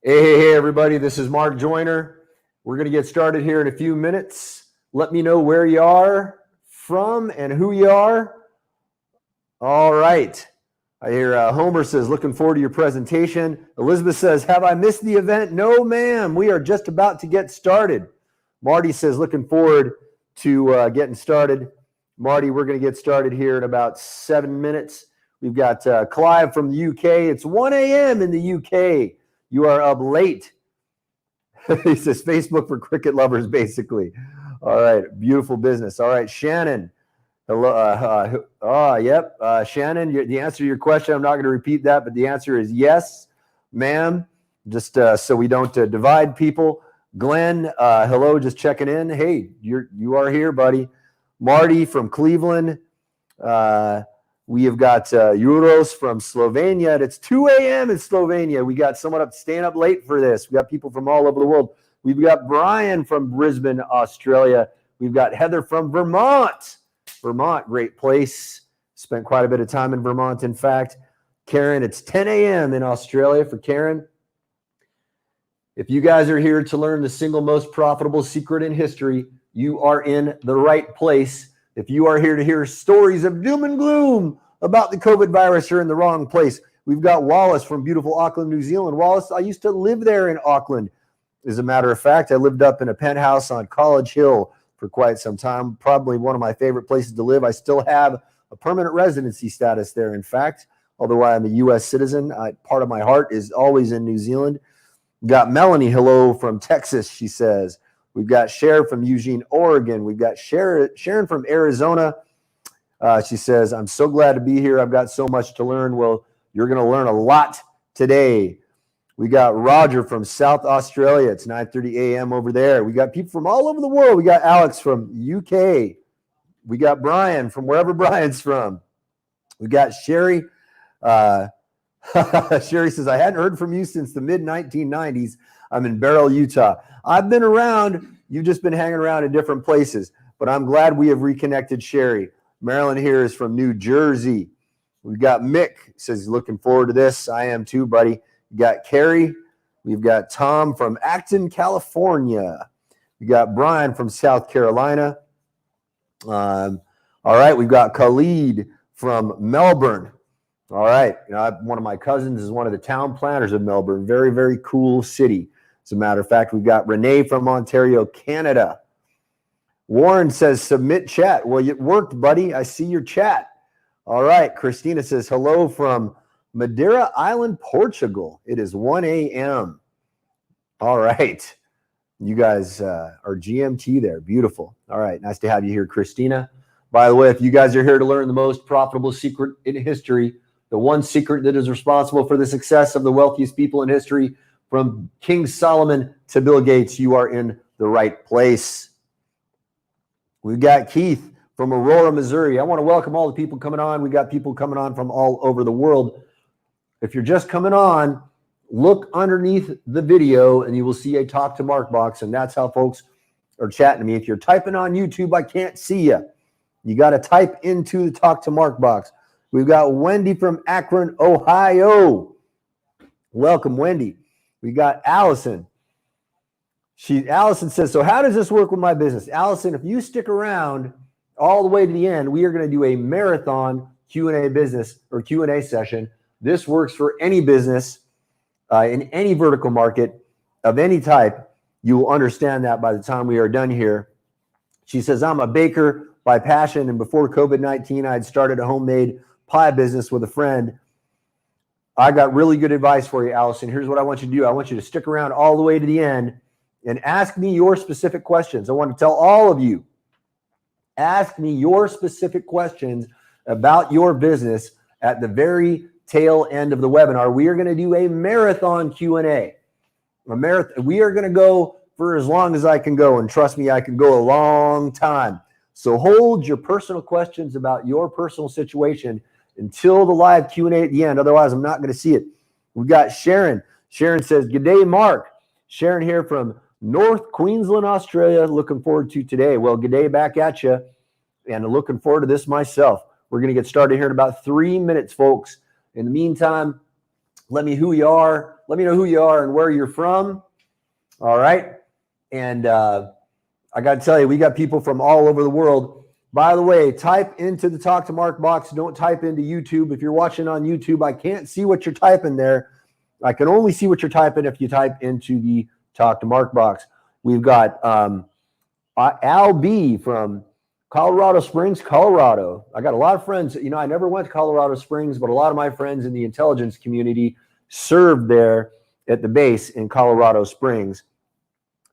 Hey, everybody. This is Mark Joyner. We're going to get started here in a few minutes. Let me know where you are from and who you are. All right. I hear Homer says, looking forward to your presentation. Elizabeth says, have I missed the event? No, ma'am. We are just about to get started. Marty says, looking forward to getting started. Marty, we're going to get started here in about 7 minutes. We've got Clive from the UK. It's 1 a.m. in the UK. You are up late. He says Facebook for cricket lovers, basically. All right. Beautiful business. All right. Shannon. Hello. Yep. Shannon, the answer to your question, I'm not going to repeat that, but the answer is yes, ma'am. Just so we don't divide people. Glenn, hello. Just checking in. Hey, you are here, buddy. Marty from Cleveland. We have got Euros from Slovenia. It's 2 a.m. in Slovenia. We got someone staying up late for this. We got people from all over the world. We've got Brian from Brisbane, Australia. We've got Heather from Vermont. Vermont, great place. Spent quite a bit of time in Vermont, in fact. Karen, it's 10 a.m. in Australia for Karen. If you guys are here to learn the single most profitable secret in history, you are in the right place. If you are here to hear stories of doom and gloom about the COVID virus, you're in the wrong place. We've got Wallace from beautiful Auckland, New Zealand. Wallace, I used to live there in Auckland. As a matter of fact, I lived up in a penthouse on College Hill for quite some time. Probably one of my favorite places to live. I still have a permanent residency status there, in fact. Although I am a U.S. citizen, part of my heart is always in New Zealand. We've got Melanie, hello from Texas, she says. We've got Cher from Eugene, Oregon. We've got Sharon from Arizona. She says, I'm so glad to be here. I've got so much to learn. Well, you're going to learn a lot today. We got Roger from South Australia. It's 9:30 a.m. over there. We got people from all over the world. We got Alex from UK. We got Brian from wherever Brian's from. We got Sherry. Sherry says, I hadn't heard from you since the mid-1990s. I'm in Beryl, Utah. I've been around. You've just been hanging around in different places. But I'm glad we have reconnected, Sherry. Marilyn here is from New Jersey. We've got Mick. Says he's looking forward to this. I am too, buddy. We got Carrie. We've got Tom from Acton, California. We got Brian from South Carolina. All right. We've got Khalid from Melbourne. All right. One of my cousins is one of the town planners of Melbourne. Very, very cool city. As a matter of fact, we've got Renee from Ontario, Canada. Warren says, submit chat. Well, it worked, buddy. I see your chat. All right. Christina says, hello from Madeira Island, Portugal. It is 1 a.m. All right. You guys are GMT there. Beautiful. All right. Nice to have you here, Christina. By the way, if you guys are here to learn the most profitable secret in history, the one secret that is responsible for the success of the wealthiest people in history, from King Solomon to Bill Gates, you are in the right place. We've got Keith from Aurora, Missouri. I want to welcome all the people coming on. We got people coming on from all over the world. If you're just coming on, look underneath the video and you will see a Talk to Mark box, and that's how folks are chatting to me. If you're typing on YouTube, I can't see you. You got to type into the Talk to Mark box. We've got Wendy from Akron, Ohio. Welcome, Wendy. We got Allison. Allison says, so how does this work with my business? Allison, if you stick around all the way to the end, we are going to do a marathon Q&A business or Q&A session. This works for any business in any vertical market of any type. You will understand that by the time we are done here. She says, I'm a baker by passion, and before COVID-19, I had started a homemade pie business with a friend. I got really good advice for you, Allison. Here's what I want you to do. I want you to stick around all the way to the end and ask me your specific questions. I want to tell all of you, ask me your specific questions about your business at the very tail end of the webinar. We are going to do a marathon Q&A. We are going to go for as long as I can go, and trust me, I can go a long time. So hold your personal questions about your personal situation until the live Q&A at the end. Otherwise, I'm not going to see it. We got Sharon. Sharon says, good day, Mark. Sharon here from North Queensland, Australia. Looking forward to today. Well, good day back at you. And looking forward to this myself. We're going to get started here in about 3 minutes, folks. In the meantime, Let me who you are. Let me know who you are and where you're from. All right. And I got to tell you, we got people from all over the world. By the way, type into the Talk to Mark box. Don't type into YouTube. If you're watching on YouTube, I can't see what you're typing there. I can only see what you're typing if you type into the Talk to Mark box. We've got Al B from Colorado Springs, Colorado. I got a lot of friends. You know, I never went to Colorado Springs, but a lot of my friends in the intelligence community served there at the base in Colorado Springs.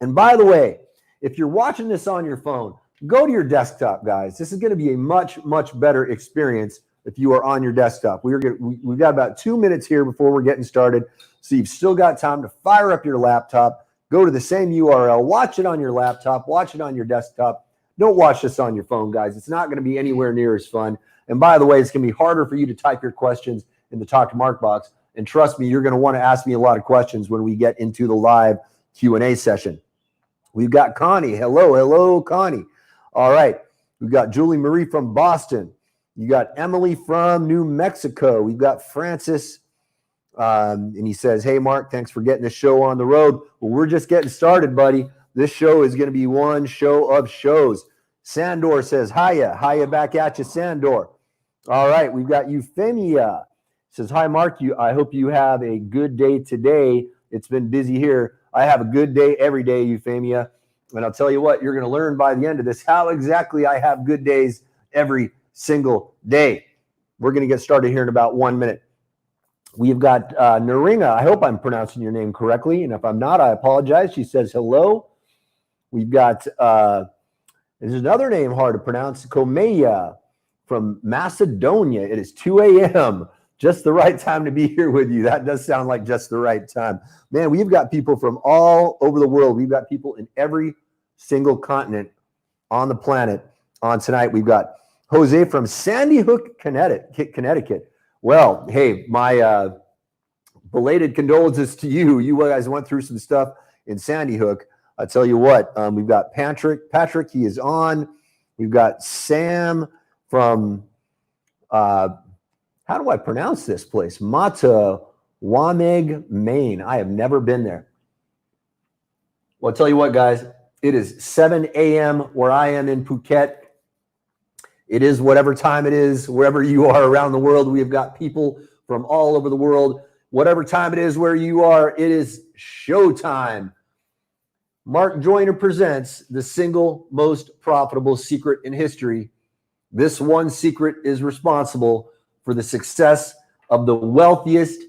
And by the way, if you're watching this on your phone, go to your desktop, guys. This is going to be a much, much better experience if you are on your desktop. We've got about 2 minutes here before we're getting started, so you've still got time to fire up your laptop, go to the same URL, watch it on your laptop, watch it on your desktop. Don't watch this on your phone, guys. It's not going to be anywhere near as fun. And by the way, it's going to be harder for you to type your questions in the Talk to Mark box. And trust me, you're going to want to ask me a lot of questions when we get into the live Q&A session. We've got Connie. Hello, Connie. All right. We've got Julie Marie from Boston. You got Emily from New Mexico. We've got Francis. And he says, hey, Mark, thanks for getting the show on the road. Well, we're just getting started, buddy. This show is going to be one show of shows. Sandor says, hiya back at you, Sandor. All right, we've got Euphemia. Says, hi, Mark. I hope you have a good day today. It's been busy here. I have a good day every day, Euphemia. And I'll tell you what, you're going to learn by the end of this how exactly I have good days every single day. We're going to get started here in about 1 minute. We've got Naringa. I hope I'm pronouncing your name correctly. And if I'm not, I apologize. She says hello. We've got, there's another name hard to pronounce, Komeya from Macedonia. It is 2 a.m., just the right time to be here with you. That does sound like just the right time. Man, we've got people from all over the world. We've got people in every single continent on the planet on tonight. We've got Jose from Sandy Hook, Connecticut. Well, hey, my belated condolences to you. You guys went through some stuff in Sandy Hook. I tell you what, we've got Patrick, he is on. We've got Sam from, how do I pronounce this place? Mattawamig, Maine. I have never been there. Well, I'll tell you what, guys, it is 7 a.m. where I am in Phuket. It is whatever time it is, wherever you are around the world. We have got people from all over the world. Whatever time it is where you are, it is showtime. Mark Joyner presents the single most profitable secret in history. This one secret is responsible for the success of the wealthiest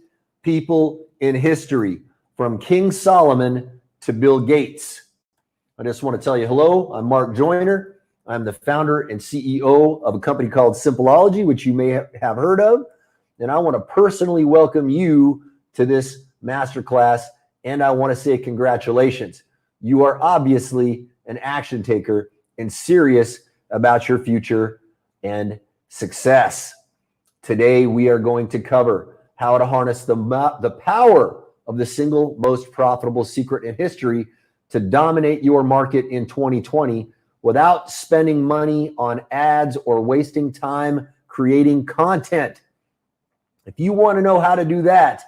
people in history, from King Solomon to Bill Gates. I just want to tell you hello. I'm Mark Joyner. I'm the founder and CEO of a company called Simpleology, which you may have heard of. And I want to personally welcome you to this masterclass. And I want to say congratulations. You are obviously an action taker and serious about your future and success. Today, we are going to cover how to harness the power of the single most profitable secret in history to dominate your market in 2020 without spending money on ads or wasting time creating content. If you want to know how to do that,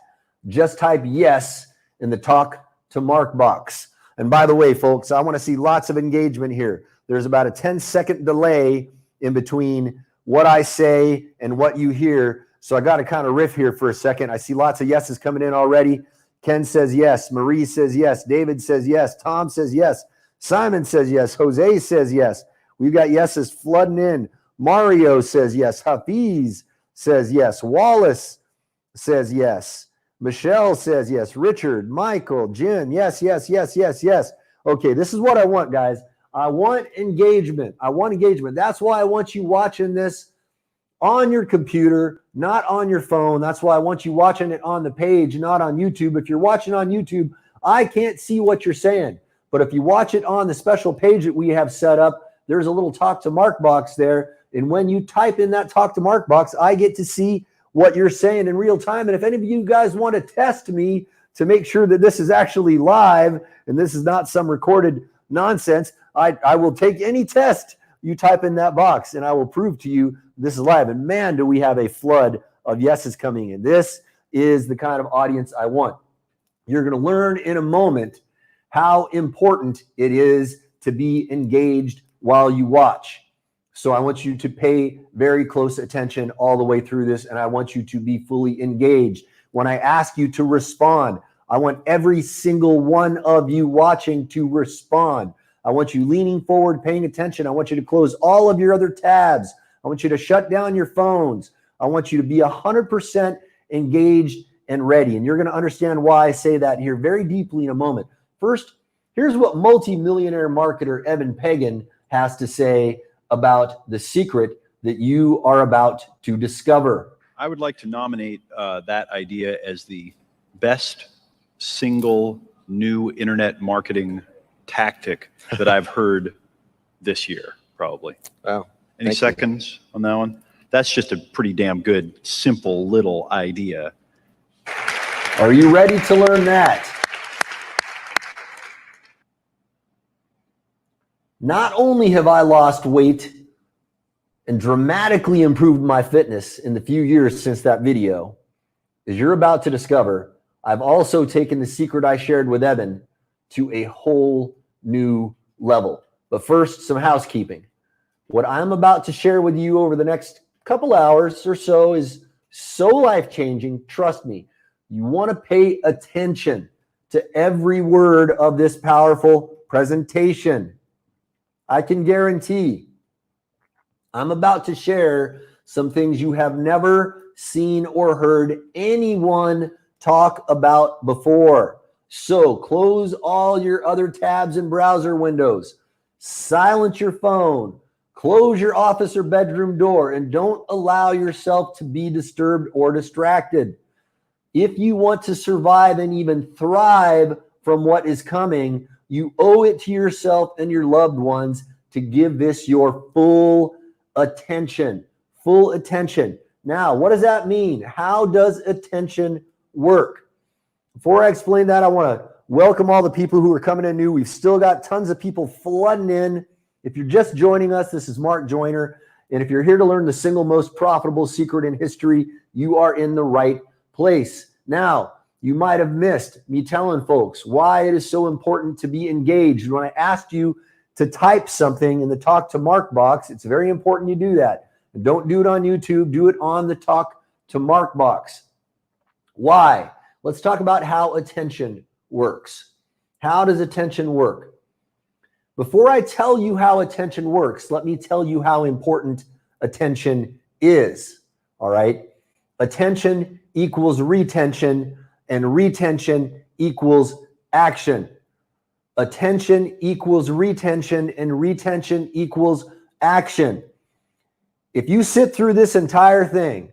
just type yes in the Talk to Mark box. And by the way, folks, I want to see lots of engagement here. There's about a 10-second delay in between what I say and what you hear. So I got to kind of riff here for a second. I see lots of yeses coming in already. Ken says yes. Marie says yes. David says yes. Tom says yes. Simon says yes. Jose says yes. We've got yeses flooding in. Mario says yes. Hafiz says yes. Wallace says yes. Michelle says yes. Richard, Michael, Jim, yes. Okay, this is what I want, guys. I want engagement. That's why I want you watching this on your computer, not on your phone. That's why I want you watching it on the page, not on YouTube. If you're watching on YouTube, I can't see what you're saying. But if you watch it on the special page that we have set up, there's a little Talk to Mark box there. And when you type in that Talk to Mark box, I get to see what you're saying in real time. And if any of you guys want to test me to make sure that this is actually live and this is not some recorded nonsense, I will take any test you type in that box and I will prove to you this is live. And man, do we have a flood of yeses coming in. This is the kind of audience I want. You're going to learn in a moment how important it is to be engaged while you watch. So I want you to pay very close attention all the way through this, and I want you to be fully engaged. When I ask you to respond, I want every single one of you watching to respond. I want you leaning forward, paying attention. I want you to close all of your other tabs. I want you to shut down your phones. I want you to be 100% engaged and ready. And you're going to understand why I say that here very deeply in a moment. First, here's what multi-millionaire marketer Evan Pagan has to say about the secret that you are about to discover. I would like to nominate that idea as the best single new internet marketing tactic that I've heard this year, probably. Wow. Any seconds on that one? That's just a pretty damn good, simple little idea. Are you ready to learn that? Not only have I lost weight and dramatically improved my fitness in the few years since that video, as you're about to discover, I've also taken the secret I shared with Evan to a whole new level. But first, some housekeeping. What I'm about to share with you over the next couple hours or so is so life-changing. Trust me, you want to pay attention to every word of this powerful presentation. I can guarantee I'm about to share some things you have never seen or heard anyone talk about before. So close all your other tabs and browser windows, silence your phone, close your office or bedroom door, and don't allow yourself to be disturbed or distracted. If you want to survive and even thrive from what is coming, you owe it to yourself and your loved ones to give this your full attention. Full attention. Now, what does that mean? How does attention work? Before I explain that, I want to welcome all the people who are coming in new. We've still got tons of people flooding in. If you're just joining us, this is Mark Joyner. And if you're here to learn the single most profitable secret in history, you are in the right place. Now, you might have missed me telling folks why it is so important to be engaged. When I asked you to type something in the Talk to Mark box, it's very important you do that. And don't do it on YouTube. Do it on the Talk to Mark box. Why? Let's talk about how attention works. How does attention work? Before I tell you how attention works, let me tell you how important attention is. All right? Attention equals retention, and retention equals action. Attention equals retention, and retention equals action. If you sit through this entire thing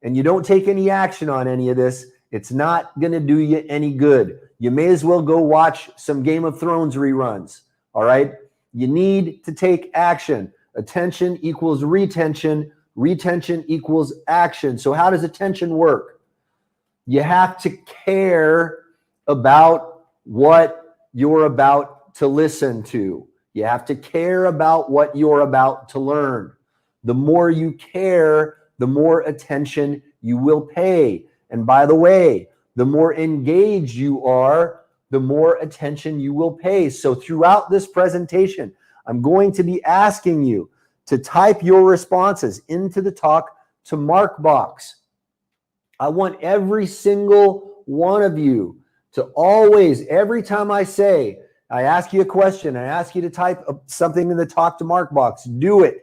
and you don't take any action on any of this, it's not going to do you any good. You may as well go watch some Game of Thrones reruns. All right? You need to take action. Attention equals retention. Retention equals action. So how does attention work? You have to care about what you're about to listen to. You have to care about what you're about to learn. The more you care, the more attention you will pay. And by the way, the more engaged you are, the more attention you will pay. So throughout this presentation, I'm going to be asking you to type your responses into the Talk to Mark box. I want every single one of you to always, every time I ask you a question, I ask you to type something in the Talk to Mark box, do it.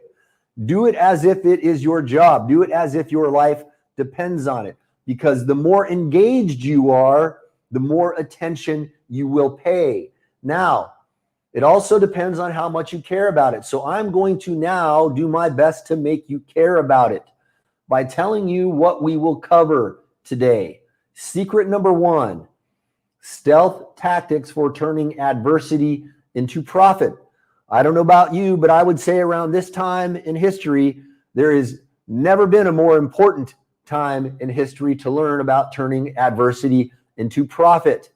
Do it as if it is your job. Do it as if your life depends on it. Because the more engaged you are, the more attention you will pay. Now, it also depends on how much you care about it. So I'm going to now do my best to make you care about it by telling you what we will cover today. Secret number 1, stealth tactics for turning adversity into profit. I don't know about you, but I would say around this time in history, there has never been a more important time in history to learn about turning adversity into profit.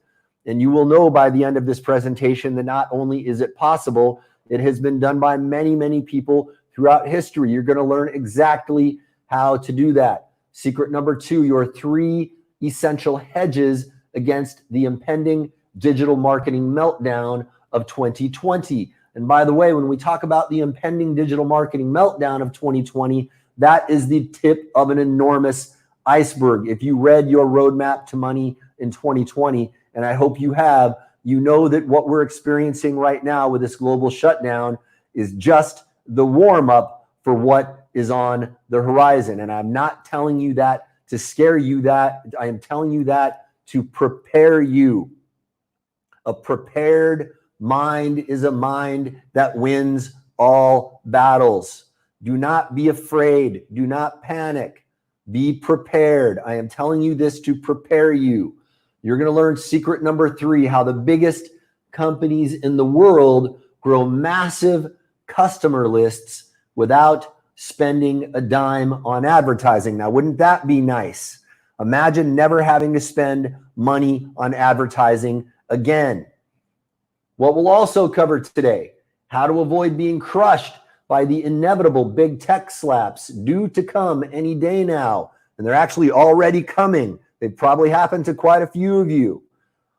And you will know by the end of this presentation that not only is it possible, it has been done by many, many people throughout history. You're going to learn exactly how to do that. Secret number 2, your 3 essential hedges against the impending digital marketing meltdown of 2020. And by the way, when we talk about the impending digital marketing meltdown of 2020, that is the tip of an enormous iceberg. If you read your roadmap to money in 2020, and I hope you have, you know that what we're experiencing right now with this global shutdown is just the warm-up for what is on the horizon. And I'm not telling you that to scare you, that I am telling you that to prepare you. A prepared mind is a mind that wins all battles. Do not be afraid. Do not panic. Be prepared. I am telling you this to prepare you. You're going to learn secret number 3, how the biggest companies in the world grow massive customer lists without spending a dime on advertising. Now, wouldn't that be nice? Imagine never having to spend money on advertising again. What we'll also cover today, how to avoid being crushed by the inevitable big tech slaps due to come any day now. And they're actually already coming. They've probably happened to quite a few of you.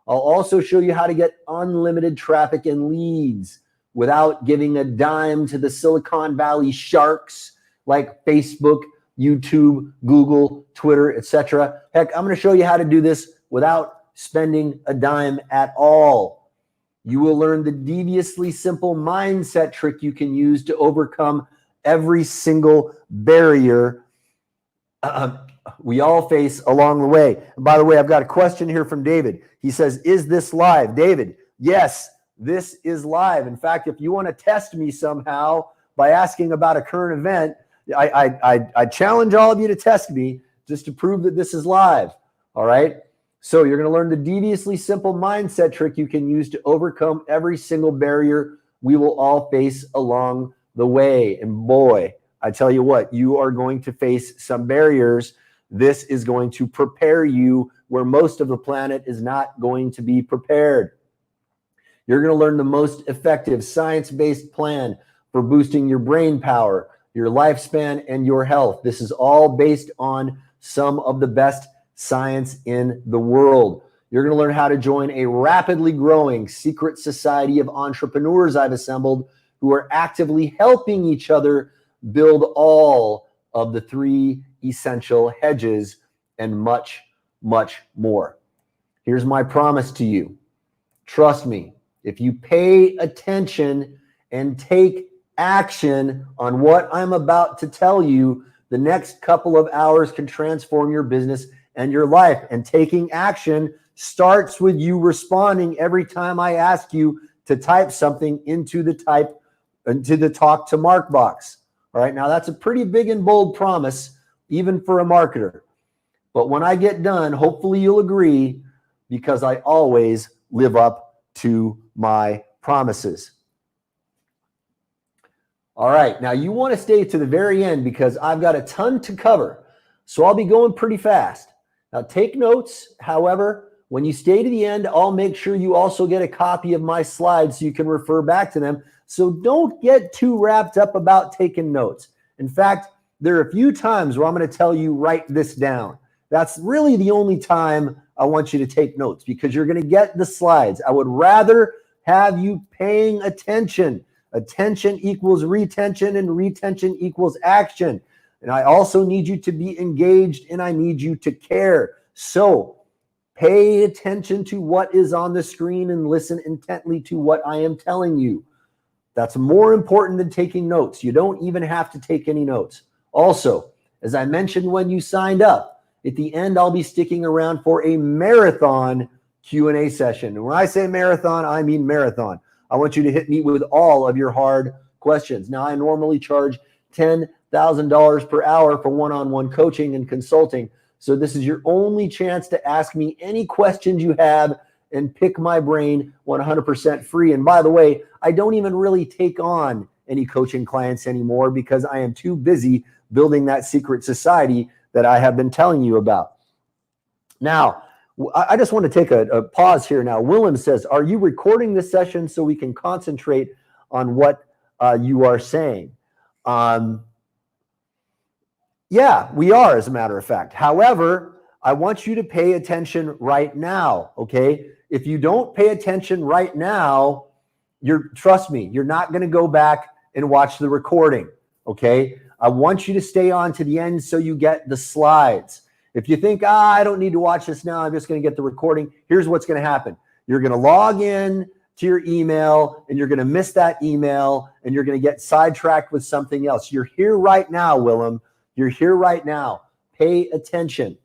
I'll also show you how to get unlimited traffic and leads without giving a dime to the Silicon Valley sharks like Facebook, YouTube, Google, Twitter, etc. Heck, I'm going to show you how to do this without spending a dime at all. You will learn the deviously simple mindset trick you can use to overcome every single barrier we all face along the way. And by the way, I've got a question here from David. He says, is this live? David, yes, this is live. In fact, if you want to test me somehow by asking about a current event, I challenge all of you to test me just to prove that this is live. All right. So you're going to learn the deviously simple mindset trick you can use to overcome every single barrier we will all face along the way. And boy, I tell you what, you are going to face some barriers. This is going to prepare you where most of the planet is not going to be prepared. You're going to learn the most effective science-based plan for boosting your brain power, your lifespan, and your health. This is all based on some of the best science in the world. You're going to learn how to join a rapidly growing secret society of entrepreneurs I've assembled who are actively helping each other build all of the 3 essential hedges and much, much more. Here's my promise to you. Trust me, if you pay attention and take action on what I'm about to tell you, the next couple of hours can transform your business and your life. And taking action starts with you responding every time I ask you to type something into the talk to Mark box. All right, now that's a pretty big and bold promise, even for a marketer. But when I get done, hopefully you'll agree, because I always live up to my promises. All right, now you want to stay to the very end because I've got a ton to cover. So I'll be going pretty fast. Now take notes. However, when you stay to the end, I'll make sure you also get a copy of my slides so you can refer back to them. So don't get too wrapped up about taking notes. In fact, there are a few times where I'm going to tell you, write this down. That's really the only time I want you to take notes, because you're going to get the slides. I would rather have you paying attention. Attention equals retention, and retention equals action. And I also need you to be engaged, and I need you to care. So pay attention to what is on the screen and listen intently to what I am telling you. That's more important than taking notes. You don't even have to take any notes. Also, as I mentioned when you signed up, at the end, I'll be sticking around for a marathon Q&A session. And when I say marathon, I mean marathon. I want you to hit me with all of your hard questions. Now, I normally charge $10,000 per hour for one-on-one coaching and consulting. So this is your only chance to ask me any questions you have and pick my brain 100% free. And by the way, I don't even really take on any coaching clients anymore because I am too busy building that secret society that I have been telling you about. Now, I just want to take a pause here now. Willem says, are you recording this session so we can concentrate on what you are saying? Yeah, we are, as a matter of fact. However, I want you to pay attention right now, okay? If you don't pay attention right now, trust me, you're not going to go back and watch the recording, okay? I want you to stay on to the end so you get the slides. If you think, I don't need to watch this now, I'm just going to get the recording, here's what's going to happen. You're going to log in to your email and you're going to miss that email and you're going to get sidetracked with something else. You're here right now, Willem. You're here right now. Pay attention.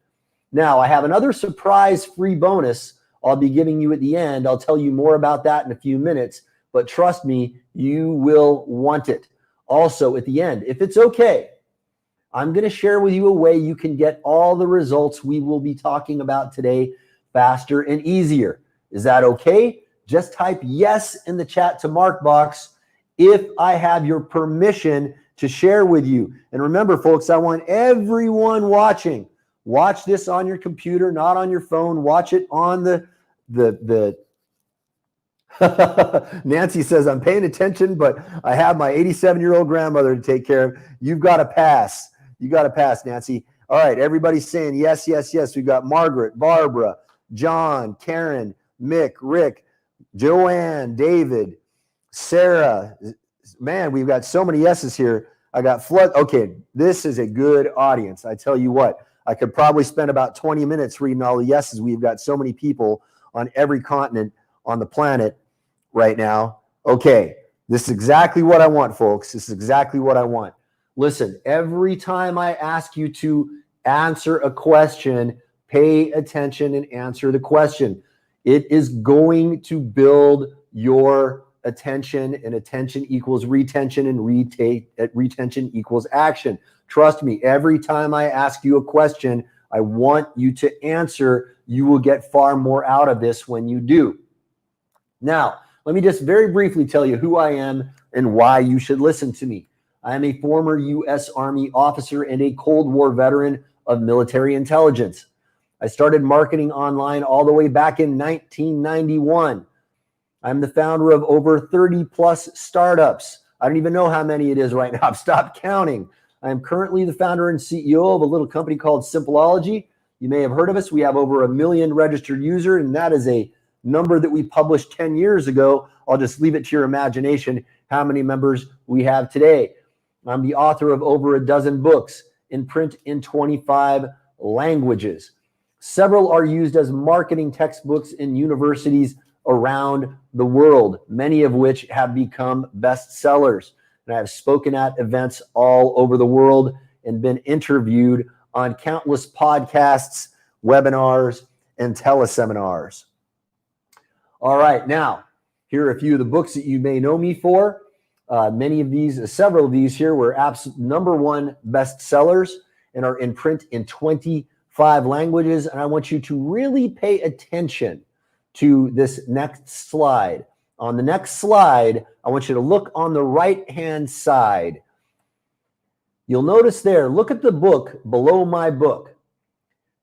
Now, I have another surprise free bonus I'll be giving you at the end. I'll tell you more about that in a few minutes, but trust me, you will want it. Also, at the end, if it's okay, I'm going to share with you a way you can get all the results we will be talking about today faster and easier. Is that okay? Just type yes in the chat to Mark box if I have your permission to share with you. And remember, folks, I want everyone watching. Watch this on your computer, not on your phone. Watch it on the Nancy says, I'm paying attention, but I have my 87-year-old grandmother to take care of. You've got to pass. You got to pass, Nancy. All right, everybody's saying yes, yes, yes. We've got Margaret, Barbara, John, Karen, Mick, Rick, Joanne, David, Sarah. Man, we've got so many yeses here. I got flood. Okay, this is a good audience. I tell you what, I could probably spend about 20 minutes reading all the yeses. We've got so many people on every continent on the planet right now. Okay, this is exactly what I want, folks. This is exactly what I want. Listen, every time I ask you to answer a question, pay attention and answer the question. It is going to build your attention, and attention equals retention, and retention equals action. Trust me, every time I ask you a question, I want you to answer. You will get far more out of this when you do. Now, let me just very briefly tell you who I am and why you should listen to me. I am a former U.S. Army officer and a Cold War veteran of military intelligence. I started marketing online all the way back in 1991. I'm the founder of over 30 plus startups. I don't even know how many it is right now. I've stopped counting. I am currently the founder and CEO of a little company called Simpleology. You may have heard of us. We have over 1 million registered users, and that is a number that we published 10 years ago. I'll just leave it to your imagination how many members we have today. I'm the author of over a dozen books in print in 25 languages. Several are used as marketing textbooks in universities around the world, many of which have become bestsellers. And I have spoken at events all over the world and been interviewed on countless podcasts, webinars, and teleseminars. All right, now, here are a few of the books that you may know me for. Several of these here were #1 bestsellers and are in print in 25 languages. And I want you to really pay attention to this next slide. On the next slide, I want you to look on the right-hand side. You'll notice there, look at the book below my book.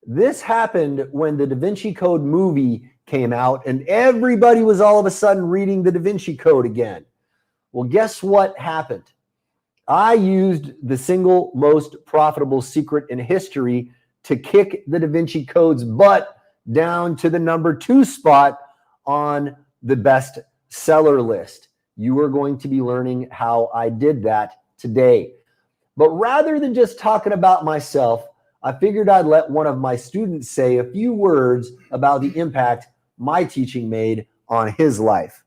This happened when the Da Vinci Code movie came out and everybody was all of a sudden reading the Da Vinci Code again. Well, guess what happened? I used the single most profitable secret in history to kick the Da Vinci Code's butt down to the #2 spot on the best seller list. You are going to be learning how I did that today. But rather than just talking about myself, I figured I'd let one of my students say a few words about the impact my teaching made on his life.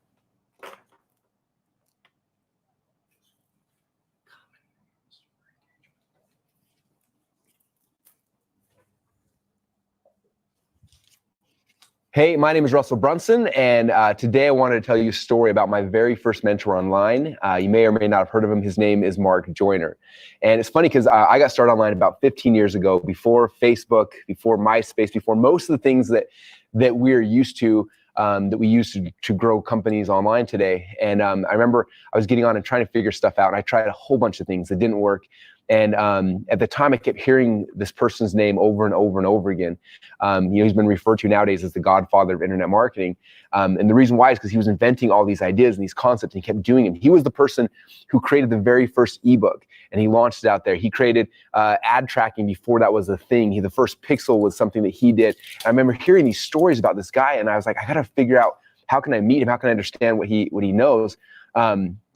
Hey, my name is Russell Brunson, and today I wanted to tell you a story about my very first mentor online. You may or may not have heard of him. His name is Mark Joyner. And it's funny because I got started online about 15 years ago, before Facebook, before MySpace, before most of the things that we're used to, that we use to grow companies online today. And I remember I was getting on and trying to figure stuff out, and I tried a whole bunch of things that didn't work. And at the time, I kept hearing this person's name over and over and over again. He's been referred to nowadays as the godfather of internet marketing. And the reason why is because he was inventing all these ideas and these concepts, and he kept doing them. He was the person who created the very first ebook, and he launched it out there. He created ad tracking before that was a thing. The first pixel was something that he did. And I remember hearing these stories about this guy, and I was like, I got to figure out, how can I meet him? How can I understand what he knows?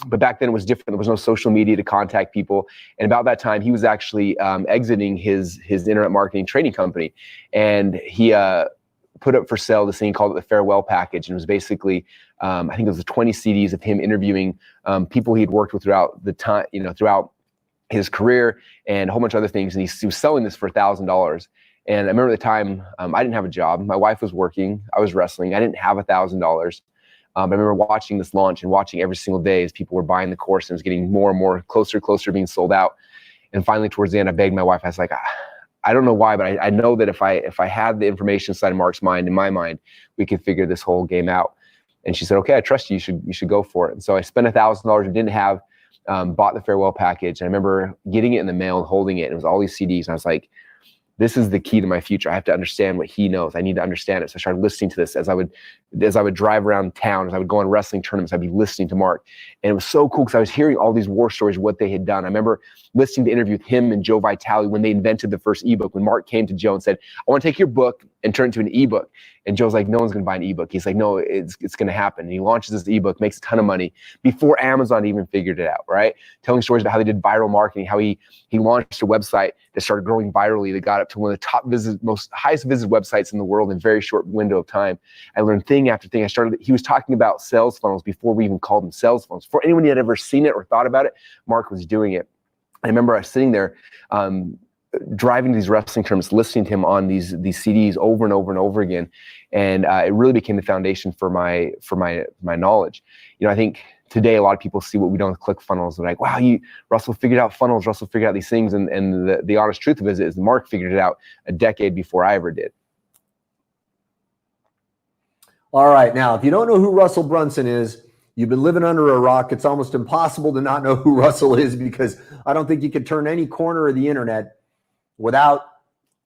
But back then it was different. There was no social media to contact people. And about that time, he was actually exiting his internet marketing training company. And he put up for sale this thing called the farewell package. And it was basically, I think it was the 20 CDs of him interviewing people he'd worked with throughout the time, throughout his career and a whole bunch of other things. And he was selling this for $1,000. And I remember at the time, I didn't have a job. My wife was working. I was wrestling. I didn't have $1,000. I remember watching this launch and watching every single day as people were buying the course, and it was getting more and more closer to being sold out. And finally, towards the end, I begged my wife. I was like, I don't know why, but I know that if I had the information inside of Mark's mind, in my mind, we could figure this whole game out. And she said, okay, I trust you. You should go for it. And so I spent $1,000 and didn't have, bought the farewell package. And I remember getting it in the mail and holding it. And it was all these CDs. And I was like, this is the key to my future. I have to understand what he knows. I need to understand it. So I started listening to this as I would drive around town, as I would go on wrestling tournaments, I'd be listening to Mark. And it was so cool because I was hearing all these war stories, what they had done. I remember listening to interview with him and Joe Vitale when they invented the first ebook, when Mark came to Joe and said, I want to take your book and turn it into an ebook. And Joe's like, no one's going to buy an ebook. He's like, no, it's going to happen. And he launches this ebook, makes a ton of money before Amazon even figured it out, right? Telling stories about how they did viral marketing, how he launched a website that started growing virally, that got up to one of the top highest visited websites in the world in a very short window of time. I learned thing after thing. He was talking about sales funnels before we even called them sales funnels. Before anyone had ever seen it or thought about it, Mark was doing it. I remember I was sitting there, driving to these wrestling tournaments, listening to him on these CDs over and over and over again, and it really became the foundation for my knowledge. I think today a lot of people see what we do with ClickFunnels. They're like, wow, Russell figured out funnels. Russell figured out these things, and the honest truth of it is Mark figured it out a decade before I ever did. All right, now if you don't know who Russell Brunson is, you've been living under a rock. It's almost impossible to not know who Russell is, because I don't think you could turn any corner of the internet without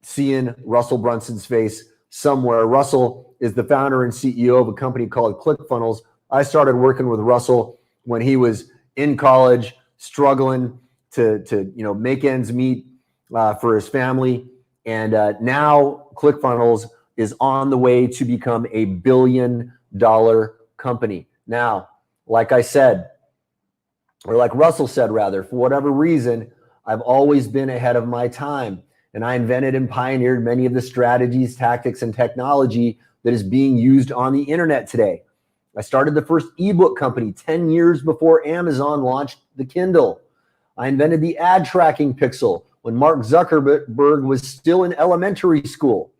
seeing Russell Brunson's face somewhere. Russell is the founder and CEO of a company called ClickFunnels. I started working with Russell when he was in college, struggling to make ends meet for his family. And now ClickFunnels is on the way to become a $1 billion company. Now, like I said, or like Russell said rather, for whatever reason, I've always been ahead of my time, and I invented and pioneered many of the strategies, tactics, and technology that is being used on the internet today. I started the first ebook company 10 years before Amazon launched the Kindle. I invented the ad tracking pixel when Mark Zuckerberg was still in elementary school.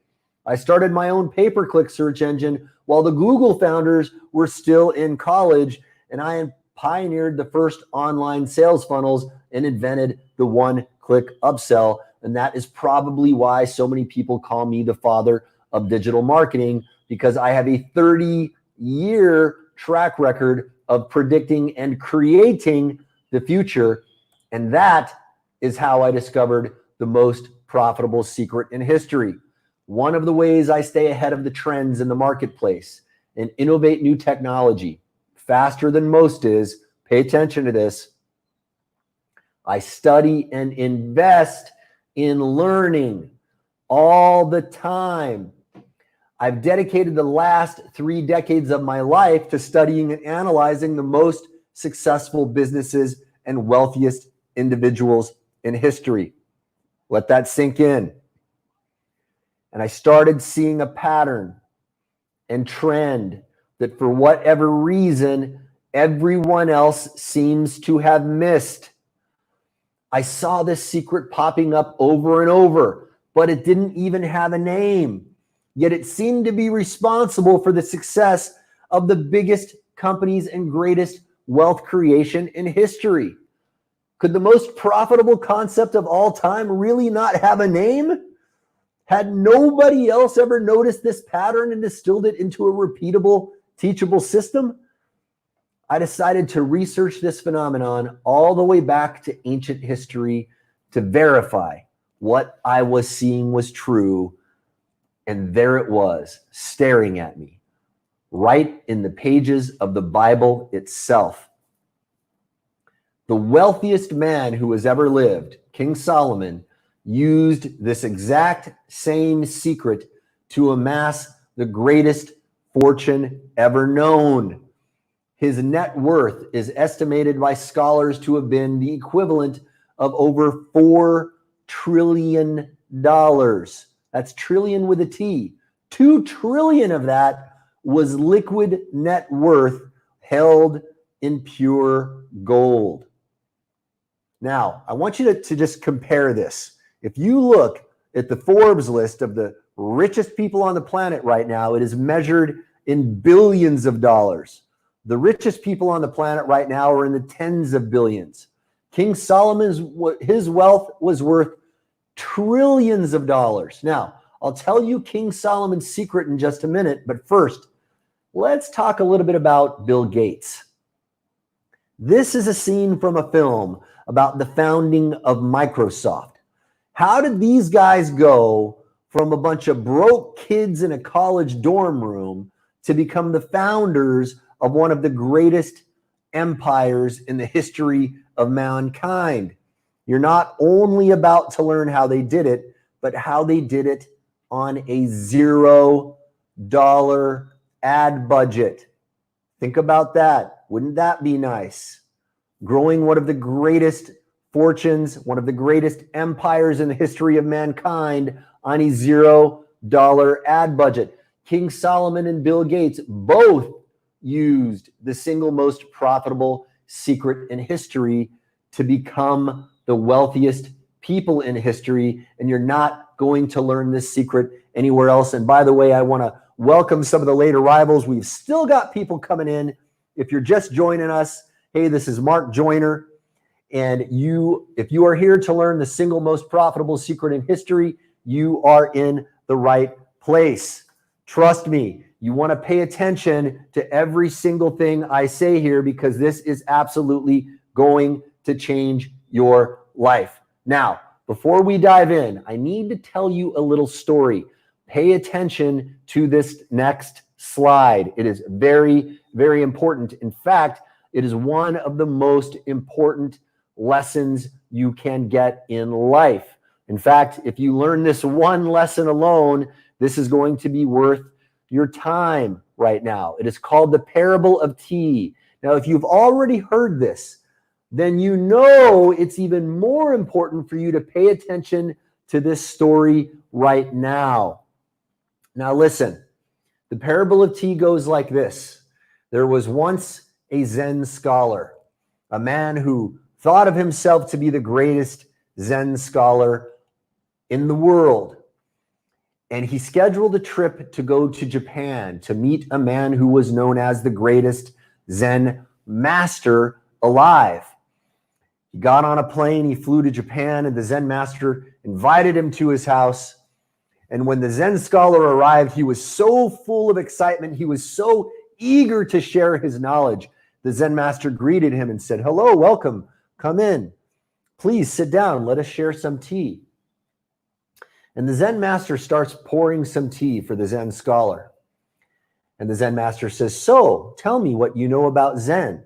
I started my own pay-per-click search engine while the Google founders were still in college, and I pioneered the first online sales funnels and invented the one-click upsell. And that is probably why so many people call me the father of digital marketing, because I have a 30-year track record of predicting and creating the future. And that is how I discovered the most profitable secret in history. One of the ways I stay ahead of the trends in the marketplace and innovate new technology faster than most is, pay attention to this, I study and invest in learning all the time. I've dedicated the last 3 decades of my life to studying and analyzing the most successful businesses and wealthiest individuals in history. Let that sink in. And I started seeing a pattern and trend that for whatever reason, everyone else seems to have missed. I saw this secret popping up over and over, but it didn't even have a name. Yet it seemed to be responsible for the success of the biggest companies and greatest wealth creation in history. Could the most profitable concept of all time really not have a name? Had nobody else ever noticed this pattern and distilled it into a repeatable, teachable system? I decided to research this phenomenon all the way back to ancient history to verify what I was seeing was true. And there it was, staring at me, right in the pages of the Bible itself. The wealthiest man who has ever lived, King Solomon, used this exact same secret to amass the greatest fortune ever known. His net worth is estimated by scholars to have been the equivalent of over $4 trillion. That's trillion with a T. 2 trillion of that was liquid net worth held in pure gold. Now, I want you to just compare this. If you look at the Forbes list of the richest people on the planet right now, it is measured in billions of dollars. The richest people on the planet right now are in the tens of billions. King Solomon's, his wealth was worth trillions of dollars. Now, I'll tell you King Solomon's secret in just a minute, but first, let's talk a little bit about Bill Gates. This is a scene from a film about the founding of Microsoft. How did these guys go from a bunch of broke kids in a college dorm room to become the founders of one of the greatest empires in the history of mankind? You're not only about to learn how they did it, but how they did it on a $0 ad budget. Think about that. Wouldn't that be nice? Growing one of the greatest fortunes, one of the greatest empires in the history of mankind on a $0 ad budget. King Solomon and Bill Gates both used the single most profitable secret in history to become the wealthiest people in history, and you're not going to learn this secret anywhere else. And by the way, I want to welcome some of the late arrivals. We've still got people coming in. If you're just joining us, hey, this is Mark Joyner, and if you are here to learn the single most profitable secret in history, you are in the right place. Trust me, you want to pay attention to every single thing I say here, because this is absolutely going to change your life. Now, before we dive in, I need to tell you a little story. Pay attention to this next slide. It is very, very important. In fact, it is one of the most important lessons you can get in life. In fact, if you learn this one lesson alone, this is going to be worth your time right now. It is called the parable of tea. Now, if you've already heard this, then you know it's even more important for you to pay attention to this story right now. Now, listen, the parable of tea goes like this. There was once a Zen scholar, a man who thought of himself to be the greatest Zen scholar in the world. And he scheduled a trip to go to Japan to meet a man who was known as the greatest Zen master alive. He got on a plane, he flew to Japan, and the Zen master invited him to his house. And when the Zen scholar arrived, he was so full of excitement, he was so eager to share his knowledge. The Zen master greeted him and said, "Hello, welcome, come in. Please sit down, let us share some tea." And the Zen master starts pouring some tea for the Zen scholar. And the Zen master says, "So, tell me what you know about Zen."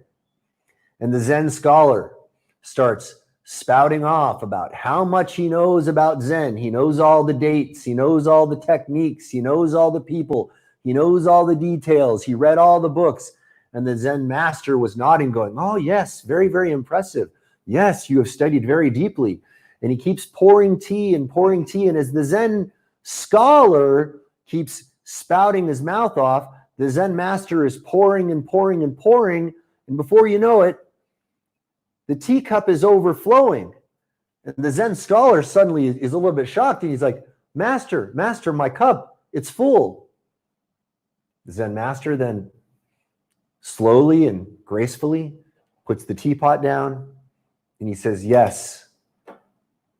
And the Zen scholar starts spouting off about how much he knows about Zen. He knows all the dates, he knows all the techniques, he knows all the people, he knows all the details, he read all the books. And the Zen master was nodding, going, "Oh, yes, very, very impressive. Yes, you have studied very deeply." And he keeps pouring tea. And as the Zen scholar keeps spouting his mouth off, the Zen master is pouring and pouring and pouring. And before you know it, the teacup is overflowing. And the Zen scholar suddenly is a little bit shocked. And he's like, Master, my cup, it's full." The Zen master then slowly and gracefully puts the teapot down. And he says, "Yes,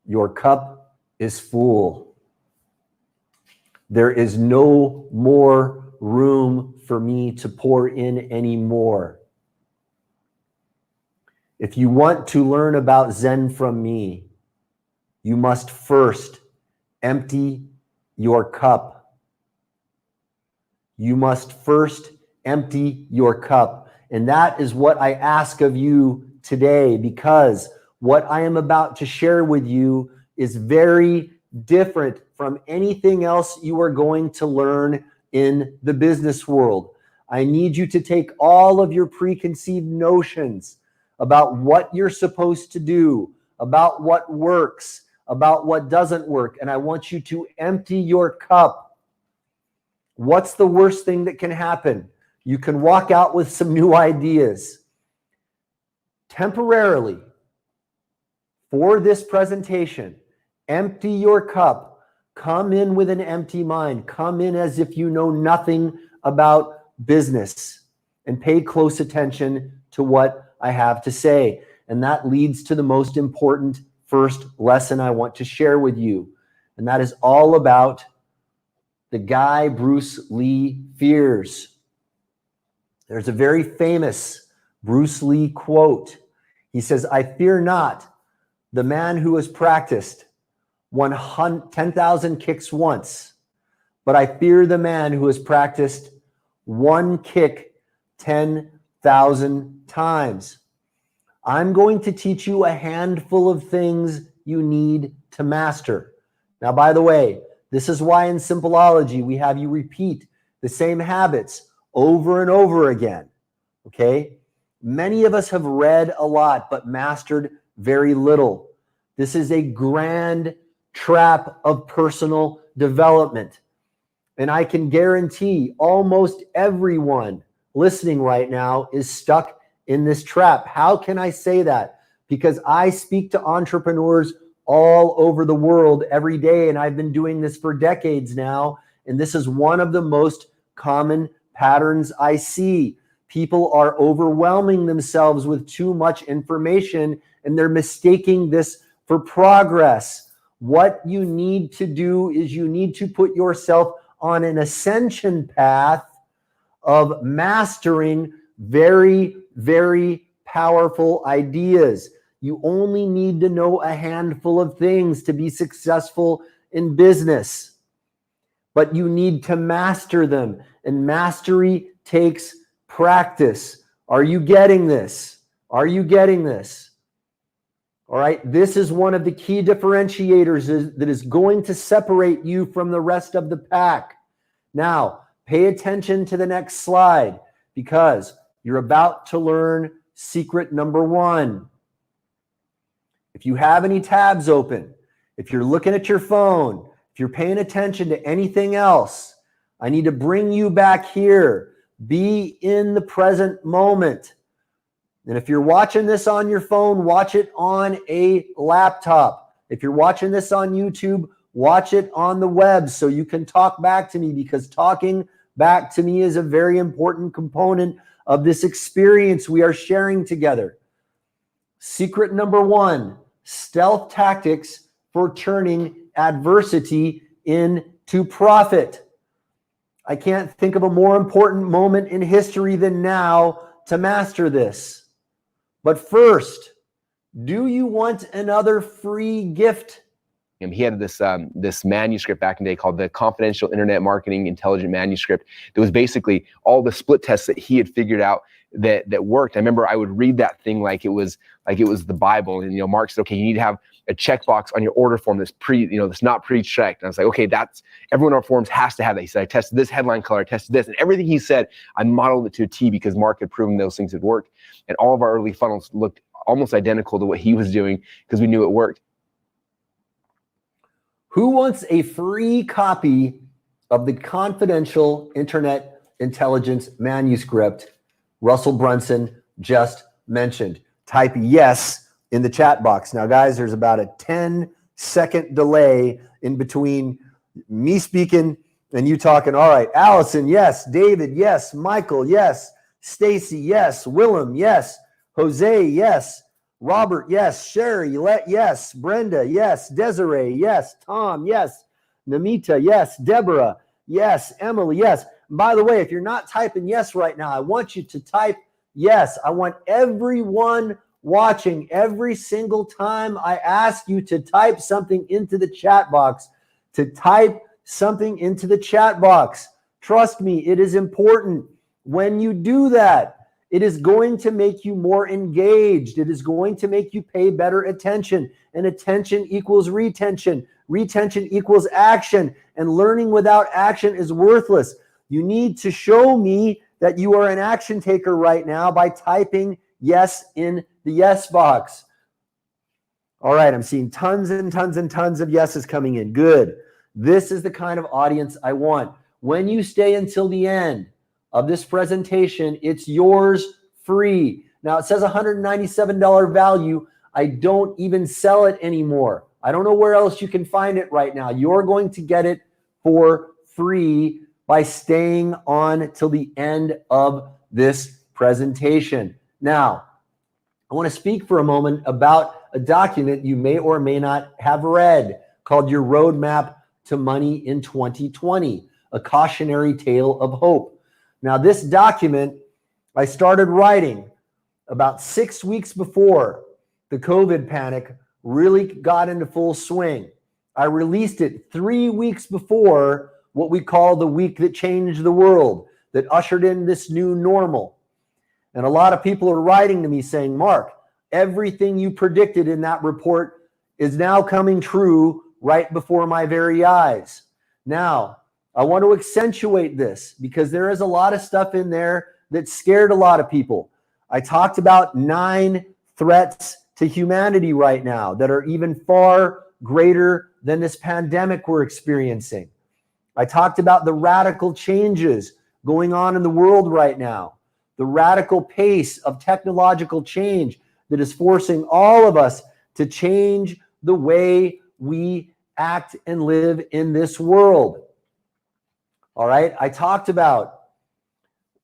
your cup is full. There is no more room for me to pour in anymore. If you want to learn about Zen from me, you must first empty your cup. You must first empty your cup. And that is what I ask of you today, because what I am about to share with you is very different from anything else you are going to learn in the business world. I need you to take all of your preconceived notions about what you're supposed to do, about what works, about what doesn't work, and I want you to empty your cup. What's the worst thing that can happen? You can walk out with some new ideas. Temporarily, for this presentation, empty your cup. Come in with an empty mind. Come in as if you know nothing about business, and pay close attention to what I have to say. And that leads to the most important first lesson I want to share with you. And that is all about the guy Bruce Lee fears. There's a very famous Bruce Lee quote. He says, "I fear not the man who has practiced 10,000 kicks once, but I fear the man who has practiced one kick 10,000 times." I'm going to teach you a handful of things you need to master. Now, by the way, this is why in Simpleology we have you repeat the same habits over and over again, okay? Many of us have read a lot but mastered very little. This is a grand trap of personal development. And I can guarantee almost everyone listening right now is stuck in this trap. How can I say that? Because I speak to entrepreneurs all over the world every day, and I've been doing this for decades now. And this is one of the most common patterns I see. People are overwhelming themselves with too much information, and they're mistaking this for progress. What you need to do is you need to put yourself on an ascension path of mastering very, very powerful ideas. You only need to know a handful of things to be successful in business, but you need to master them, and mastery takes practice. Are you getting this? Are you getting this? All right, this is one of the key differentiators that is going to separate you from the rest of the pack. Now, pay attention to the next slide, because you're about to learn secret number one. If you have any tabs open, if you're looking at your phone, if you're paying attention to anything else, I need to bring you back here. Be in the present moment. And if you're watching this on your phone, watch it on a laptop. If you're watching this on YouTube, watch it on the web so you can talk back to me, because talking back to me is a very important component of this experience we are sharing together. Secret number one, stealth tactics for turning adversity into profit. I can't think of a more important moment in history than now to master this. But first, do you want another free gift? He had this manuscript back in the day called the Confidential Internet Marketing Intelligent Manuscript. That was basically all the split tests that he had figured out that worked. I remember I would read that thing like it was the Bible, and Mark said, okay, you need to have a checkbox on your order form that's not pre-checked. And I was like, okay, that's everyone on our forums has to have that. He said, I tested this headline color, I tested this, and everything he said, I modeled it to a T because Mark had proven those things had worked. And all of our early funnels looked almost identical to what he was doing because we knew it worked. Who wants a free copy of the Confidential Internet Intelligence Manuscript Russell Brunson just mentioned? Type yes in the chat box. Now, guys, there's about a 10-second delay in between me speaking and you talking. All right, Allison, yes. David, yes. Michael, yes. Stacy, yes. Willem, yes. Jose, yes. Robert, yes. Sherry, yes. Brenda, yes. Desiree, yes. Tom, yes. Namita, yes. Deborah, yes. Emily, yes. And by the way, if you're not typing yes right now, I want you to type yes. I want everyone watching, every single time I ask you to type something into the chat box, to type something into the chat box. Trust me, it is important. When you do that, it is going to make you more engaged. It is going to make you pay better attention. And attention equals retention. Retention equals action. And learning without action is worthless. You need to show me that you are an action taker right now by typing yes in the yes box. All right, I'm seeing tons and tons and tons of yeses coming in. Good. This is the kind of audience I want. When you stay until the end of this presentation, it's yours free. Now, it says $197 value. I don't even sell it anymore. I don't know where else you can find it right now. You're going to get it for free by staying on till the end of this presentation. Now, I want to speak for a moment about a document you may or may not have read called Your Roadmap to Money in 2020, a cautionary tale of hope. Now, this document I started writing about 6 weeks before the COVID panic really got into full swing. I released it 3 weeks before what we call the week that changed the world, that ushered in this new normal. And a lot of people are writing to me saying, Mark, everything you predicted in that report is now coming true right before my very eyes. Now, I want to accentuate this because there is a lot of stuff in there that scared a lot of people. I talked about 9 threats to humanity right now that are even far greater than this pandemic we're experiencing. I talked about the radical changes going on in the world right now, the radical pace of technological change that is forcing all of us to change the way we act and live in this world. All right, I talked about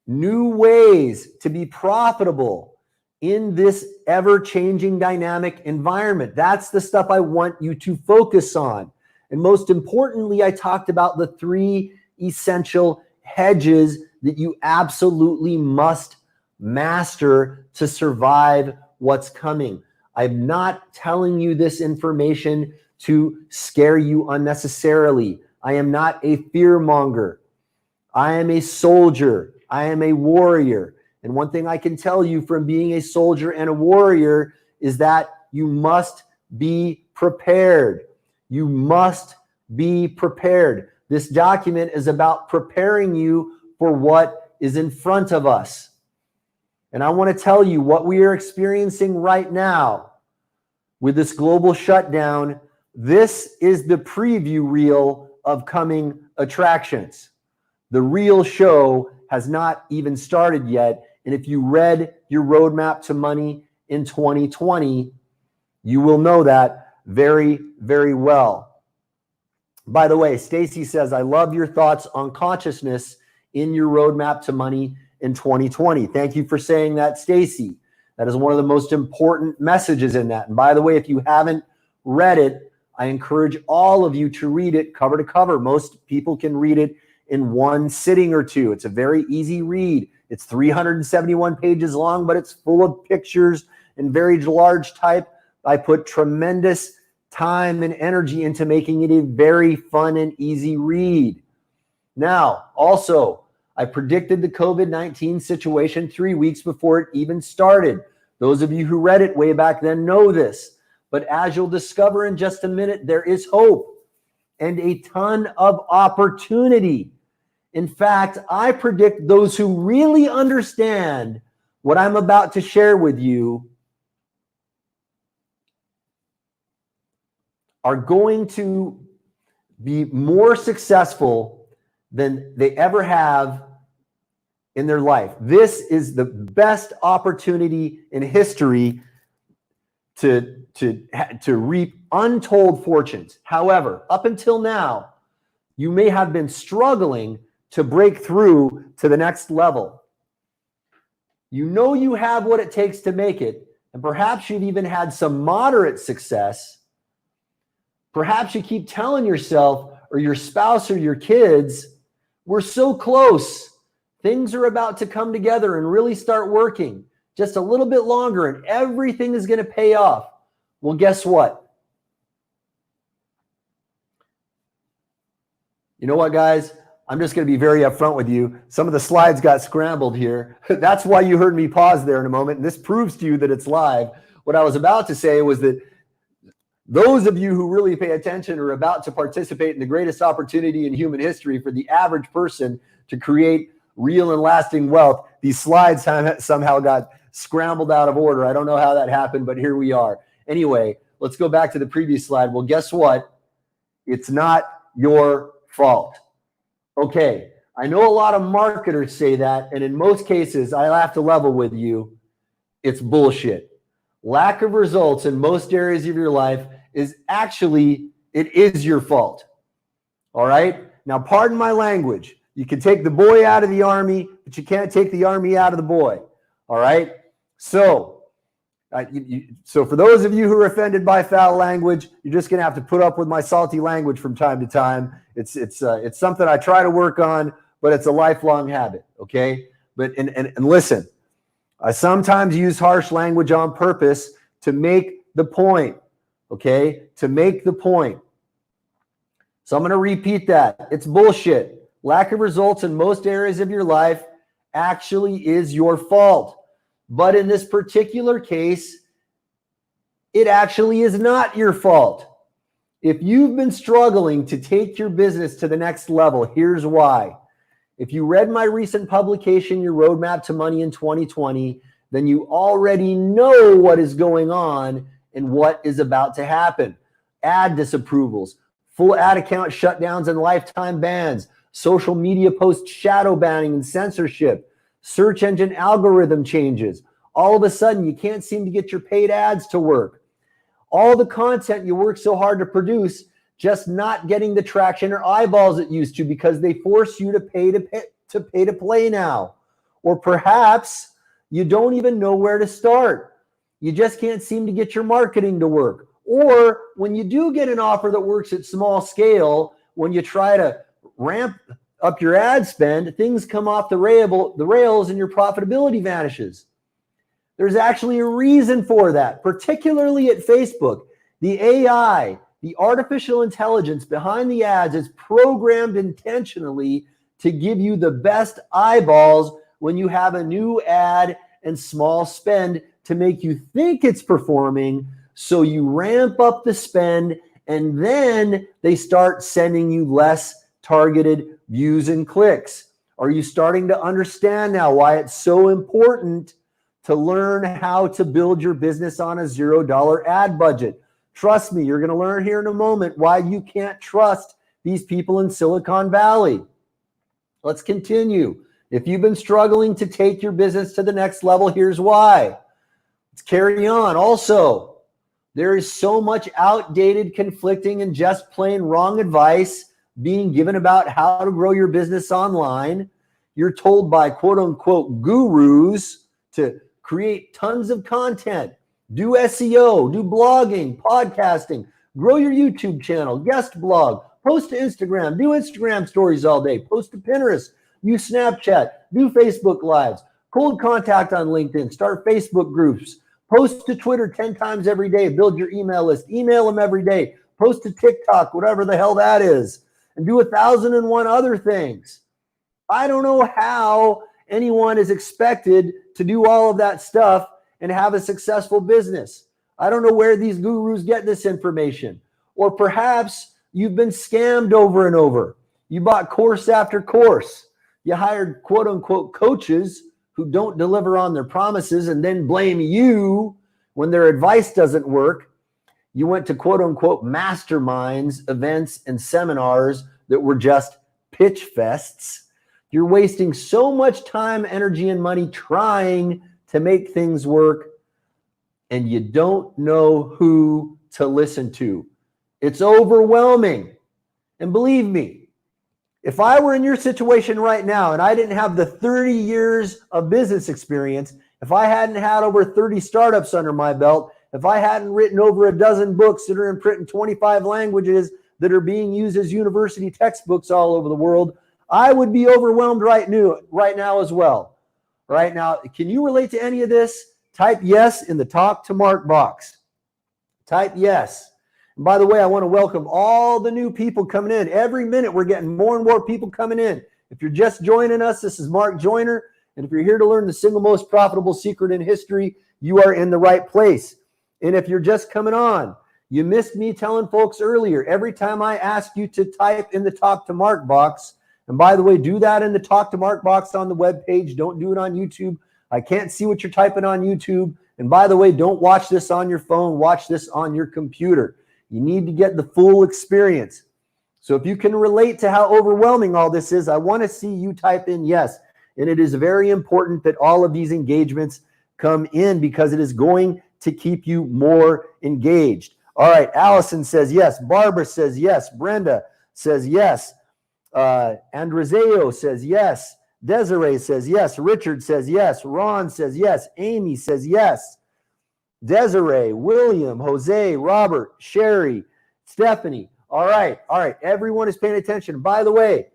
new ways to be profitable in this ever-changing dynamic environment. That's the stuff I want you to focus on. And most importantly, I talked about the 3 essential hedges that you absolutely must master to survive what's coming. I'm not telling you this information to scare you unnecessarily. I am not a fear monger. I am a soldier. I am a warrior. And one thing I can tell you from being a soldier and a warrior is that you must be prepared. You must be prepared. This document is about preparing you for what is in front of us. And I want to tell you what we are experiencing right now with this global shutdown. This is the preview reel of coming attractions. The real show has not even started yet. And if you read Your Roadmap to Money in 2020, you will know that very, very well. By the way, Stacy says, I love your thoughts on consciousness in Your Roadmap to Money in 2020. Thank you for saying that, Stacy. That is one of the most important messages in that. And by the way, if you haven't read it, I encourage all of you to read it cover to cover. Most people can read it in one sitting or two. It's a very easy read. It's 371 pages long, but it's full of pictures and very large type. I put tremendous time and energy into making it a very fun and easy read. Now, also, I predicted the COVID-19 situation 3 weeks before it even started. Those of you who read it way back then know this. But as you'll discover in just a minute, there is hope and a ton of opportunity. In fact, I predict those who really understand what I'm about to share with you are going to be more successful than they ever have in their life. This is the best opportunity in history to reap untold fortunes. However, up until now, you may have been struggling to break through to the next level. You know you have what it takes to make it, and perhaps you've even had some moderate success. Perhaps you keep telling yourself or your spouse or your kids, we're so close. Things are about to come together and really start working. just a little bit longer and everything is going to pay off. Well, guess what? You know what, guys? I'm just going to be very upfront with you. Some of the slides got scrambled here. That's why you heard me pause there in a moment. And this proves to you that it's live. What I was about to say was that those of you who really pay attention are about to participate in the greatest opportunity in human history for the average person to create real and lasting wealth. These slides somehow got scrambled out of order. I don't know how that happened, but here we are. Anyway, let's go back to the previous slide. Well, guess what? It's not your fault. Okay, I know a lot of marketers say that, and in most cases, I have to level with you. It's bullshit. Lack of results in most areas of your life is actually, it is your fault. All right? Now, pardon my language. You can take the boy out of the army, but you can't take the army out of the boy. All right? So for those of you who are offended by foul language, you're just going to have to put up with my salty language from time to time. It's something I try to work on, but it's a lifelong habit, okay? But and listen, I sometimes use harsh language on purpose to make the point, okay? To make the point. So I'm going to repeat that. It's bullshit. Lack of results in most areas of your life actually is your fault. But in this particular case, it actually is not your fault. If you've been struggling to take your business to the next level, here's why. If you read my recent publication, Your Roadmap to Money in 2020, then you already know what is going on and what is about to happen. Ad disapprovals, full ad account shutdowns and lifetime bans, social media post shadow banning and censorship, search engine algorithm changes. All of a sudden, you can't seem to get your paid ads to work. All the content you work so hard to produce, just not getting the traction or eyeballs it used to because they force you to pay to play now. Or perhaps you don't even know where to start. You just can't seem to get your marketing to work. Or when you do get an offer that works at small scale, when you try to ramp up your ad spend, things come off the rails and your profitability vanishes. There's actually a reason for that, particularly at Facebook. The AI, the artificial intelligence behind the ads is programmed intentionally to give you the best eyeballs when you have a new ad and small spend to make you think it's performing. So you ramp up the spend and then they start sending you less targeted views and clicks. Are you starting to understand now why it's so important to learn how to build your business on a $0 ad budget? Trust me, you're going to learn here in a moment why you can't trust these people in Silicon Valley. Let's continue. If you've been struggling to take your business to the next level, here's why. Let's carry on. Also, there is so much outdated, conflicting, and just plain wrong advice being given about how to grow your business online. You're told by quote unquote gurus to create tons of content, do SEO, do blogging, podcasting, grow your YouTube channel, guest blog, post to Instagram, do Instagram stories all day, post to Pinterest, use Snapchat, do Facebook Lives, cold contact on LinkedIn, start Facebook groups, post to Twitter 10 times every day, build your email list, email them every day, post to TikTok, whatever the hell that is, and do 1,001 other things. I don't know how anyone is expected to do all of that stuff and have a successful business. I don't know where these gurus get this information. Or perhaps you've been scammed over and over. You bought course after course. You hired quote unquote coaches who don't deliver on their promises and then blame you when their advice doesn't work. You went to quote unquote masterminds, events, and seminars that were just pitch fests. You're wasting so much time, energy, and money trying to make things work, and you don't know who to listen to. It's overwhelming. And believe me, if I were in your situation right now and I didn't have the 30 years of business experience, if I hadn't had over 30 startups under my belt, if I hadn't written over a dozen books that are in print in 25 languages that are being used as university textbooks all over the world, I would be overwhelmed right now as well. Right now, can you relate to any of this? Type yes in the Talk to Mark box. Type yes. And by the way, I want to welcome all the new people coming in. Every minute, we're getting more and more people coming in. If you're just joining us, this is Mark Joyner. And if you're here to learn the single most profitable secret in history, you are in the right place. And if you're just coming on, you missed me telling folks earlier, every time I ask you to type in the Talk to Mark box, and by the way, do that in the Talk to Mark box on the webpage. Don't do it on YouTube. I can't see what you're typing on YouTube. And by the way, don't watch this on your phone. Watch this on your computer. You need to get the full experience. So if you can relate to how overwhelming all this is, I want to see you type in yes. And it is very important that all of these engagements come in because it is going to keep you more engaged. All right, Allison says yes. Barbara says yes. Brenda says yes. Andrezeo says yes. Desiree says yes. Richard says yes. Ron says yes. Amy says yes. Desiree, William, Jose, Robert, Sherry, Stephanie. All right. Everyone is paying attention. By the way,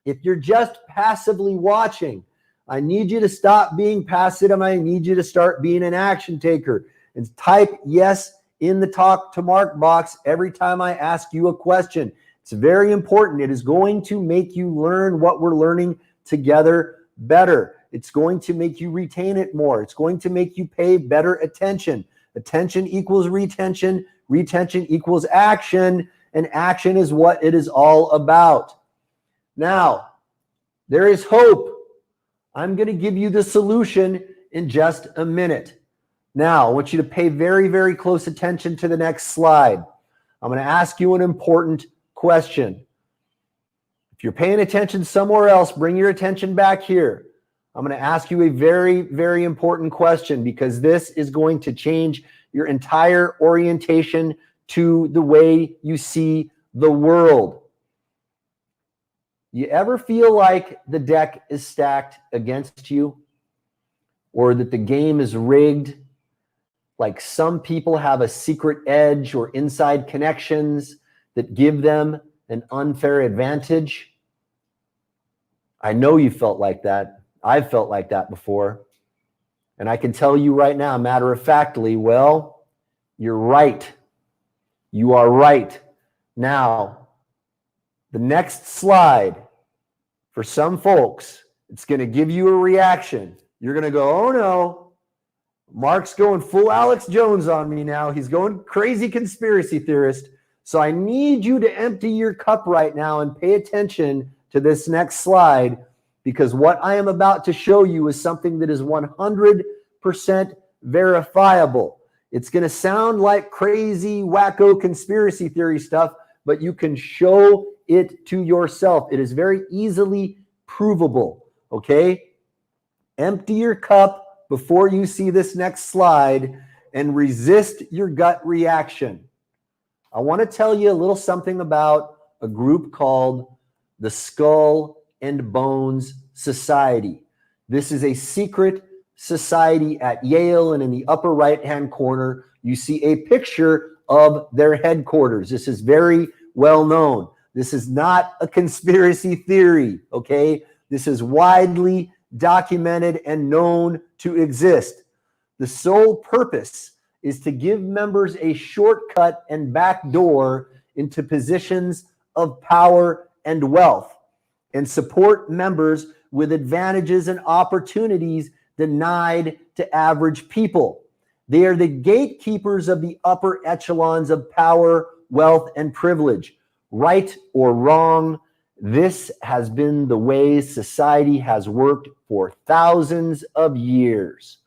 if you're just passively watching, I need you to stop being passive and I need you to start being an action taker. And type yes in the Talk to Mark box every time I ask you a question. It's very important. It is going to make you learn what we're learning together better. It's going to make you retain it more. It's going to make you pay better attention. Attention equals retention. Retention equals action. And action is what it is all about. Now, there is hope. I'm going to give you the solution in just a minute. Now, I want you to pay very, very close attention to the next slide. I'm going to ask you an important question. If you're paying attention somewhere else, bring your attention back here. I'm going to ask you a very, very important question because this is going to change your entire orientation to the way you see the world. You ever feel like the deck is stacked against you or that the game is rigged? Like some people have a secret edge or inside connections that give them an unfair advantage? I know you felt like that. I've felt like that before. And I can tell you right now, matter of factly, well, you're right. You are right. Now, the next slide, for some folks, it's going to give you a reaction. You're going to go, oh no, Mark's going full Alex Jones on me now. He's going crazy conspiracy theorist. So I need you to empty your cup right now and pay attention to this next slide, because what I am about to show you is something that is 100% verifiable. It's going to sound like crazy, wacko conspiracy theory stuff, but you can show it to yourself. It is very easily provable, okay? Empty your cup before you see this next slide and resist your gut reaction. I want to tell you a little something about a group called the Skull and Bones Society. This is a secret society at Yale, and in the upper right-hand corner, you see a picture of their headquarters. This is very well known. This is not a conspiracy theory, okay? This is widely documented and known to exist. The sole purpose is to give members a shortcut and backdoor into positions of power and wealth, and support members with advantages and opportunities denied to average people. They are the gatekeepers of the upper echelons of power, wealth, and privilege. Right or wrong, this has been the way society has worked for thousands of years.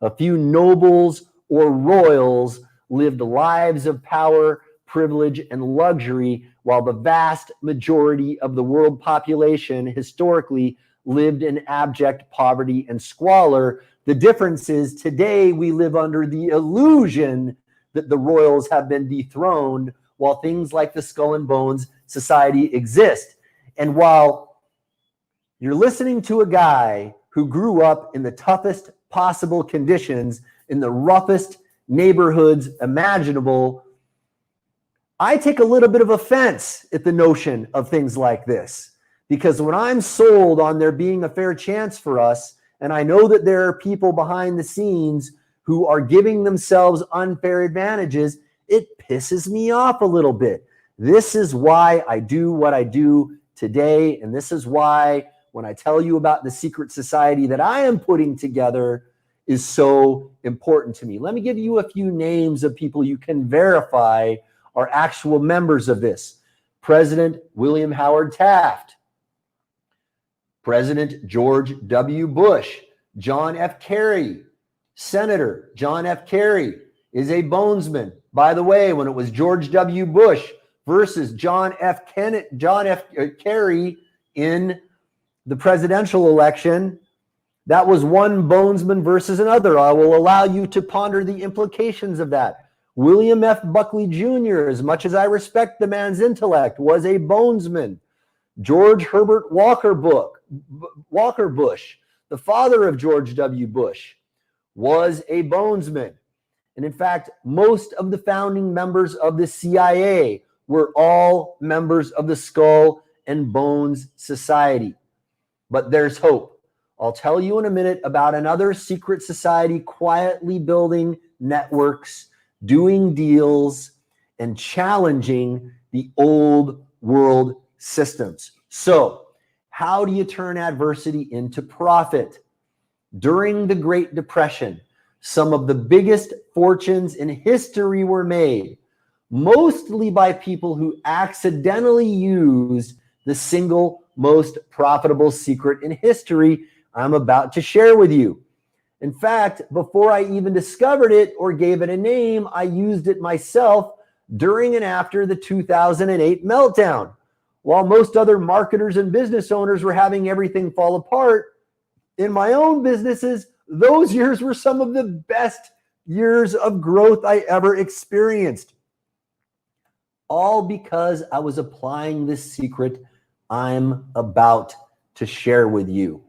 A few nobles or royals lived lives of power, privilege, and luxury, while the vast majority of the world population historically lived in abject poverty and squalor. The difference is today we live under the illusion that the royals have been dethroned, while things like the Skull and Bones Society exist. And while you're listening to a guy who grew up in the toughest possible conditions, in the roughest neighborhoods imaginable, I take a little bit of offense at the notion of things like this, because when I'm sold on there being a fair chance for us and I know that there are people behind the scenes who are giving themselves unfair advantages, it pisses me off a little bit. This is why I do what I do today, and this is why when I tell you about the secret society that I am putting together is so important to me. Let me give you a few names of people you can verify are actual members of this. President William Howard Taft, President George W. Bush, John F. Kerry, Senator John F. Kerry is a bonesman. By the way, when it was George W. Bush versus John F. Kerry in the presidential election, that was one bonesman versus another. I will allow you to ponder the implications of that. William F. Buckley Jr., as much as I respect the man's intellect, was a bonesman. George Herbert Walker Bush, the father of George W. Bush, was a bonesman. And in fact, most of the founding members of the CIA were all members of the Skull and Bones Society. But there's hope. I'll tell you in a minute about another secret society quietly building networks, doing deals, and challenging the old world systems. So, how do you turn adversity into profit? During the Great Depression, some of the biggest fortunes in history were made, mostly by people who accidentally used the single most profitable secret in history I'm about to share with you. In fact, before I even discovered it or gave it a name, I used it myself during and after the 2008 meltdown. While most other marketers and business owners were having everything fall apart, in my own businesses, those years were some of the best years of growth I ever experienced. All because I was applying this secret I'm about to share with you.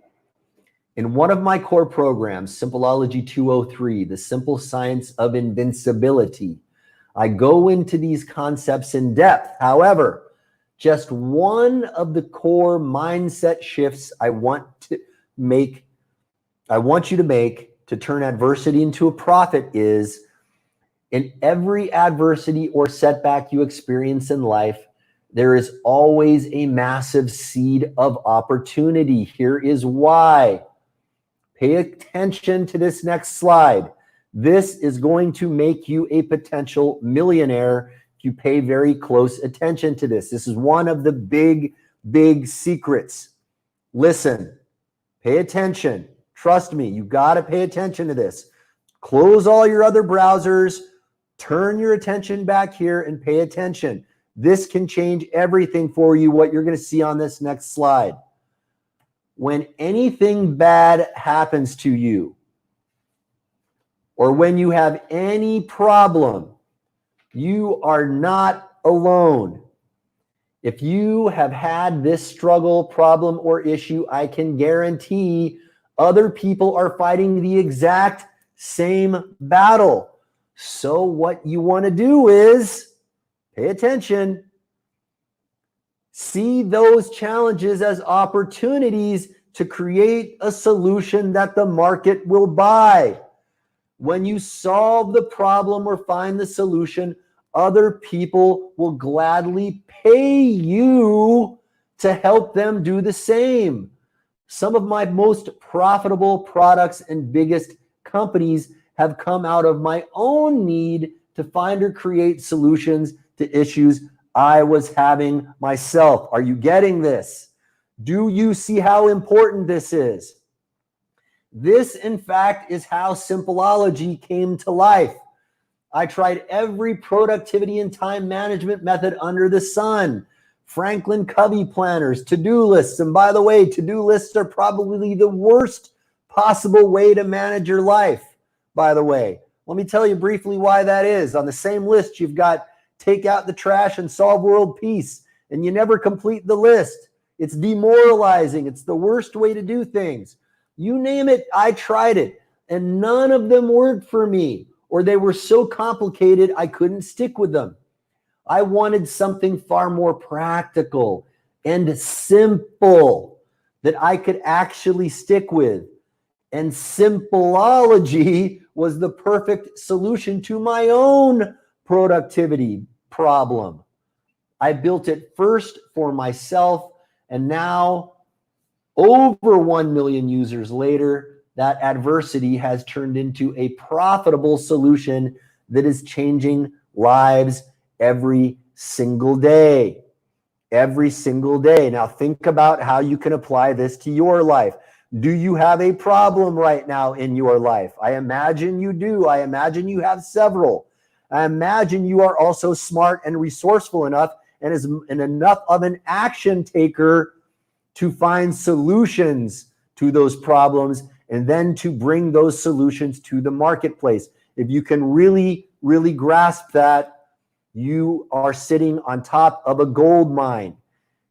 In one of my core programs, Simpleology 203, The Simple Science of Invincibility, I go into these concepts in depth. However, just one of the core mindset shifts I want you to make to turn adversity into a profit is, in every adversity or setback you experience in life, there is always a massive seed of opportunity. Here is why. Pay attention to this next slide. This is going to make you a potential millionaire if you pay very close attention to this. This is one of the big, big secrets. Listen, pay attention. Trust me, you got to pay attention to this. Close all your other browsers, turn your attention back here and pay attention. This can change everything for you, what you're going to see on this next slide. When anything bad happens to you, or when you have any problem, you are not alone. If you have had this struggle, problem, or issue, I can guarantee other people are fighting the exact same battle. So what you want to do is pay attention. See those challenges as opportunities to create a solution that the market will buy. When you solve the problem or find the solution, other people will gladly pay you to help them do the same. Some of my most profitable products and biggest companies have come out of my own need to find or create solutions to issues I was having myself. Are you getting this? Do you see how important this is? This, in fact, is how Simpleology came to life. I tried every productivity and time management method under the sun. Franklin Covey planners, to-do lists. And by the way, to-do lists are probably the worst possible way to manage your life, by the way. Let me tell you briefly why that is. On the same list, you've got take out the trash and solve world peace, and you never complete the list. It's demoralizing. It's the worst way to do things. You name it, I tried it, and none of them worked for me, or they were so complicated I couldn't stick with them. I wanted something far more practical and simple that I could actually stick with. And Simpleology was the perfect solution to my own productivity problem. I built it first for myself, and now, over 1 million users later, that adversity has turned into a profitable solution that is changing lives every single day. Every single day. Now think about how you can apply this to your life. Do you have a problem right now in your life? I imagine you do. I imagine you have several. I imagine you are also smart and resourceful enough and enough of an action taker to find solutions to those problems and then to bring those solutions to the marketplace. If you can really, really grasp that, you are sitting on top of a gold mine.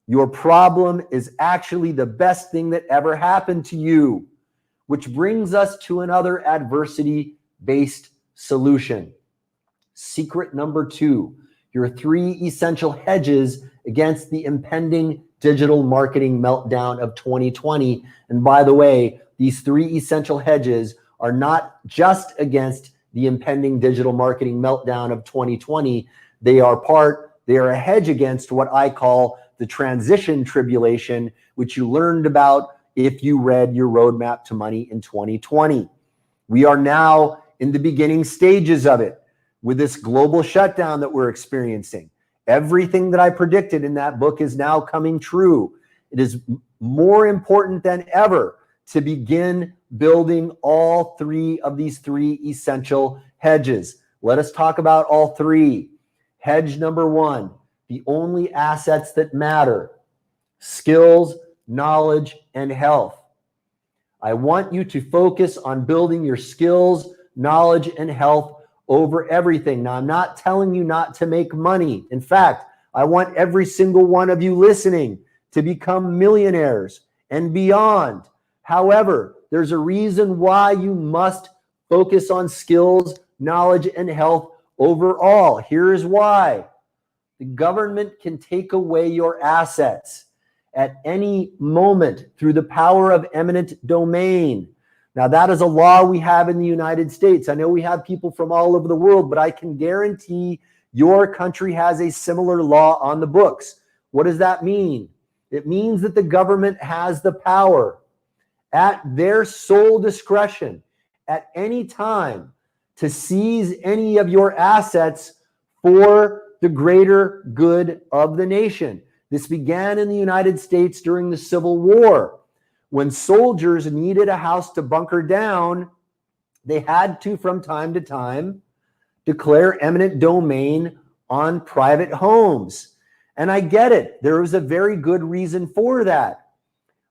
Your problem is actually the best thing that ever happened to you, which brings us to another adversity-based solution. Secret number 2, your 3 essential hedges against the impending digital marketing meltdown of 2020. And by the way, these 3 essential hedges are not just against the impending digital marketing meltdown of 2020. They are a hedge against what I call the transition tribulation, which you learned about if you read your roadmap to money in 2020. We are now in the beginning stages of it with this global shutdown that we're experiencing. Everything that I predicted in that book is now coming true. It is more important than ever to begin building all 3 of these 3 essential hedges. Let us talk about all 3. Hedge number 1, the only assets that matter: skills, knowledge, and health. I want you to focus on building your skills, knowledge, and health over everything. Now, I'm not telling you not to make money. In fact, I want every single one of you listening to become millionaires and beyond. However, there's a reason why you must focus on skills, knowledge, and health overall. Here's why. The government can take away your assets at any moment through the power of eminent domain. Now, that is a law we have in the United States. I know we have people from all over the world, but I can guarantee your country has a similar law on the books. What does that mean? It means that the government has the power at their sole discretion at any time to seize any of your assets for the greater good of the nation. This began in the United States during the Civil War. When soldiers needed a house to bunker down, they had to, from time to time, declare eminent domain on private homes. And I get it. There was a very good reason for that.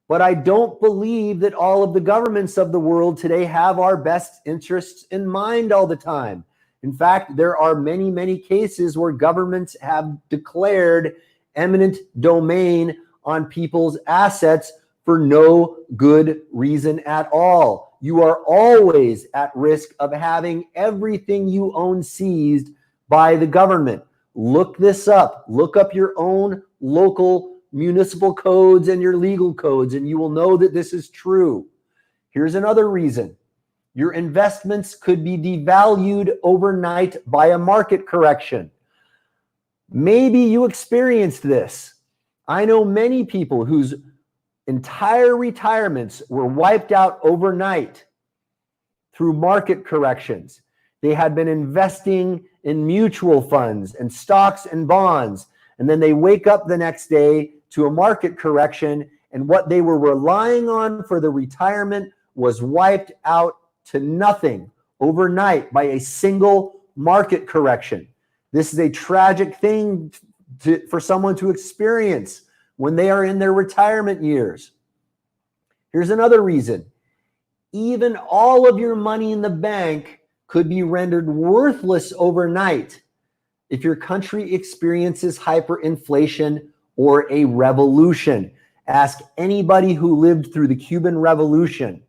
But I don't believe that all of the governments of the world today have our best interests in mind all the time. In fact, there are many, many cases where governments have declared eminent domain on people's assets for no good reason at all. You are always at risk of having everything you own seized by the government. Look this up. Look up your own local municipal codes and your legal codes, and you will know that this is true. Here's another reason. Your investments could be devalued overnight by a market correction. Maybe you experienced this. I know many people whose entire retirements were wiped out overnight through market corrections. They had been investing in mutual funds and stocks and bonds, and then they wake up the next day to a market correction, and what they were relying on for the retirement was wiped out to nothing overnight by a single market correction. This is a tragic thing for someone to experience when they are in their retirement years. Here's another reason. Even all of your money in the bank could be rendered worthless overnight if your country experiences hyperinflation or a revolution. Ask anybody who lived through the Cuban Revolution,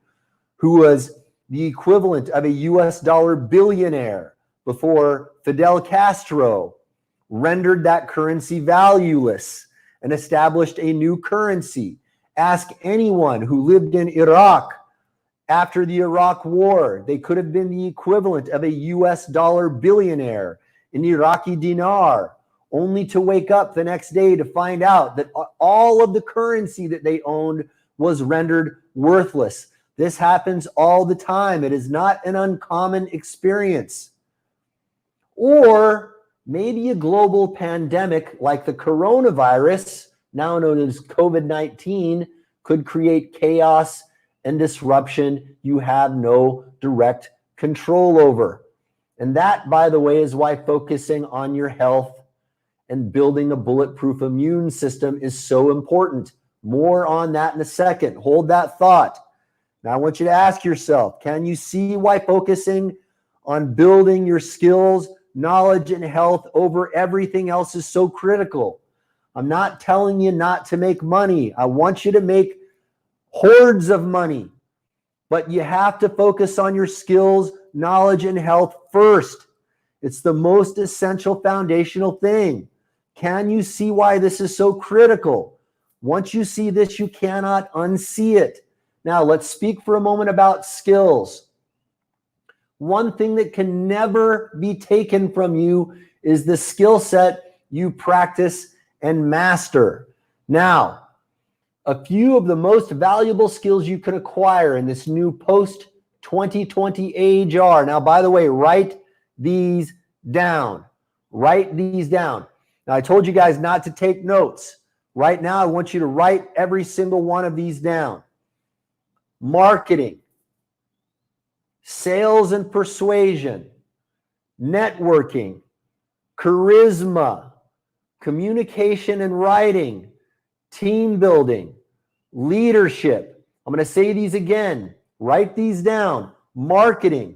who was the equivalent of a US dollar billionaire before Fidel Castro rendered that currency valueless and established a new currency. Ask anyone who lived in Iraq After the Iraq War, they could have been the equivalent of a US dollar billionaire in Iraqi dinar, only to wake up the next day to find out that all of the currency that they owned was rendered worthless. This happens all the time. It is not an uncommon experience. Or maybe a global pandemic like the coronavirus, now known as COVID-19, could create chaos and disruption you have no direct control over. And that, by the way, is why focusing on your health and building a bulletproof immune system is so important. More on that in a second. Hold that thought. Now I want you to ask yourself, can you see why focusing on building your skills, knowledge, and health over everything else is so critical? I'm not telling you not to make money. I want you to make hordes of money, but you have to focus on your skills, knowledge, and health first. It's the most essential foundational thing. Can you see why this is so critical? Once you see this, you cannot unsee it. Now, let's speak for a moment about skills. One thing that can never be taken from you is the skill set you practice and master. Now, a few of the most valuable skills you can acquire in this new post-2020 age are, now, by the way, write these down. Write these down. Now, I told you guys not to take notes. Right now, I want you to write every single one of these down. Marketing, sales and persuasion, networking, charisma, communication and writing, team building, leadership. I'm going to say these again. Write these down. Marketing,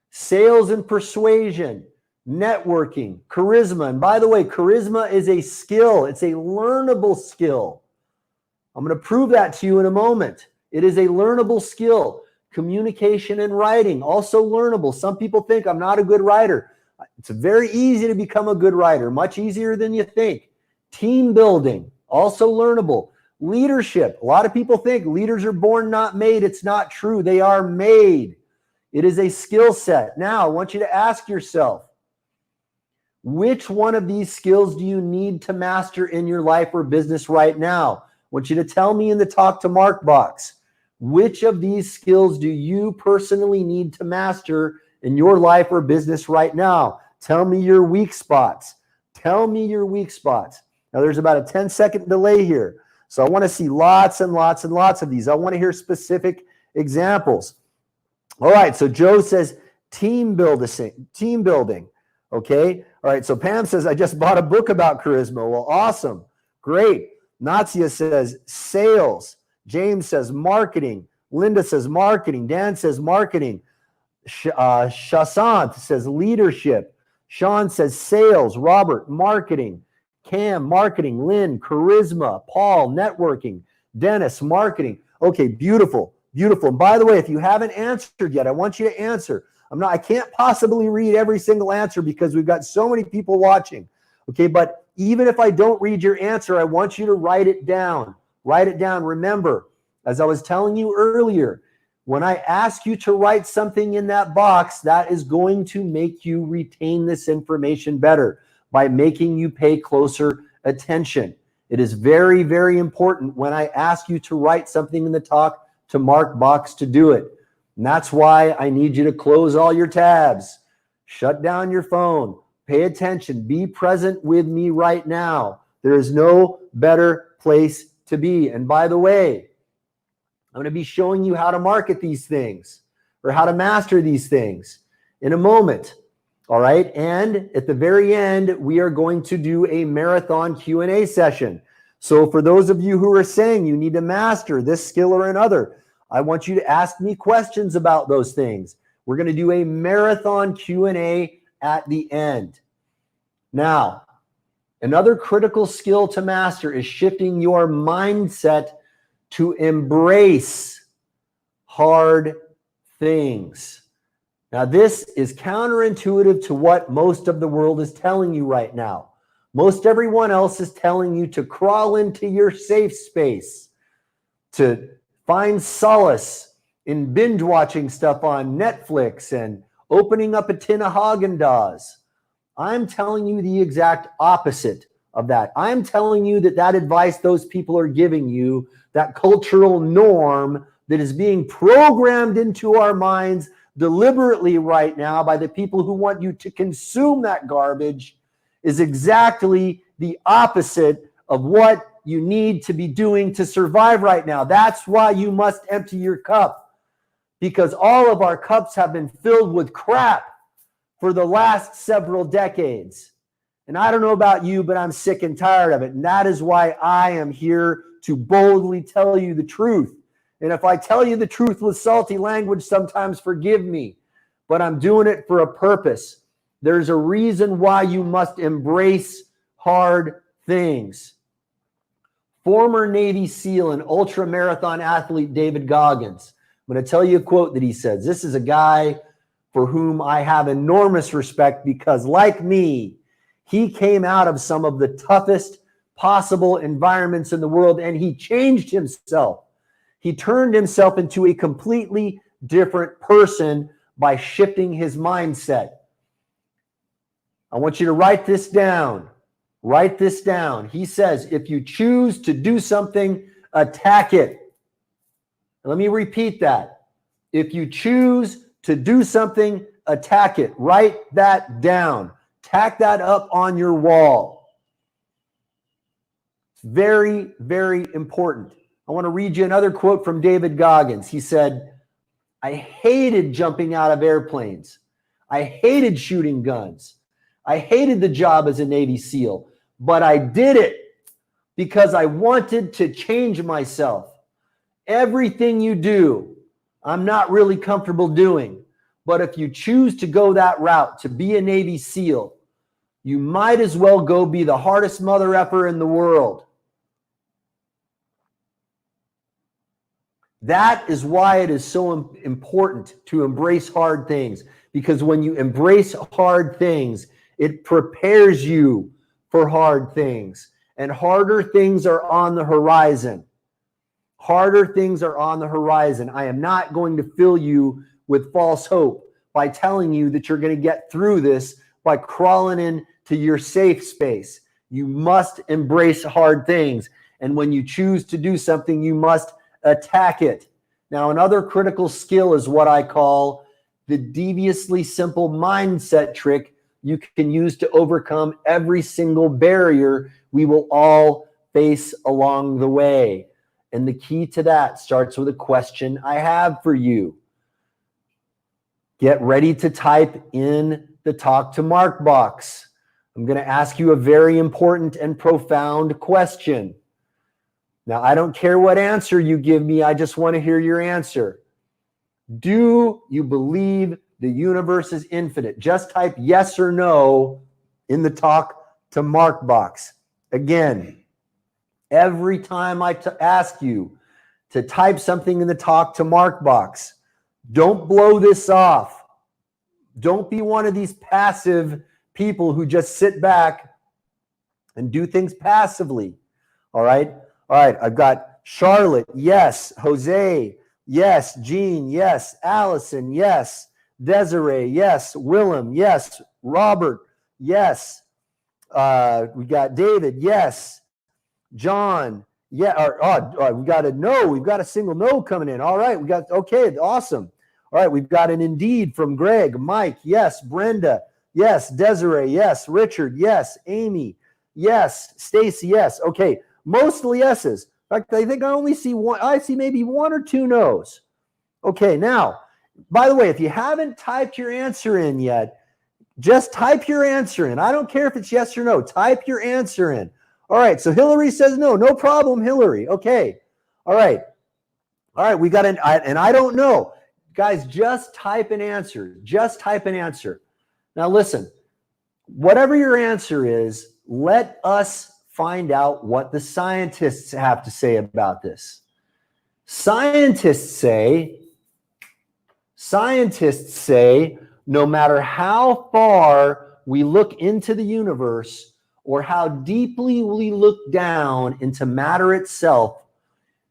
sales and persuasion, networking, charisma. And by the way, charisma is a skill. It's a learnable skill. I'm going to prove that to you in a moment. It is a learnable skill. Communication and writing, also learnable. Some people think I'm not a good writer. It's very easy to become a good writer, much easier than you think. Team building, also learnable. Leadership, a lot of people think leaders are born, not made. It's not true. They are made. It is a skill set. Now, I want you to ask yourself, which one of these skills do you need to master in your life or business right now? I want you to tell me in the Talk to Mark box. Which of these skills do you personally need to master in your life or business right now? Tell me your weak spots. Tell me your weak spots. Now, there's about a 10-second delay here. So I want to see lots and lots and lots of these. I want to hear specific examples. All right, so Joe says team building. Okay, all right, so Pam says, I just bought a book about charisma. Well, awesome, great. Natsia says sales. James says marketing. Linda says marketing. Dan says marketing. Shasant says leadership. Sean says sales. Robert, marketing. Cam, marketing. Lynn, charisma. Paul, networking. Dennis, marketing. Okay, beautiful, beautiful. And by the way, if you haven't answered yet, I want you to answer. I can't possibly read every single answer because we've got so many people watching. Okay, but even if I don't read your answer, I want you to write it down. Write it down. Remember, as I was telling you earlier, when I ask you to write something in that box, that is going to make you retain this information better by making you pay closer attention. It is very, very important when I ask you to write something in the Talk to Mark box to do it. And that's why I need you to close all your tabs, shut down your phone, pay attention, be present with me right now. There is no better place to be. And by the way, I'm going to be showing you how to market these things or how to master these things in a moment. All right. And at the very end, we are going to do a marathon Q&A session. So for those of you who are saying you need to master this skill or another, I want you to ask me questions about those things. We're going to do a marathon Q&A at the end. Now, another critical skill to master is shifting your mindset to embrace hard things. Now, this is counterintuitive to what most of the world is telling you right now. Most everyone else is telling you to crawl into your safe space, to find solace in binge watching stuff on Netflix and opening up a tin of Haagen-Dazs. I'm telling you the exact opposite of that. I'm telling you that that advice those people are giving you, that cultural norm that is being programmed into our minds deliberately right now by the people who want you to consume that garbage, is exactly the opposite of what you need to be doing to survive right now. That's why you must empty your cup, because all of our cups have been filled with crap for the last several decades. And I don't know about you, but I'm sick and tired of it. And that is why I am here to boldly tell you the truth. And if I tell you the truth with salty language, sometimes forgive me, but I'm doing it for a purpose. There's a reason why you must embrace hard things. Former Navy SEAL and ultra marathon athlete David Goggins. I'm going to tell you a quote that he says. This is a guy for whom I have enormous respect because, like me, he came out of some of the toughest possible environments in the world and he changed himself. He turned himself into a completely different person by shifting his mindset. I want you to write this down. Write this down. He says, if you choose to do something, attack it. Let me repeat that. If you choose to do something, attack it. Write that down. Tack that up on your wall. It's very, very important. I want to read you another quote from David Goggins. He said, I hated jumping out of airplanes. I hated shooting guns. I hated the job as a Navy SEAL, but I did it because I wanted to change myself. Everything you do, I'm not really comfortable doing. But if you choose to go that route, to be a Navy SEAL, you might as well go be the hardest mother effer in the world. That is why it is so important to embrace hard things, because when you embrace hard things, it prepares you for hard things, and harder things are on the horizon. Harder things are on the horizon. I am not going to fill you with false hope by telling you that you're going to get through this by crawling into your safe space. You must embrace hard things, and when you choose to do something, you must attack it. Now, another critical skill is what I call the deviously simple mindset trick you can use to overcome every single barrier we will all face along the way. And the key to that starts with a question I have for you. Get ready to type in the Talk to Mark box. I'm going to ask you a very important and profound question. Now, I don't care what answer you give me. I just want to hear your answer. Do you believe the universe is infinite? Just type yes or no in the Talk to Mark box. Again, every time I ask you to type something in the Talk to Mark box, don't blow this off. Don't be one of these passive people who just sit back and do things passively. All right? All right, I've got Charlotte, yes. Jose, yes. Jean, yes. Allison, yes. Desiree, yes. Willem, yes. Robert, yes. We got David, yes. John, yeah. We got a no. We've got a single no coming in. All right, we got, okay, awesome. All right, we've got an indeed from Greg. Mike, yes. Brenda, yes. Desiree, yes. Richard, yes. Amy, yes. Stacy, yes. Okay. Mostly yeses. In fact, I think I only see one. I see maybe one or two no's. Okay, now, by the way, if you haven't typed your answer in yet, just type your answer in. I don't care if it's yes or no. Type your answer in. All right, so Hillary says no. No problem, Hillary. Okay. All right. All right, we got an, and I don't know. Guys, just type an answer. Just type an answer. Now, listen, whatever your answer is, let us find out what the scientists have to say about this. Scientists say no matter how far we look into the universe or how deeply we look down into matter itself,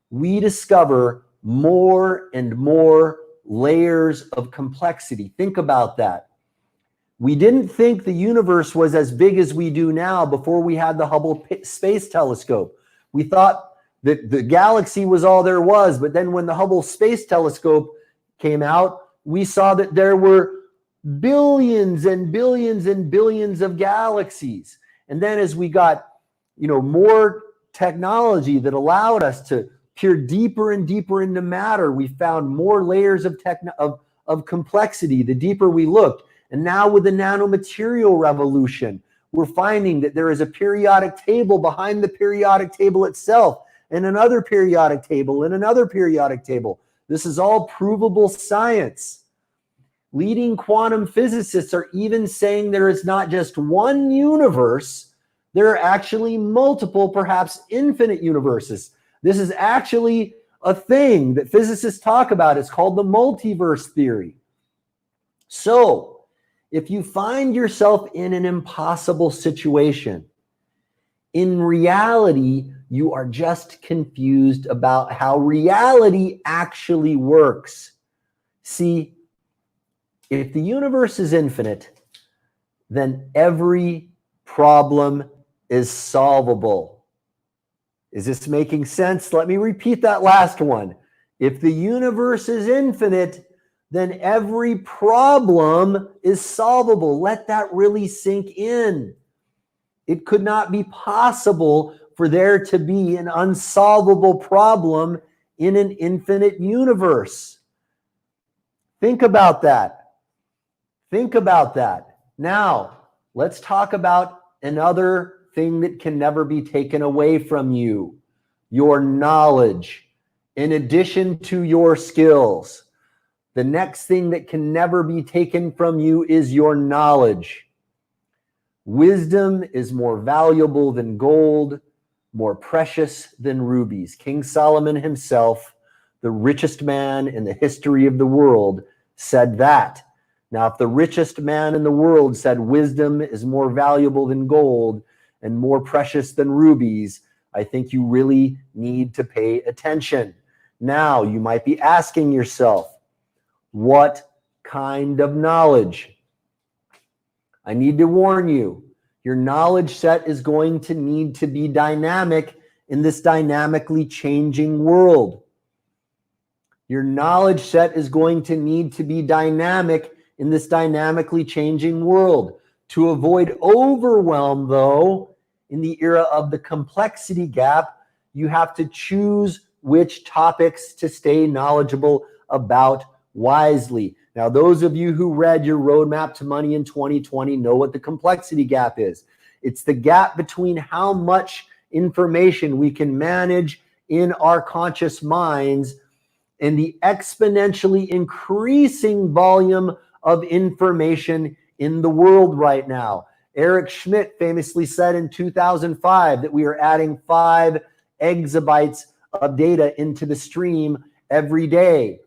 we discover more and more layers of complexity. Think about that. We didn't think the universe was as big as we do now before we had the Hubble Space Telescope. We thought that the galaxy was all there was, but then when the Hubble Space Telescope came out, we saw that there were billions and billions and billions of galaxies. And then as we got, more technology that allowed us to peer deeper and deeper into matter, we found more layers of complexity the deeper we looked. And now with the nanomaterial revolution, we're finding that there is a periodic table behind the periodic table itself, and another periodic table, and another periodic table. This is all provable science. Leading quantum physicists are even saying there is not just one universe, there are actually multiple, perhaps infinite universes. This is actually a thing that physicists talk about. It's called the multiverse theory. So, if you find yourself in an impossible situation, in reality, you are just confused about how reality actually works. See, if the universe is infinite, then every problem is solvable. Is this making sense? Let me repeat that last one. If the universe is infinite, then every problem is solvable. Let that really sink in. It could not be possible for there to be an unsolvable problem in an infinite universe. Think about that. Think about that. Now, let's talk about another thing that can never be taken away from you: your knowledge. In addition to your skills, the next thing that can never be taken from you is your knowledge. Wisdom is more valuable than gold, more precious than rubies. King Solomon himself, the richest man in the history of the world, said that. Now, if the richest man in the world said wisdom is more valuable than gold and more precious than rubies, I think you really need to pay attention. Now, you might be asking yourself, what kind of knowledge? I need to warn you, your knowledge set is going to need to be dynamic in this dynamically changing world. Your knowledge set is going to need to be dynamic in this dynamically changing world. To avoid overwhelm, though, in the era of the complexity gap, you have to choose which topics to stay knowledgeable about wisely. Now, those of you who read your Roadmap to Money in 2020 know what the complexity gap is. It's the gap between how much information we can manage in our conscious minds and the exponentially increasing volume of information in the world right now. Eric Schmidt famously said in 2005 that we are adding 5 exabytes of data into the stream every day.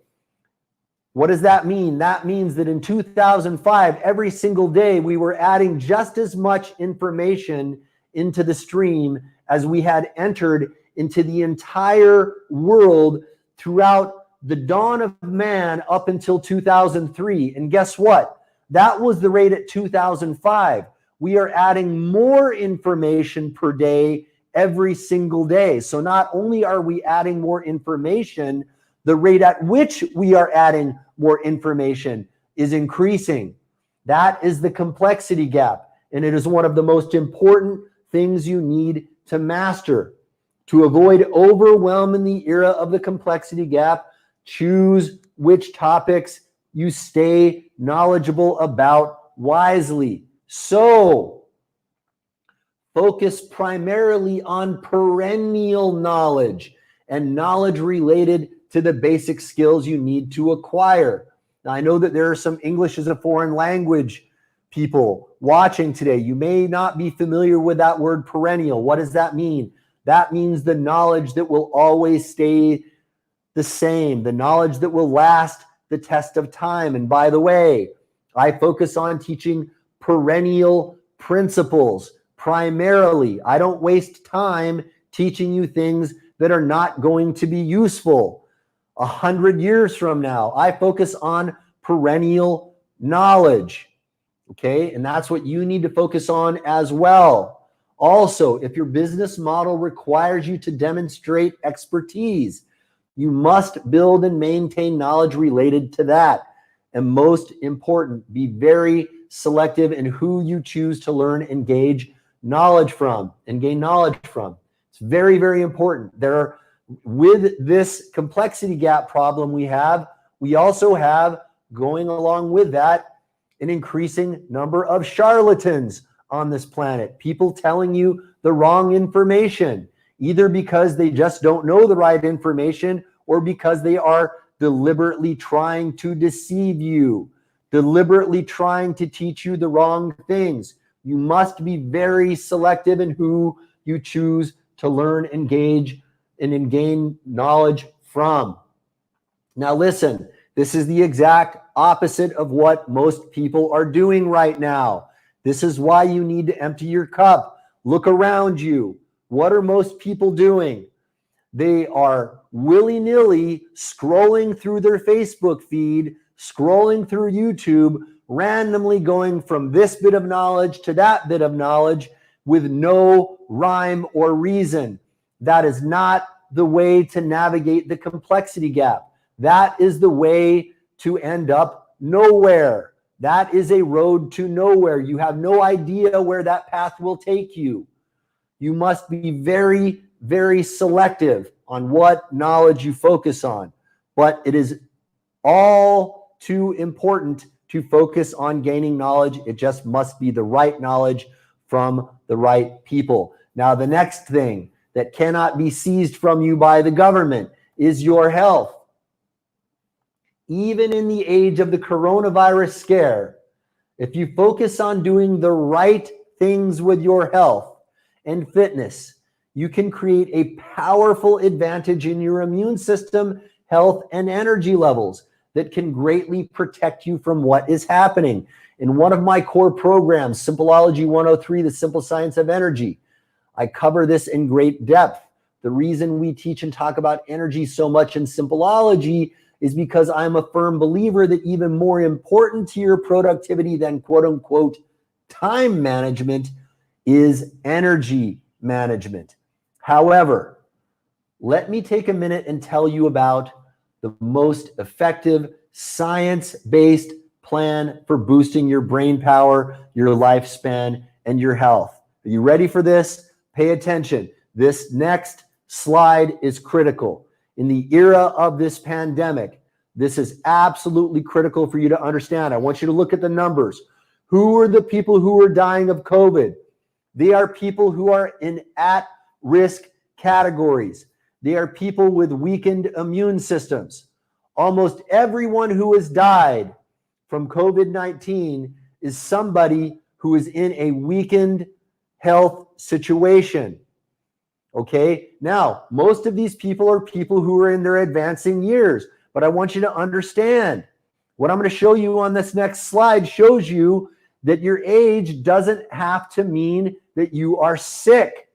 What does that mean? That means that in 2005, every single day, we were adding just as much information into the stream as we had entered into the entire world throughout the dawn of man up until 2003. And guess what? That was the rate at 2005. We are adding more information per day every single day. So not only are we adding more information, the rate at which we are adding more information is increasing. That is the complexity gap. And it is one of the most important things you need to master. To avoid overwhelm in the era of the complexity gap, choose which topics you stay knowledgeable about wisely. So, focus primarily on perennial knowledge and knowledge related to the basic skills you need to acquire. Now, I know that there are some English as a foreign language people watching today. You may not be familiar with that word perennial. What does that mean? That means the knowledge that will always stay the same, the knowledge that will last the test of time. And by the way, I focus on teaching perennial principles primarily. I don't waste time teaching you things that are not going to be useful. 100 years from now. I focus on perennial knowledge. Okay, and that's what you need to focus on as well. Also, if your business model requires you to demonstrate expertise, you must build and maintain knowledge related to that. And most important, be very selective in who you choose to learn and gain knowledge from. It's very, very important. With this complexity gap problem we also have, going along with that, an increasing number of charlatans on this planet. People telling you the wrong information, either because they just don't know the right information or because they are deliberately trying to deceive you, deliberately trying to teach you the wrong things. You must be very selective in who you choose to learn, engage, and gain knowledge from. Now listen, this is the exact opposite of what most people are doing right now. This is why you need to empty your cup. Look around you. What are most people doing? They are willy-nilly scrolling through their Facebook feed, scrolling through YouTube, randomly going from this bit of knowledge to that bit of knowledge with no rhyme or reason. That is not the way to navigate the complexity gap. That is the way to end up nowhere. That is a road to nowhere. You have no idea where that path will take you. You must be very, very selective on what knowledge you focus on. But it is all too important to focus on gaining knowledge. It just must be the right knowledge from the right people. Now, the next thing that cannot be seized from you by the government is your health. Even in the age of the coronavirus scare, if you focus on doing the right things with your health and fitness, you can create a powerful advantage in your immune system, health, and energy levels that can greatly protect you from what is happening. In one of my core programs, Simpleology 103, The Simple Science of Energy, I cover this in great depth. The reason we teach and talk about energy so much in Simpleology is because I'm a firm believer that even more important to your productivity than quote unquote time management is energy management. However, let me take a minute and tell you about the most effective science-based plan for boosting your brain power, your lifespan, and your health. Are you ready for this? Pay attention. This next slide is critical. In the era of this pandemic, this is absolutely critical for you to understand. I want you to look at the numbers. Who are the people who are dying of COVID? They are people who are in at-risk categories. They are people with weakened immune systems. Almost everyone who has died from COVID-19 is somebody who is in a weakened health situation. Okay, now most of these people are people who are in their advancing years, but I want you to understand what I'm going to show you on this next slide shows you that your age doesn't have to mean that you are sick.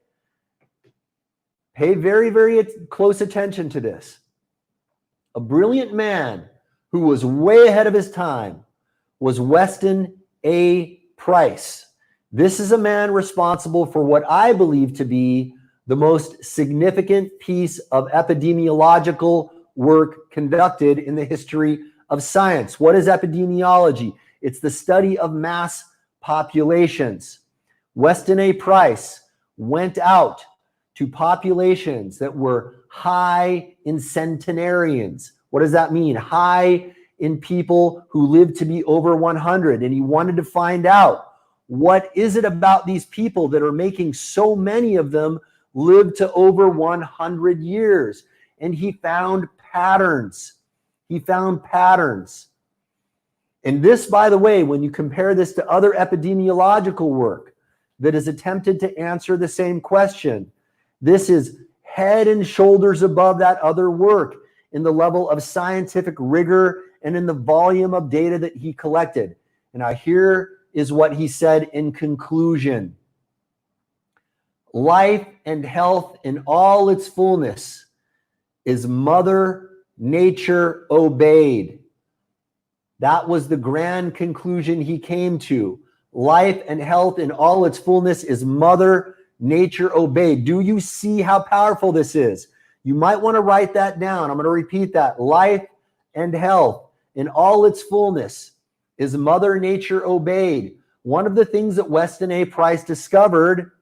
Pay very, very close attention to this. A brilliant man who was way ahead of his time was Weston A. Price. This is a man responsible for what I believe to be the most significant piece of epidemiological work conducted in the history of science. What is epidemiology? It's the study of mass populations. Weston A. Price went out to populations that were high in centenarians. What does that mean? High in people who lived to be over 100. And he wanted to find out, what is it about these people that are making so many of them live to over 100 years? And he found patterns. He found patterns. And this, by the way, when you compare this to other epidemiological work that has attempted to answer the same question, this is head and shoulders above that other work in the level of scientific rigor and in the volume of data that he collected. And now here is what he said in conclusion. Life and health in all its fullness is Mother nature obeyed. That was the grand conclusion he came to. Life and health in all its fullness is Mother Nature obeyed. Do you see how powerful this is? You might want to write that down. I'm going to repeat that. Life and health in all its fullness is Mother Nature obeyed. One of the things that Weston A. Price discovered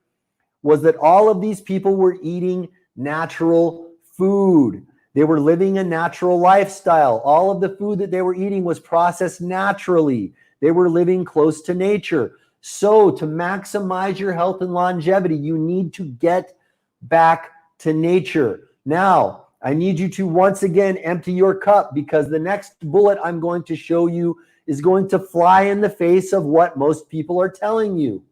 was that all of these people were eating natural food. They were living a natural lifestyle. All of the food that they were eating was processed naturally. They were living close to nature. So to maximize your health and longevity, you need to get back to nature. Now, I need you to once again empty your cup, because the next bullet I'm going to show you is going to fly in the face of what most people are telling you.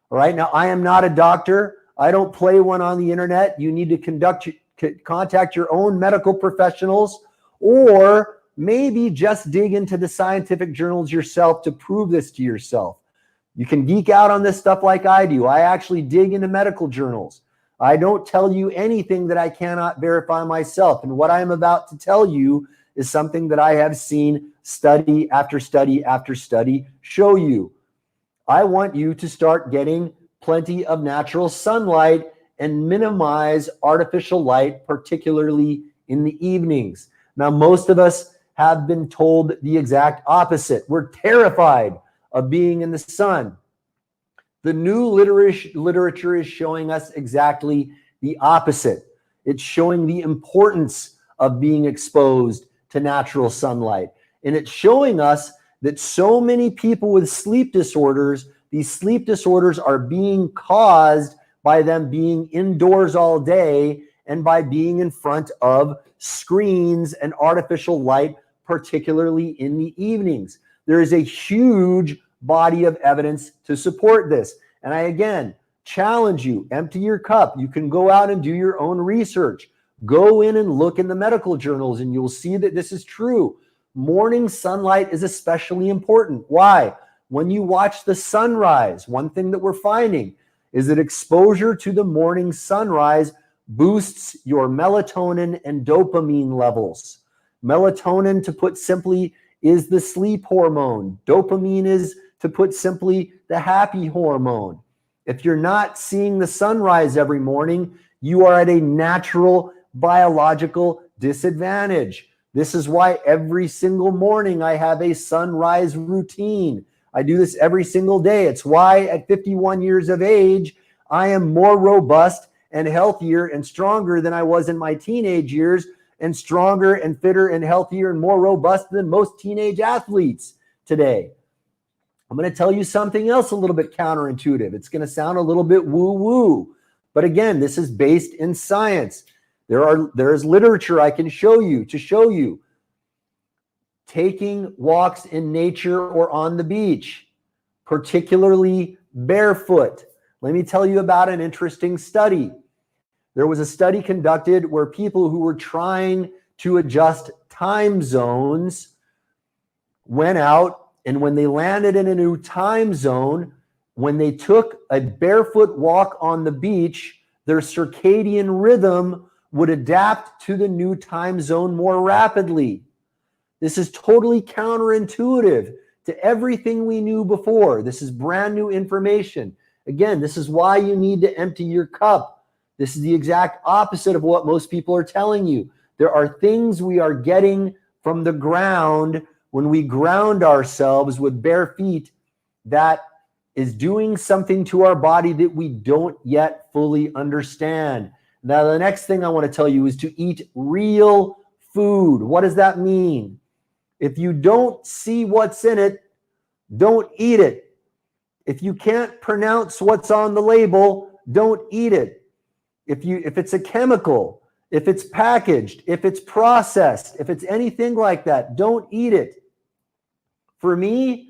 All right. Now, I am not a doctor. I don't play one on the internet. You need to contact your own medical professionals, or maybe just dig into the scientific journals yourself to prove this to yourself. You can geek out on this stuff like I do. I actually dig into medical journals. I don't tell you anything that I cannot verify myself. And what I'm about to tell you is something that I have seen study after study after study show you. I want you to start getting plenty of natural sunlight and minimize artificial light, particularly in the evenings. Now, most of us have been told the exact opposite. We're terrified of being in the sun. The new literature is showing us exactly the opposite. It's showing the importance of being exposed to natural sunlight. And it's showing us that so many people with sleep disorders, these sleep disorders are being caused by them being indoors all day and by being in front of screens and artificial light, particularly in the evenings. There is a huge body of evidence to support this. And I, again, challenge you, empty your cup. You can go out and do your own research. Go in and look in the medical journals, and you'll see that this is true. Morning sunlight is especially important. Why? When you watch the sunrise, one thing that we're finding is that exposure to the morning sunrise boosts your melatonin and dopamine levels. Melatonin, to put simply, is the sleep hormone. Dopamine is, to put simply, the happy hormone. If you're not seeing the sunrise every morning, you are at a natural biological disadvantage. This is why every single morning I have a sunrise routine. I do this every single day. It's why at 51 years of age, I am more robust and healthier and stronger than I was in my teenage years, and stronger and fitter and healthier and more robust than most teenage athletes today. I'm going to tell you something else a little bit counterintuitive. It's going to sound a little bit woo-woo, but again, this is based in science. There is literature I can show you to show you taking walks in nature or on the beach, particularly barefoot. Let me tell you about an interesting study. There was a study conducted where people who were trying to adjust time zones went out, and when they landed in a new time zone, when they took a barefoot walk on the beach, their circadian rhythm would adapt to the new time zone more rapidly. This is totally counterintuitive to everything we knew before. This is brand new information. Again, this is why you need to empty your cup. This is the exact opposite of what most people are telling you. There are things we are getting from the ground when we ground ourselves with bare feet that is doing something to our body that we don't yet fully understand. Now, the next thing I want to tell you is to eat real food. What does that mean? If you don't see what's in it, don't eat it. If you can't pronounce what's on the label, don't eat it. If it's a chemical, if it's packaged, if it's processed, if it's anything like that, don't eat it. For me,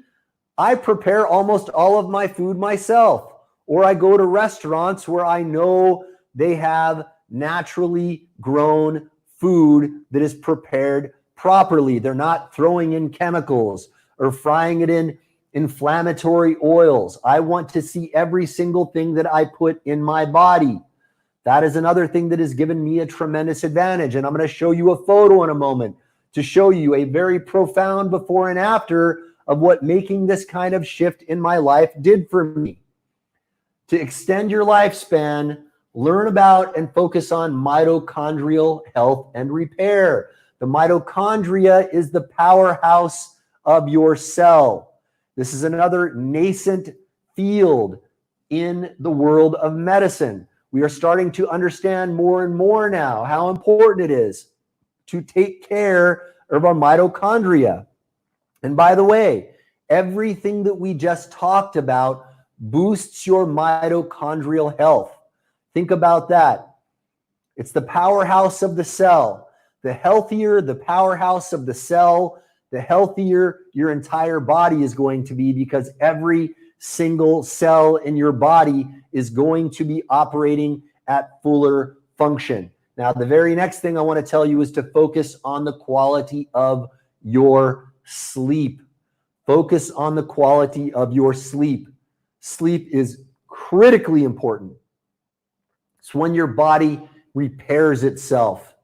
I prepare almost all of my food myself, or I go to restaurants where I know they have naturally grown food that is prepared properly. They're not throwing in chemicals or frying it in inflammatory oils. I want to see every single thing that I put in my body. That is another thing that has given me a tremendous advantage. And I'm going to show you a photo in a moment to show you a very profound before and after of what making this kind of shift in my life did for me. To extend your lifespan, learn about and focus on mitochondrial health and repair. The mitochondria is the powerhouse of your cell. This is another nascent field in the world of medicine. We are starting to understand more and more now how important it is to take care of our mitochondria. And by the way, everything that we just talked about boosts your mitochondrial health. Think about that. It's the powerhouse of the cell. The healthier the powerhouse of the cell, the healthier your entire body is going to be, because every single cell in your body is going to be operating at fuller function. Now, the very next thing I want to tell you is to focus on the quality of your sleep. Focus on the quality of your sleep. Sleep is critically important. It's when your body repairs itself.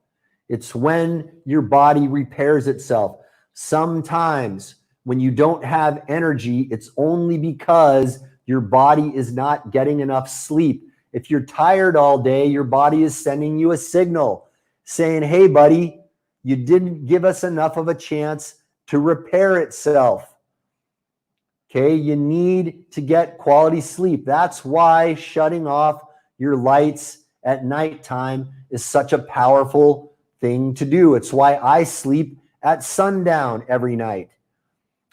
It's when your body repairs itself. Sometimes when you don't have energy, it's only because your body is not getting enough sleep. If you're tired all day, your body is sending you a signal saying, hey, buddy, you didn't give us enough of a chance to repair itself. Okay, you need to get quality sleep. That's why shutting off your lights at nighttime is such a powerful thing to do. It's why I sleep at sundown every night.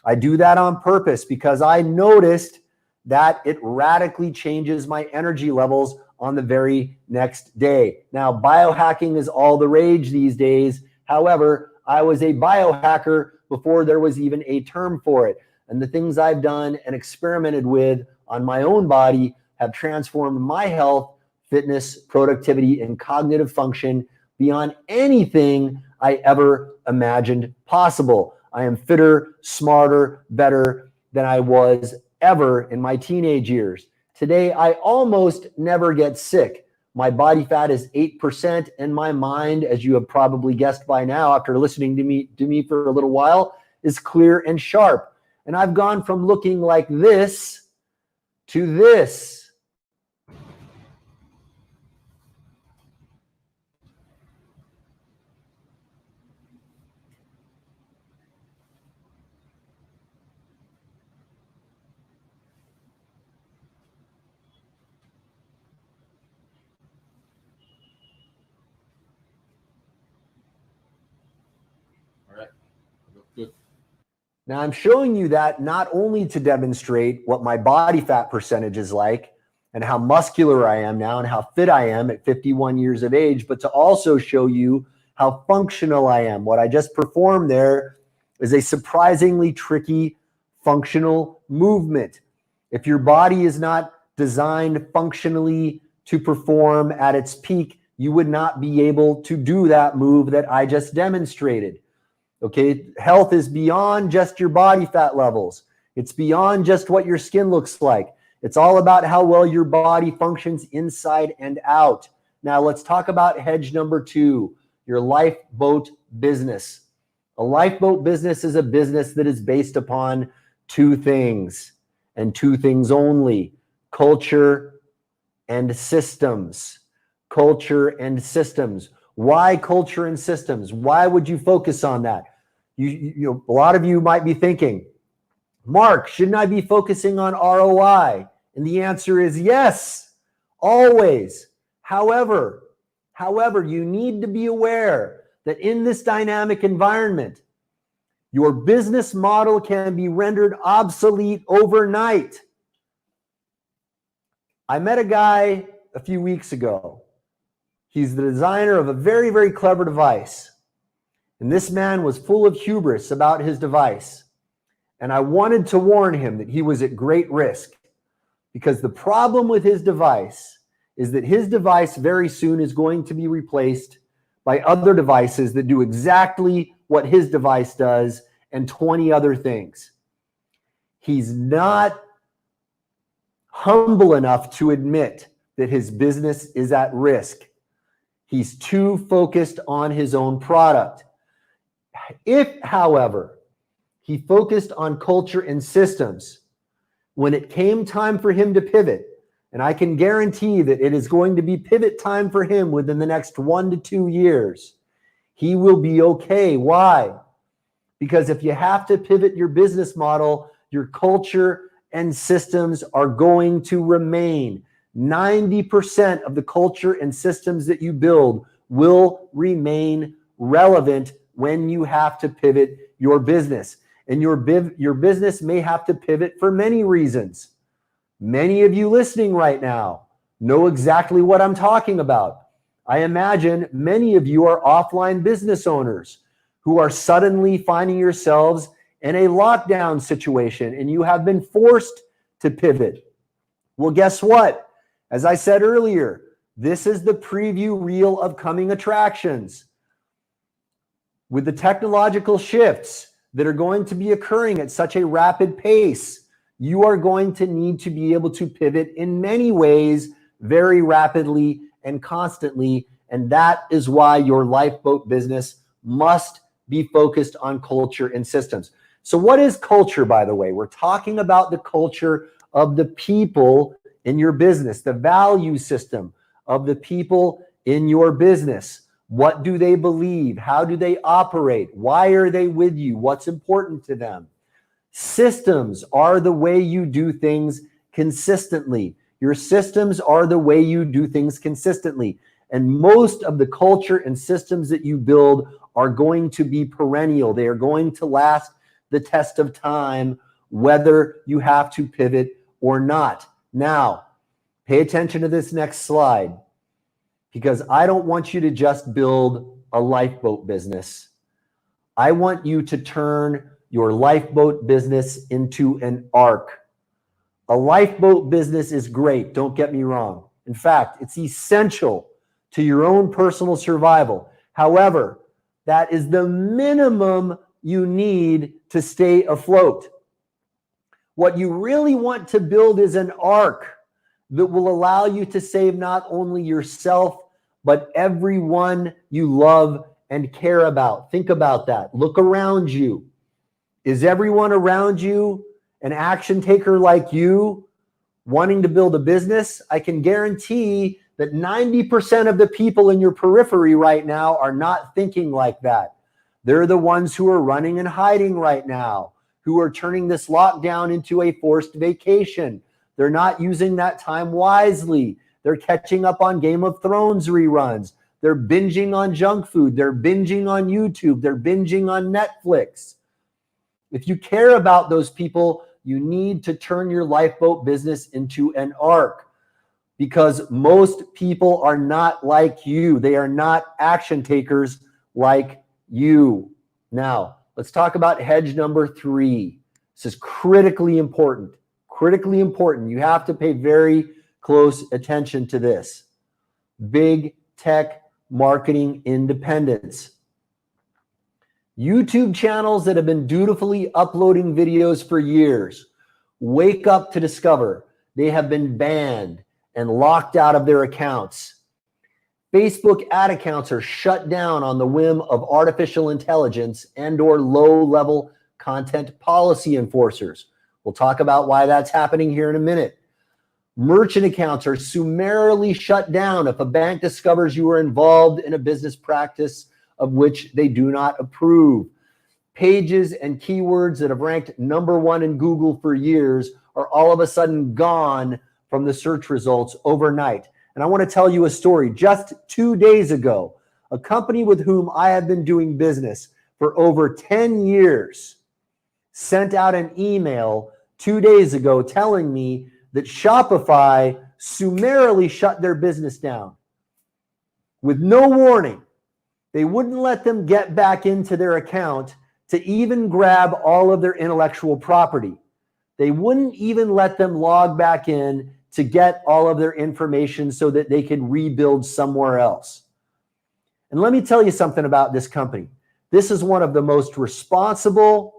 I do that on purpose because I noticed that it radically changes my energy levels on the very next day. Now, biohacking is all the rage these days. However, I was a biohacker before there was even a term for it. And the things I've done and experimented with on my own body have transformed my health, fitness, productivity, and cognitive function beyond anything I ever imagined possible. I am fitter, smarter, better than I was ever in my teenage years. Today, I almost never get sick. My body fat is 8%, and my mind, as you have probably guessed by now after listening to me for a little while, is clear and sharp. And I've gone from looking like this to this. Good. Now, I'm showing you that not only to demonstrate what my body fat percentage is like and how muscular I am now and how fit I am at 51 years of age, but to also show you how functional I am. What I just performed there is a surprisingly tricky functional movement. If your body is not designed functionally to perform at its peak, you would not be able to do that move that I just demonstrated. Okay, health is beyond just your body fat levels. It's beyond just what your skin looks like. It's all about how well your body functions inside and out. Now let's talk about hedge number 2, your lifeboat business. A lifeboat business is a business that is based upon 2 things and 2 things only: culture and systems. Culture and systems. Why culture and systems? Why would you focus on that? You know, a lot of you might be thinking, Mark, shouldn't I be focusing on ROI? And the answer is yes, always. However, you need to be aware that in this dynamic environment, your business model can be rendered obsolete overnight. I met a guy a few weeks ago. He's the designer of a very, very clever device. And this man was full of hubris about his device. And I wanted to warn him that he was at great risk, because the problem with his device is that his device very soon is going to be replaced by other devices that do exactly what his device does and 20 other things. He's not humble enough to admit that his business is at risk. He's too focused on his own product. If, however, he focused on culture and systems, when it came time for him to pivot, and I can guarantee that it is going to be pivot time for him within the next 1 to 2 years, he will be okay. Why? Because if you have to pivot your business model, your culture and systems are going to remain. 90% of the culture and systems that you build will remain relevant when you have to pivot your business. And your business may have to pivot for many reasons. Many of you listening right now know exactly what I'm talking about. I imagine many of you are offline business owners who are suddenly finding yourselves in a lockdown situation and you have been forced to pivot. Well, guess what? As I said earlier, this is the preview reel of coming attractions. With the technological shifts that are going to be occurring at such a rapid pace, you are going to need to be able to pivot in many ways very rapidly and constantly. And that is why your lifeboat business must be focused on culture and systems. So what is culture, by the way? We're talking about the culture of the people in your business, the value system of the people in your business. What do they believe? How do they operate? Why are they with you? What's important to them? Systems are the way you do things consistently. Your systems are the way you do things consistently. And most of the culture and systems that you build are going to be perennial. They are going to last the test of time, whether you have to pivot or not. Now, pay attention to this next slide, because I don't want you to just build a lifeboat business. I want you to turn your lifeboat business into an ark. A lifeboat business is great, don't get me wrong. In fact, it's essential to your own personal survival. However, that is the minimum you need to stay afloat. What you really want to build is an ark that will allow you to save not only yourself, but everyone you love and care about. Think about that. Look around you. Is everyone around you an action taker like you, wanting to build a business? I can guarantee that 90% of the people in your periphery right now are not thinking like that. They're the ones who are running and hiding right now, who are turning this lockdown into a forced vacation. They're not using that time wisely. They're catching up on Game of Thrones reruns. They're binging on junk food. They're binging on YouTube. They're binging on Netflix. If you care about those people, you need to turn your lifeboat business into an ark, because most people are not like you. They are not action takers like you. Now, let's talk about hedge number 3. This is critically important. Critically important. You have to pay very close attention to this. Big tech marketing independence. YouTube channels that have been dutifully uploading videos for years wake up to discover they have been banned and locked out of their accounts. Facebook ad accounts are shut down on the whim of artificial intelligence and/or low-level content policy enforcers. We'll talk about why that's happening here in a minute. Merchant accounts are summarily shut down if a bank discovers you are involved in a business practice of which they do not approve. Pages and keywords that have ranked #1 in Google for years are all of a sudden gone from the search results overnight. And I want to tell you a story. Just 2 days ago, a company with whom I have been doing business for over 10 years sent out an email 2 days ago telling me that Shopify summarily shut their business down with no warning. They wouldn't let them get back into their account to even grab all of their intellectual property. They wouldn't even let them log back in to get all of their information so that they could rebuild somewhere else. And let me tell you something about this company. This is one of the most responsible,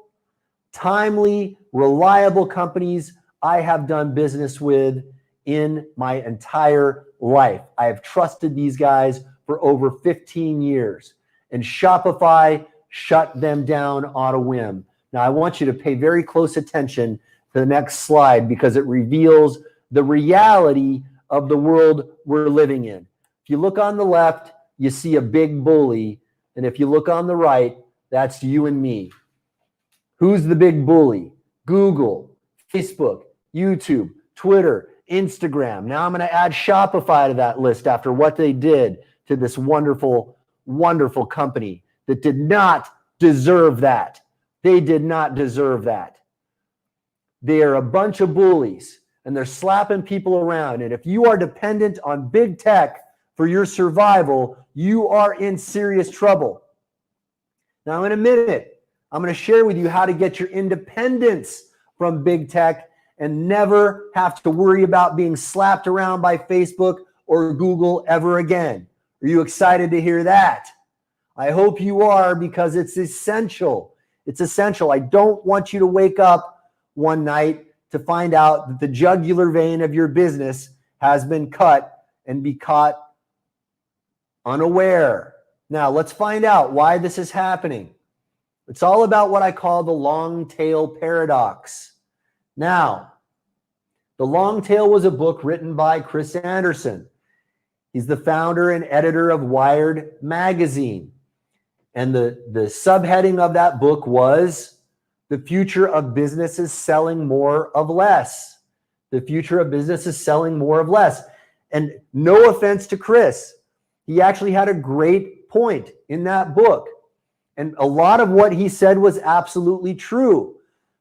timely, reliable companies I have done business with in my entire life. I have trusted these guys for over 15 years. And Shopify shut them down on a whim. Now, I want you to pay very close attention to the next slide because it reveals the reality of the world we're living in. If you look on the left, you see a big bully. And if you look on the right, that's you and me. Who's the big bully? Google, Facebook, YouTube, Twitter, Instagram. Now I'm going to add Shopify to that list after what they did to this wonderful, wonderful company that did not deserve that. They did not deserve that. They are a bunch of bullies and they're slapping people around. And if you are dependent on big tech for your survival, you are in serious trouble. Now, in a minute, I'm going to share with you how to get your independence from big tech and never have to worry about being slapped around by Facebook or Google ever again. Are you excited to hear that? I hope you are, because it's essential. It's essential. I don't want you to wake up one night to find out that the jugular vein of your business has been cut and be caught unaware. Now, let's find out why this is happening. It's all about what I call the long tail paradox. Now, The Long Tail was a book written by Chris Anderson. He's the founder and editor of Wired magazine. And the subheading of that book was The Future of Business is Selling More of Less. The future of business is selling more of less. And no offense to Chris, he actually had a great point in that book. And a lot of what he said was absolutely true.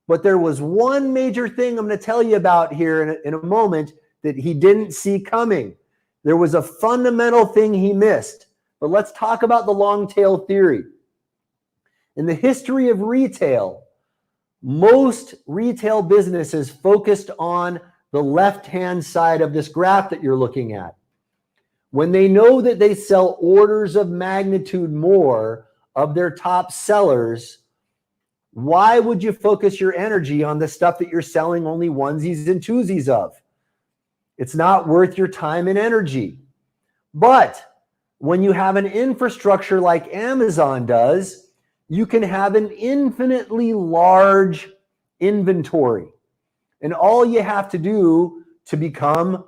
But there was one major thing I'm going to tell you about here in a moment that he didn't see coming. There was a fundamental thing he missed. But let's talk about the long tail theory. In the history of retail, most retail businesses focused on the left-hand side of this graph that you're looking at. When they know that they sell orders of magnitude more of their top sellers, why would you focus your energy on the stuff that you're selling only onesies and twosies of? It's not worth your time and energy. But when you have an infrastructure like Amazon does, you can have an infinitely large inventory. And all you have to do to become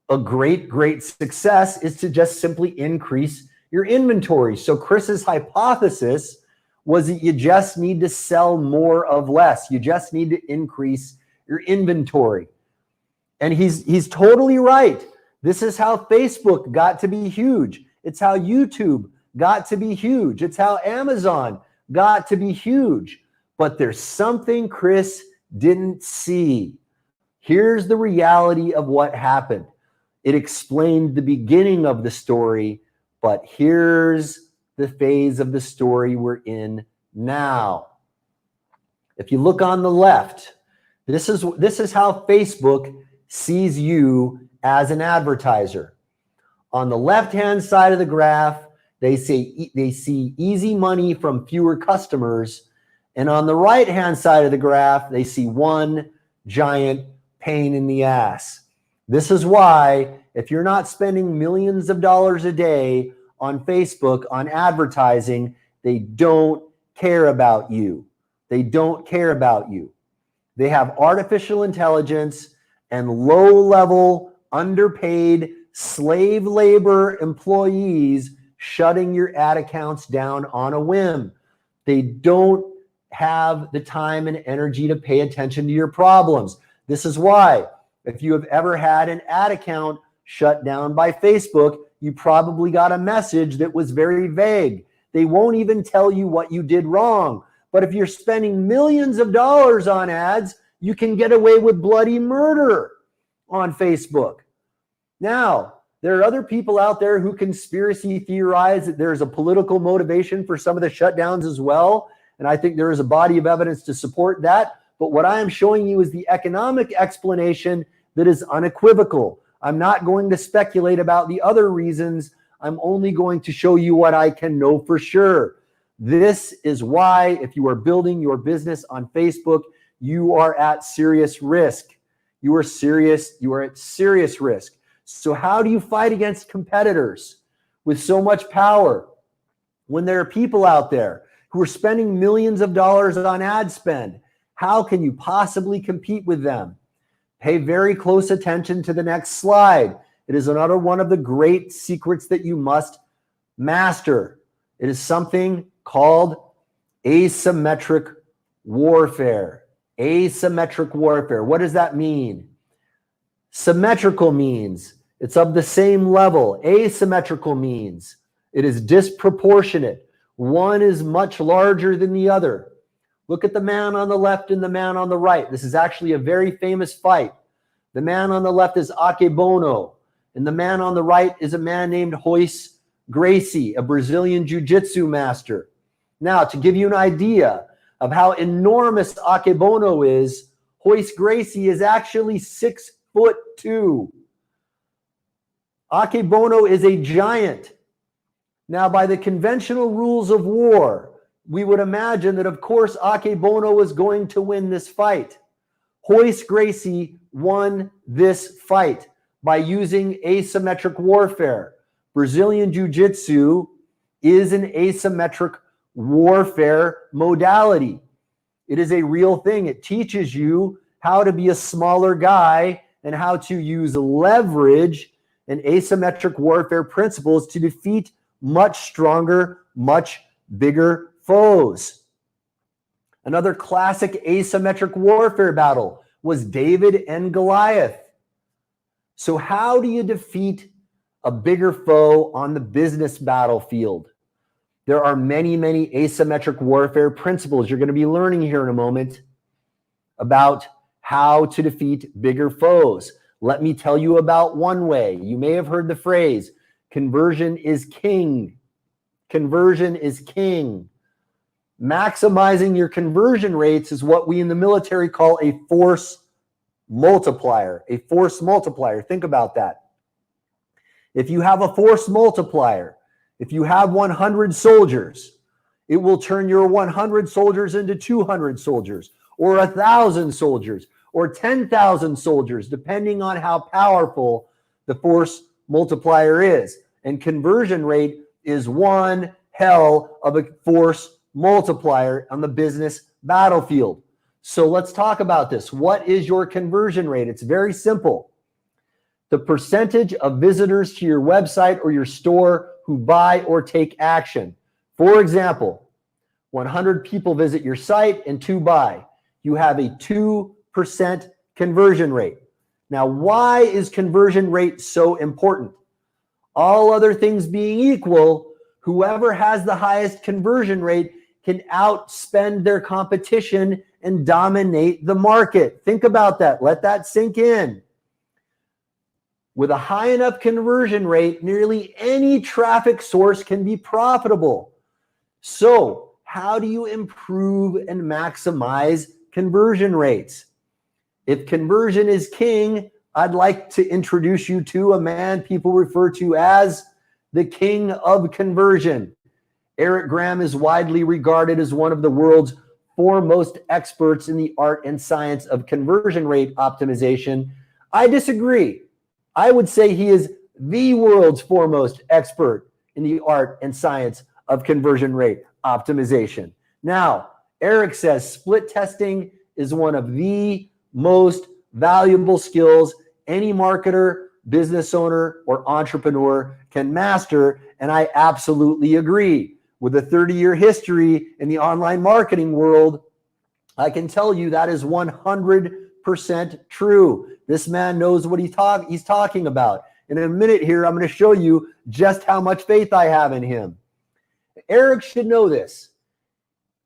a great success is to just simply increase your inventory. So Chris's hypothesis was that you just need to sell more of less. You just need to increase your inventory. And he's totally right. This is how Facebook got to be huge. It's how YouTube got to be huge. It's how Amazon got to be huge. But there's something Chris didn't see. Here's the reality of what happened. It explained the beginning of the story, but here's the phase of the story we're in now. If you look on the left, this is how Facebook sees you as an advertiser. On the left-hand side of the graph, they see easy money from fewer customers. And on the right-hand side of the graph, they see one giant pain in the ass. This is why if you're not spending millions of dollars a day on Facebook on advertising, they don't care about you. They don't care about you. They have artificial intelligence and low-level, underpaid, slave labor employees shutting your ad accounts down on a whim. They don't have the time and energy to pay attention to your problems. This is why, if you have ever had an ad account shut down by Facebook, you probably got a message that was very vague. They won't even tell you what you did wrong. But if you're spending millions of dollars on ads, you can get away with bloody murder on Facebook. Now, there are other people out there who conspiracy theorize that there's a political motivation for some of the shutdowns as well. And I think there is a body of evidence to support that. But what I am showing you is the economic explanation that is unequivocal. I'm not going to speculate about the other reasons. I'm only going to show you what I can know for sure. This is why, if you are building your business on Facebook, you are at serious risk. You are at serious risk. So how do you fight against competitors with so much power when there are people out there who are spending millions of dollars on ad spend. How can you possibly compete with them? Pay very close attention to the next slide. It is another one of the great secrets that you must master. It is something called asymmetric warfare. Asymmetric warfare. What does that mean? Symmetrical means it's of the same level. Asymmetrical means it is disproportionate. One is much larger than the other. Look at the man on the left and the man on the right. This is actually a very famous fight. The man on the left is Akebono, and the man on the right is a man named Royce Gracie, a Brazilian jiu-jitsu master. Now, to give you an idea of how enormous Akebono is, Royce Gracie is actually 6'2". Akebono is a giant. Now, by the conventional rules of war, we would imagine that, of course, Akebono was going to win this fight. Royce Gracie won this fight by using asymmetric warfare. Brazilian Jiu-Jitsu is an asymmetric warfare modality. It is a real thing. It teaches you how to be a smaller guy and how to use leverage and asymmetric warfare principles to defeat much stronger, much bigger foes. Another classic asymmetric warfare battle was David and Goliath. So how do you defeat a bigger foe on the business battlefield? There are many, many asymmetric warfare principles you're going to be learning here in a moment about how to defeat bigger foes. Let me tell you about one way. You may have heard the phrase, conversion is king. Conversion is king. Maximizing your conversion rates is what we in the military call a force multiplier. A force multiplier. Think about that. If you have a force multiplier, if you have 100 soldiers, it will turn your 100 soldiers into 200 soldiers, or 1,000 soldiers, or 10,000 soldiers, depending on how powerful the force multiplier is. And conversion rate is one hell of a force multiplier on the business battlefield. So let's talk about this. What is your conversion rate? It's very simple. The percentage of visitors to your website or your store who buy or take action. For example, 100 people visit your site and 2 buy. You have a 2% conversion rate. Now, why is conversion rate so important? All other things being equal, whoever has the highest conversion rate can outspend their competition and dominate the market. Think about that. Let that sink in. With a high enough conversion rate, nearly any traffic source can be profitable. So, how do you improve and maximize conversion rates? If conversion is king, I'd like to introduce you to a man people refer to as the king of conversion. Eric Graham is widely regarded as one of the world's foremost experts in the art and science of conversion rate optimization. I disagree. I would say he is the world's foremost expert in the art and science of conversion rate optimization. Now, Eric says split testing is one of the most valuable skills any marketer, business owner, or entrepreneur can master, and I absolutely agree. With a 30-year history in the online marketing world, I can tell you that is 100% true. This man knows what he's talking about. In a minute here, I'm going to show you just how much faith I have in him. Eric should know this.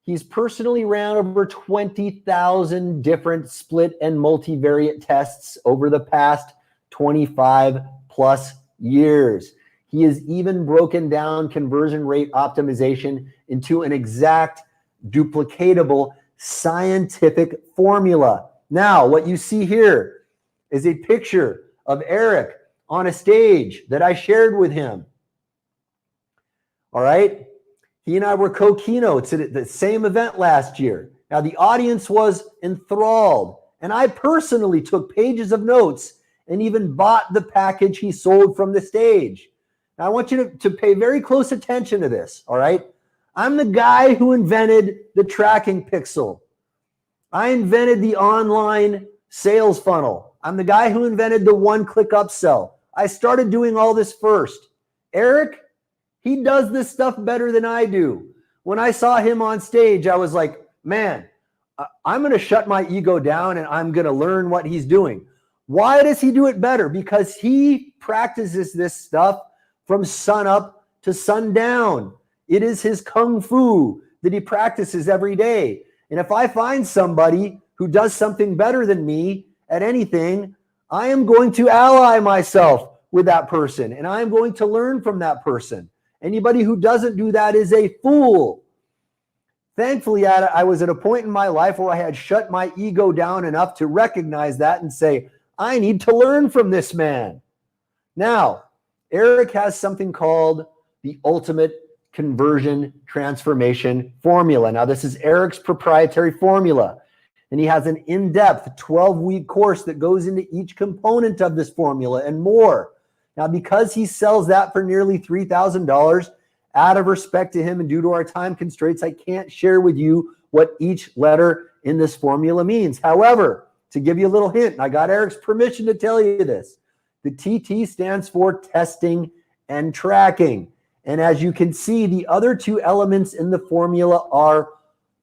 He's personally ran over 20,000 different split and multivariate tests over the past 25 plus years. He has even broken down conversion rate optimization into an exact, duplicatable, scientific formula. Now, what you see here is a picture of Eric on a stage that I shared with him. All right? He and I were co-keynotes at the same event last year. Now, the audience was enthralled, and I personally took pages of notes and even bought the package he sold from the stage. Now, I want you to pay very close attention to this, all right? I'm the guy who invented the tracking pixel. I invented the online sales funnel. I'm the guy who invented the one-click upsell. I started doing all this first. Eric, he does this stuff better than I do. When I saw him on stage, I was like, man, I'm going to shut my ego down and I'm going to learn what he's doing. Why does he do it better? Because he practices this stuff from sun up to sundown. It is his kung fu that he practices every day. And if I find somebody who does something better than me at anything, I am going to ally myself with that person and I am going to learn from that person. Anybody who doesn't do that is a fool. Thankfully, I was at a point in my life where I had shut my ego down enough to recognize that and say, I need to learn from this man. Now, Eric has something called the ultimate conversion transformation formula. Now, this is Eric's proprietary formula, and he has an in-depth 12-week course that goes into each component of this formula and more. Now, because he sells that for nearly $3,000, out of respect to him and due to our time constraints, I can't share with you what each letter in this formula means. However, to give you a little hint, and I got Eric's permission to tell you this, the TT stands for testing and tracking. And as you can see, the other two elements in the formula are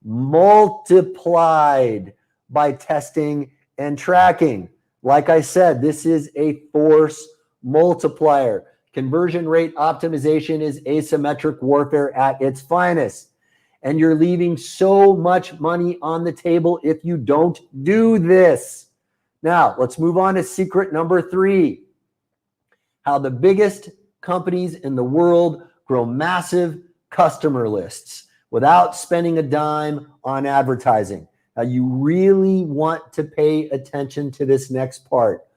multiplied by testing and tracking. Like I said, this is a force multiplier. Conversion rate optimization is asymmetric warfare at its finest. And you're leaving so much money on the table if you don't do this. Now, let's move on to secret number 3. How the biggest companies in the world grow massive customer lists without spending a dime on advertising. Now, you really want to pay attention to this next part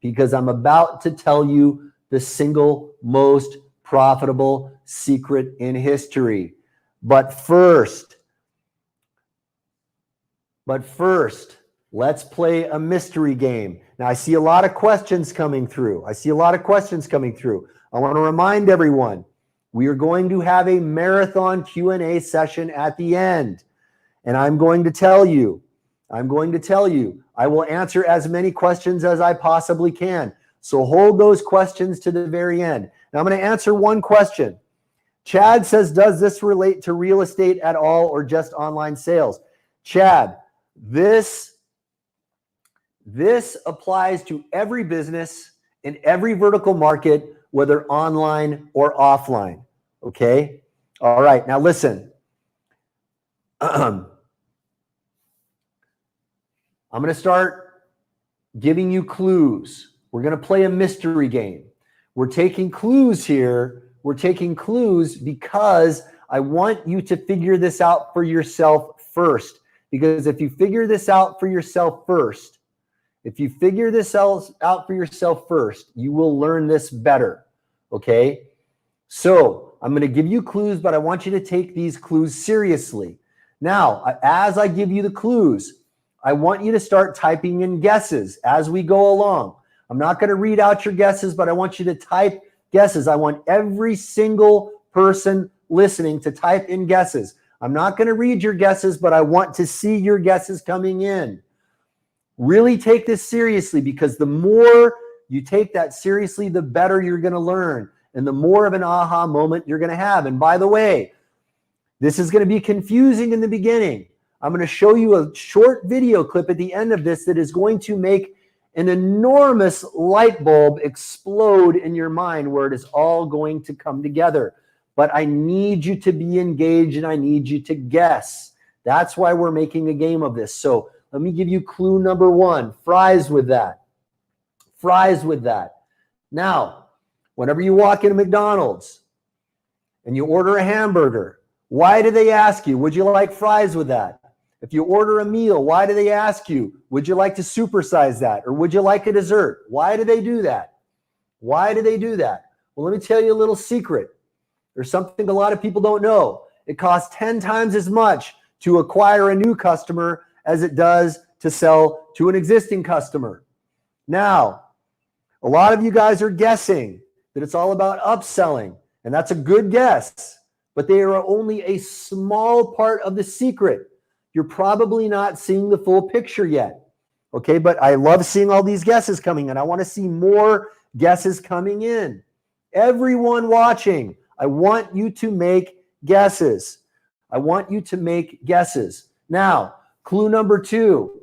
because I'm about to tell you the single most profitable secret in history. But first, let's play a mystery game. Now, I see a lot of questions coming through. I want to remind everyone, we are going to have a marathon Q&A session at the end. And I'm going to tell you, I will answer as many questions as I possibly can. So hold those questions to the very end. Now I'm going to answer one question. Chad says, does this relate to real estate at all or just online sales? Chad, this applies to every business in every vertical market, whether online or offline. Okay? All right. Now listen. I'm going to start giving you clues. We're going to play a mystery game. We're taking clues here. We're taking clues because I want you to figure this out for yourself first. Because if you figure this out for yourself first, you will learn this better. Okay? So I'm going to give you clues, but I want you to take these clues seriously. Now, as I give you the clues, I want you to start typing in guesses as we go along. I'm not going to read out your guesses, but I want you to type guesses. I want every single person listening to type in guesses. I'm not going to read your guesses, but I want to see your guesses coming in. Really take this seriously because the more you take that seriously, the better you're going to learn and the more of an aha moment you're going to have. And by the way, this is going to be confusing in the beginning. I'm going to show you a short video clip at the end of this that is going to make an enormous light bulb explode in your mind where it is all going to come together. But I need you to be engaged and I need you to guess. That's why we're making a game of this. So let me give you clue number 1. Fries with that. Now, whenever you walk into McDonald's and you order a hamburger, why do they ask you, would you like fries with that? If you order a meal, why do they ask you, would you like to supersize that? Or would you like a dessert? Why do they do that? Well, let me tell you a little secret. There's something a lot of people don't know. It costs 10 times as much to acquire a new customer as it does to sell to an existing customer. Now, a lot of you guys are guessing that it's all about upselling, and that's a good guess. but they are only a small part of the secret. You're probably not seeing the full picture yet. Okay, but I love seeing all these guesses coming in. I want to see more guesses coming in. Everyone watching, I want you to make guesses. I want you to make guesses. Now, clue number 2,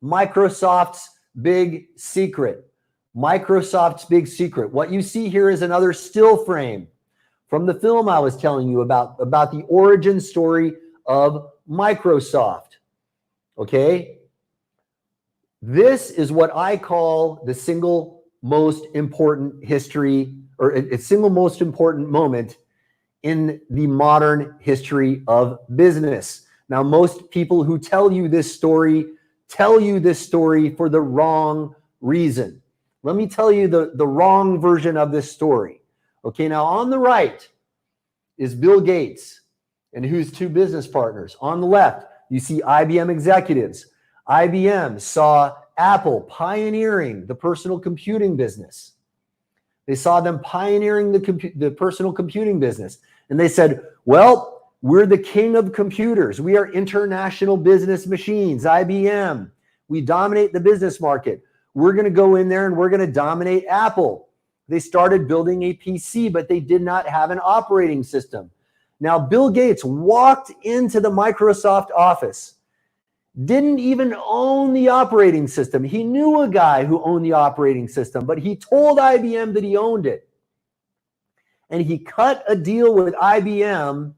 Microsoft's big secret. Microsoft's big secret. What you see here is another still frame from the film I was telling you about the origin story of Microsoft. Okay? This is what I call the single most important history, or a single most important moment in the modern history of business. Now, most people who tell you this story for the wrong reason. Let me tell you the wrong version of this story. Okay, now on the right is Bill Gates and whose 2 business partners. On the left, you see IBM executives. IBM saw Apple pioneering the personal computing business. They saw them pioneering the personal computing business. And they said, well, we're the king of computers. We are international business machines, IBM. We dominate the business market. We're going to go in there and we're going to dominate Apple. They started building a PC, but they did not have an operating system. Now, Bill Gates walked into the Microsoft office, didn't even own the operating system. He knew a guy who owned the operating system, but he told IBM that he owned it. And he cut a deal with IBM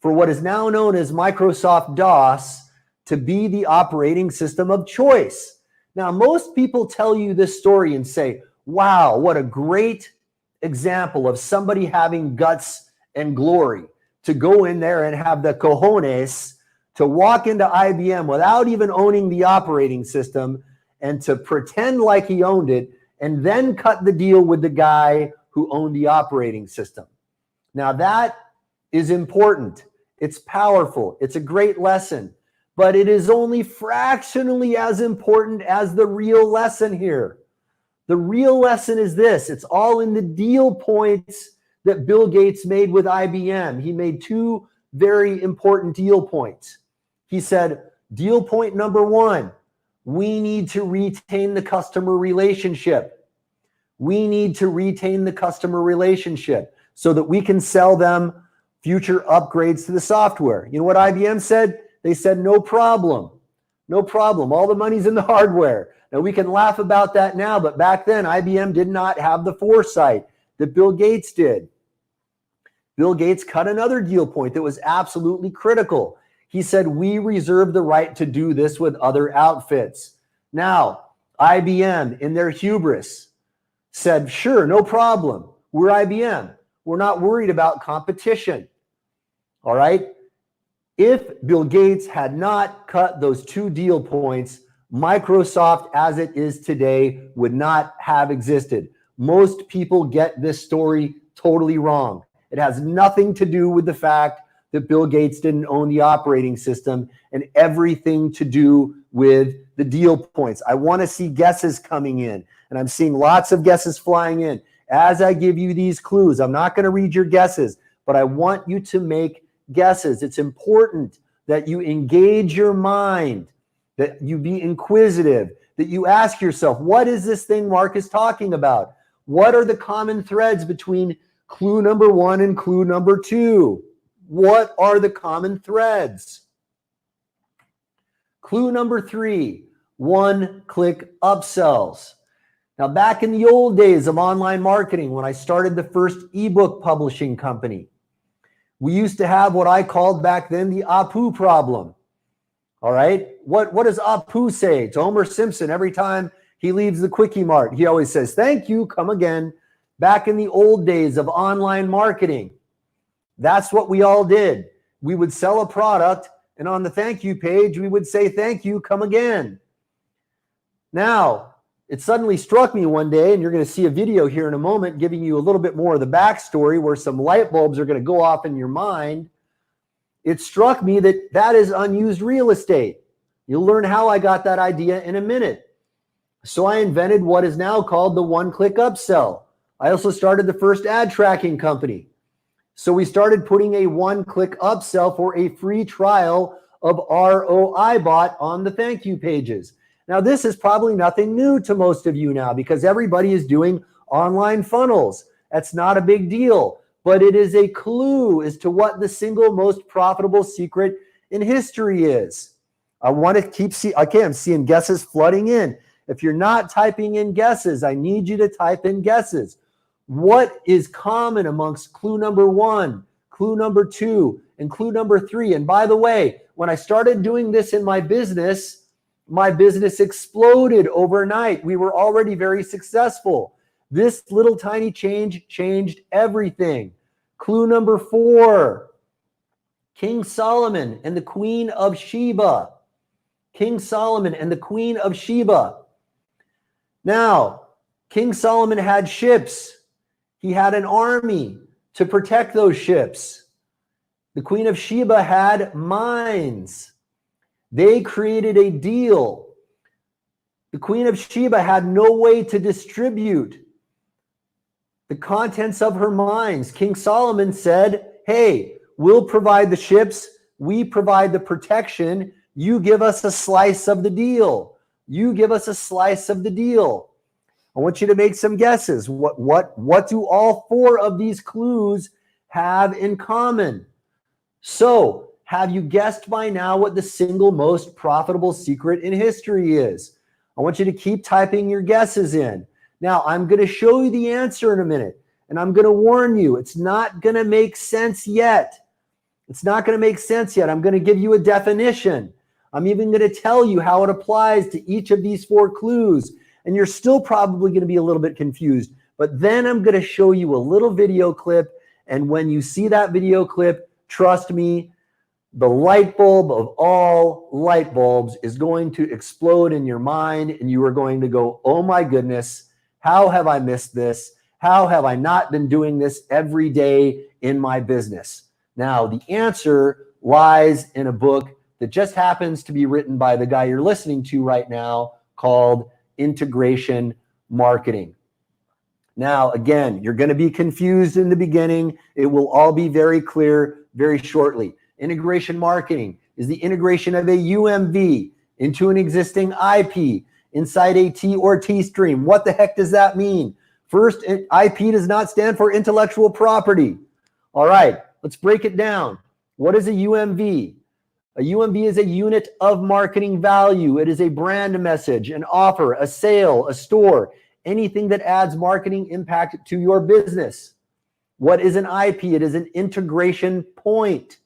for what is now known as Microsoft DOS to be the operating system of choice. Now, most people tell you this story and say, wow, what a great example of somebody having guts and glory to go in there and have the cojones to walk into IBM without even owning the operating system and to pretend like he owned it and then cut the deal with the guy who owned the operating system. Now that is important. It's powerful. It's a great lesson, but it is only fractionally as important as the real lesson here. The real lesson is this. It's all in the deal points that Bill Gates made with IBM. He made 2 very important deal points. He said, deal point number 1, we need to retain the customer relationship. We need to retain the customer relationship so that we can sell them future upgrades to the software. You know what IBM said? They said, no problem. No problem. All the money's in the hardware. Now, we can laugh about that now, but back then, IBM did not have the foresight that Bill Gates did. Bill Gates cut another deal point that was absolutely critical. He said, we reserve the right to do this with other outfits. Now, IBM, in their hubris, said, sure, no problem. We're IBM. We're not worried about competition. All right? If Bill Gates had not cut those 2 deal points, Microsoft as it is today would not have existed. Most people get this story totally wrong. It has nothing to do with the fact that Bill Gates didn't own the operating system and everything to do with the deal points. I want to see guesses coming in, and I'm seeing lots of guesses flying in. As I give you these clues, I'm not going to read your guesses, but I want you to make guesses. It's important that you engage your mind, that you be inquisitive, that you ask yourself, what is this thing Mark is talking about? What are the common threads between clue number 1 and clue number 2? What are the common threads? Clue number 3, one-click upsells. Now, back in the old days of online marketing, when I started the first ebook publishing company, we used to have what I called back then the Apu problem. All right? What does Apu say to Homer Simpson every time he leaves the Quickie Mart? He always says, thank you, come again. Back in the old days of online marketing, that's what we all did. We would sell a product, and on the thank you page, we would say, thank you, come again. Now, it suddenly struck me one day, and you're going to see a video here in a moment giving you a little bit more of the backstory where some light bulbs are going to go off in your mind. It struck me that that is unused real estate. You'll learn how I got that idea in a minute. So I invented what is now called the one-click upsell. I also started the first ad tracking company. So we started putting a one-click upsell for a free trial of ROI bot on the thank you pages. Now, this is probably nothing new to most of you now because everybody is doing online funnels. That's not a big deal, but it is a clue as to what the single most profitable secret in history is. I want to keep I'm seeing guesses flooding in. If you're not typing in guesses, I need you to type in guesses. What is common amongst clue number 1, clue number 2, and clue number 3? And by the way, when I started doing this in my business exploded overnight. We were already very successful. This little tiny change changed everything. Clue number 4, King Solomon and the Queen of Sheba. King Solomon and the Queen of Sheba. Now, King Solomon had ships. He had an army to protect those ships. The Queen of Sheba had mines. They created a deal. The Queen of Sheba had no way to distribute the contents of her mines. King Solomon said, hey, we'll provide the ships. We provide the protection. You give us a slice of the deal. You give us a slice of the deal. I want you to make some guesses. What do all 4 of these clues have in common? So, have you guessed by now what the single most profitable secret in history is? I want you to keep typing your guesses in. Now, I'm going to show you the answer in a minute, and I'm going to warn you, it's not going to make sense yet. It's not going to make sense yet. I'm going to give you a definition. I'm even going to tell you how it applies to each of these 4 clues, and you're still probably going to be a little bit confused. But then I'm going to show you a little video clip, and when you see that video clip, trust me, the light bulb of all light bulbs is going to explode in your mind, and you are going to go, oh my goodness, how have I missed this? How have I not been doing this every day in my business? Now, the answer lies in a book that just happens to be written by the guy you're listening to right now called Integration Marketing. Now, again, you're going to be confused in the beginning. It will all be very clear very shortly. Integration marketing is the integration of a UMV into an existing IP inside a T or T stream. What the heck does that mean? First, IP does not stand for intellectual property. All right, let's break it down. What is a UMV? A UMV is a unit of marketing value. It is a brand message, an offer, a sale, a store, anything that adds marketing impact to your business. What is an IP? It is an integration point.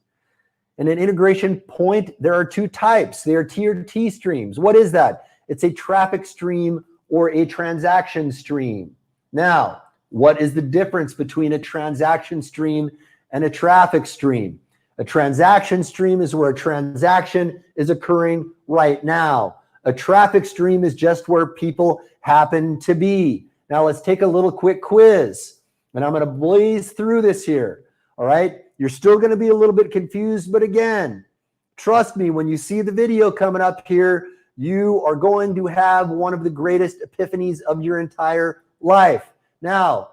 And an integration point, there are 2 types. They are T or T streams. What is that? It's a traffic stream or a transaction stream. Now, what is the difference between a transaction stream and a traffic stream? A transaction stream is where a transaction is occurring right now. A traffic stream is just where people happen to be. Now, let's take a little quick quiz, and I'm going to blaze through this here. All right? You're still going to be a little bit confused, but again, trust me, when you see the video coming up here, you are going to have one of the greatest epiphanies of your entire life. Now,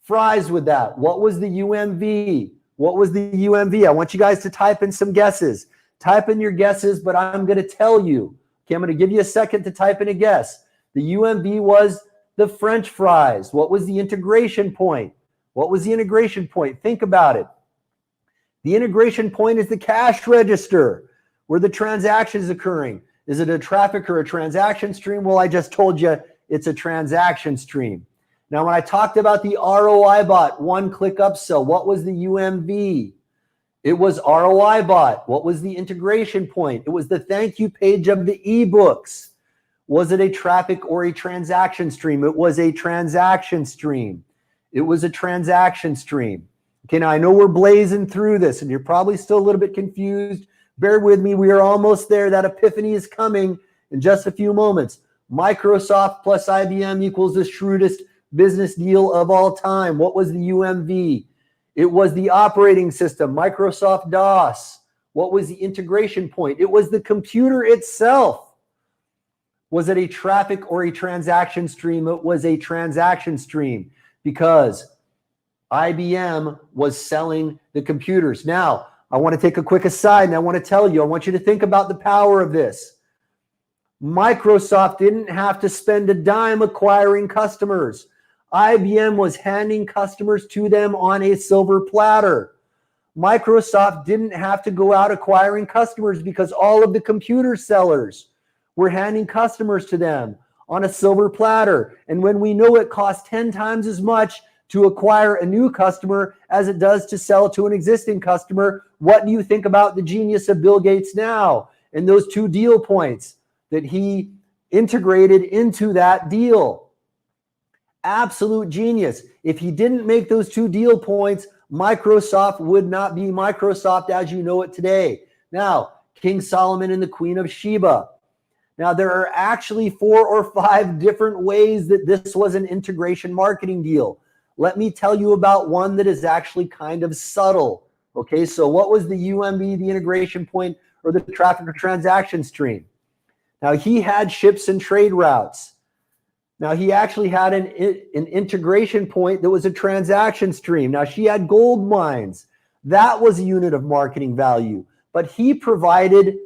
fries with that. What was the UMV? What was the UMV? I want you guys to type in some guesses. Type in your guesses, but I'm going to tell you. Okay, I'm going to give you a second to type in a guess. The UMV was the French fries. What was the integration point? What was the integration point? Think about it. The integration point is the cash register where the transaction is occurring. Is it a traffic or a transaction stream? Well, I just told you it's a transaction stream. Now, when I talked about the ROI bot, one-click upsell, what was the UMV? It was ROI bot. What was the integration point? It was the thank you page of the ebooks. Was it a traffic or a transaction stream? It was a transaction stream. It was a transaction stream. Okay, now I know we're blazing through this and you're probably still a little bit confused. Bear with me. We are almost there. That epiphany is coming in just a few moments. Microsoft plus IBM equals the shrewdest business deal of all time. What was the UMV? It was the operating system, Microsoft DOS. What was the integration point? It was the computer itself. Was it a traffic or a transaction stream? It was a transaction stream because IBM was selling the computers. Now, I want to take a quick aside and I want to tell you, I want you to think about the power of this. Microsoft didn't have to spend a dime acquiring customers. IBM was handing customers to them on a silver platter. Microsoft didn't have to go out acquiring customers because all of the computer sellers were handing customers to them on a silver platter. And when we know it costs 10 times as much to acquire a new customer as it does to sell to an existing customer, what do you think about the genius of Bill Gates now and those 2 deal points that he integrated into that deal? Absolute genius. If he didn't make those 2 deal points, Microsoft would not be Microsoft as you know it today. Now, King Solomon and the Queen of Sheba. Now, there are actually 4 or 5 different ways that this was an integration marketing deal. Let me tell you about one that is actually kind of subtle. Okay, so what was the UMB, the integration point, or the traffic or transaction stream? Now, he had ships and trade routes. Now, he actually had an integration point that was a transaction stream. Now, she had gold mines. That was a unit of marketing value. But he provided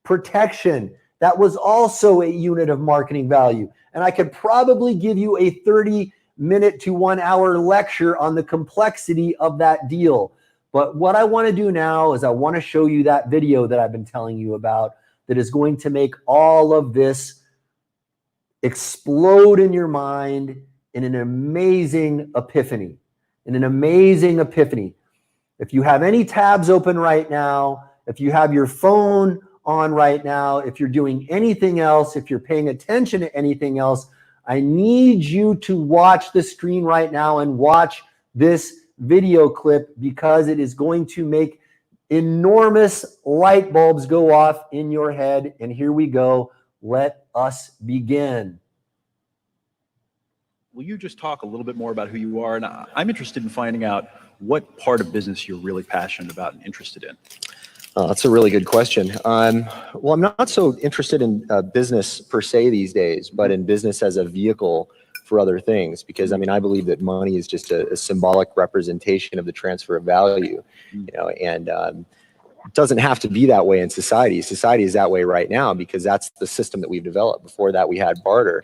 protection. That was also a unit of marketing value. And I could probably give you a 30-minute to 1-hour lecture on the complexity of that deal. But what I want to do now is I want to show you that video that I've been telling you about that is going to make all of this explode in your mind in an amazing epiphany. In an amazing epiphany. If you have any tabs open right now, if you have your phone on right now, if you're doing anything else, if you're paying attention to anything else, I need you to watch the screen right now and watch this video clip because it is going to make enormous light bulbs go off in your head. And here we go. Let us begin. Will you just talk a little bit more about who you are? And I'm interested in finding out what part of business you're really passionate about and interested in. That's a really good question. Well, I'm not so interested in business per se these days, but in business as a vehicle for other things. Because I mean, I believe that money is just a symbolic representation of the transfer of value, you know, and it doesn't have to be that way in society. Society is that way right now because that's the system that we've developed. Before that, we had barter.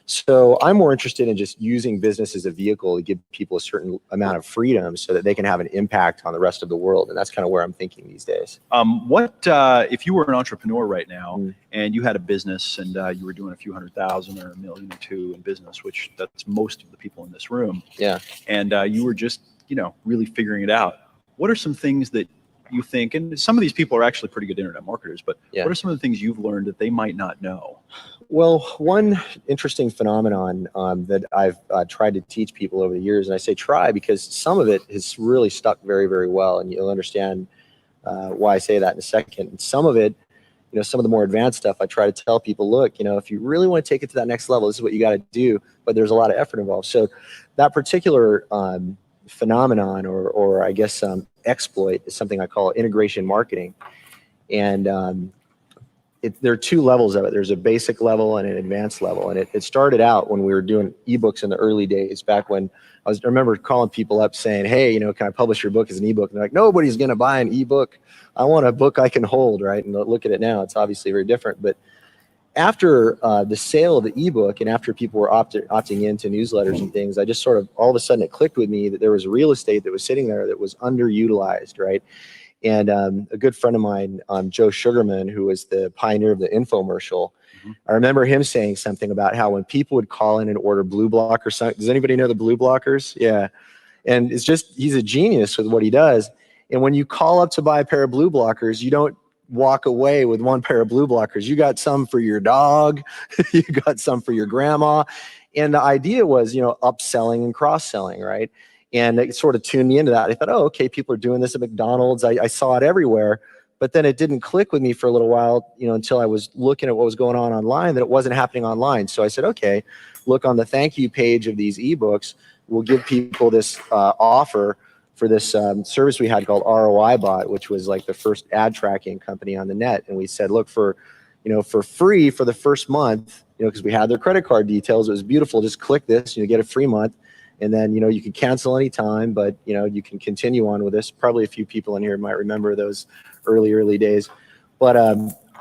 So I'm more interested in just using business as a vehicle to give people a certain amount of freedom so that they can have an impact on the rest of the world. And that's kind of where I'm thinking these days. If you were an entrepreneur right now and you had a business and you were doing a few $100,000 or $1 million or $2 million in business, which that's most of the people in this room. Yeah. And you were just, you know, really figuring it out. What are some things that you think, and some of these people are actually pretty good internet marketers, but what are some of the things you've learned that they might not know? Well, one interesting phenomenon that I've tried to teach people over the years, and I say try because some of it has really stuck very, very well, and you'll understand why I say that in a second. And some of it, you know, some of the more advanced stuff, I try to tell people, look, you know, if you really want to take it to that next level, this is what you got to do, but there's a lot of effort involved. So that particular phenomenon or I guess exploit is something I call integration marketing. And there are 2 levels of it. There's a basic level and an advanced level. And it started out when we were doing ebooks in the early days, back when I remember calling people up saying, hey, you know, can I publish your book as an ebook? And they're like, nobody's going to buy an ebook. I want a book I can hold, right? And look at it now. It's obviously very different. But after the sale of the ebook and after people were opting into newsletters and things, I just sort of, all of a sudden it clicked with me that there was real estate that was sitting there that was underutilized, right? And a good friend of mine, Joe Sugarman, who was the pioneer of the infomercial, I remember him saying something about how when people would call in and order blue block or something, does anybody know the blue blockers? Yeah. And it's just, he's a genius with what he does. And when you call up to buy a pair of blue blockers, you don't walk away with one pair of blue blockers. You got some for your dog, you got some for your grandma. And the idea was, you know, upselling and cross-selling, right? And it sort of tuned me into that. I thought, oh, okay, people are doing this at McDonald's. I saw it everywhere. But then it didn't click with me for a little while, you know, until I was looking at what was going on online, that it wasn't happening online. So I said, okay, look on the thank you page of these ebooks. We'll give people this offer for this service we had called ROI Bot, which was like the first ad tracking company on the net. And we said, look, for free for the first month, you know, because we had their credit card details. It was beautiful. Just click this, you know, get a free month. And then, you can cancel anytime, but, you can continue on with this. Probably a few people in here might remember those early days. But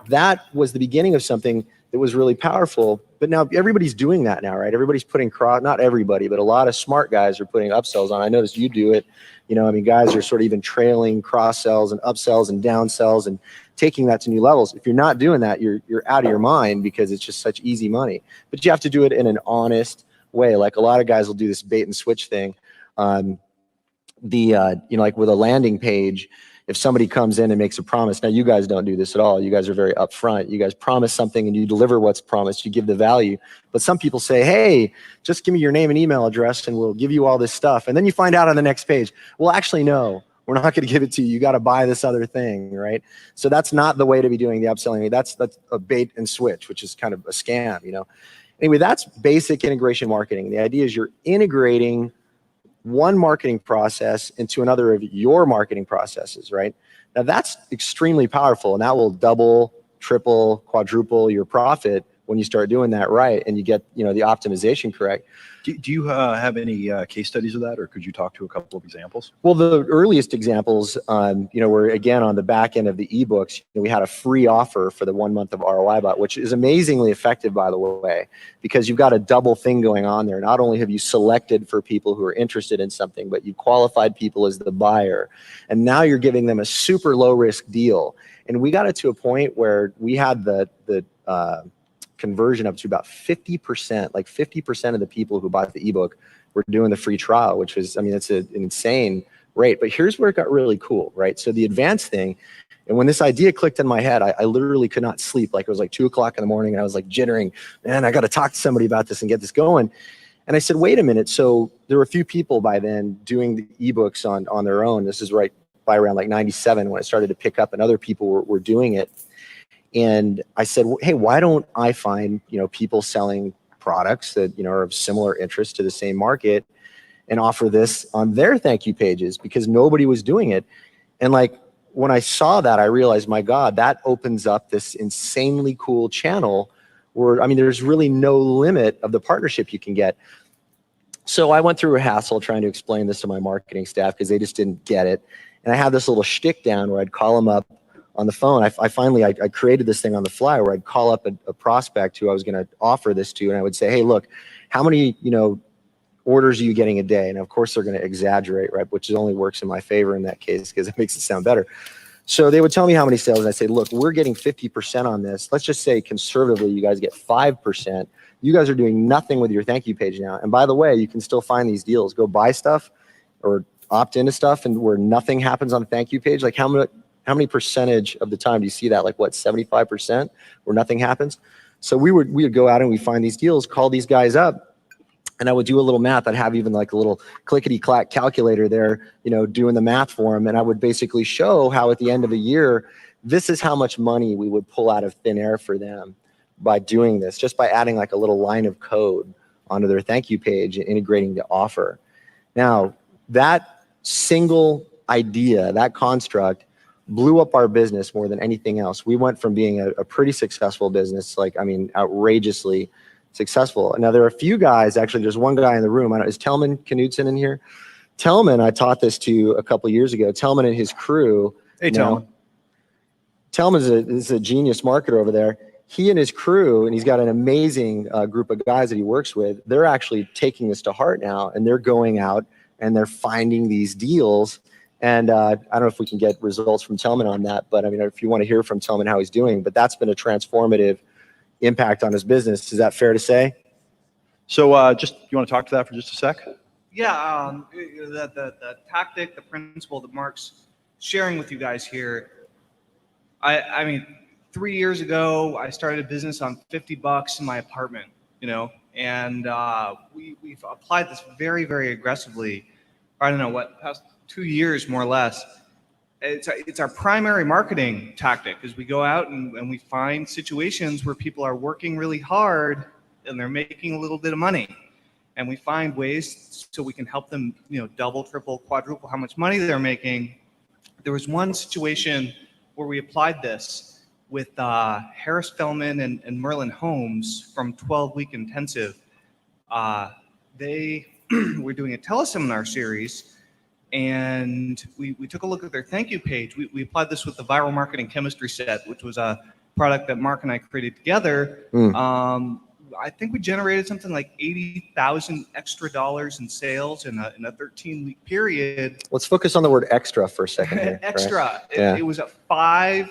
that was the beginning of something that was really powerful. But now everybody's doing that now, right? Everybody's putting not everybody, but a lot of smart guys are putting upsells on. I noticed you do it. Guys are sort of even trailing cross sells and upsells and downsells and taking that to new levels. If you're not doing that, you're out of your mind, because it's just such easy money. But you have to do it in an honest way. Like a lot of guys will do this bait and switch thing. Like with a landing page, if somebody comes in and makes a promise, now you guys don't do this at all. You guys are very upfront. You guys promise something and you deliver what's promised. You give the value. But some people say, hey, just give me your name and email address and we'll give you all this stuff. And then you find out on the next page, well, actually, no, we're not going to give it to you. You got to buy this other thing, right? So that's not the way to be doing the upselling. That's a bait and switch, which is kind of a scam, Anyway, that's basic integration marketing. The idea is you're integrating one marketing process into another of your marketing processes, right? Now that's extremely powerful, and that will double, triple, quadruple your profit when you start doing that right, and you get the optimization correct. Do you have any case studies of that, or could you talk to a couple of examples? Well, the earliest examples, were again on the back end of the ebooks. We had a free offer for the 1 month of ROI Bot, which is amazingly effective, by the way, because you've got a double thing going on there. Not only have you selected for people who are interested in something, but you qualified people as the buyer, and now you're giving them a super low risk deal. And we got it to a point where we had the conversion up to about 50%. Like 50% of the people who bought the ebook were doing the free trial, which was, it's an insane rate. But here's where it got really cool, right? So the advanced thing, and when this idea clicked in my head, I literally could not sleep. Like it was like 2 o'clock in the morning, and I was like jittering, man, I got to talk to somebody about this and get this going. And I said, wait a minute. So there were a few people by then doing the ebooks on their own. This is right by around like 97 when it started to pick up, and other people were doing it. And I said, hey, why don't I find, people selling products that, are of similar interest to the same market and offer this on their thank you pages, because nobody was doing it. And like, when I saw that, I realized, my God, that opens up this insanely cool channel where, there's really no limit of the partnership you can get. So I went through a hassle trying to explain this to my marketing staff because they just didn't get it. And I had this little shtick down where I'd call them up on the phone. I finally created this thing on the fly where I'd call up a prospect who I was going to offer this to, and I would say, hey, look, how many orders are you getting a day? And of course they're going to exaggerate, right? Which only works in my favor in that case because it makes it sound better. So they would tell me how many sales, and I say, look, we're getting 50% on this. Let's just say conservatively you guys get 5%. You guys are doing nothing with your thank you page now. And by the way, you can still find these deals. Go buy stuff or opt into stuff and where nothing happens on the thank you page. Like how many percentage of the time do you see that? Like what, 75% where nothing happens? So we would go out and we find these deals, call these guys up, and I would do a little math. I'd have even like a little clickety-clack calculator there, doing the math for them. And I would basically show how at the end of a year, this is how much money we would pull out of thin air for them by doing this, just by adding like a little line of code onto their thank you page and integrating the offer. Now, that single idea, that construct, blew up our business more than anything else. We went from being a pretty successful business, outrageously successful. Now there are a few guys, actually there's one guy in the room, is Telman Knudsen in here? Telman, I taught this to a couple years ago. Telman and his crew. Hey, Telman. Telman is a genius marketer over there. He and his crew, and he's got an amazing group of guys that he works with, they're actually taking this to heart now, and they're going out and they're finding these deals. And I don't know if we can get results from Telman on that, but if you want to hear from Telman how he's doing, but that's been a transformative impact on his business. Is that fair to say? So you want to talk to that for just a sec? Yeah, the tactic, the principle that Mark's sharing with you guys here. I mean, 3 years ago, I started a business on $50 in my apartment, and we've applied this very, very aggressively. I don't know past 2 years more or less. It's our primary marketing tactic is we go out and we find situations where people are working really hard and they're making a little bit of money, and we find ways so we can help them, double, triple, quadruple how much money they're making. There was one situation where we applied this with Harris Feldman and Merlin Homes from 12-week intensive. They we're doing a teleseminar series, and we took a look at their thank you page. We applied this with the viral marketing chemistry set, which was a product that Mark and I created together. I think we generated something like $80,000 extra in sales in a 13-week period. Let's focus on the word extra for a second here. Extra. Right? It was a five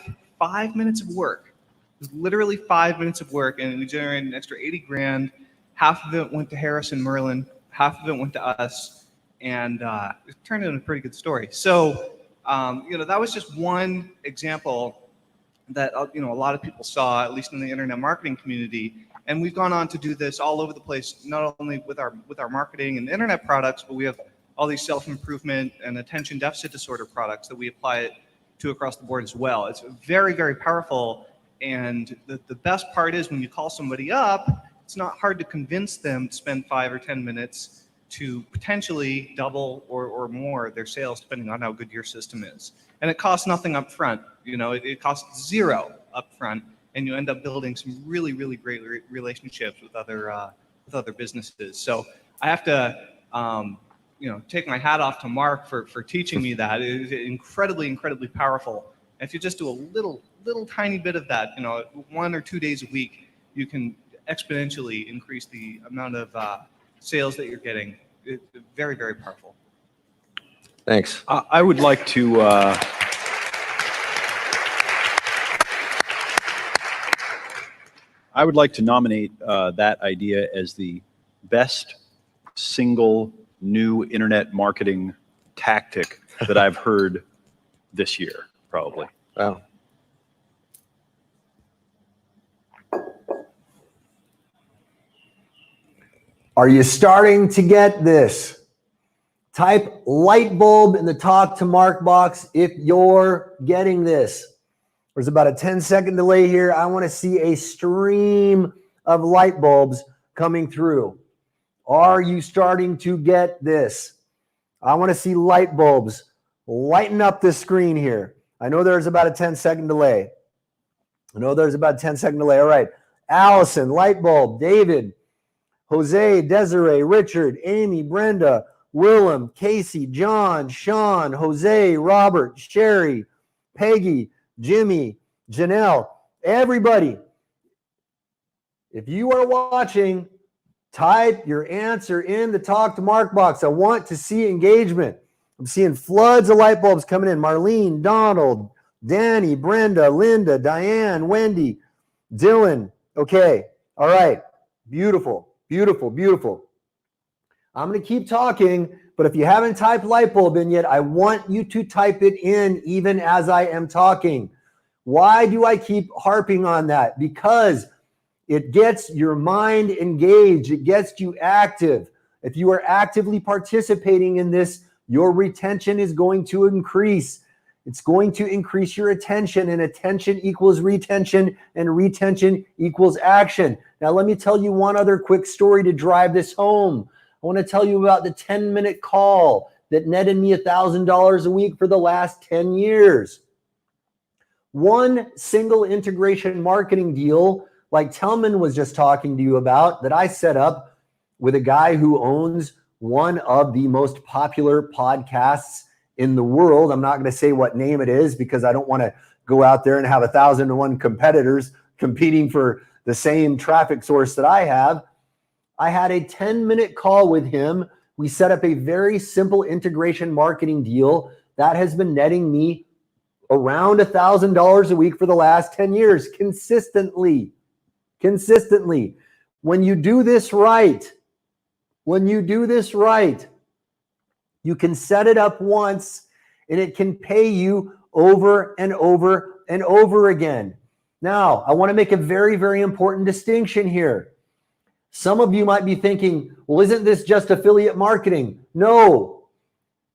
minutes of work. It was literally 5 minutes of work, and we generated an extra 80 grand. Half of it went to Harris and Merlin, half of it went to us, and it turned into a pretty good story. So, that was just one example that a lot of people saw, at least in the internet marketing community. And we've gone on to do this all over the place, not only with our marketing and internet products, but we have all these self-improvement and attention deficit disorder products that we apply it to across the board as well. It's very, very powerful. And the best part is when you call somebody up, it's not hard to convince them to spend 5 or 10 minutes to potentially double or more their sales, depending on how good your system is. And it costs nothing up front. It costs zero up front. And you end up building some really, really great relationships with other businesses. So I have to, take my hat off to Mark for teaching me that. It is incredibly, incredibly powerful. And if you just do a little tiny bit of that, 1 or 2 days a week, you can exponentially increase the amount of sales that you're getting. It's very, very powerful. Thanks. I would like to. I would like to nominate that idea as the best single new internet marketing tactic that I've heard this year, probably. Wow. Are you starting to get this? Type light bulb in the talk to Mark box if you're getting this. There's about a 10-second delay here. I want to see a stream of light bulbs coming through. Are you starting to get this? I want to see light bulbs lighten up this screen here. I know there's about a 10-second delay. All right. Allison, light bulb. David, Jose, Desiree, Richard, Amy, Brenda, Willem, Casey, John, Sean, Jose, Robert, Sherry, Peggy, Jimmy, Janelle, everybody. If you are watching, type your answer in the Talk to Mark box. I want to see engagement. I'm seeing floods of light bulbs coming in. Marlene, Donald, Danny, Brenda, Linda, Diane, Wendy, Dylan. Okay. All right. Beautiful, beautiful, beautiful. I'm going to keep talking, but if you haven't typed light bulb in yet, I want you to type it in even as I am talking. Why do I keep harping on that? Because it gets your mind engaged. It gets you active. If you are actively participating in this, your retention is going to increase. It's going to increase your attention, and attention equals retention, and retention equals action. Now, let me tell you one other quick story to drive this home. I want to tell you about the 10-minute call that netted me $1,000 a week for the last 10 years. One single integration marketing deal, like Telman was just talking to you about, that I set up with a guy who owns one of the most popular podcasts in the world. I'm not going to say what name it is because I don't want to go out there and have 1,001 competitors competing for the same traffic source that I have. I had a 10-minute call with him. We set up a very simple integration marketing deal that has been netting me around $1,000 a week for the last 10 years, consistently. When you do this right, you can set it up once and it can pay you over and over and over again. Now, I want to make a very, very important distinction here. Some of you might be thinking, well, isn't this just affiliate marketing? No.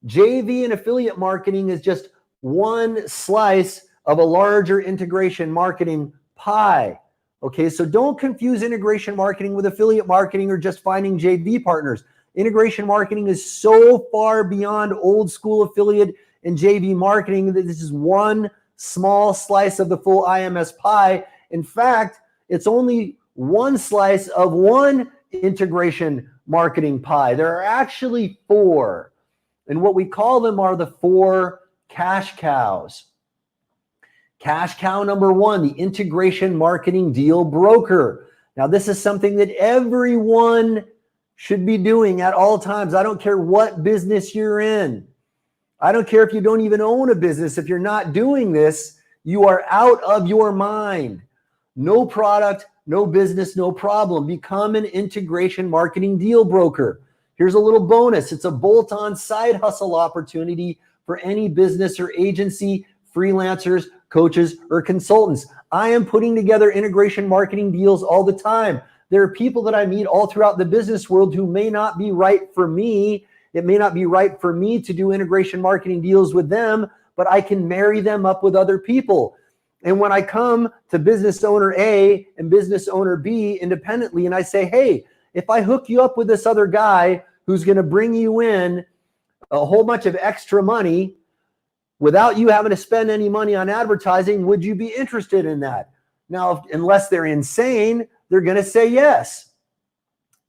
JV and affiliate marketing is just one slice of a larger integration marketing pie. Okay, so don't confuse integration marketing with affiliate marketing or just finding JV partners. Integration marketing is so far beyond old school affiliate and JV marketing that this is one small slice of the full IMS pie. In fact, it's only one slice of one integration marketing pie. There are actually 4. And what we call them are the 4 cash cows. Cash cow number 1, the integration marketing deal broker. Now, this is something that everyone should be doing at all times. I don't care what business you're in. I don't care if you don't even own a business. If you're not doing this, you are out of your mind. No product, no business, no problem. Become an integration marketing deal broker. Here's a little bonus. It's a bolt-on side hustle opportunity for any business or agency, freelancers, coaches, or consultants. I am putting together integration marketing deals all the time. There are people that I meet all throughout the business world who may not be right for me. It may not be right for me to do integration marketing deals with them, but I can marry them up with other people. And when I come to business owner A and business owner B independently, and I say, hey, if I hook you up with this other guy who's going to bring you in a whole bunch of extra money without you having to spend any money on advertising, would you be interested in that? Now, unless they're insane, they're going to say yes.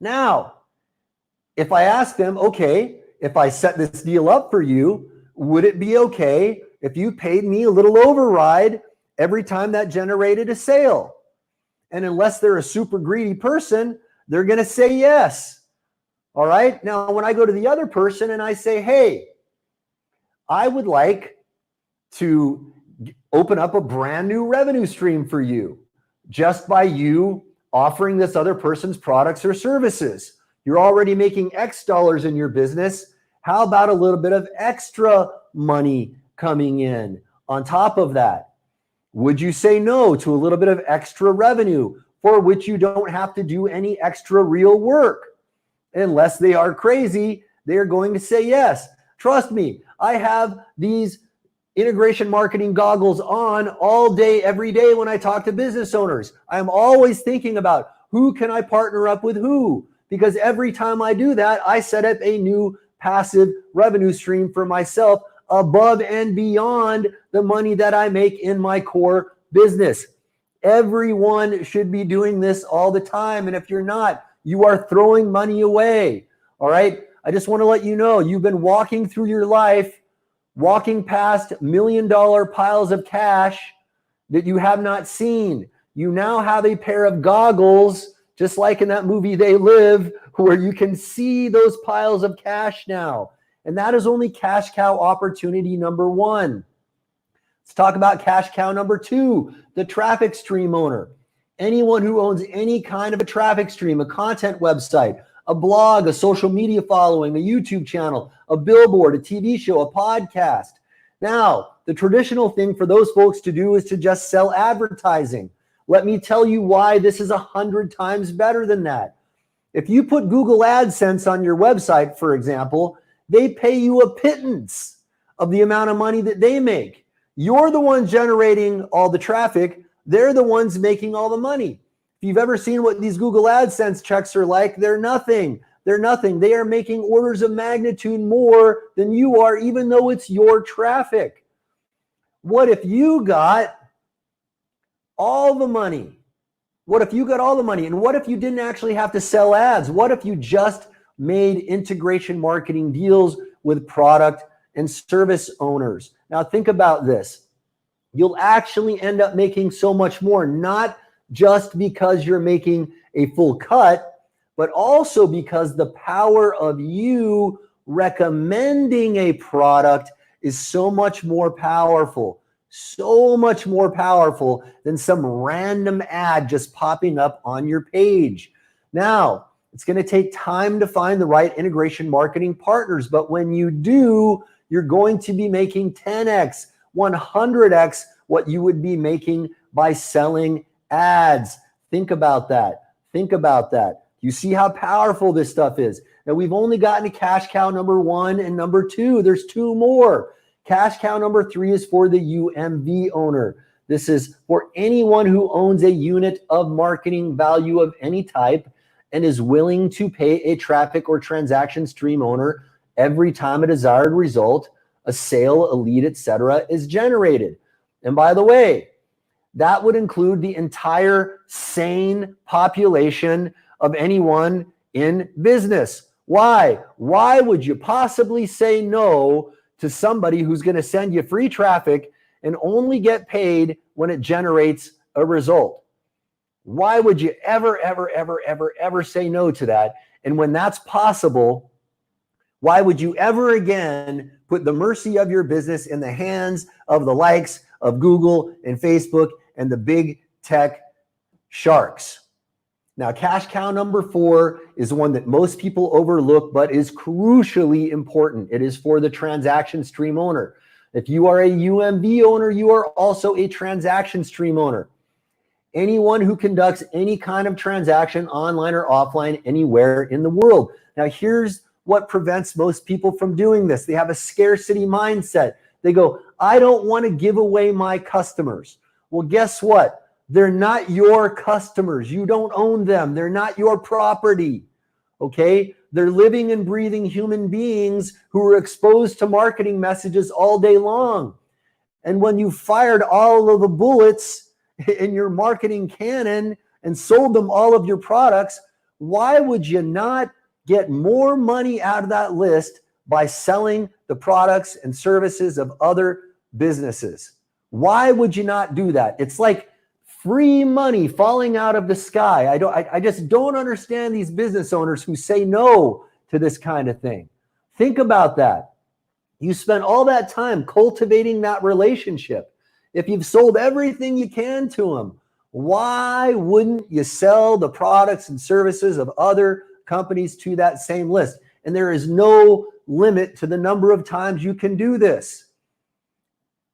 Now, if I ask them, okay, if I set this deal up for you, would it be okay if you paid me a little override every time that generated a sale? And unless they're a super greedy person, they're going to say yes. All right. Now, when I go to the other person and I say, hey, I would like to open up a brand new revenue stream for you just by you offering this other person's products or services. You're already making X dollars in your business. How about a little bit of extra money coming in on top of that? Would you say no to a little bit of extra revenue for which you don't have to do any extra real work? Unless they are crazy, they are going to say yes. Trust me, I have these integration marketing goggles on all day, every day when I talk to business owners. I'm always thinking about who can I partner up with who, because every time I do that, I set up a new passive revenue stream for myself above and beyond the money that I make in my core business. Everyone should be doing this all the time. And if you're not, you are throwing money away. All right. I just want to let you know, you've been walking through your life, walking past $1 million piles of cash that you have not seen. You now have a pair of goggles, just like in that movie They Live, where you can see those piles of cash now. And that is only cash cow opportunity number 1. Let's talk about cash cow number 2, the traffic stream owner. Anyone who owns any kind of a traffic stream, a content website, a blog, a social media following, a YouTube channel, a billboard, a TV show, a podcast. Now, the traditional thing for those folks to do is to just sell advertising. Let me tell you why this is 100 times better than that. If you put Google AdSense on your website, for example, they pay you a pittance of the amount of money that they make. You're the one generating all the traffic. They're the ones making all the money. If you've ever seen what these Google AdSense checks are like, they're nothing. They're nothing. They are making orders of magnitude more than you are, even though it's your traffic. What if you got all the money? What if you got all the money? And what if you didn't actually have to sell ads? What if you just made integration marketing deals with product and service owners? Now think about this. You'll actually end up making so much more, not just because you're making a full cut, but also because the power of you recommending a product is so much more powerful than some random ad just popping up on your page. Now, it's going to take time to find the right integration marketing partners, but when you do, you're going to be making 10x, 100x what you would be making by selling ads. Think about that. Think about that. You see how powerful this stuff is. Now, we've only gotten to cash cow number 1 and number 2. There's 2 more. Cash cow number 3 is for the UMV owner. This is for anyone who owns a unit of marketing value of any type and is willing to pay a traffic or transaction stream owner every time a desired result, a sale, a lead, etc., is generated. And by the way, that would include the entire sane population of anyone in business. Why? Why would you possibly say no to somebody who's going to send you free traffic and only get paid when it generates a result? Why would you ever say no to that? And when that's possible, why would you ever again put the mercy of your business in the hands of the likes of Google and Facebook and the big tech sharks? Now, cash cow number 4 is one that most people overlook, but is crucially important. It is for the transaction stream owner. If you are a UMB owner, you are also a transaction stream owner. Anyone who conducts any kind of transaction online or offline anywhere in the world. Now, here's what prevents most people from doing this. They have a scarcity mindset. They go, I don't want to give away my customers. Well, guess what? They're not your customers. You don't own them. They're not your property. Okay? They're living and breathing human beings who are exposed to marketing messages all day long. And when you fired all of the bullets in your marketing cannon and sold them all of your products, why would you not get more money out of that list by selling the products and services of other businesses? Why would you not do that? It's like free money falling out of the sky. I just don't understand these business owners who say no to this kind of thing. Think about that. You spent all that time cultivating that relationship. If you've sold everything you can to them, why wouldn't you sell the products and services of other companies to that same list? And there is no limit to the number of times you can do this.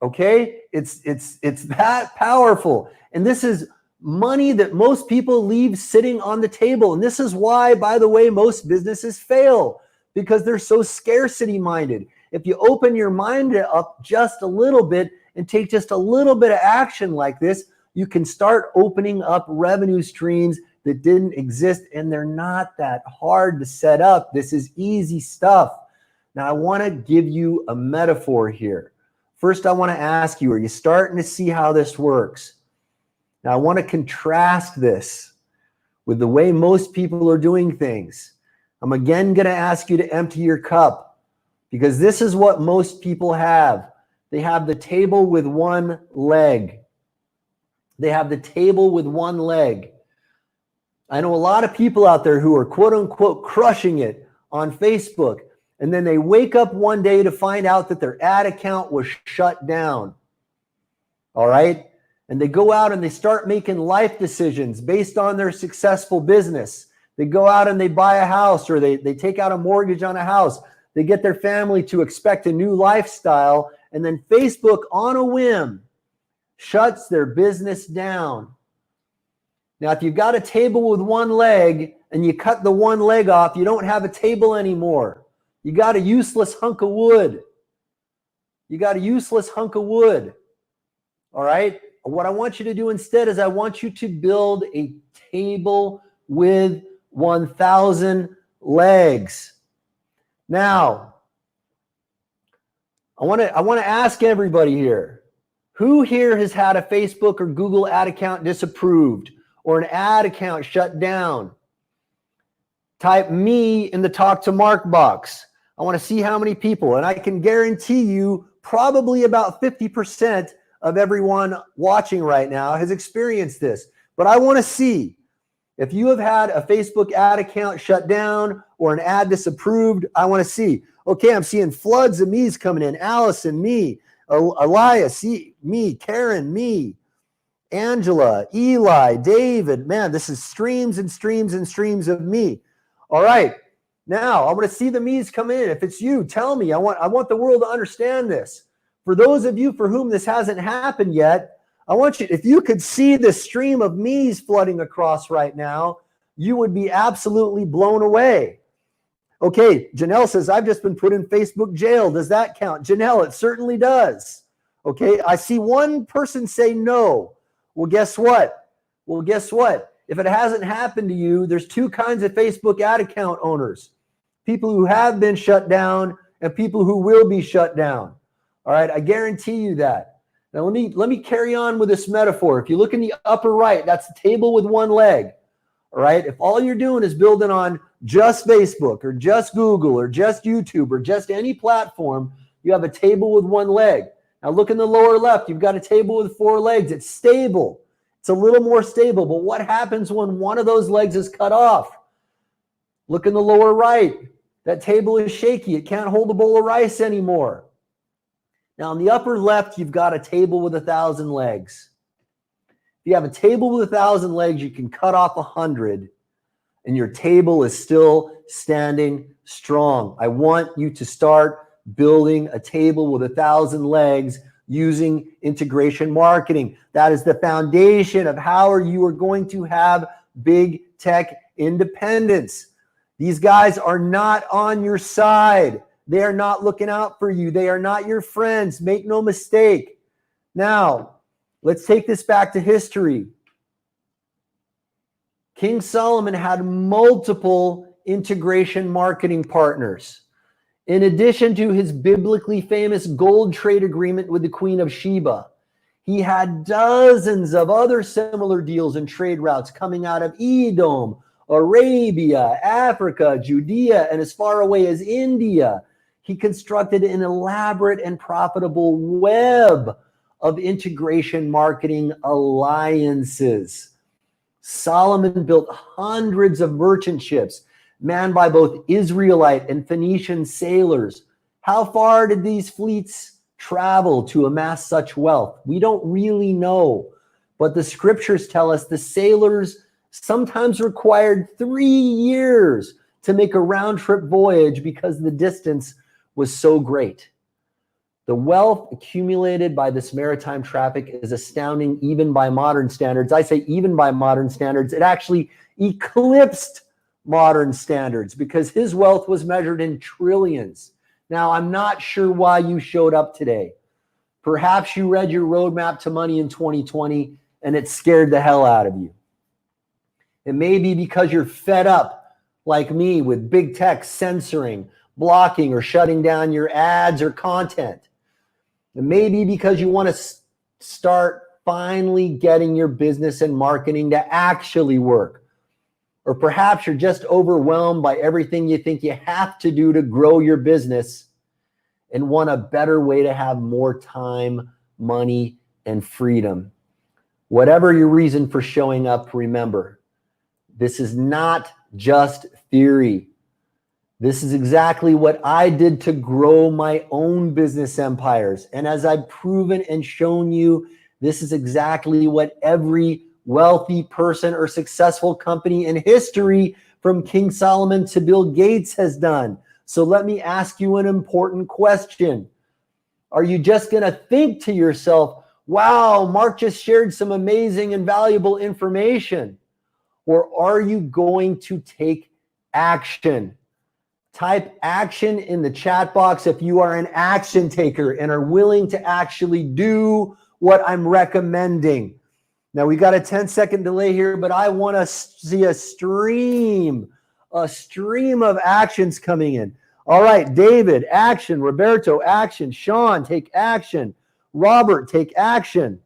Okay? It's that powerful. And this is money that most people leave sitting on the table. And this is why, by the way, most businesses fail, because they're so scarcity minded. If you open your mind up just a little bit and take just a little bit of action like this, you can start opening up revenue streams that didn't exist, and they're not that hard to set up. This is easy stuff. Now, I want to give you a metaphor here. First, I want to ask you, are you starting to see how this works? Now, I want to contrast this with the way most people are doing things. I'm again going to ask you to empty your cup, because this is what most people have. They have the table with one leg. They have the table with one leg. I know a lot of people out there who are quote unquote crushing it on Facebook, and then they wake up one day to find out that their ad account was shut down. All right? And they go out and they start making life decisions based on their successful business. They go out and they buy a house, or they take out a mortgage on a house. They get their family to expect a new lifestyle, and then Facebook, on a whim, shuts their business down. Now, if you've got a table with one leg and you cut the one leg off, you don't have a table anymore. You got a useless hunk of wood. You got a useless hunk of wood. All right? What I want you to do instead is I want you to build a table with 1,000 legs. Now, I want to ask everybody here, who here has had a Facebook or Google ad account disapproved or an ad account shut down? Type me in the Talk to Mark box. I want to see how many people, and I can guarantee you probably about 50% of everyone watching right now has experienced this. But I want to see if you have had a Facebook ad account shut down or an ad disapproved. I want to see. Okay, I'm seeing floods of me's coming in. Allison, me. Elias, me. Karen, me. Angela, Eli, David. Man, this is streams and streams and streams of me. All right. Now, I want to see the me's come in. If it's you, tell me. I want the world to understand this. For those of you for whom this hasn't happened yet, I want you, if you could see the stream of me's flooding across right now, you would be absolutely blown away. Okay, Janelle says, I've just been put in Facebook jail. Does that count? Janelle, it certainly does. Okay, I see one person say no. Well, guess what? If it hasn't happened to you, there's two kinds of Facebook ad account owners. People who have been shut down and people who will be shut down. All right, I guarantee you that. Now let me carry on with this metaphor. If you look in the upper right, that's the table with one leg. All right. If all you're doing is building on just Facebook or just Google or just YouTube or just any platform, you have a table with one leg. Now look in the lower left. You've got a table with 4 legs. It's stable. It's a little more stable. But what happens when one of those legs is cut off? Look in the lower right. That table is shaky. It can't hold a bowl of rice anymore. Now, in the upper left, you've got a table with 1,000 legs. If you have a table with 1,000 legs, you can cut off 100, and your table is still standing strong. I want you to start building a table with 1,000 legs using integration marketing. That is the foundation of how you are going to have big tech independence. These guys are not on your side. They are not looking out for you. They are not your friends. Make no mistake. Now, let's take this back to history. King Solomon had multiple integration marketing partners. In addition to his biblically famous gold trade agreement with the Queen of Sheba, he had dozens of other similar deals and trade routes coming out of Edom, Arabia, Africa, Judea, and as far away as India. He constructed an elaborate and profitable web of integration marketing alliances. Solomon built hundreds of merchant ships manned by both Israelite and Phoenician sailors. How far did these fleets travel to amass such wealth? We don't really know, but the scriptures tell us the sailors sometimes required 3 years to make a round-trip voyage because the distance was so great. The wealth accumulated by this maritime traffic is astounding even by modern standards. I say even by modern standards. It actually eclipsed modern standards because his wealth was measured in trillions. Now, I'm not sure why you showed up today. Perhaps you read your roadmap to money in 2020 and it scared the hell out of you. It may be because you're fed up, like me, with big tech censoring, blocking, or shutting down your ads or content. It may be because you want to start finally getting your business and marketing to actually work. Or perhaps you're just overwhelmed by everything you think you have to do to grow your business and want a better way to have more time, money, and freedom. Whatever your reason for showing up, remember, this is not just theory. This is exactly what I did to grow my own business empires. And as I've proven and shown you, this is exactly what every wealthy person or successful company in history, from King Solomon to Bill Gates, has done. So let me ask you an important question. Are you just going to think to yourself, wow, Mark just shared some amazing and valuable information? Or are you going to take action? Type action in the chat box if you are an action taker and are willing to actually do what I'm recommending. Now, we got a 10-second delay here, but I want to see a stream of actions coming in. All right, David, action. Roberto, action. Sean, take action. Robert, take action.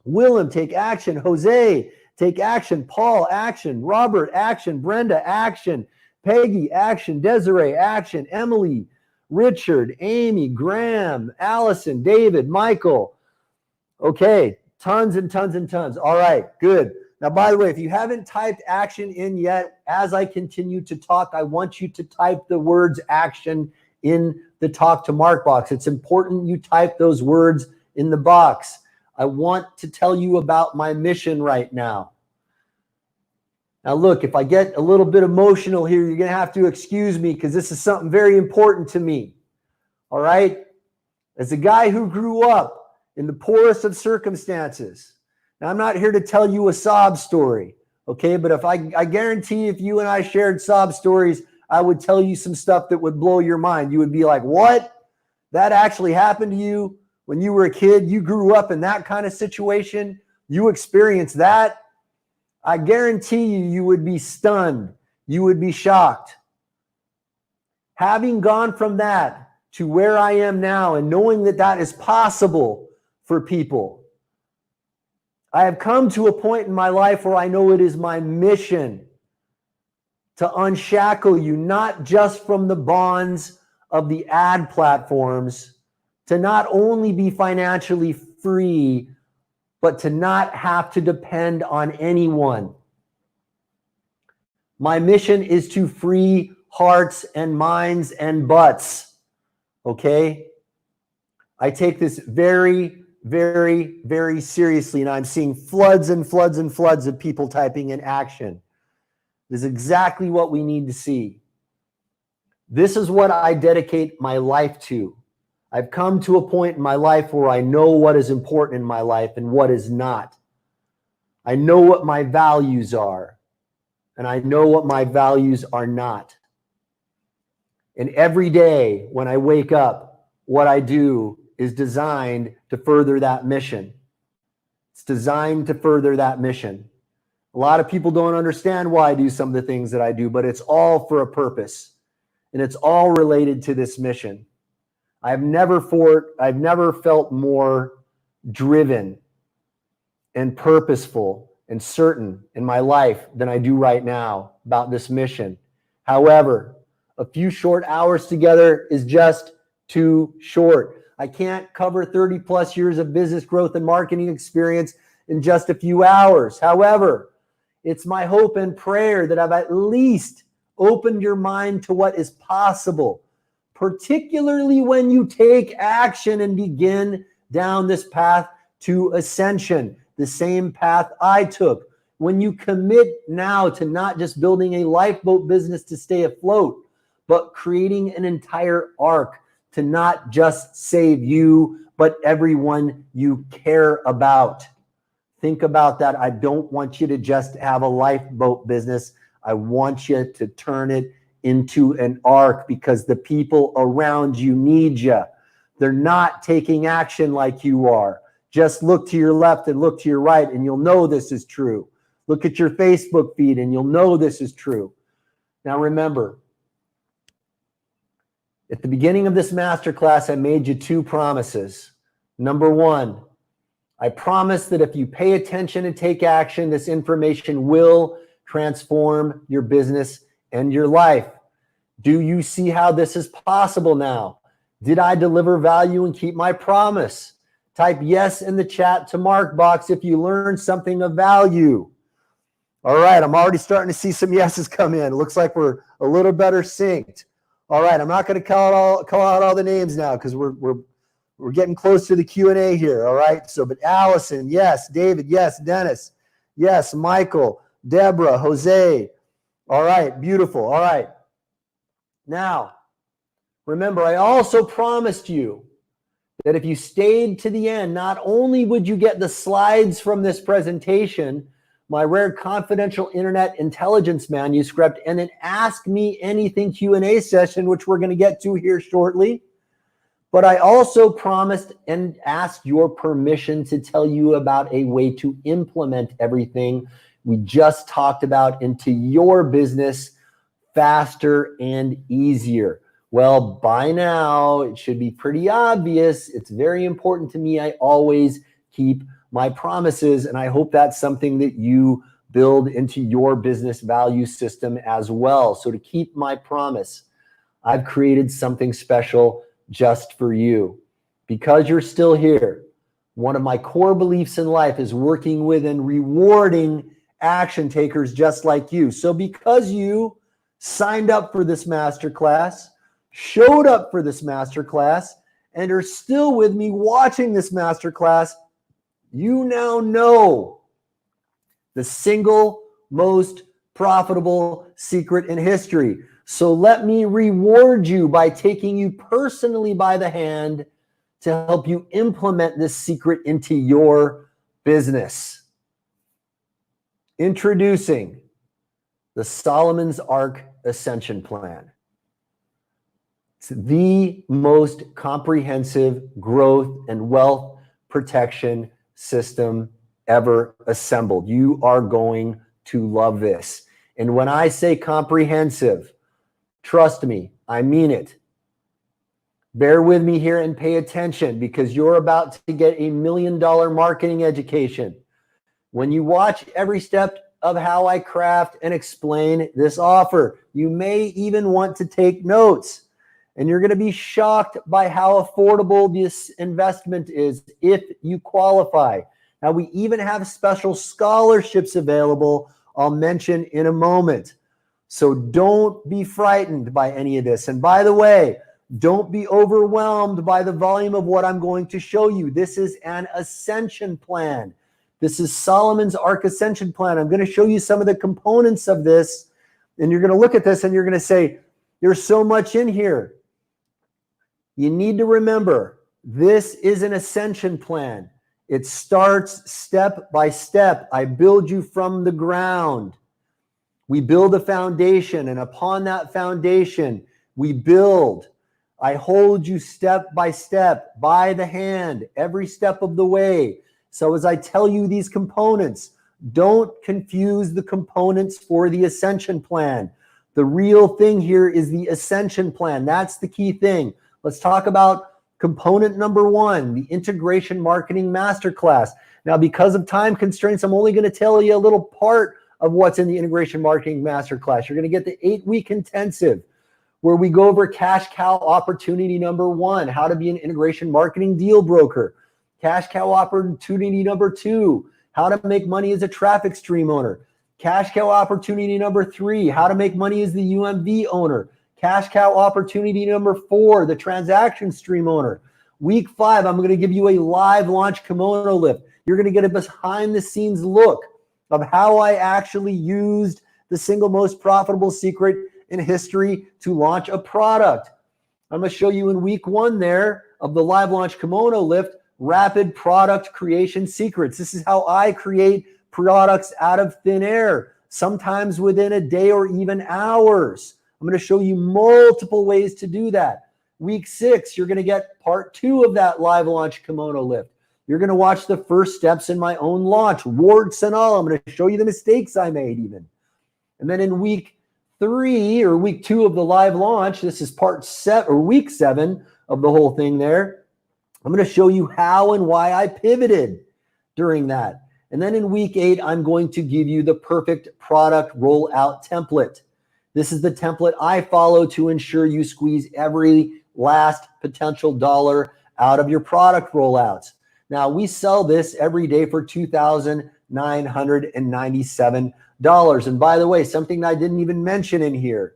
Willem, take action. Jose, take action. Paul, action. Robert, action. Brenda, action. Peggy, action. Desiree, action. Emily, Richard, Amy, Graham, Allison, David, Michael. Okay, tons and tons and tons. All right, good. Now, by the way, if you haven't typed action in yet, as I continue to talk, I want you to type the words action in the Talk to Mark box. It's important you type those words in the box. I want to tell you about my mission right now. Now, look, if I get a little bit emotional here, you're going to have to excuse me because this is something very important to me. All right? As a guy who grew up in the poorest of circumstances, now I'm not here to tell you a sob story, okay? But if I guarantee if you and I shared sob stories, I would tell you some stuff that would blow your mind. You would be like, what? That actually happened to you when you were a kid? You grew up in that kind of situation? You experienced that? I guarantee you would be stunned. You would be shocked. Having gone from that to where I am now and knowing that that is possible for people, I have come to a point in my life where I know it is my mission to unshackle you, not just from the bonds of the ad platforms, to not only be financially free, but to not have to depend on anyone. My mission is to free hearts and minds and butts. Okay? I take this very, very, very seriously, and I'm seeing floods and floods and floods of people typing in action. This is exactly what we need to see. This is what I dedicate my life to. I've come to a point in my life where I know what is important in my life and what is not. I know what my values are, and I know what my values are not. And every day when I wake up, what I do is designed to further that mission. It's designed to further that mission. A lot of people don't understand why I do some of the things that I do, but it's all for a purpose. And it's all related to this mission. I've never felt more driven and purposeful and certain in my life than I do right now about this mission. However, a few short hours together is just too short. I can't cover 30 plus years of business growth and marketing experience in just a few hours. However, it's my hope and prayer that I've at least opened your mind to what is possible, particularly when you take action and begin down this path to ascension, the same path I took. When you commit now to not just building a lifeboat business to stay afloat, but creating an entire arc to not just save you, but everyone you care about. Think about that. I don't want you to just have a lifeboat business. I want you to turn it into an arc because the people around you need you. They're not taking action like you are. Just look to your left and look to your right and you'll know this is true. Look at your Facebook feed and you'll know this is true. Now remember, at the beginning of this masterclass, I made you two promises. Number one, I promise that if you pay attention and take action, this information will transform your business and your life. Do you see how this is possible now? Did I deliver value and keep my promise? Type yes in the chat to Mark box if you learned something of value. All right, I'm already starting to see some yeses come in. It looks like we're a little better synced. All right, I'm not going to call out all the names now because we're getting close to the Q&A here. All right, so but Allison, yes. David, yes. Dennis, yes. Michael, Deborah, Jose. All right, beautiful. All right. Now, remember, I also promised you that if you stayed to the end, not only would you get the slides from this presentation, my rare confidential internet intelligence manuscript, and an Ask Me Anything Q&A session, which we're going to get to here shortly, but I also promised and asked your permission to tell you about a way to implement everything we just talked about into your business faster and easier. Well, by now, it should be pretty obvious. It's very important to me. I always keep my promises, and I hope that's something that you build into your business value system as well. So to keep my promise, I've created something special just for you. Because you're still here, one of my core beliefs in life is working with and rewarding action takers just like you. So because you signed up for this masterclass, showed up for this masterclass, and are still with me watching this masterclass, you now know the single most profitable secret in history. So let me reward you by taking you personally by the hand to help you implement this secret into your business. Introducing the Solomon's Arc Ascension Plan. It's the most comprehensive growth and wealth protection system ever assembled. You are going to love this. And when I say comprehensive, trust me, I mean it. Bear with me here and pay attention because you're about to get $1 million marketing education. when you watch every step of how I craft and explain this offer. You may even want to take notes, and you're going to be shocked by how affordable this investment is if you qualify. Now, we even have special scholarships available I'll mention in a moment. So don't be frightened by any of this. And by the way, don't be overwhelmed by the volume of what I'm going to show you. This is an ascension plan. This is Solomon's Ark Ascension Plan. I'm going to show you some of the components of this, and you're going to look at this and you're going to say, there's so much in here. You need to remember, this is an ascension plan. It starts step by step. I build you from the ground. We build a foundation, and upon that foundation, we build. I hold you step by step, by the hand, every step of the way. So as I tell you these components, don't confuse the components for the ascension plan. The real thing here is the ascension plan. That's the key thing. Let's talk about component number one, the Integration Marketing Masterclass. Now, because of time constraints, I'm only going to tell you a little part of what's in the Integration Marketing Masterclass. You're going to get the 8-week intensive where we go over cash cow opportunity number one, how to be an integration marketing deal broker. Cash cow opportunity number two, how to make money as a traffic stream owner. Cash cow opportunity number three, how to make money as the UMV owner. Cash cow opportunity number four, the transaction stream owner. Week 5, I'm going to give you a live launch kimono lift. You're going to get a behind the scenes look of how I actually used the single most profitable secret in history to launch a product. I'm going to show you in week 1 there of the live launch kimono lift, rapid product creation secrets. This is how I create products out of thin air, sometimes within a day or even hours. I'm going to show you multiple ways to do that. Week 6, you're going to get part 2 of that live launch kimono lift. You're going to watch the first steps in my own launch, warts and all. I'm going to show you the mistakes I made even. And then in week 3 or week 2 of the live launch, this is part 7 or week 7 of the whole thing there. I'm going to show you how and why I pivoted during that. And then in week 8, I'm going to give you the perfect product rollout template. This is the template I follow to ensure you squeeze every last potential dollar out of your product rollouts. Now, we sell this every day for $2,997. And by the way, something I didn't even mention in here,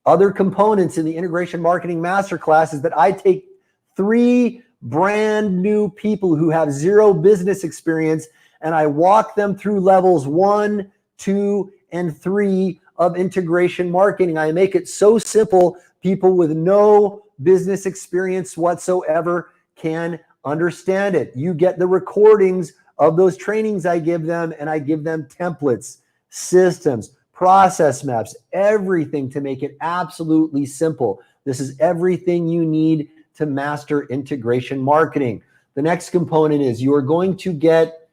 other components in the Integration Marketing Masterclass is that I take 3 brand new people who have 0 business experience and I walk them through levels 1, 2, and 3 of integration marketing. I make it so simple, people with no business experience whatsoever can understand it. You get the recordings of those trainings I give them, and I give them templates, systems, process maps, everything to make it absolutely simple. This is everything you need to master integration marketing. The next component is you are going to get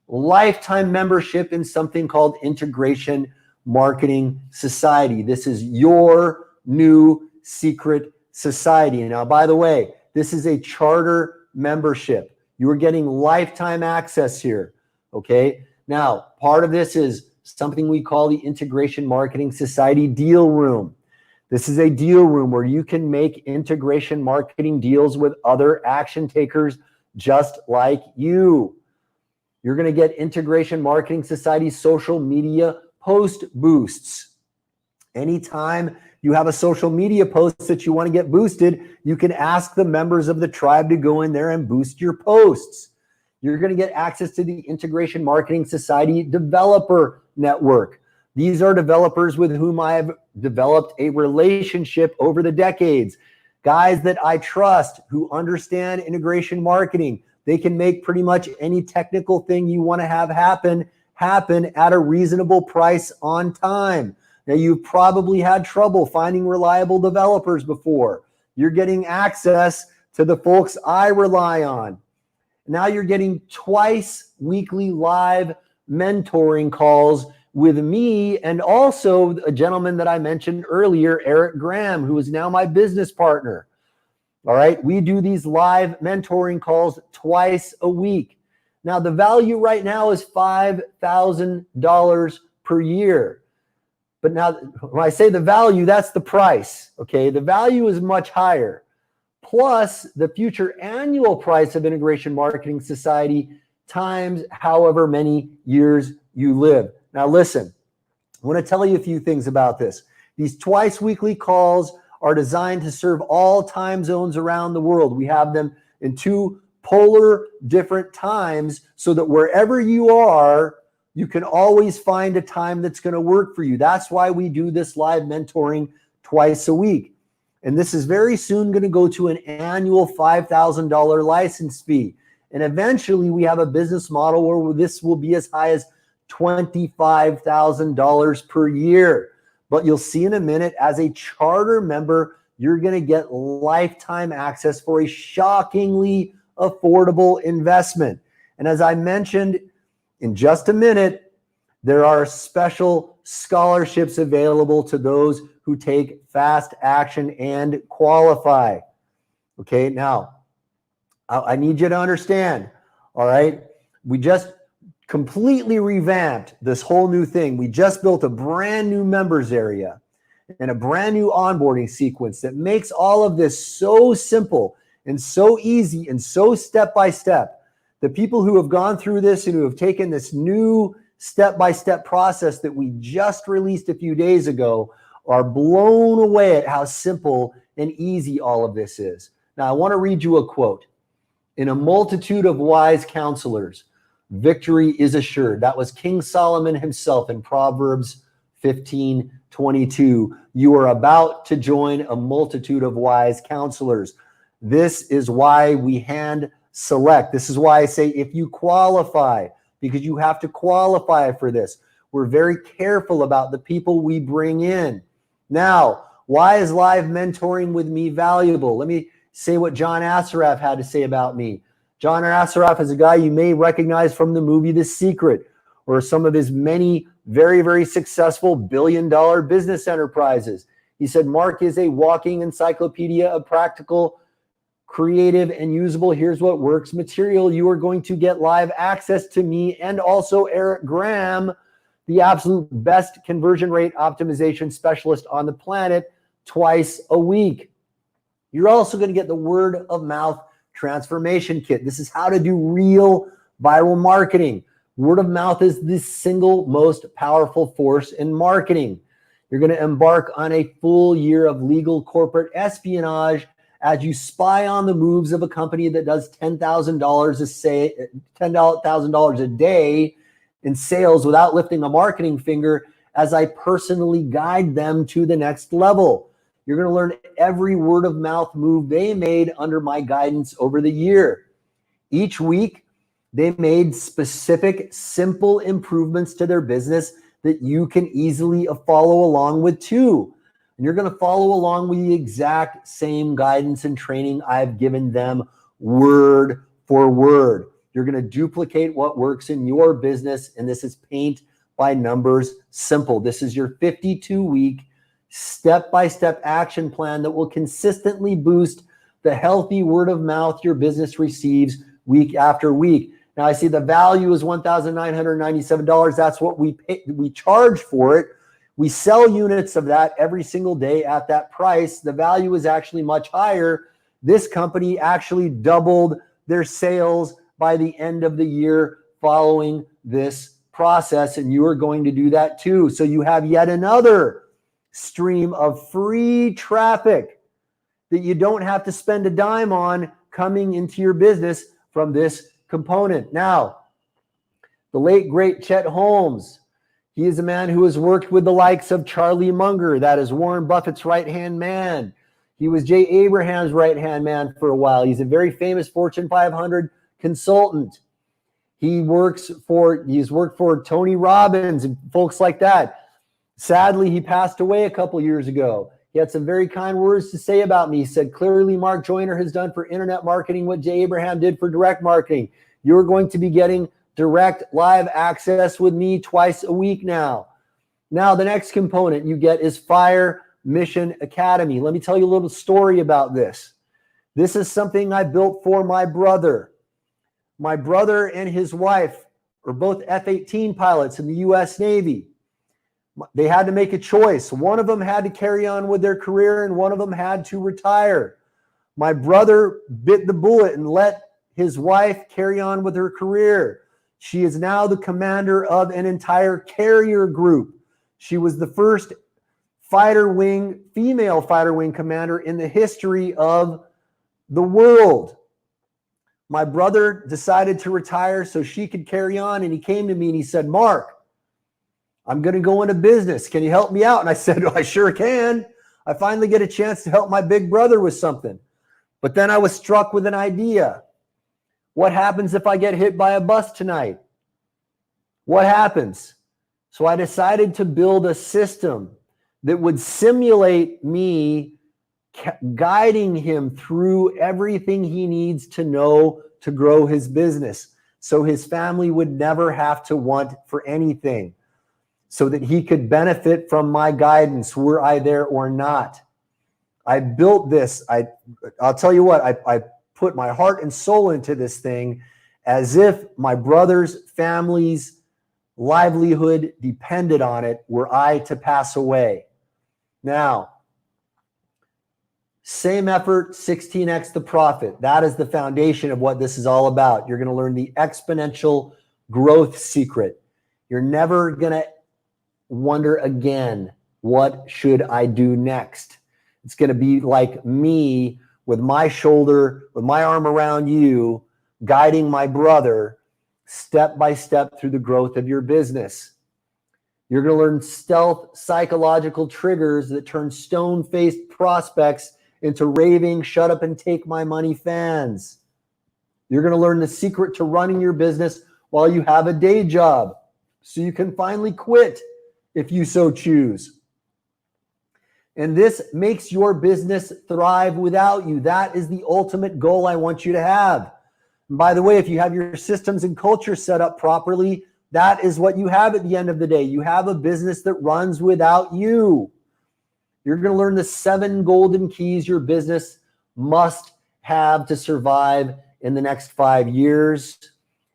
lifetime membership in something called Integration Marketing Society. This is your new secret society. And now, by the way, this is a charter membership. You are getting lifetime access here. Okay. Now, part of this is something we call the Integration Marketing Society Deal Room. This is a deal room where you can make integration marketing deals with other action takers just like you. You're going to get Integration Marketing Society social media post boosts. Anytime you have a social media post that you want to get boosted, you can ask the members of the tribe to go in there and boost your posts. You're going to get access to the Integration Marketing Society Developer Network. These are developers with whom I have developed a relationship over the decades. Guys that I trust who understand integration marketing. They can make pretty much any technical thing you want to have happen at a reasonable price on time. Now, you've probably had trouble finding reliable developers before. You're getting access to the folks I rely on. Now you're getting twice weekly live mentoring calls with me and also a gentleman that I mentioned earlier, Eric Graham, who is now my business partner. All right, we do these live mentoring calls twice a week. Now, the value right now is $5,000 per year. But now, when I say the value, that's the price, okay? The value is much higher. Plus, the future annual price of Integration Marketing Society times however many years you live. Now, listen, I want to tell you a few things about this. These twice weekly calls are designed to serve all time zones around the world. We have them in 2 polar different times so that wherever you are, you can always find a time that's going to work for you. That's why we do this live mentoring twice a week. And this is very soon going to go to an annual $5,000 license fee. And eventually we have a business model where this will be as high as $25,000 per year. But you'll see in a minute, as a charter member, you're going to get lifetime access for a shockingly affordable investment. And as I mentioned, in just a minute, there are special scholarships available to those who take fast action and qualify. Okay, now, I need you to understand, all right? We just completely revamped this whole new thing. We just built a brand new members area and a brand new onboarding sequence that makes all of this so simple and so easy and so step-by-step. The people who have gone through this and who have taken this new step-by-step process that we just released a few days ago are blown away at how simple and easy all of this is. Now, I want to read you a quote. In a multitude of wise counselors, victory is assured. That was King Solomon himself in Proverbs 15:22. You are about to join a multitude of wise counselors. This is why we hand select. This is why I say if you qualify, because you have to qualify for this. We're very careful about the people we bring in. Now, why is live mentoring with me valuable? Let me say what John Assaraf had to say about me. John Assaraf is a guy you may recognize from the movie The Secret or some of his many very, very successful billion-dollar business enterprises. He said, Mark is a walking encyclopedia of practical, creative, and usable here's what works material. You are going to get live access to me and also Eric Graham, the absolute best conversion rate optimization specialist on the planet, twice a week. You're also going to get the word of mouth transformation kit. This is how to do real viral marketing. Word of mouth is the single most powerful force in marketing. You're going to embark on a full year of legal corporate espionage as you spy on the moves of a company that does $10,000 a day in sales without lifting a marketing finger, as I personally guide them to the next level. You're going to learn every word of mouth move they made under my guidance over the year. Each week, they made specific, simple improvements to their business that you can easily follow along with too. And you're going to follow along with the exact same guidance and training I've given them word for word. You're going to duplicate what works in your business, and this is paint by numbers simple. This is your 52-week step-by-step action plan that will consistently boost the healthy word of mouth your business receives week after week. Now, I see the value is $1,997. That's what we charge for it. We sell units of that every single day at that price. The value is actually much higher. This company actually doubled their sales by the end of the year following this process, and you are going to do that too. So you have yet another stream of free traffic that you don't have to spend a dime on coming into your business from this component. Now, the late, great Chet Holmes, he is a man who has worked with the likes of Charlie Munger, that is Warren Buffett's right-hand man. He was Jay Abraham's right-hand man for a while. He's a very famous Fortune 500 consultant. He's worked for Tony Robbins and folks like that. Sadly, he passed away a couple years ago. He had some very kind words to say about me. He said, clearly, Mark Joyner has done for internet marketing what Jay Abraham did for direct marketing. You're going to be getting direct live access with me twice a week now. Now, the next component you get is Fire Mission Academy. Let me tell you a little story about this. This is something I built for my brother. My brother and his wife are both F-18 pilots in the U.S. Navy. They had to make a choice. One of them had to carry on with their career and one of them had to retire. My brother bit the bullet and let his wife carry on with her career. She is now the commander of an entire carrier group. She was the first female fighter wing commander in the history of the world. My brother decided to retire so she could carry on, and he came to me and he said, Mark, I'm going to go into business. Can you help me out? And I said, I sure can. I finally get a chance to help my big brother with something. But then I was struck with an idea. What happens if I get hit by a bus tonight? What happens? So I decided to build a system that would simulate me guiding him through everything he needs to know to grow his business, so his family would never have to want for anything, so that he could benefit from my guidance, were I there or not. I built this. I'll tell you what, I put my heart and soul into this thing as if my brother's family's livelihood depended on it were I to pass away. Now, same effort, 16x the profit. That is the foundation of what this is all about. You're going to learn the exponential growth secret. You're never going to wonder again, what should I do next? It's going to be like me with my shoulder, with my arm around you, guiding my brother step by step through the growth of your business. You're going to learn stealth psychological triggers that turn stone-faced prospects into raving, shut up and take my money fans. You're going to learn the secret to running your business while you have a day job, so you can finally quit if you so choose. And this makes your business thrive without you. That is the ultimate goal I want you to have. And by the way, if you have your systems and culture set up properly, that is what you have at the end of the day. You have a business that runs without you. You're going to learn the 7 golden keys your business must have to survive in the next 5 years.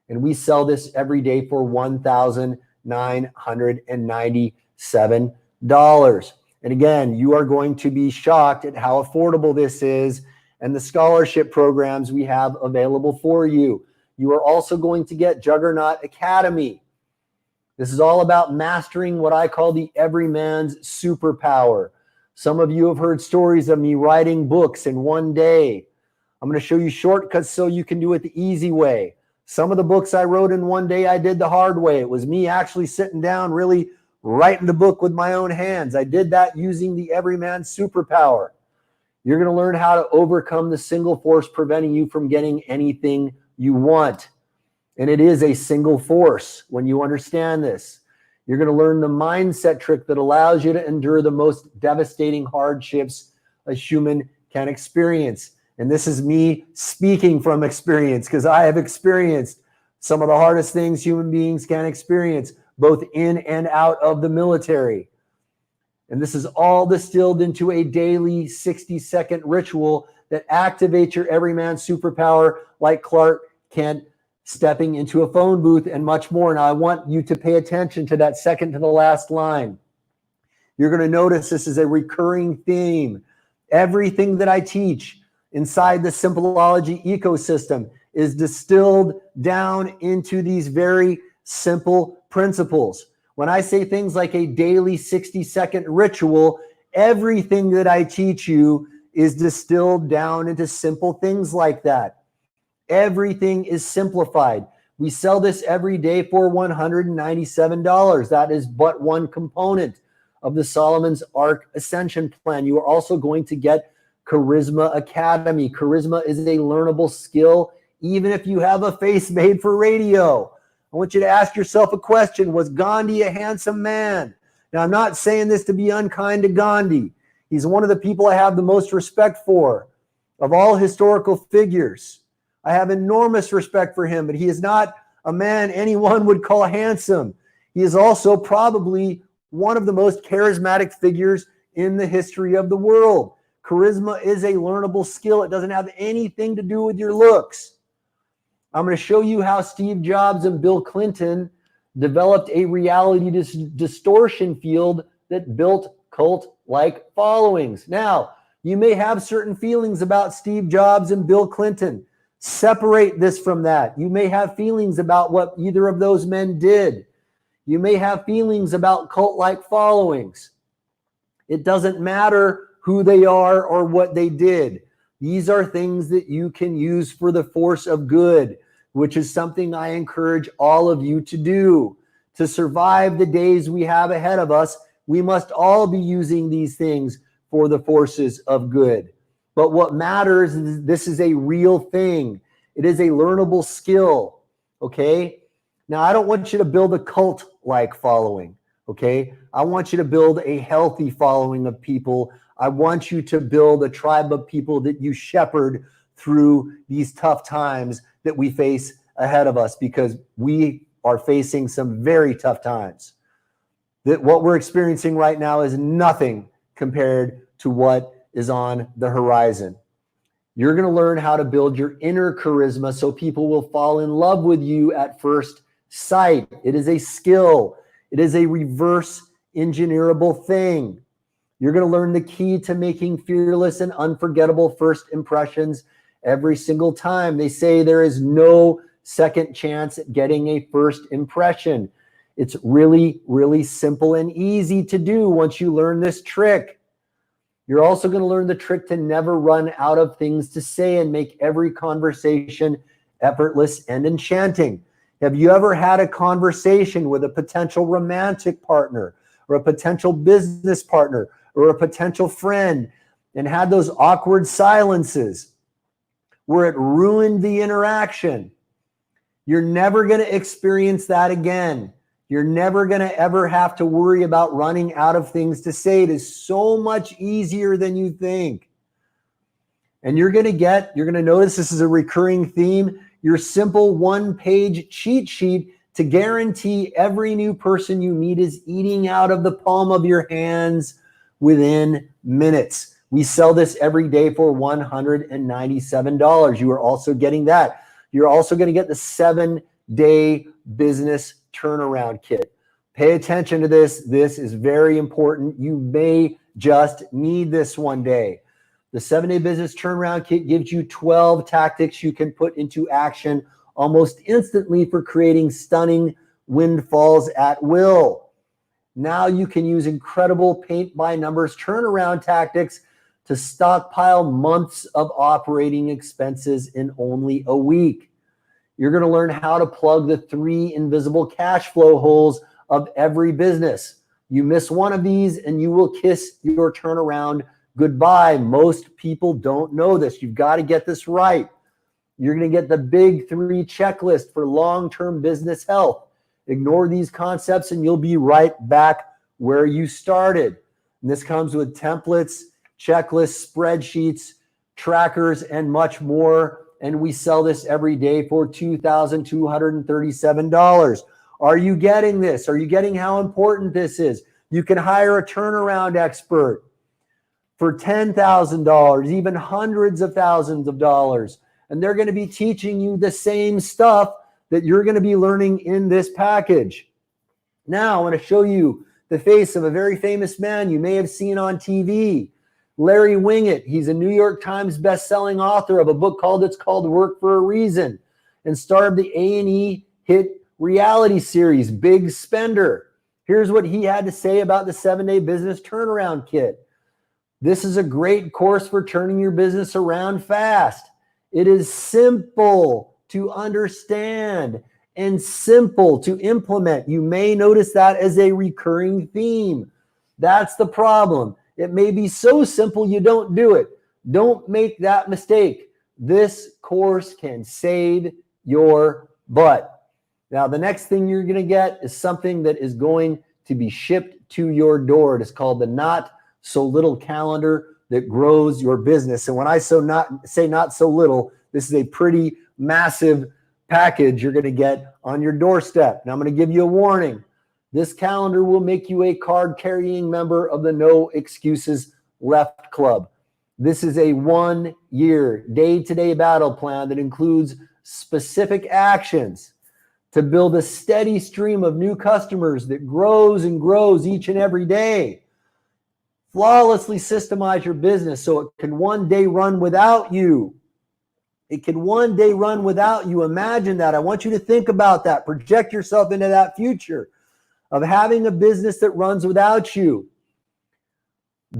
And we sell this every day for $1,997. And again, you are going to be shocked at how affordable this is and the scholarship programs we have available for you. You are also going to get Juggernaut Academy. This is all about mastering what I call the everyman's superpower. Some of you have heard stories of me writing books in one day. I'm going to show you shortcuts so you can do it the easy way. Some of the books I wrote in one day, I did the hard way. It was me actually sitting down, really writing the book with my own hands. I did that using the everyman's superpower. You're going to learn how to overcome the single force preventing you from getting anything you want. And it is a single force when you understand this. You're going to learn the mindset trick that allows you to endure the most devastating hardships a human can experience. And this is me speaking from experience, because I have experienced some of the hardest things human beings can experience, both in and out of the military. And this is all distilled into a daily 60-second ritual that activates your everyman superpower, like Clark Kent stepping into a phone booth, and much more. Now, I want you to pay attention to that second to the last line. You're going to notice this is a recurring theme. Everything that I teach inside the Simpleology ecosystem is distilled down into these very simple principles. When I say things like a daily 60-second ritual, everything that I teach you is distilled down into simple things like that. Everything is simplified. We sell this every day for $197. That is but one component of the Solomon's Arc Ascension Plan. You are also going to get Charisma Academy. Charisma is a learnable skill, even if you have a face made for radio. I want you to ask yourself a question. Was Gandhi a handsome man? Now, I'm not saying this to be unkind to Gandhi. He's one of the people I have the most respect for of all historical figures. I have enormous respect for him, but he is not a man anyone would call handsome. He is also probably one of the most charismatic figures in the history of the world. Charisma is a learnable skill. It doesn't have anything to do with your looks. I'm going to show you how Steve Jobs and Bill Clinton developed a reality distortion field that built cult-like followings. Now, you may have certain feelings about Steve Jobs and Bill Clinton. Separate this from that. You may have feelings about what either of those men did. You may have feelings about cult-like followings. It doesn't matter who they are or what they did. These are things that you can use for the force of good, which is something I encourage all of you to do. To survive the days we have ahead of us, we must all be using these things for the forces of good. But what matters is this is a real thing. It is a learnable skill, okay? Now, I don't want you to build a cult-like following, okay? I want you to build a healthy following of people. I want you to build a tribe of people that you shepherd through these tough times that we face ahead of us, because we are facing some very tough times. That what we're experiencing right now is nothing compared to what is on the horizon. You're going to learn how to build your inner charisma so people will fall in love with you at first sight. It is a skill. It is a reverse engineerable thing. You're going to learn the key to making fearless and unforgettable first impressions every single time. They say there is no second chance at getting a first impression. It's really, really simple and easy to do once you learn this trick. You're also going to learn the trick to never run out of things to say and make every conversation effortless and enchanting. Have you ever had a conversation with a potential romantic partner or a potential business partner or a potential friend and had those awkward silences where it ruined the interaction? You're never going to experience that again. You're never going to ever have to worry about running out of things to say. It is so much easier than you think. And you're going to notice this is a recurring theme, your simple one-page cheat sheet to guarantee every new person you meet is eating out of the palm of your hands within minutes. We sell this every day for $197. You are also getting that. You're also going to get the 7-day business turnaround kit. Pay attention to this. This is very important. You may just need this one day. The 7-day business turnaround kit gives you 12 tactics you can put into action almost instantly for creating stunning windfalls at will. Now you can use incredible paint by numbers turnaround tactics to stockpile months of operating expenses in only a week. You're going to learn how to plug the 3 invisible cash flow holes of every business. You miss one of these and you will kiss your turnaround goodbye. Most people don't know this. You've got to get this right. You're going to get the big 3 checklist for long-term business health. Ignore these concepts and you'll be right back where you started. And this comes with templates, checklists, spreadsheets, trackers, and much more. And we sell this every day for $2,237. Are you getting this? Are you getting how important this is? You can hire a turnaround expert for $10,000, even hundreds of thousands of dollars. And they're going to be teaching you the same stuff that you're going to be learning in this package. Now, I want to show you the face of a very famous man you may have seen on TV. Larry Winget. He's a New York Times best-selling author of a book It's called Work for a Reason, and star of the A&E hit reality series Big Spender. Here's what he had to say about the 7-day business turnaround kit. This is a great course for turning your business around fast. It is simple to understand and simple to implement. You may notice that as a recurring theme. That's the problem. It may be so simple you don't do it. Don't make that mistake. This course can save your butt. Now, the next thing you're going to get is something that is going to be shipped to your door. It is called the Not So Little calendar that grows your business. And when I say not so little, this is a pretty massive package you're going to get on your doorstep. Now, I'm going to give you a warning. This calendar will make you a card-carrying member of the No Excuses Left Club. This is a 1-year, day-to-day battle plan that includes specific actions to build a steady stream of new customers that grows and grows each and every day. Flawlessly systemize your business so it can one day run without you. It can one day run without you. Imagine that. I want you to think about that. Project yourself into that future of having a business that runs without you.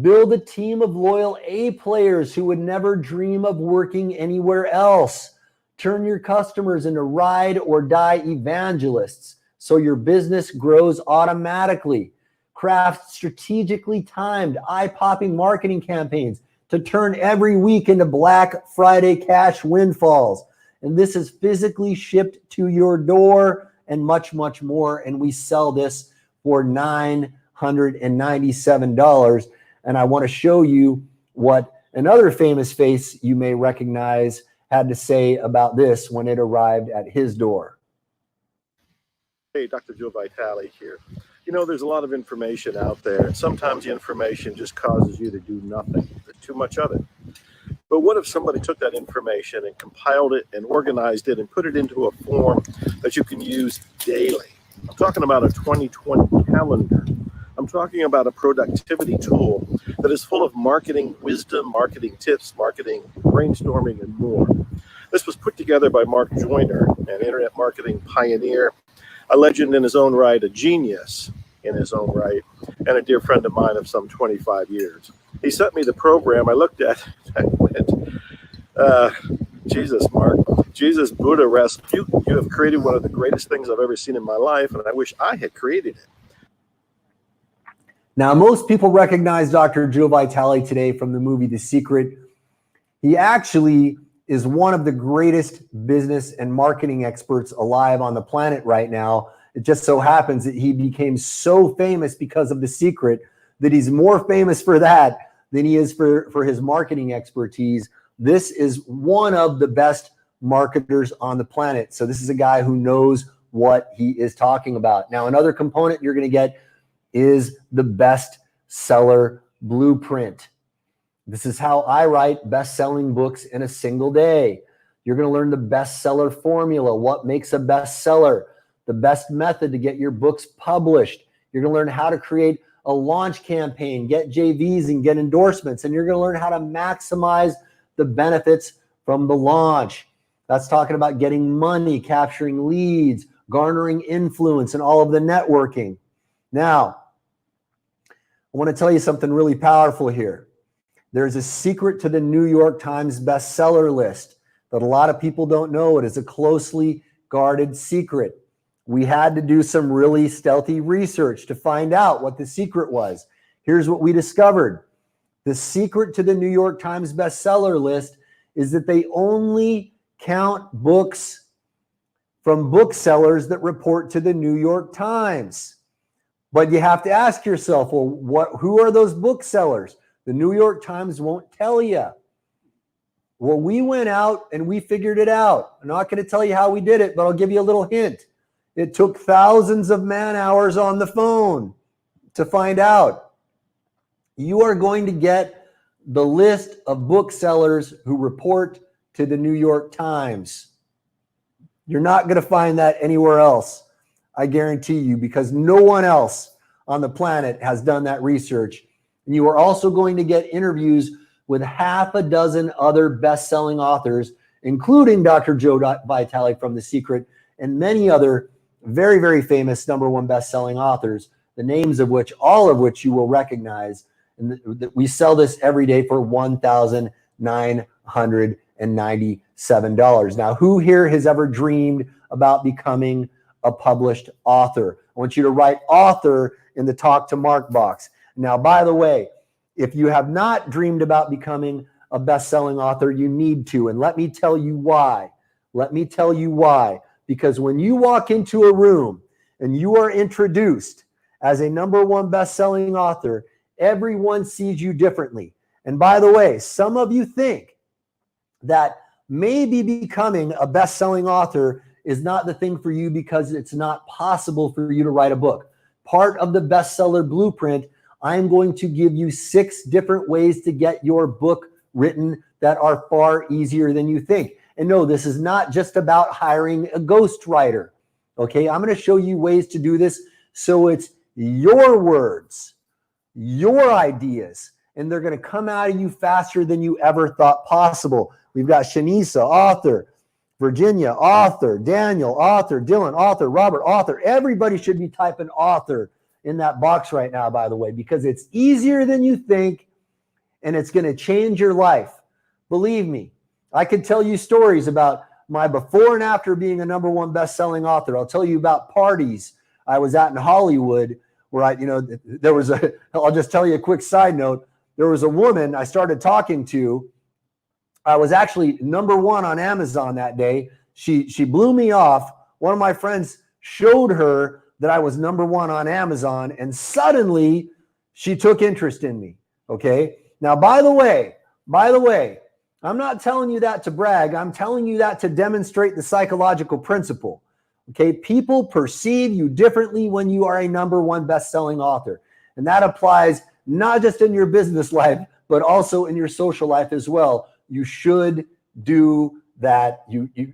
Build a team of loyal A players who would never dream of working anywhere else. Turn your customers into ride or die evangelists so your business grows automatically. Craft strategically timed, eye-popping marketing campaigns to turn every week into Black Friday cash windfalls. And this is physically shipped to your door and much, much more. And we sell this for $997. And I want to show you what another famous face you may recognize had to say about this when it arrived at his door. Hey, Dr. Joe Vitale here. You know, there's a lot of information out there, and sometimes the information just causes you to do nothing. There's too much of it. But what if somebody took that information and compiled it and organized it and put it into a form that you can use daily? I'm talking about a 2020 calendar. I'm talking about a productivity tool that is full of marketing wisdom, marketing tips, marketing brainstorming, and more. This was put together by Mark Joyner, an internet marketing pioneer, a legend in his own right, a genius in his own right, and a dear friend of mine of some 25 years. He sent me the program. I looked at it. I went, Jesus, Mark, Jesus, Buddha, rest. You have created one of the greatest things I've ever seen in my life, and I wish I had created it. Now, most people recognize Dr. Joe Vitale today from the movie The Secret. He actually is one of the greatest business and marketing experts alive on the planet right now. It just so happens that he became so famous because of The Secret that he's more famous for that than he is for his marketing expertise. This is one of the best marketers on the planet. So this is a guy who knows what he is talking about. Now, another component you're going to get is the best seller blueprint. This is how I write best-selling books in a single day. You're going to learn the bestseller formula, what makes a bestseller, the best method to get your books published. You're going to learn how to create a launch campaign, get JVs and get endorsements, and you're going to learn how to maximize the benefits from the launch. That's talking about getting money, capturing leads, garnering influence, and all of the networking. Now, I want to tell you something really powerful here. There's a secret to the New York Times bestseller list that a lot of people don't know. It is a closely guarded secret. We had to do some really stealthy research to find out what the secret was. Here's what we discovered. The secret to the New York Times bestseller list is that they only count books from booksellers that report to the New York Times. But you have to ask yourself, well, who are those booksellers? The New York Times won't tell you. Well, we went out and we figured it out. I'm not going to tell you how we did it, but I'll give you a little hint. It took thousands of man hours on the phone to find out. You are going to get the list of booksellers who report to the New York Times. You're not going to find that anywhere else. I guarantee you, because no one else on the planet has done that research. And you are also going to get interviews with half a dozen other best-selling authors, including Dr. Joe Vitale from The Secret and many other very, very famous #1 best-selling authors, the names of which, all of which you will recognize. And we sell this every day for $1,997. Now, who here has ever dreamed about becoming a published author? I want you to write author in the Talk to Mark box. Now, by the way, if you have not dreamed about becoming a best-selling author, you need to. And let me tell you why. Let me tell you why. Because when you walk into a room and you are introduced as a #1 best-selling author, everyone sees you differently. And by the way, some of you think that maybe becoming a best-selling author is not the thing for you because it's not possible for you to write a book. Part of the bestseller blueprint, I'm going to give you 6 different ways to get your book written that are far easier than you think. And no, this is not just about hiring a ghostwriter. Okay, I'm going to show you ways to do this so it's your words, your ideas, and they're going to come out of you faster than you ever thought possible. We've got Shanisa, author, Virginia, author, Daniel, author, Dylan, author, Robert, author. Everybody should be typing author in that box right now, by the way, because it's easier than you think and it's going to change your life. Believe me, I could tell you stories about my before and after being a #1 best-selling author. I'll tell you about parties I was at in Hollywood where I'll just tell you a quick side note. There was a woman I started talking to. I was actually #1 on Amazon that day. She blew me off. One of my friends showed her that I was #1 on Amazon, and suddenly she took interest in me. Okay. Now, by the way, I'm not telling you that to brag. I'm telling you that to demonstrate the psychological principle. Okay. People perceive you differently when you are a #1 best-selling author. And that applies not just in your business life, but also in your social life as well. You should do that.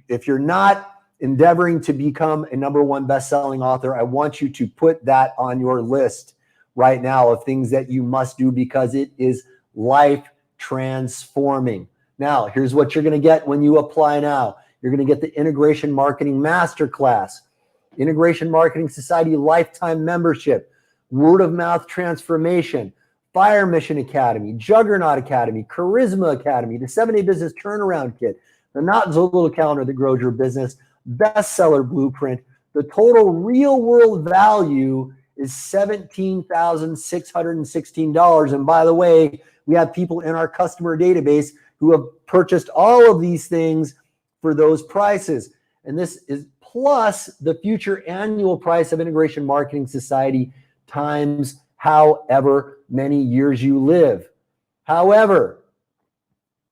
If you're not endeavoring to become a #1 best-selling author, I want you to put that on your list right now of things that you must do because it is life transforming. Now, here's what you're going to get when you apply now. You're going to get the Integration Marketing Masterclass, Integration Marketing Society Lifetime Membership, Word of Mouth Transformation, Fire Mission Academy, Juggernaut Academy, Charisma Academy, the 7-Day Business Turnaround Kit, the Not So Little Calendar that grows your business, Bestseller Blueprint. The total real world value is $17,616. And by the way, we have people in our customer database who have purchased all of these things for those prices. And this is plus the future annual price of Integration Marketing Society times however many years you live. However,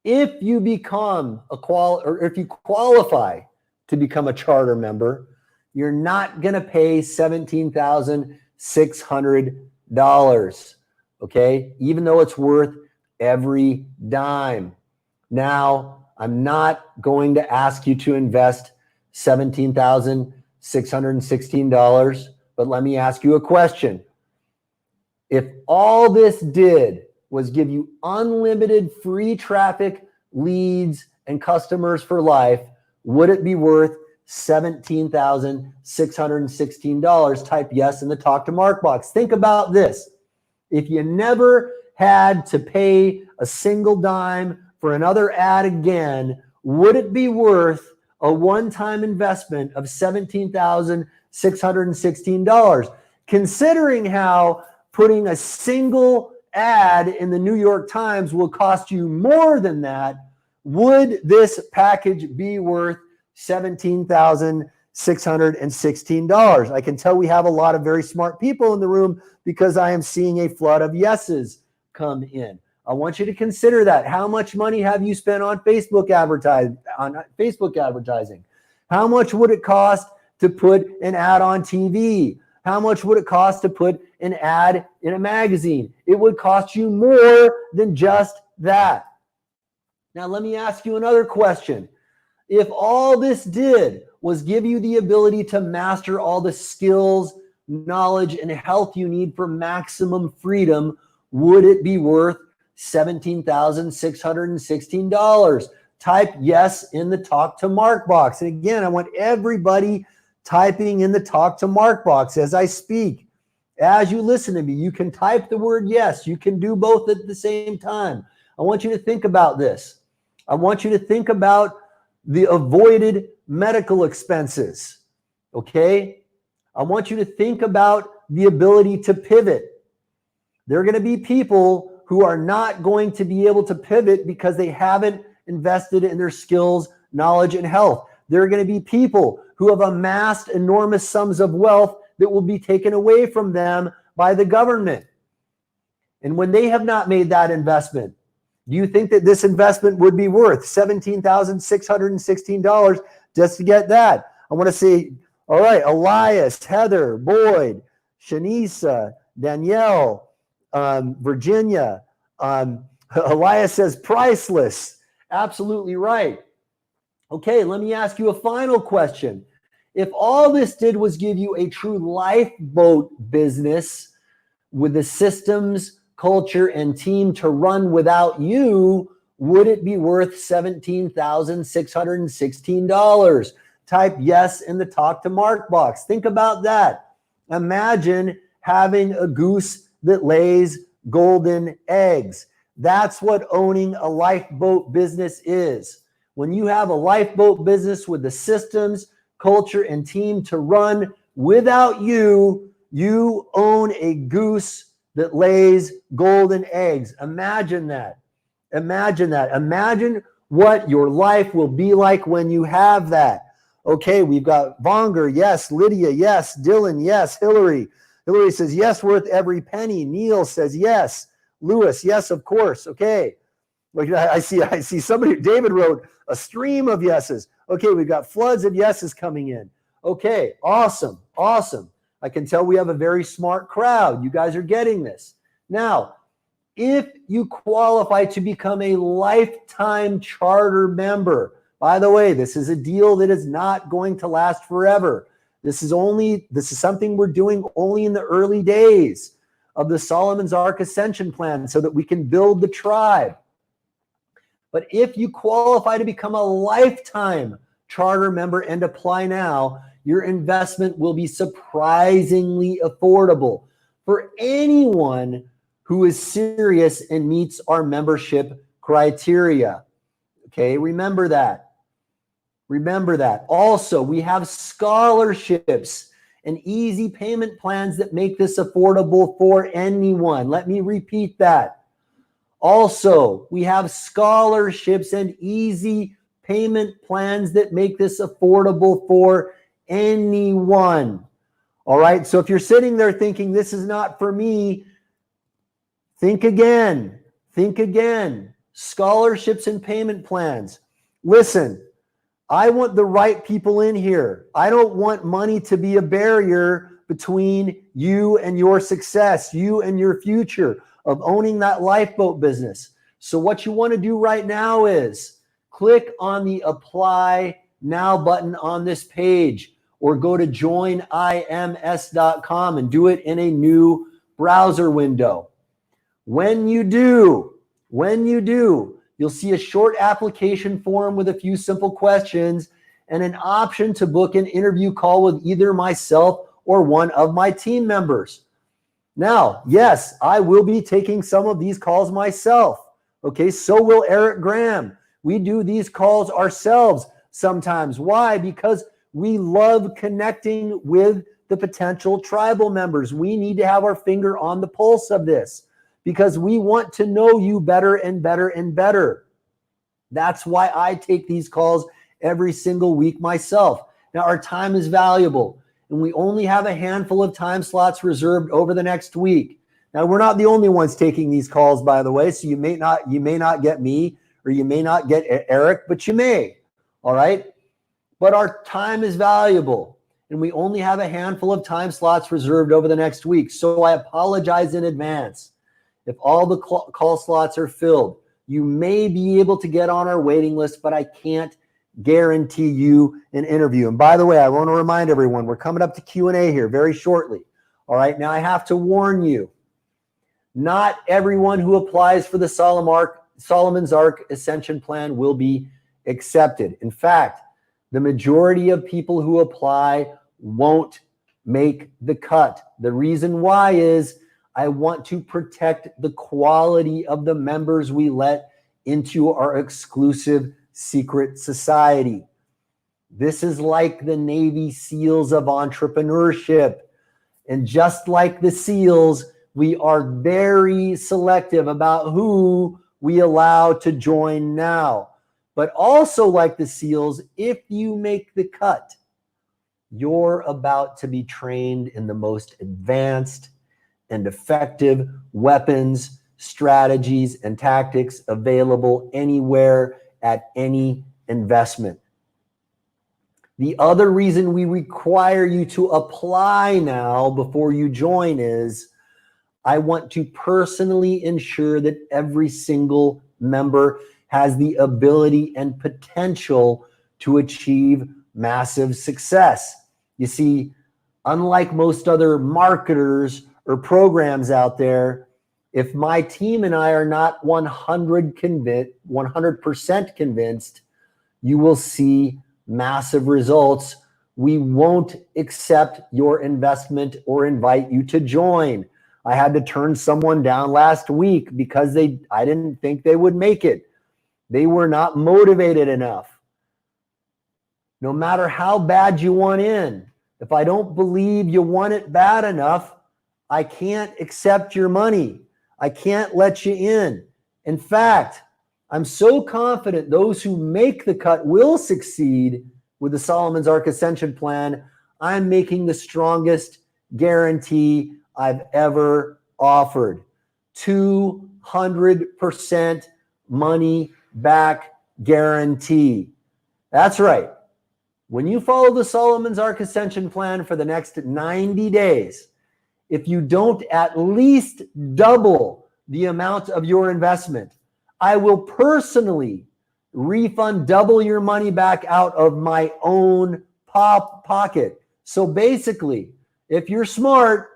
if you become if you qualify to become a charter member, you're not going to pay $17,600, okay? Even though it's worth every dime. Now, I'm not going to ask you to invest $17,616, but let me ask you a question. If all this did was give you unlimited free traffic, leads, and customers for life, would it be worth $17,616? Type yes in the Talk to Mark box. Think about this. If you never had to pay a single dime for another ad again, would it be worth a one-time investment of $17,616? Considering how putting a single ad in the New York Times will cost you more than that, would this package be worth $17,616? I can tell we have a lot of very smart people in the room because I am seeing a flood of yeses come in. I want you to consider that. How much money have you spent on Facebook advertising? How much would it cost to put an ad on TV? How much would it cost to put an ad in a magazine? It would cost you more than just that. Now, let me ask you another question. If all this did was give you the ability to master all the skills, knowledge, and health you need for maximum freedom, would it be worth $17,616? Type yes in the Talk to Mark box. And again, I want everybody typing in the Talk to Mark box as I speak. As you listen to me, you can type the word yes. You can do both at the same time. I want you to think about this. I want you to think about the avoided medical expenses, okay? I want you to think about the ability to pivot. There are going to be people who are not going to be able to pivot because they haven't invested in their skills, knowledge, and health. There are going to be people who have amassed enormous sums of wealth that will be taken away from them by the government. And when they have not made that investment, do you think that this investment would be worth $17,616 just to get that? I want to say, all right, Elias, Heather, Boyd, Shanisa, Danielle, Virginia. Elias says priceless. Absolutely right. Okay, let me ask you a final question. If all this did was give you a true lifeboat business with the systems, culture, and team to run without you, would it be worth $17,616? Type yes in the talk to Mark box. Think about that. Imagine having a goose that lays golden eggs. That's what owning a lifeboat business is. When you have a lifeboat business with the systems, culture, and team to run without you, you own a goose that lays golden eggs. Imagine that. Imagine that. Imagine what your life will be like when you have that. Okay, we've got Vonger, yes. Lydia, yes. Dylan, yes. Hillary. Hillary says, yes, worth every penny. Neil says, yes. Lewis, yes, of course. Okay. I see somebody, David wrote a stream of yeses. Okay, we've got floods of yeses coming in. Okay, awesome, awesome. I can tell we have a very smart crowd. You guys are getting this. Now, if you qualify to become a lifetime charter member, by the way, this is a deal that is not going to last forever. This is something we're doing only in the early days of the Solomon's Ark Ascension Plan so that we can build the tribe. But if you qualify to become a lifetime charter member and apply now, your investment will be surprisingly affordable for anyone who is serious and meets our membership criteria. Okay, remember that. Remember that. Also, we have scholarships and easy payment plans that make this affordable for anyone. Let me repeat that. Also, we have scholarships and easy payment plans that make this affordable for anyone. All right, so if you're sitting there thinking this is not for me, think again. Think again. Scholarships and payment plans. Listen, I want the right people in here. I don't want money to be a barrier between you and your success, you and your future of owning that lifeboat business. So what you want to do right now is click on the Apply Now button on this page, or go to joinims.com and do it in a new browser window. When you do, you'll see a short application form with a few simple questions and an option to book an interview call with either myself or one of my team members. Now, yes, I will be taking some of these calls myself. Okay, so will Eric Graham. We do these calls ourselves sometimes. Why? Because we love connecting with the potential tribal members. We need to have our finger on the pulse of this because we want to know you better and better and better. That's why I take these calls every single week myself. Now, our time is valuable, and we only have a handful of time slots reserved over the next week. Now, we're not the only ones taking these calls, by the way, so you may not get me, or you may not get Eric, but you may, all right? But our time is valuable, and we only have a handful of time slots reserved over the next week, so I apologize in advance. If all the call slots are filled, you may be able to get on our waiting list, but I can't guarantee you an interview. And by the way, I want to remind everyone, we're coming up to Q&A here very shortly. All right, now I have to warn you, not everyone who applies for the Solomon's Ark Ascension Plan will be accepted. In fact, the majority of people who apply won't make the cut. The reason why is I want to protect the quality of the members we let into our exclusive secret society. This is like the Navy SEALs of entrepreneurship. And just like the SEALs, we are very selective about who we allow to join now. But also like the SEALs, if you make the cut, you're about to be trained in the most advanced and effective weapons, strategies, and tactics available anywhere at any investment. The other reason we require you to apply now before you join is I want to personally ensure that every single member has the ability and potential to achieve massive success. You see, unlike most other marketers or programs out there, if my team and I are not 100% convinced, you will see massive results. We won't accept your investment or invite you to join. I had to turn someone down last week because I didn't think they would make it. They were not motivated enough. No matter how bad you want in, if I don't believe you want it bad enough, I can't accept your money. I can't let you in. In fact, I'm so confident those who make the cut will succeed with the Solomon's Arc Ascension Plan. I'm making the strongest guarantee I've ever offered. 200% money back guarantee. That's right. When you follow the Solomon's Arc Ascension Plan for the next 90 days, if you don't at least double the amount of your investment, I will personally refund double your money back out of my own pocket. So basically, if you're smart,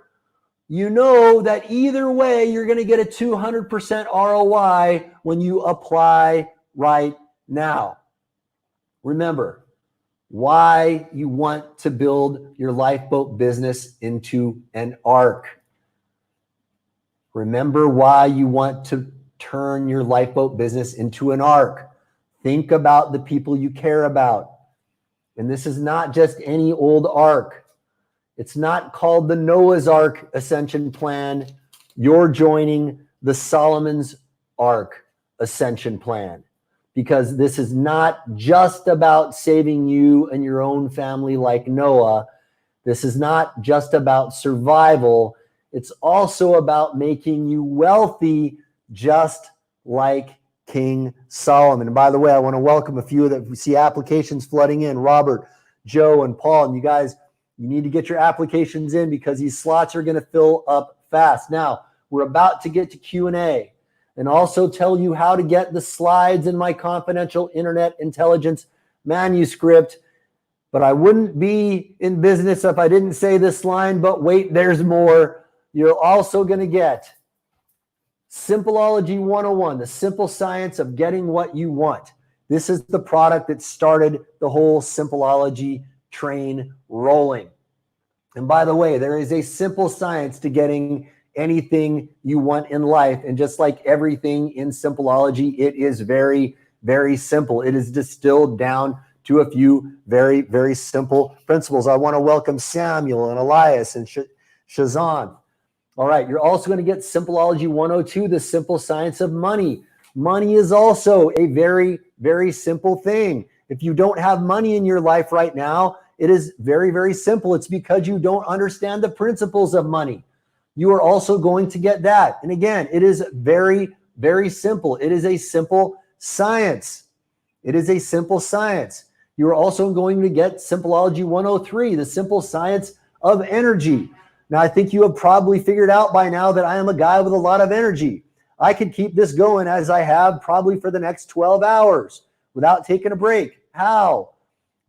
you know that either way, you're going to get a 200% ROI when you apply right now. Remember, why you want to build your lifeboat business into an arc. Remember why you want to turn your lifeboat business into an arc. Think about the people you care about. And this is not just any old arc. It's not called the Noah's Ark Ascension Plan. You're joining the Solomon's Ark Ascension Plan, because this is not just about saving you and your own family like Noah. This is not just about survival. It's also about making you wealthy, just like King Solomon. And by the way, I want to welcome a few that we see applications flooding in. Robert, Joe, and Paul. And you guys, you need to get your applications in because these slots are going to fill up fast. Now, we're about to get to Q&A and also tell you how to get the slides in my confidential internet intelligence manuscript. But I wouldn't be in business if I didn't say this line, but wait, there's more. You're also going to get Simpleology 101, the simple science of getting what you want. This is the product that started the whole Simpleology train rolling. And by the way, there is a simple science to getting anything you want in life. And just like everything in Simpleology, it is very, very simple. It is distilled down to a few very, very simple principles. I want to welcome Samuel and Elias and Shazan. All right, you're also going to get Simpleology 102, the simple science of money. Money is also a very, very simple thing. If you don't have money in your life right now, it is very, very simple. It's because you don't understand the principles of money. You are also going to get that. And again, it is very, very simple. It is a simple science. It is a simple science. You are also going to get Simpleology 103, the simple science of energy. Now, I think you have probably figured out by now that I am a guy with a lot of energy. I could keep this going as I have probably for the next 12 hours without taking a break. How?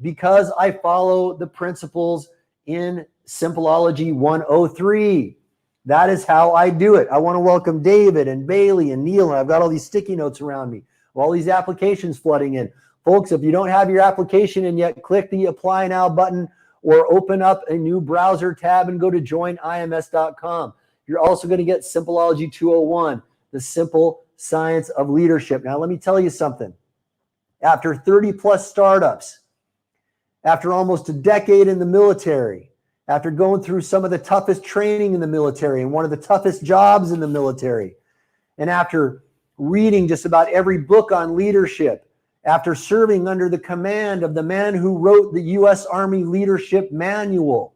Because I follow the principles in Simpleology 103. That is how I do it. I want to welcome David and Bailey and Neil. And I've got all these sticky notes around me, all these applications flooding in. Folks, if you don't have your application in yet, click the Apply Now button or open up a new browser tab and go to joinims.com. You're also going to get Simpleology 201, the simple science of leadership. Now, let me tell you something. After 30 plus startups, after almost a decade in the military, after going through some of the toughest training in the military and one of the toughest jobs in the military, and after reading just about every book on leadership, after serving under the command of the man who wrote the U.S. Army Leadership Manual,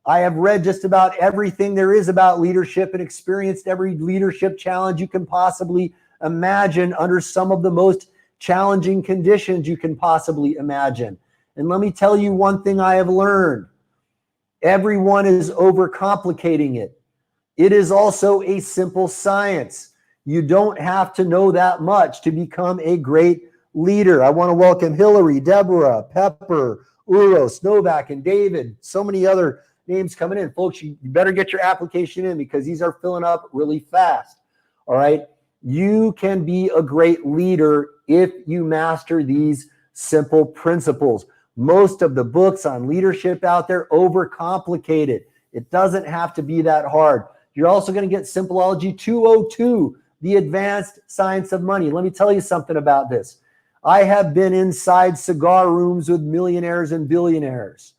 I have read just about everything there is about leadership and experienced every leadership challenge you can possibly imagine under some of the most challenging conditions you can possibly imagine. And let me tell you one thing I have learned. Everyone is overcomplicating it. It is also a simple science. You don't have to know that much to become a great leader. I want to welcome Hillary, Deborah, Pepper, Uros, Novak, and David. So many other names coming in. Folks, you better get your application in because these are filling up really fast. All right. You can be a great leader if you master these simple principles. Most of the books on leadership out there overcomplicate it. It doesn't have to be that hard. You're also going to get Simpleology 202, the advanced science of money. Let me tell you something about this. I have been inside cigar rooms with millionaires and billionaires.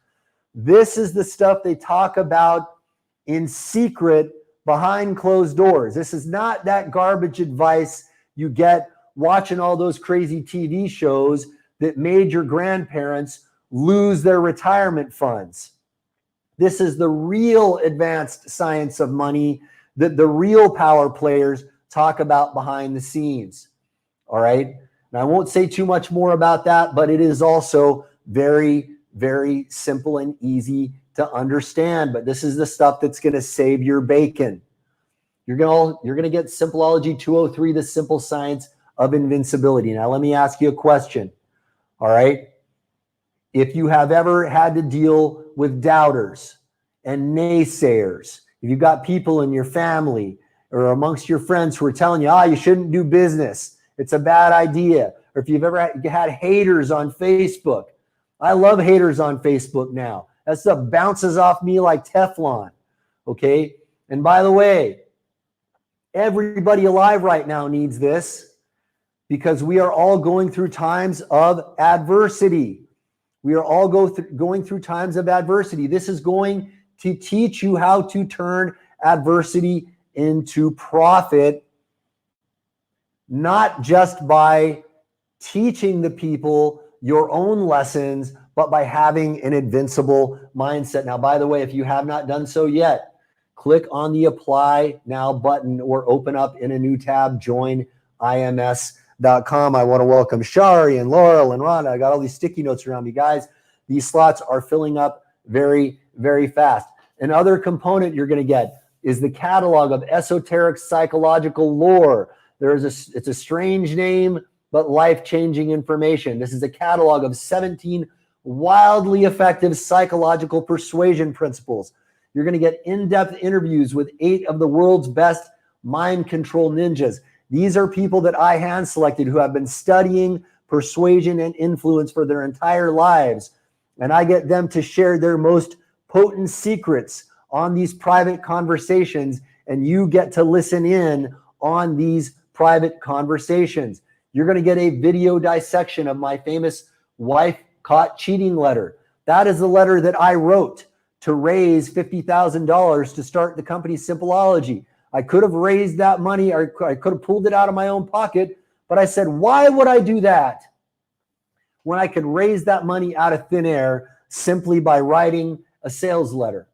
This is the stuff they talk about in secret behind closed doors. This is not that garbage advice you get watching all those crazy TV shows that made your grandparents lose their retirement funds. This is the real advanced science of money that the real power players talk about behind the scenes. All right. And I won't say too much more about that, but it is also very, very simple and easy to understand. But this is the stuff that's going to save your bacon. You're going to get Simpleology 203, the simple science of invincibility. Now, let me ask you a question. All right. If you have ever had to deal with doubters and naysayers, if you've got people in your family or amongst your friends who are telling you, you shouldn't do business, it's a bad idea, or if you've ever had haters on Facebook. I love haters on Facebook now. That stuff bounces off me like Teflon, okay? And by the way, everybody alive right now needs this because we are all going through times of adversity. We are all going through times of adversity. This is going to teach you how to turn adversity into profit, not just by teaching the people your own lessons, but by having an invincible mindset. Now, by the way, if you have not done so yet, click on the Apply Now button or open up in a new tab, joinims.com. I want to welcome Shari and Laurel and Rhonda. I got all these sticky notes around me, guys. These slots are filling up very, very fast. Another component you're going to get is the catalog of esoteric psychological lore. It's a strange name, but life-changing information. This is a catalog of 17 wildly effective psychological persuasion principles. You're going to get in-depth interviews with 8 of the world's best mind control ninjas. These are people that I hand-selected who have been studying persuasion and influence for their entire lives. And I get them to share their most potent secrets on these private conversations, and you get to listen in on these private conversations. You're going to get a video dissection of my famous wife caught cheating letter. That is the letter that I wrote to raise $50,000 to start the company Simpleology. I could have raised that money, or I could have pulled it out of my own pocket, but I said, why would I do that when I could raise that money out of thin air simply by writing a sales letter?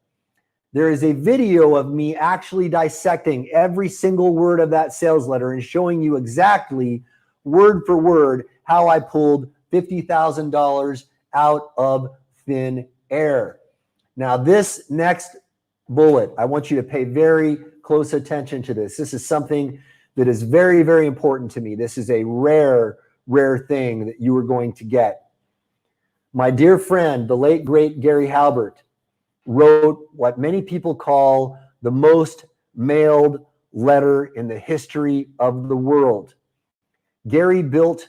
There is a video of me actually dissecting every single word of that sales letter and showing you exactly word for word how I pulled $50,000 out of thin air. Now, this next bullet, I want you to pay very close attention to this. This is something that is very, very important to me. This is a rare, rare thing that you are going to get. My dear friend, the late, great Gary Halbert, wrote what many people call the most mailed letter in the history of the world. Gary built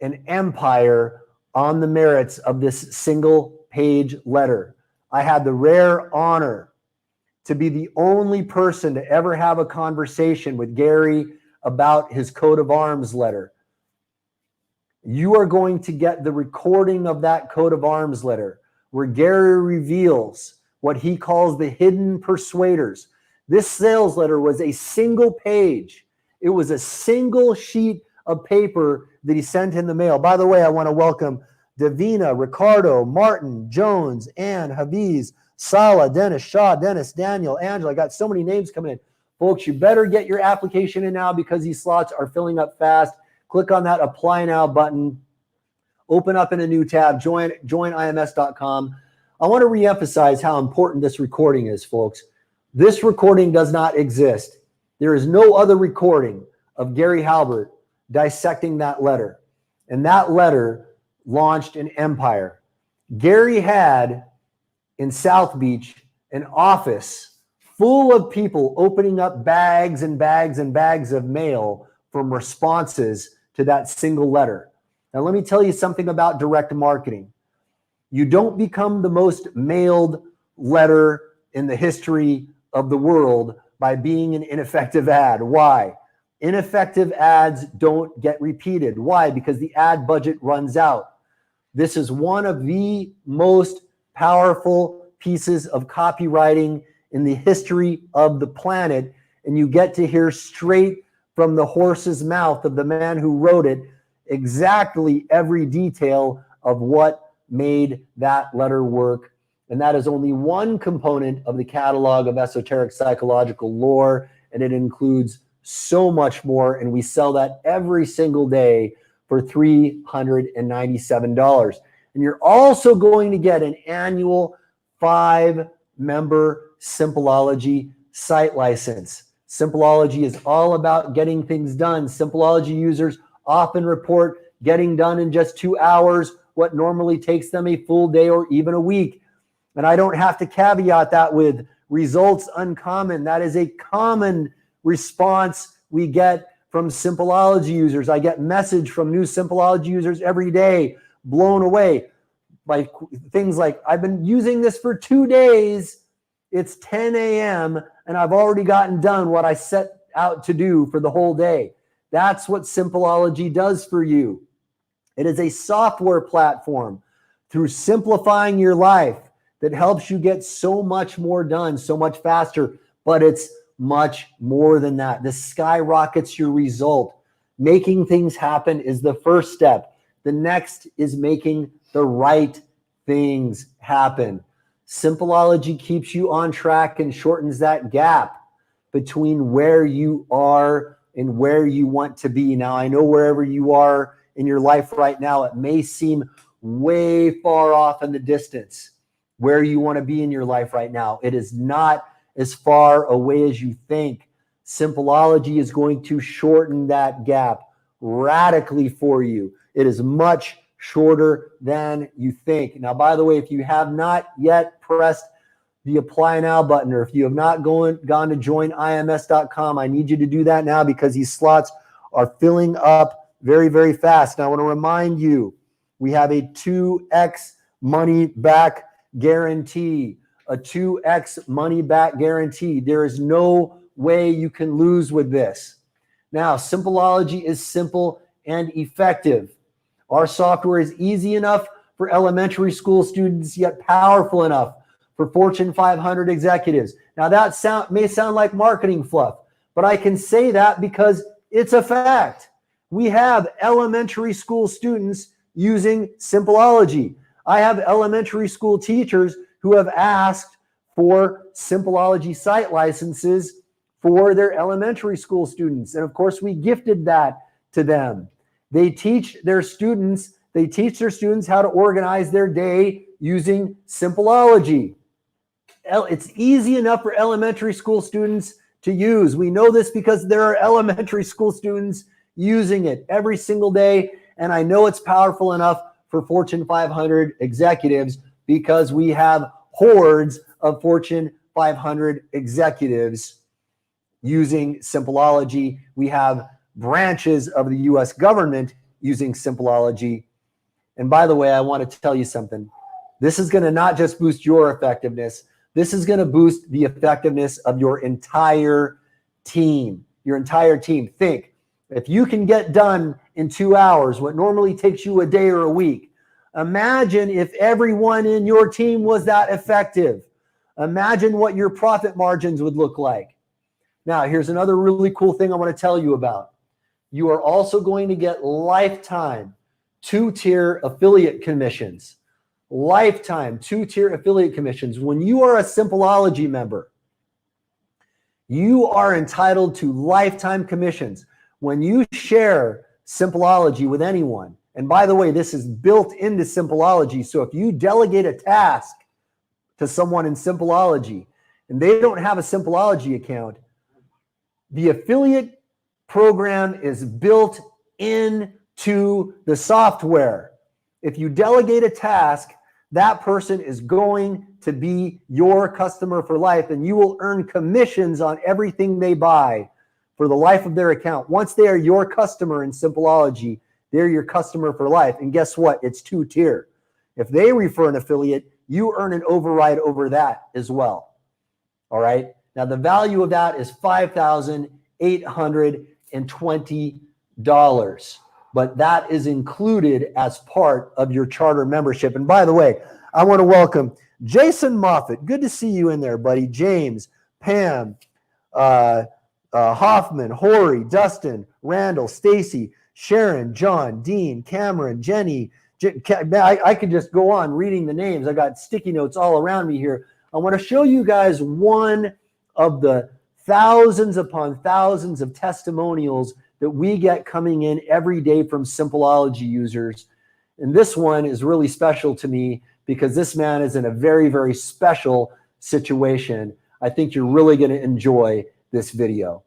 an empire on the merits of this single page letter. I had the rare honor to be the only person to ever have a conversation with Gary about his coat of arms letter. You are going to get the recording of that coat of arms letter where Gary reveals what he calls the hidden persuaders. This sales letter was a single page. It was a single sheet of paper that he sent in the mail. By the way, I want to welcome Davina, Ricardo, Martin, Jones, Ann, Haviz, Sala, Dennis, Shaw, Dennis, Daniel, Angela. I got so many names coming in. Folks, you better get your application in now because these slots are filling up fast. Click on that Apply Now button. Open up in a new tab, joinims.com. I want to reemphasize how important this recording is, folks. This recording does not exist. There is no other recording of Gary Halbert dissecting that letter. And that letter launched an empire. Gary had in South Beach an office full of people opening up bags and bags and bags of mail from responses to that single letter. Now, let me tell you something about direct marketing. You don't become the most mailed letter in the history of the world by being an ineffective ad. Why? Ineffective ads don't get repeated. Why? Because the ad budget runs out. This is one of the most powerful pieces of copywriting in the history of the planet, and you get to hear straight from the horse's mouth of the man who wrote it exactly every detail of what made that letter work. And that is only one component of the catalog of esoteric psychological lore, and it includes so much more, and we sell that every single day for $397. And you're also going to get an annual 5-member Simpleology site license. Simpleology is all about getting things done. Simpleology users often report getting done in just 2 hours, what normally takes them a full day or even a week. And I don't have to caveat that with results uncommon. That is a common response we get from Simpleology users. I get message from new Simpleology users every day, blown away by things like, I've been using this for 2 days. It's 10 a.m. and I've already gotten done what I set out to do for the whole day. That's what Simpleology does for you. It is a software platform through simplifying your life that helps you get so much more done, so much faster, but it's much more than that. This skyrockets your result. Making things happen is the first step. The next is making the right things happen. Simpleology keeps you on track and shortens that gap between where you are and where you want to be. Now, I know wherever you are in your life right now, it may seem way far off in the distance where you want to be in your life right now. It is not as far away as you think. Simpleology is going to shorten that gap radically for you. It is much shorter than you think. Now, by the way, if you have not yet pressed the apply now button, or if you have not gone to joinims.com, I need you to do that now because these slots are filling up very, very fast. Now, I want to remind you, we have a 2x money back guarantee. A 2x money back guarantee. There is no way you can lose with this. Now, Simpleology is simple and effective. Our software is easy enough for elementary school students, yet powerful enough for Fortune 500 executives. Now, that may sound like marketing fluff, but I can say that because it's a fact. We have elementary school students using Simpleology. I have elementary school teachers who have asked for Simpleology site licenses for their elementary school students. And of course, we gifted that to them. They teach their students how to organize their day using Simpleology. It's easy enough for elementary school students to use. We know this because there are elementary school students using it every single day. And I know it's powerful enough for Fortune 500 executives because we have hordes of Fortune 500 executives using Simpleology. We have branches of the US government using Simpleology. And by the way, I want to tell you something. This is going to not just boost your effectiveness. This is going to boost the effectiveness of your entire team. Your entire team. Think, if you can get done in 2 hours, what normally takes you a day or a week, imagine if everyone in your team was that effective. Imagine what your profit margins would look like. Now, here's another really cool thing I want to tell you about. You are also going to get lifetime 2-tier affiliate commissions. Lifetime 2-tier affiliate commissions. When you are a Simpleology member, you are entitled to lifetime commissions. When you share Simpleology with anyone, and by the way, this is built into Simpleology, so if you delegate a task to someone in Simpleology and they don't have a Simpleology account, the affiliate program is built into to the software. If you delegate a task, that person is going to be your customer for life, and you will earn commissions on everything they buy for the life of their account. Once they are your customer in Simpleology, they're your customer for life. And guess what? It's two-tier. If they refer an affiliate, you earn an override over that as well. All right. Now, the value of that is $5,820, but that is included as part of your charter membership. And by the way, I want to welcome Jason Moffett. Good to see you in there, buddy. James, Pam, Hoffman, Horry, Dustin, Randall, Stacy, Sharon, John, Dean, Cameron, Jenny. I could just go on reading the names. I got sticky notes all around me here. I want to show you guys one of the thousands upon thousands of testimonials that we get coming in every day from Simpleology users. And this one is really special to me because this man is in a very, very special situation. I think you're really going to enjoy this video.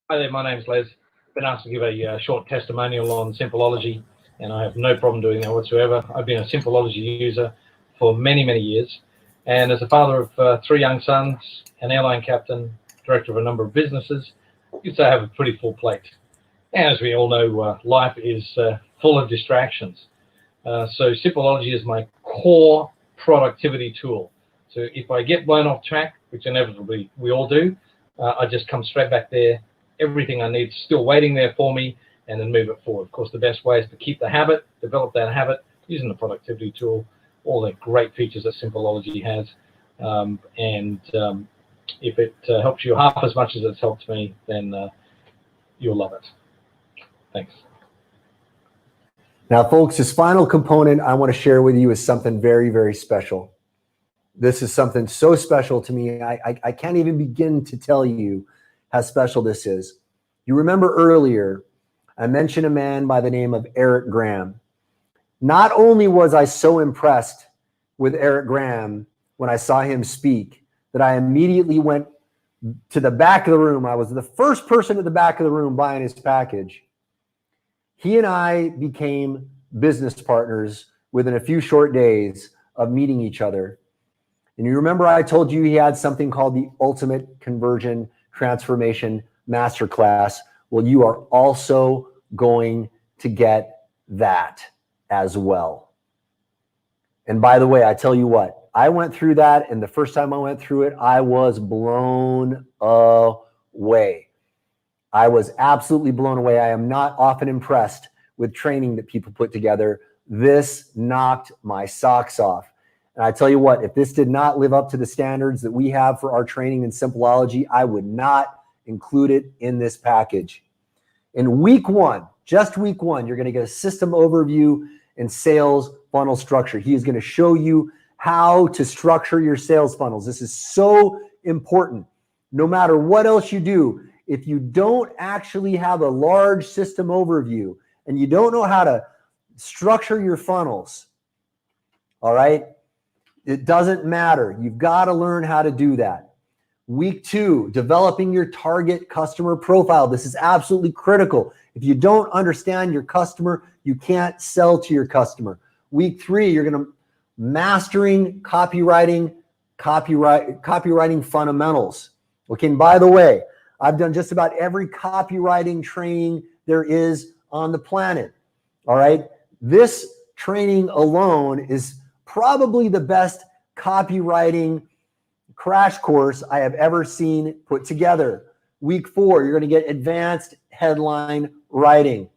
Hi there, my name's Les. Been asked to give a short testimonial on Simpleology, and I have no problem doing that whatsoever. I've been a Simpleology user for many, many years, and as a father of 3 young sons, an airline captain, director of a number of businesses, you'd say I have a pretty full plate. And as we all know, life is full of distractions. So Simpleology is my core productivity tool. So if I get blown off track, which inevitably we all do, I just come straight back there. Everything I need is still waiting there for me, and then move it forward. Of course, the best way is to keep the habit, develop that habit using the productivity tool, all the great features that Simpleology has. If it helps you half as much as it's helped me, then you'll love it. Thanks. Now, folks, this final component I want to share with you is something very, very special. This is something so special to me. I can't even begin to tell you how special this is. You remember earlier, I mentioned a man by the name of Eric Graham. Not only was I so impressed with Eric Graham when I saw him speak, that I immediately went to the back of the room. I was the first person at the back of the room buying his package. He and I became business partners within a few short days of meeting each other. And you remember I told you he had something called the Ultimate Conversion Transformation Masterclass. Well, you are also going to get that as well. And by the way, I tell you what, I went through that, and the first time I went through it, I was blown away. I was absolutely blown away. I am not often impressed with training that people put together. This knocked my socks off. And I tell you what, if this did not live up to the standards that we have for our training in Simpleology, I would not include it in this package. In week 1, just week 1, you're going to get a system overview and sales funnel structure. He is going to show you how to structure your sales funnels. This is so important. No matter what else you do, if you don't actually have a large system overview and you don't know how to structure your funnels, all right, it doesn't matter. You've got to learn how to do that. Week 2, developing your target customer profile. This is absolutely critical. If you don't understand your customer, you can't sell to your customer. Week 3, you're going to mastering copywriting fundamentals. Okay, and by the way, I've done just about every copywriting training there is on the planet. All right, this training alone is probably the best copywriting crash course I have ever seen put together. Week 4, you're going to get advanced headline writing.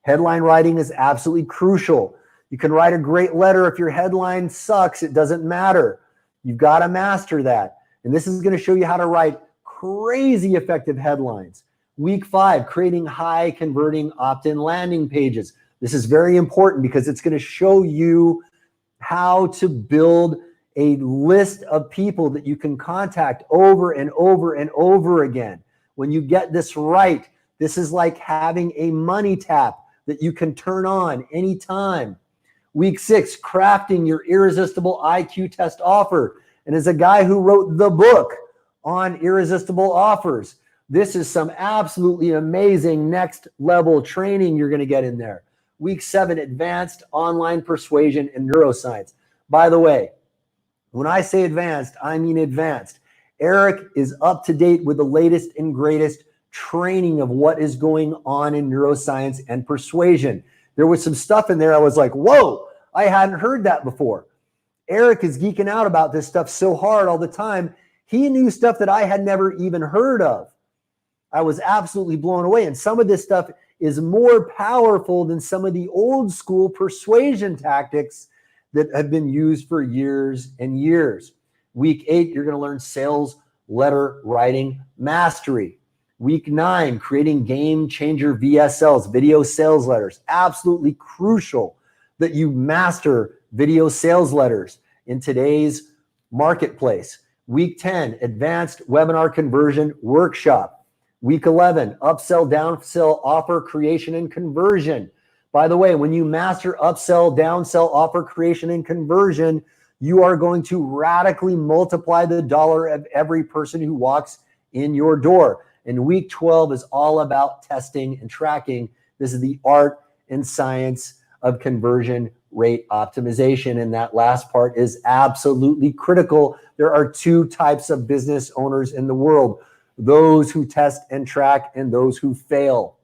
Headline writing is absolutely crucial. You can write a great letter. If your headline sucks, it doesn't matter. You've got to master that. And this is going to show you how to write crazy effective headlines. Week 5, creating high converting opt-in landing pages. This is very important because it's going to show you how to build a list of people that you can contact over and over and over again. When you get this right, this is like having a money tap that you can turn on anytime. Week 6, crafting your irresistible IQ test offer. And as a guy who wrote the book on irresistible offers, This is some absolutely amazing next level training you're going to get in there. Week 7, advanced online persuasion and neuroscience. By the way, when I say advanced, I mean advanced. Eric is up to date with the latest and greatest training of what is going on in neuroscience and persuasion. There was some stuff in there I was like, whoa, I hadn't heard that before. Eric is geeking out about this stuff so hard all the time. He knew stuff that I had never even heard of. I was absolutely blown away. And some of this stuff is more powerful than some of the old school persuasion tactics that have been used for years and years. Week 8, you're going to learn sales letter writing mastery. Week 9, creating game changer VSLs, video sales letters. Absolutely crucial that you master video sales letters in today's marketplace. Week 10, advanced webinar conversion workshop. Week 11, upsell, downsell, offer creation and conversion. By the way, when you master upsell, downsell, offer creation and conversion, you are going to radically multiply the dollar of every person who walks in your door. And week 12 is all about testing and tracking. This is the art and science of conversion rate optimization. And that last part is absolutely critical. There are 2 types of business owners in the world: those who test and track and those who fail.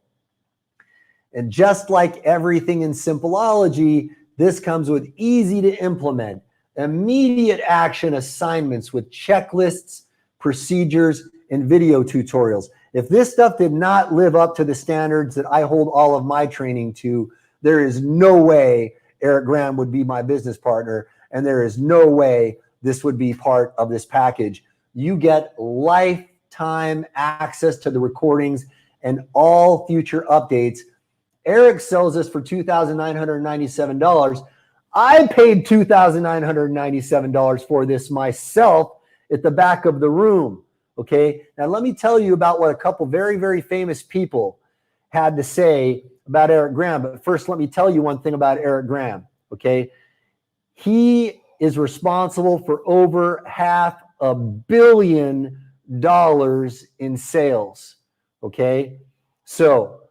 And just like everything in Simpleology, this comes with easy to implement, immediate action assignments with checklists, procedures, and video tutorials. If this stuff did not live up to the standards that I hold all of my training to, there is no way Eric Graham would be my business partner, and there is no way this would be part of this package. You get lifetime access to the recordings and all future updates. Eric sells this for $2,997. I paid $2,997 for this myself at the back of the room. Okay, now let me tell you about what a couple very, very famous people had to say about Eric Graham. But first, let me tell you one thing about Eric Graham. Okay, he is responsible for over $500 million in sales. Okay, so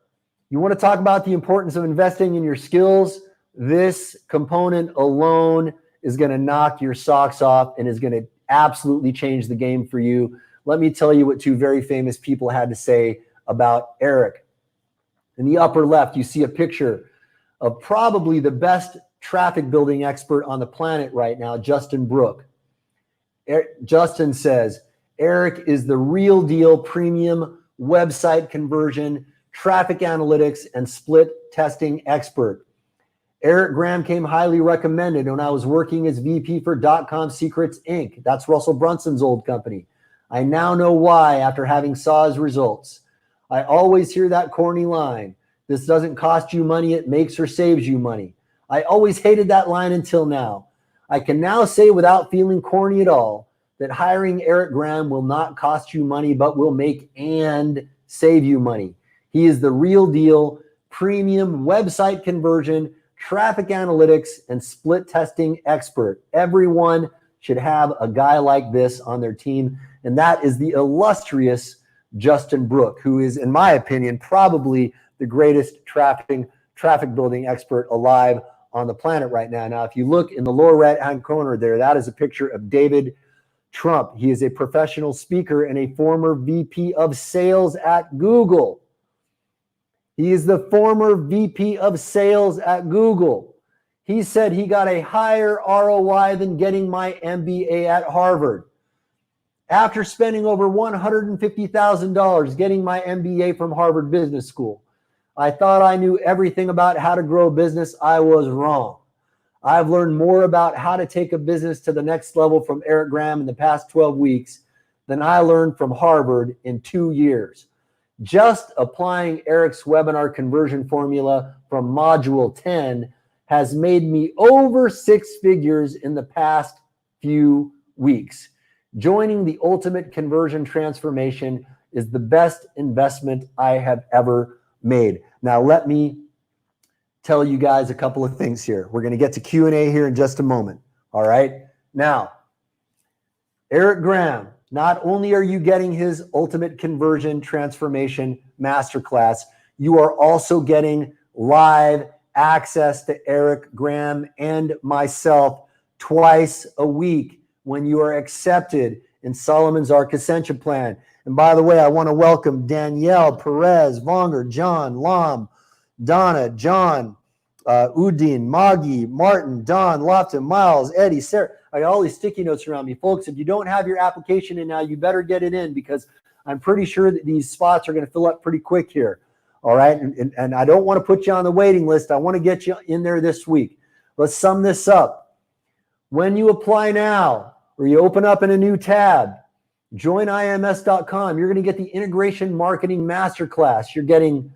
you want to talk about the importance of investing in your skills? This component alone is going to knock your socks off and is going to absolutely change the game for you. Let me tell you what 2 very famous people had to say about Eric. In the upper left, you see a picture of probably the best traffic building expert on the planet right now, Justin Brook. Justin says, Eric is the real deal premium website conversion, traffic analytics, and split testing expert. Eric Graham came highly recommended when I was working as VP for .com Secrets Inc. That's Russell Brunson's old company. I now know why after having saw his results. I always hear that corny line. This doesn't cost you money, it makes or saves you money. I always hated that line until now. I can now say without feeling corny at all that hiring Eric Graham will not cost you money, but will make and save you money. He is the real deal, premium website conversion, traffic analytics, and split testing expert. Everyone should have a guy like this on their team. And that is the illustrious Justin Brook, who is, in my opinion, probably the greatest traffic building expert alive on the planet right now. Now, if you look in the lower right-hand corner there, that is a picture of David Trump. He is a professional speaker and a former VP of sales at Google. He is the former VP of sales at Google. He said he got a higher ROI than getting my MBA at Harvard. After spending over $150,000 getting my MBA from Harvard Business School, I thought I knew everything about how to grow a business. I was wrong. I've learned more about how to take a business to the next level from Eric Graham in the past 12 weeks than I learned from Harvard in 2 years. Just applying Eric's webinar conversion formula from module 10 has made me over 6 figures in the past few weeks. Joining the ultimate conversion transformation is the best investment I have ever made. Now, let me tell you guys a couple of things here. We're going to get to Q&A here in just a moment. All right. Now, Eric Graham Not only are you getting his Ultimate Conversion Transformation Masterclass, you are also getting live access to Eric Graham and myself twice a week when you are accepted in Solomon's Arc Ascension Plan. And by the way, I want to welcome Danielle, Perez, Vonger, John, Lam, Donna, John, Udine, Maggie, Martin, Don, Lofton, Miles, Eddie, Sarah. I got all these sticky notes around me. Folks, if you don't have your application in now, you better get it in because I'm pretty sure that these spots are going to fill up pretty quick here. All right. And I don't want to put you on the waiting list. I want to get you in there this week. Let's sum this up. When you apply now or you open up in a new tab, joinims.com, you're going to get the Integration Marketing Masterclass. You're getting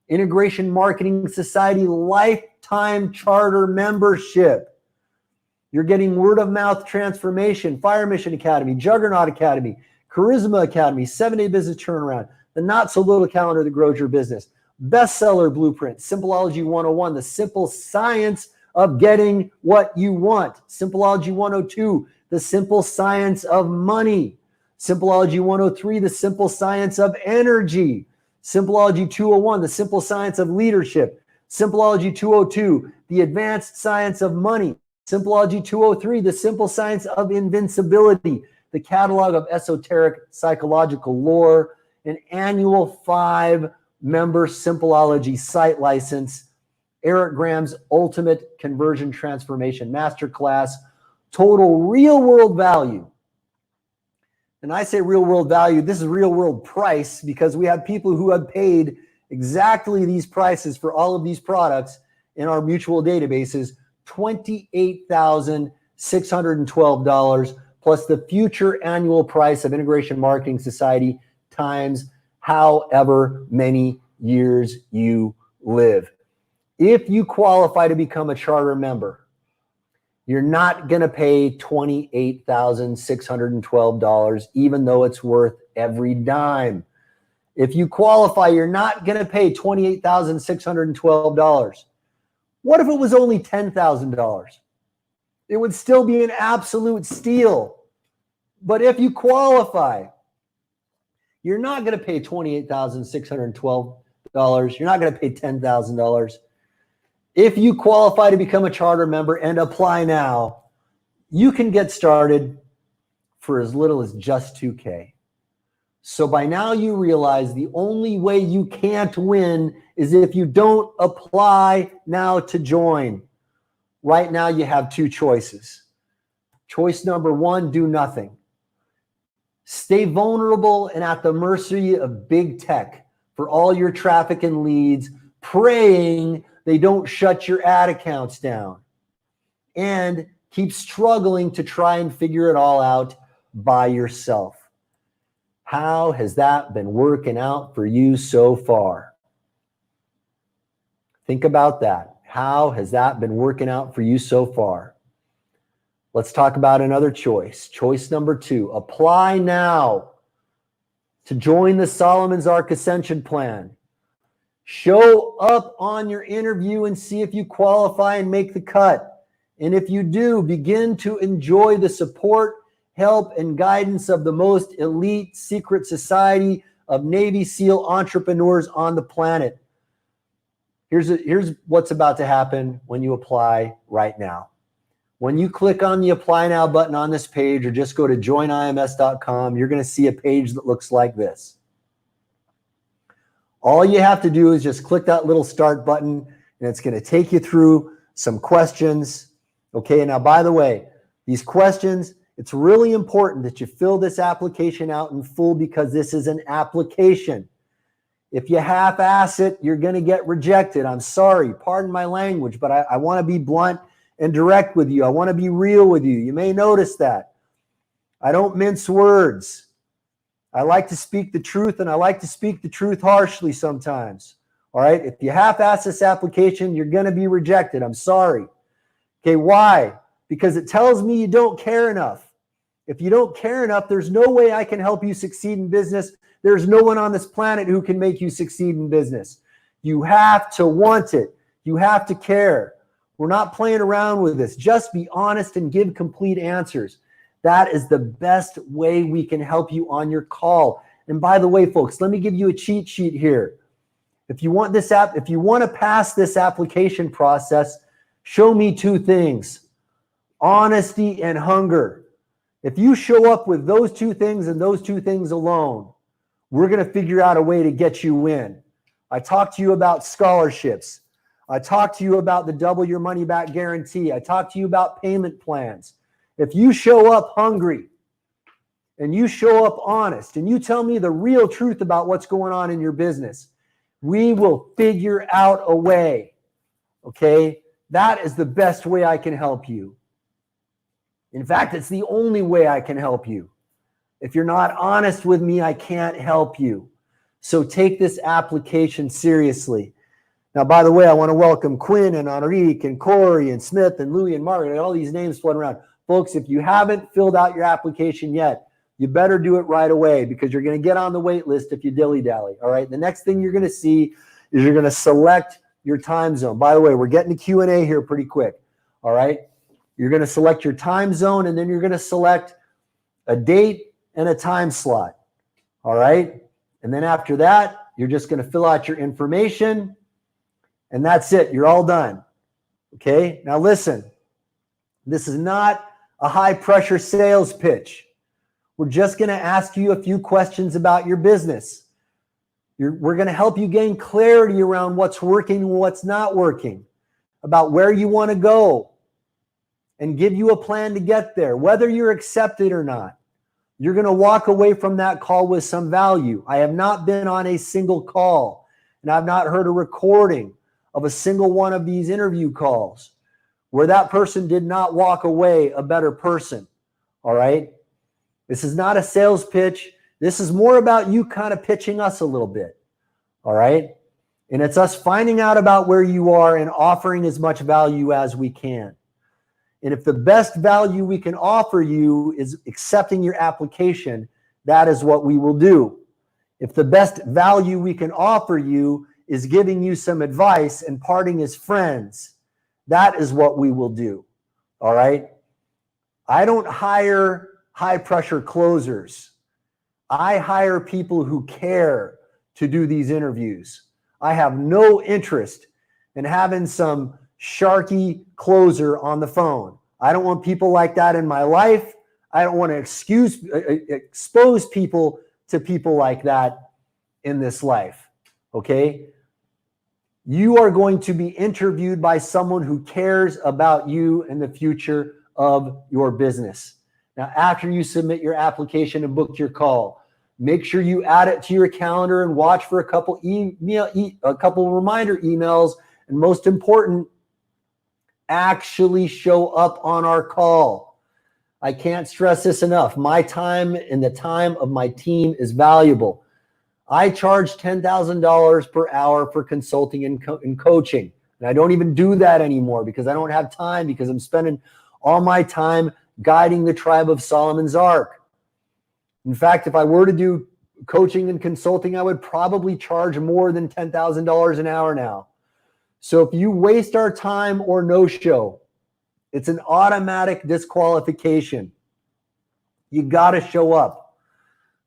Integration Marketing Society Lifetime Charter Membership. You're getting Word of Mouth Transformation, Fire Mission Academy, Juggernaut Academy, Charisma Academy, 7-Day Business Turnaround, the Not So Little Calendar that grows your business, Bestseller Blueprint, Simpleology 101, the simple science of getting what you want, Simpleology 102, the simple science of money, Simpleology 103, the simple science of energy, Simpleology 201, the simple science of leadership, Simpleology 202, the advanced science of money, Simpleology 203, the simple science of invincibility, the catalog of esoteric psychological lore, an annual 5-member Simpleology site license, Eric Graham's Ultimate Conversion Transformation Masterclass, total real-world value. And I say real-world value, this is real-world price because we have people who have paid exactly these prices for all of these products in our mutual databases, $28,612 plus the future annual price of Integration Marketing Society times however many years you live. If you qualify to become a charter member, you're not going to pay $28,612, even though it's worth every dime. If you qualify, you're not going to pay $28,612. What if it was only $10,000? It would still be an absolute steal. But if you qualify, you're not going to pay $28,612. You're not going to pay $10,000. If you qualify to become a charter member and apply now, you can get started for as little as just $2K. So by now you realize the only way you can't win is if you don't apply now to join. Right now you have two choices. Choice number one, do nothing. Stay vulnerable and at the mercy of big tech for all your traffic and leads, praying they don't shut your ad accounts down. And keep struggling to try and figure it all out by yourself. How has that been working out for you so far? Think about that. How has that been working out for you so far? Let's talk about another choice. Choice number two, apply now to join the Solomon's Arc Ascension Plan. Show up on your interview and see if you qualify and make the cut. And if you do, begin to enjoy the support, help, and guidance of the most elite secret society of Navy SEAL entrepreneurs on the planet. Here's what's about to happen when you apply right now. When you click on the Apply Now button on this page or just go to joinims.com, you're going to see a page that looks like this. All you have to do is just click that little start button, and it's going to take you through some questions. Okay, now, by the way, these questions, it's really important that you fill this application out in full because this is an application. If you half-ass it, you're going to get rejected. I'm sorry, pardon my language, but I want to be blunt and direct with you. I want to be real with you. You may notice that. I don't mince words. I like to speak the truth, and I like to speak the truth harshly sometimes. All right? If you half-ass this application, you're going to be rejected. I'm sorry. Okay, why? Because it tells me you don't care enough. If you don't care enough, there's no way I can help you succeed in business. There's no one on this planet who can make you succeed in business. You have to want it. You have to care. We're not playing around with this. Just be honest and give complete answers. That is the best way we can help you on your call. And by the way, folks, let me give you a cheat sheet here. If you want to pass this application process, show me two things: honesty and hunger. If you show up with those two things and those two things alone, we're going to figure out a way to get you in. I talked to you about scholarships. I talked to you about the double your money back guarantee. I talked to you about payment plans. If you show up hungry and you show up honest and you tell me the real truth about what's going on in your business, we will figure out a way. Okay? That is the best way I can help you. In fact, it's the only way I can help you. If you're not honest with me, I can't help you. So take this application seriously. Now, by the way, I want to welcome Quinn and Enrique and Corey and Smith and Louie and Margaret, and all these names floating around. Folks, if you haven't filled out your application yet, you better do it right away, because you're going to get on the wait list if you dilly-dally. All right. The next thing you're going to see is you're going to select your time zone. By the way, we're getting to Q&A here pretty quick. All right. You're going to select your time zone, and then you're going to select a date and a time slot. All right. And then after that, you're just going to fill out your information, and that's it. You're all done. Okay. Now listen, this is not a high pressure sales pitch. We're just going to ask you a few questions about your business. We're going to help you gain clarity around what's working and what's not working, about where you want to go, and give you a plan to get there, whether you're accepted or not. You're going to walk away from that call with some value. I have not been on a single call, and I've not heard a recording of a single one of these interview calls where that person did not walk away a better person. All right. This is not a sales pitch. This is more about you kind of pitching us a little bit. All right. And it's us finding out about where you are and offering as much value as we can. And if the best value we can offer you is accepting your application, that is what we will do. If the best value we can offer you is giving you some advice and parting as friends, that is what we will do. All right. I don't hire high pressure closers. I hire people who care to do these interviews. I have no interest in having some sharky closer on the phone. I don't want people like that in my life. I don't want to expose people to people like that in this life. Okay? You are going to be interviewed by someone who cares about you and the future of your business. Now, after you submit your application and book your call, make sure you add it to your calendar and watch for a couple reminder emails. And most important, actually show up on our call. I can't stress this enough. My time and the time of my team is valuable. I charge $10,000 per hour for consulting and coaching. And I don't even do that anymore because I don't have time, because I'm spending all my time guiding the tribe of Solomon's Ark. In fact, if I were to do coaching and consulting, I would probably charge more than $10,000 an hour now. So if you waste our time or no show, it's an automatic disqualification. You got to show up.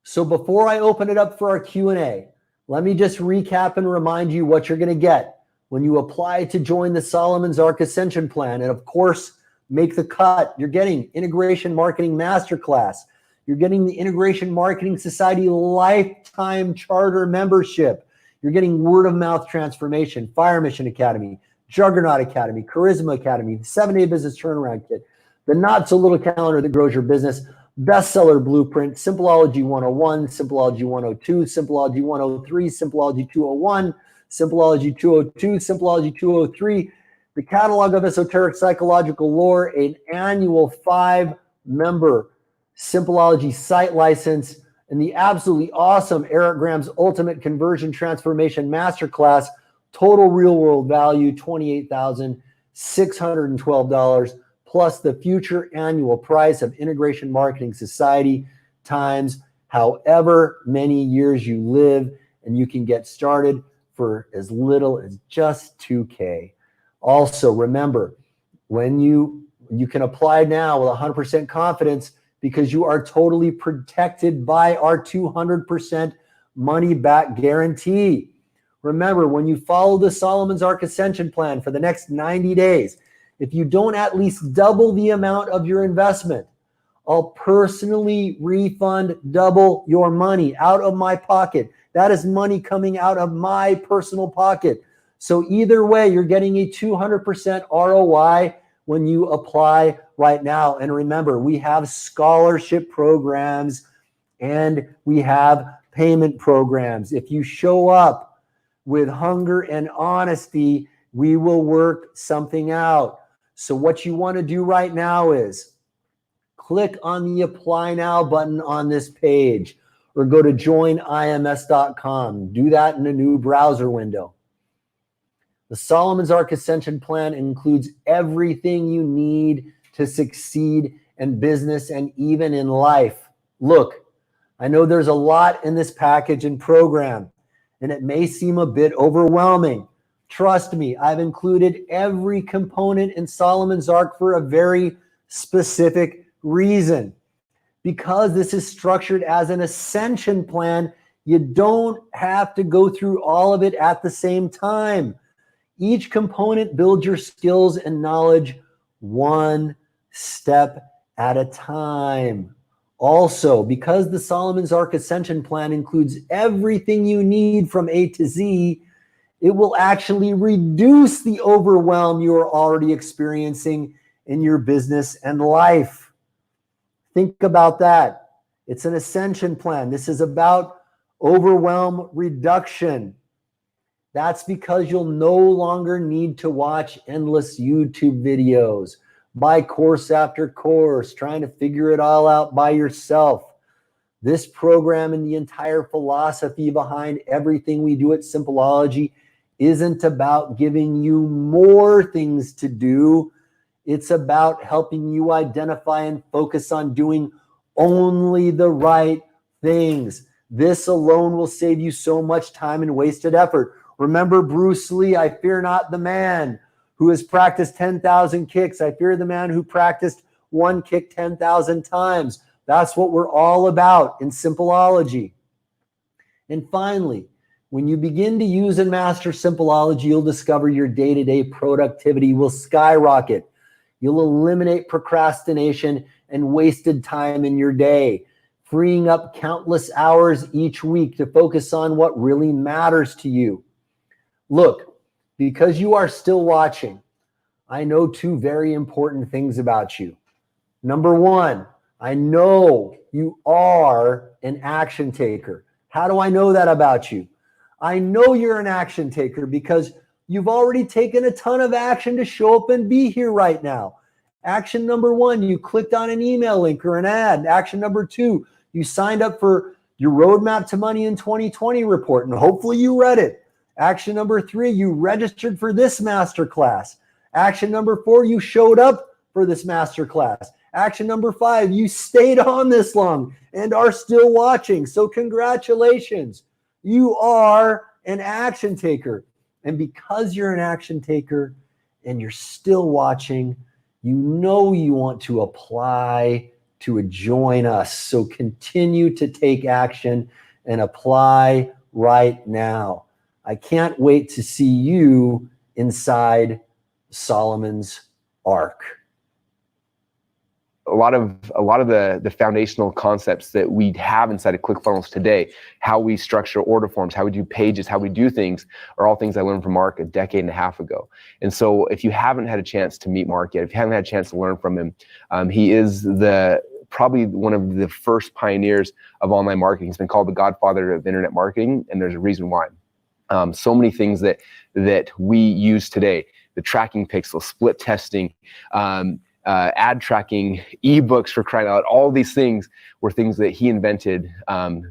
So before I open it up for our Q&A, let me just recap and remind you what you're going to get when you apply to join the Solomon's Ark Ascension Plan. And of course, make the cut. You're getting Integration Marketing Masterclass. You're getting the Integration Marketing Society Lifetime Charter membership. You're getting Word of Mouth Transformation, Fire Mission Academy, Juggernaut Academy, Charisma Academy, 7-Day Business Turnaround Kit, the Not So Little Calendar that grows your business, Bestseller Blueprint, Simpleology 101, Simpleology 102, Simpleology 103, Simpleology 201, Simpleology 202, Simpleology 203, the Catalog of Esoteric Psychological Lore, an annual 5-member Simpleology site license, and the absolutely awesome Eric Graham's Ultimate Conversion Transformation Masterclass, total real world value, $28,612, plus the future annual price of Integration Marketing Society times however many years you live, and you can get started for as little as just $2K. Also, remember, when you can apply now with 100% confidence, because you are totally protected by our 200% money back guarantee. Remember, when you follow the Solomon's Ark Ascension plan for the next 90 days, if you don't at least double the amount of your investment, I'll personally refund double your money out of my pocket. That is money coming out of my personal pocket. So either way, you're getting a 200% ROI when you apply right now. And remember, we have scholarship programs and we have payment programs. If you show up with hunger and honesty, we will work something out. So what you want to do right now is click on the Apply Now button on this page or go to joinims.com. Do that in a new browser window. The Solomon's Ark Ascension Plan includes everything you need to succeed in business and even in life. Look, I know there's a lot in this package and program, and it may seem a bit overwhelming. Trust me, I've included every component in Solomon's Ark for a very specific reason. Because this is structured as an ascension plan, you don't have to go through all of it at the same time. Each component builds your skills and knowledge one step at a time. Also, because the Solomon's Ark Ascension Plan includes everything you need from A to Z, it will actually reduce the overwhelm you are already experiencing in your business and life. Think about that. It's an ascension plan. This is about overwhelm reduction. That's because you'll no longer need to watch endless YouTube videos, buy course after course, trying to figure it all out by yourself. This program and the entire philosophy behind everything we do at Simpleology isn't about giving you more things to do. It's about helping you identify and focus on doing only the right things. This alone will save you so much time and wasted effort. Remember Bruce Lee, I fear not the man who has practiced 10,000 kicks. I fear the man who practiced one kick 10,000 times. That's what we're all about in Simpleology. And finally, when you begin to use and master Simpleology, you'll discover your day-to-day productivity will skyrocket. You'll eliminate procrastination and wasted time in your day, freeing up countless hours each week to focus on what really matters to you. Look, because you are still watching, I know two very important things about you. Number one, I know you are an action taker. How do I know that about you? I know you're an action taker because you've already taken a ton of action to show up and be here right now. Action number one, you clicked on an email link or an ad. Action number two, you signed up for your Roadmap to Money in 2020 report, and hopefully you read it. Action number three, you registered for this masterclass. Action number four, you showed up for this masterclass. Action number five, you stayed on this long and are still watching. So congratulations. You are an action taker. And because you're an action taker and you're still watching, you know you want to apply to join us. So continue to take action and apply right now. I can't wait to see you inside Solomon's Ark. A lot of the foundational concepts that we have inside of ClickFunnels today, how we structure order forms, how we do pages, how we do things, are all things I learned from Mark a decade and a half ago. And so if you haven't had a chance to meet Mark yet, if you haven't had a chance to learn from him, he is probably one of the first pioneers of online marketing. He's been called the godfather of internet marketing, and there's a reason why. So many things that we use today, the tracking pixel, split testing, ad tracking, ebooks for crying out, all these things were things that he invented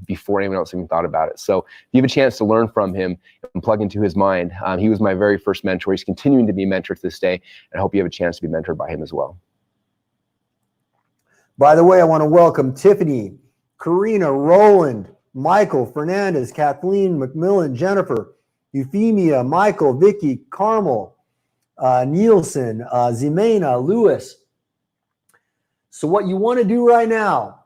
before anyone else even thought about it. So if you have a chance to learn from him and plug into his mind, he was my very first mentor. He's continuing to be a mentor to this day, and I hope you have a chance to be mentored by him as well. By the way, I want to welcome Tiffany, Karina, Roland, Michael, Fernandez, Kathleen, McMillan, Jennifer, Euphemia, Michael, Vicky, Carmel, Nielsen, Zimena, Lewis. So what you want to do right now,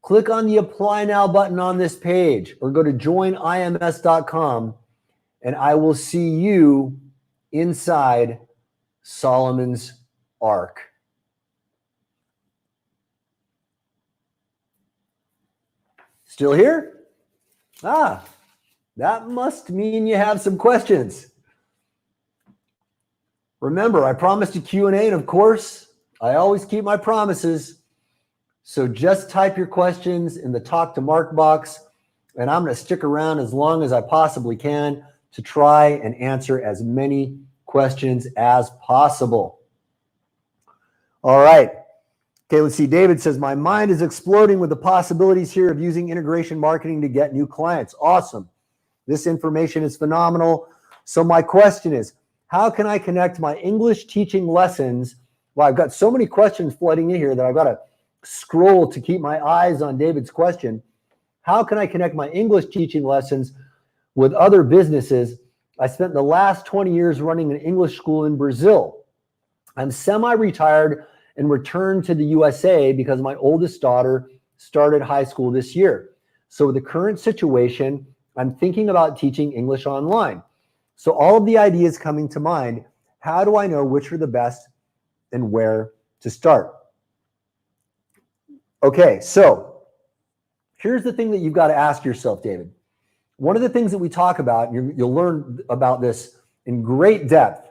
click on the Apply Now button on this page or go to joinims.com and I will see you inside Solomon's Ark. Still here? Ah, that must mean you have some questions. Remember, I promised a Q&A, and of course, I always keep my promises. So just type your questions in the Talk to Mark box, and I'm going to stick around as long as I possibly can to try and answer as many questions as possible. All right. Okay, let's see. David says, my mind is exploding with the possibilities here of using integration marketing to get new clients. Awesome. This information is phenomenal. So my question is, how can I connect my English teaching lessons? Well, I've got so many questions flooding in here that I've got to scroll to keep my eyes on David's question. How can I connect my English teaching lessons with other businesses? I spent the last 20 years running an English school in Brazil. I'm semi-retired and returned to the USA because my oldest daughter started high school this year. So with the current situation, I'm thinking about teaching English online. So all of the ideas coming to mind, how do I know which are the best and where to start? Okay, so here's the thing that you've got to ask yourself, David. One of the things that we talk about, and you'll learn about this in great depth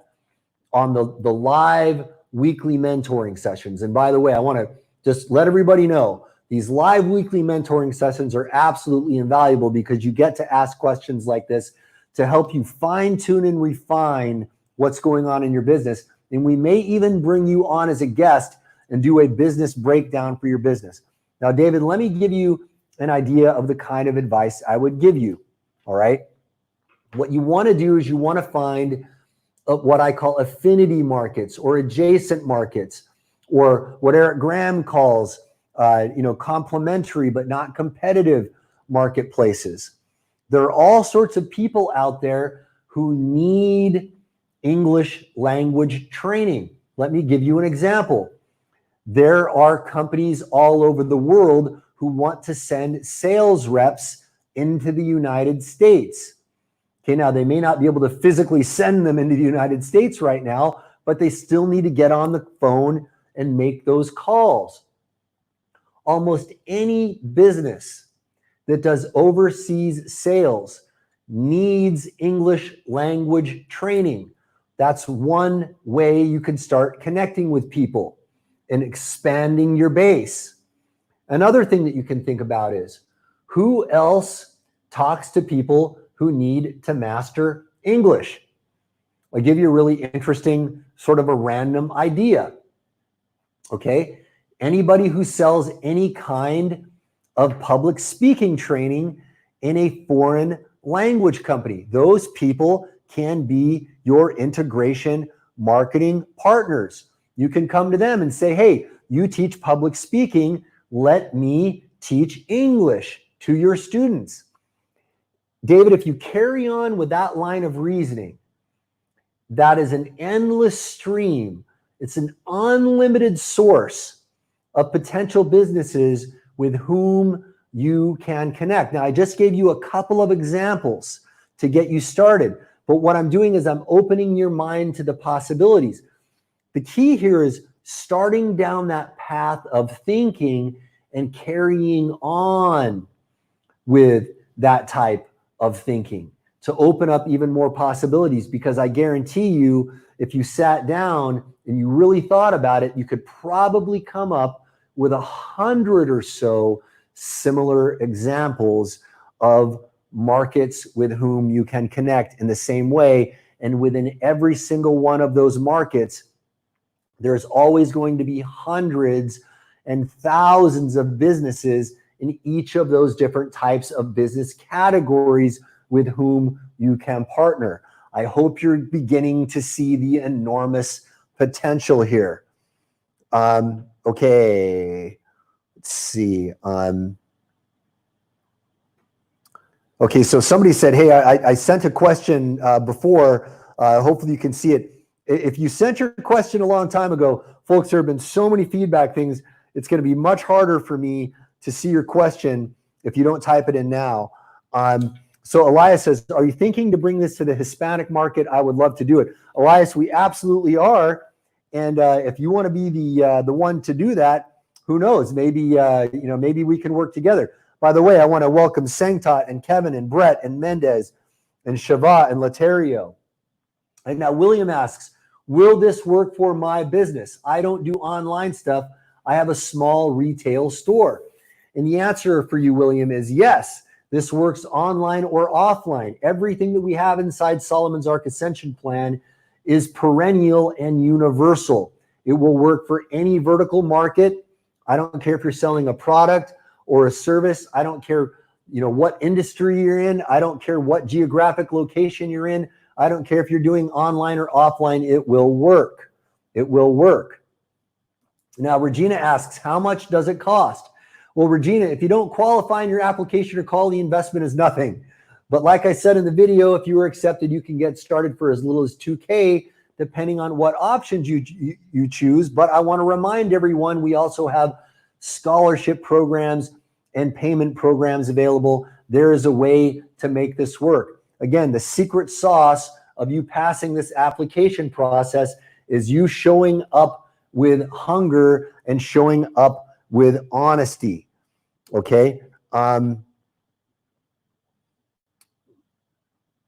on the live weekly mentoring sessions. And by the way, I want to just let everybody know, these live weekly mentoring sessions are absolutely invaluable because you get to ask questions like this to help you fine tune and refine what's going on in your business. And we may even bring you on as a guest and do a business breakdown for your business. Now, David, let me give you an idea of the kind of advice I would give you. All right. What you want to do is you want to find what I call affinity markets or adjacent markets, or what Eric Graham calls, complementary but not competitive marketplaces. There are all sorts of people out there who need English language training. Let me give you an example. There are companies all over the world who want to send sales reps into the United States. Okay, now they may not be able to physically send them into the United States right now, but they still need to get on the phone and make those calls. Almost any business that does overseas sales needs English language training. That's one way you can start connecting with people and expanding your base. Another thing that you can think about is, who else talks to people who need to master English? I'll give you a really interesting sort of a random idea. Okay, anybody who sells any kind of public speaking training in a foreign language company, those people can be your integration marketing partners. You can come to them and say, hey, you teach public speaking, let me teach English to your students. David, if you carry on with that line of reasoning, that is an endless stream. It's an unlimited source of potential businesses with whom you can connect. Now, I just gave you a couple of examples to get you started, but what I'm doing is I'm opening your mind to the possibilities. The key here is starting down that path of thinking and carrying on with that type of thinking to open up even more possibilities, because I guarantee you, if you sat down and you really thought about it, you could probably come up with 100 or so similar examples of markets with whom you can connect in the same way. And within every single one of those markets, there's always going to be hundreds and thousands of businesses in each of those different types of business categories with whom you can partner. I hope you're beginning to see the enormous potential here. Okay, let's see. Okay, so somebody said, hey, I sent a question before. Hopefully you can see it. If you sent your question a long time ago, folks, there have been so many feedback things. it's going to be much harder for me to see your question if you don't type it in now. So Elias says, are you thinking to bring this to the Hispanic market? I would love to do it. Elias, we absolutely are. And if you want to be the one to do that, who knows? Maybe maybe we can work together. By the way, I want to welcome Sengtot and Kevin and Brett and Mendez and Shava and Laterio. And now William asks, will this work for my business? I don't do online stuff. I have a small retail store. And the answer for you, William, is yes. This works online or offline. Everything that we have inside Solomon's Arc Ascension Plan is perennial and universal. It will work for any vertical market. I don't care if you're selling a product or a service. I don't care, what industry you're in. I don't care what geographic location you're in. I don't care if you're doing online or offline. It will work. It will work. Now, Regina asks, how much does it cost? Well, Regina, if you don't qualify in your application or call, the investment is nothing. But like I said in the video, if you were accepted, you can get started for as little as $2,000, depending on what options you choose. But I want to remind everyone, we also have scholarship programs and payment programs available. There is a way to make this work. Again, the secret sauce of you passing this application process is you showing up with hunger and showing up with honesty. Okay.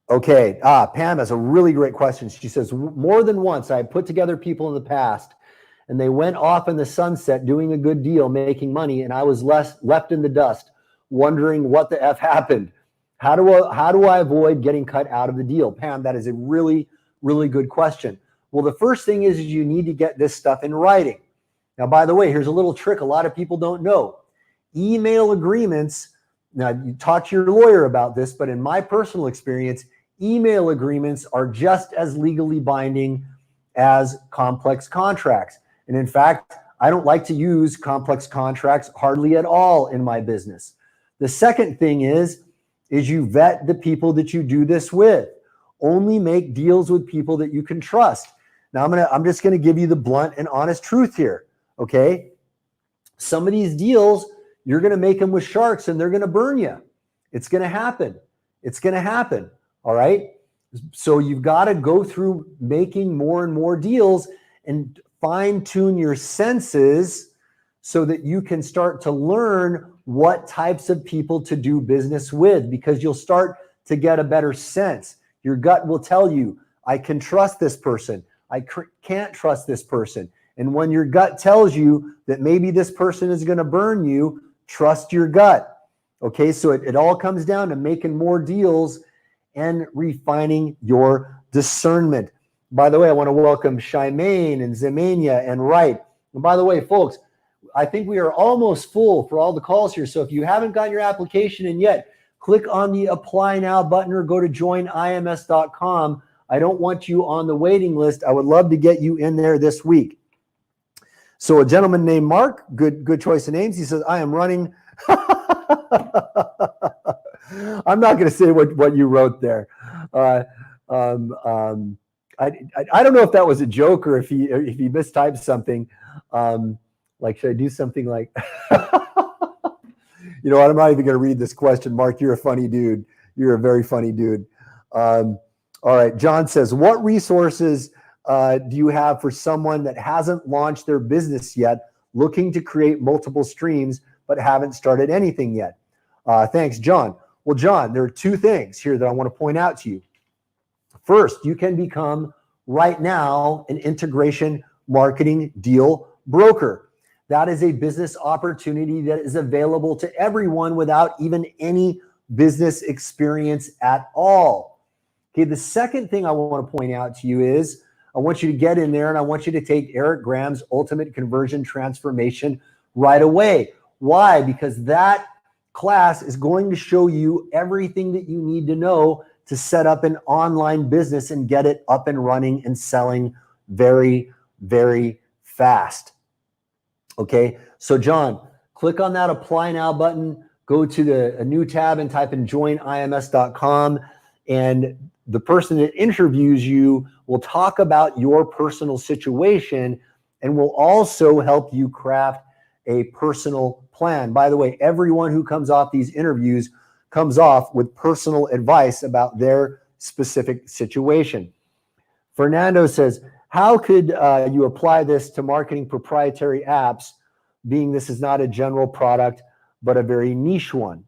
Okay. Pam has a really great question. She says, more than once I put together people in the past and they went off in the sunset doing a good deal, making money, and I was left in the dust, wondering what the F happened. How do I avoid getting cut out of the deal? Pam, that is a really, really good question. Well, the first thing is you need to get this stuff in writing. Now, by the way, here's a little trick a lot of people don't know. Email agreements, now you talk to your lawyer about this, but in my personal experience, email agreements are just as legally binding as complex contracts. And in fact, I don't like to use complex contracts hardly at all in my business. The second thing is you vet the people that you do this with. Only make deals with people that you can trust. Now, I'm just going to give you the blunt and honest truth here. Okay, some of these deals, you're going to make them with sharks and they're going to burn you. It's going to happen. It's going to happen. All right. So you've got to go through making more and more deals and fine tune your senses so that you can start to learn what types of people to do business with, because you'll start to get a better sense. Your gut will tell you, I can trust this person. I can't trust this person. And when your gut tells you that maybe this person is going to burn you, trust your gut. Okay, so it all comes down to making more deals and refining your discernment. By the way, I want to welcome Shimane and Zemania and Wright. And by the way, folks, I think we are almost full for all the calls here. So if you haven't gotten your application in yet, click on the Apply Now button or go to joinims.com. I don't want you on the waiting list. I would love to get you in there this week. So a gentleman named Mark, good choice of names. He says, I am running. I'm not going to say what you wrote there. I don't know if that was a joke or if he mistyped something. Like, should I do something like, you know what? I'm not even going to read this question. Mark, you're a funny dude. You're a very funny dude. All right. John says, what resources do you have for someone that hasn't launched their business yet, looking to create multiple streams, but haven't started anything yet? Thanks, John. Well, John, there are two things here that I want to point out to you. First, you can become right now an integration marketing deal broker. That is a business opportunity that is available to everyone without even any business experience at all. Okay, the second thing I want to point out to you is I want you to get in there and I want you to take Eric Graham's Ultimate Conversion Transformation right away. Why? Because that class is going to show you everything that you need to know to set up an online business and get it up and running and selling very, very fast. Okay, so John, click on that Apply Now button, go to a new tab and type in joinims.com, and the person that interviews you will talk about your personal situation and will also help you craft a personal plan. By the way, everyone who comes off these interviews comes off with personal advice about their specific situation. Fernando says, how could you apply this to marketing proprietary apps, being this is not a general product, but a very niche one?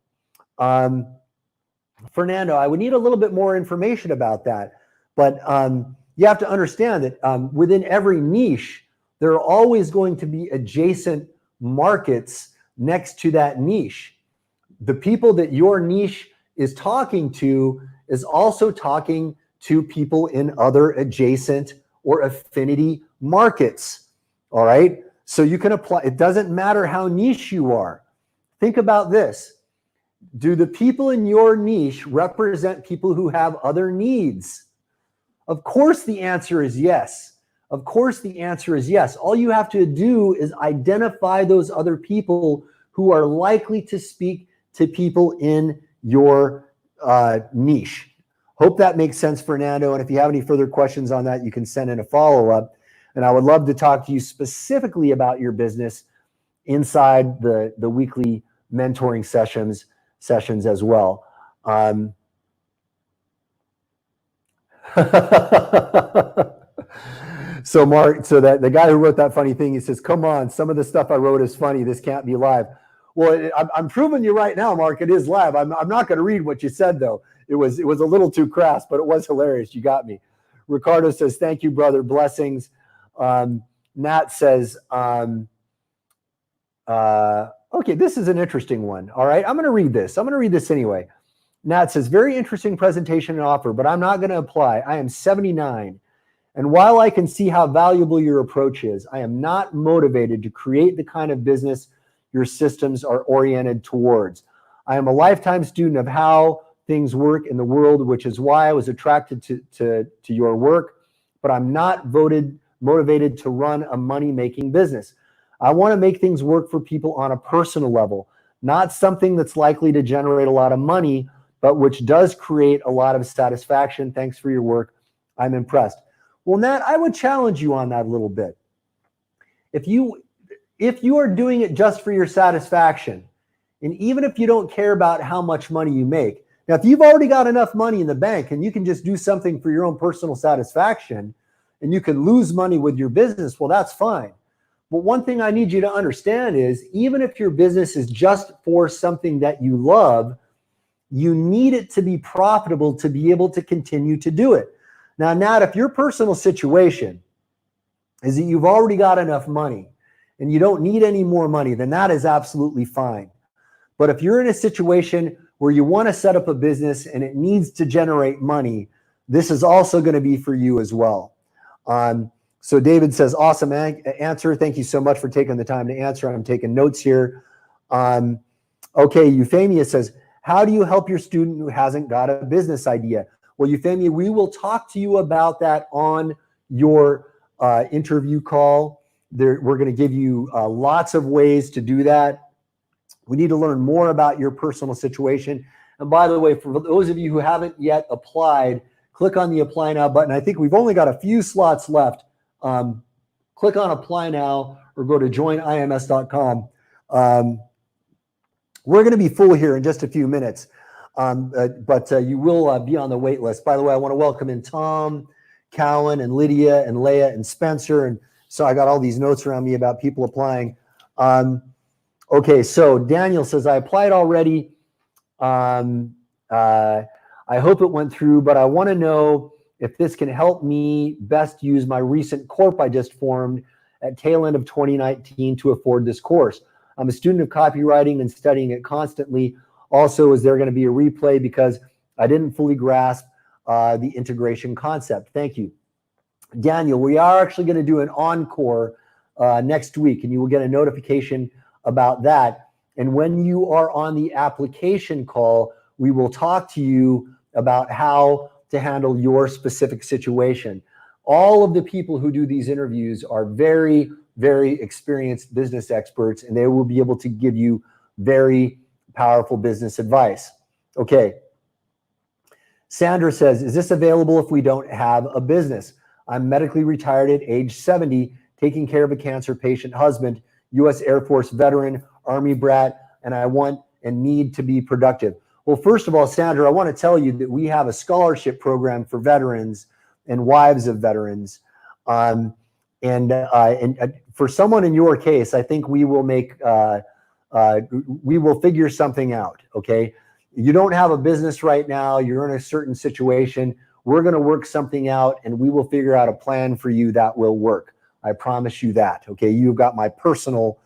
Fernando, I would need a little bit more information about that. But you have to understand that within every niche, there are always going to be adjacent markets next to that niche. The people that your niche is talking to is also talking to people in other adjacent or affinity markets. All right. So you can apply, it doesn't matter how niche you are. Think about this. Do the people in your niche represent people who have other needs? Of course, the answer is yes. Of course, the answer is yes. All you have to do is identify those other people who are likely to speak to people in your niche. Hope that makes sense, Fernando. And if you have any further questions on that, you can send in a follow-up. And I would love to talk to you specifically about your business inside the weekly mentoring sessions as well. So Mark, so that the guy who wrote that funny thing, he says, come on, some of the stuff I wrote is funny. This can't be live. Well, I'm proving you right now, Mark, it is live. I'm not going to read what you said, though. It was a little too crass, but it was hilarious. You got me. Ricardo says, thank you, brother. Blessings. Nat says, okay, this is an interesting one. All right, I'm going to read this. I'm going to read this anyway. Nat says, very interesting presentation and offer, but I'm not going to apply. I am 79. And while I can see how valuable your approach is, I am not motivated to create the kind of business your systems are oriented towards. I am a lifetime student of how things work in the world, which is why I was attracted to your work, but I'm not motivated to run a money-making business. I want to make things work for people on a personal level, not something that's likely to generate a lot of money, but which does create a lot of satisfaction. Thanks for your work. I'm impressed. Well, Nat, I would challenge you on that a little bit. If you are doing it just for your satisfaction, and even if you don't care about how much money you make, now, if you've already got enough money in the bank and you can just do something for your own personal satisfaction and you can lose money with your business, well, that's fine. But one thing I need you to understand is even if your business is just for something that you love, you need it to be profitable to be able to continue to do it. Now, Nat, if your personal situation is that you've already got enough money and you don't need any more money, then that is absolutely fine. But if you're in a situation where you want to set up a business and it needs to generate money, this is also going to be for you as well. So David says, awesome answer. Thank you so much for taking the time to answer. I'm taking notes here. Okay, Euphemia says, how do you help your student who hasn't got a business idea? Well, Euphemia, we will talk to you about that on your interview call. We're going to give you lots of ways to do that. We need to learn more about your personal situation. And by the way, for those of you who haven't yet applied, click on the Apply Now button. I think we've only got a few slots left. Click on Apply Now or go to joinims.com. We're going to be full here in just a few minutes, but you will be on the wait list. By the way, I want to welcome in Tom, Cowan, and Lydia, and Leah, and Spencer. And so I got all these notes around me about people applying. Okay, so Daniel says, I applied already. I hope it went through, but I want to know if this can help me best use my recent corp I just formed at tail end of 2019 to afford this course. I'm a student of copywriting and studying it constantly. Also, is there going to be a replay because I didn't fully grasp the integration concept? Thank you. Daniel, we are actually going to do an encore next week, and you will get a notification about that. And when you are on the application call, we will talk to you about how to handle your specific situation. All of the people who do these interviews are very, very experienced business experts, and they will be able to give you very powerful business advice. Okay. Sandra says, is this available if we don't have a business? I'm medically retired at age 70, taking care of a cancer patient husband U.S. Air Force veteran, Army brat, and I want and need to be productive. Well, first of all, Sandra, I want to tell you that we have a scholarship program for veterans and wives of veterans. And for someone in your case, I think we will figure something out, okay? You don't have a business right now. You're in a certain situation. We're going to work something out, and we will figure out a plan for you that will work. I promise you that, okay? You've got my personal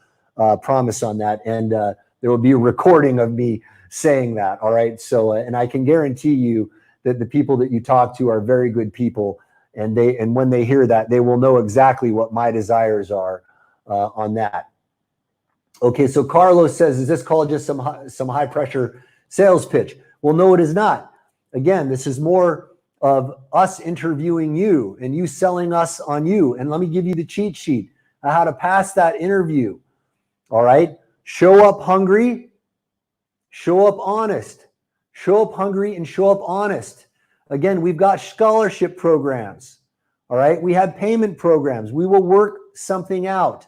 promise on that, and there will be a recording of me saying that, all right? So, and I can guarantee you that the people that you talk to are very good people, and when they hear that, they will know exactly what my desires are on that. Okay, so Carlos says, is this called just some high pressure sales pitch? Well, no, it is not. Again, this is more of us interviewing you and you selling us on you. And let me give you the cheat sheet on how to pass that interview. All right, show up hungry, show up honest, show up hungry and show up honest. Again, we've got scholarship programs. All right, we have payment programs. We will work something out.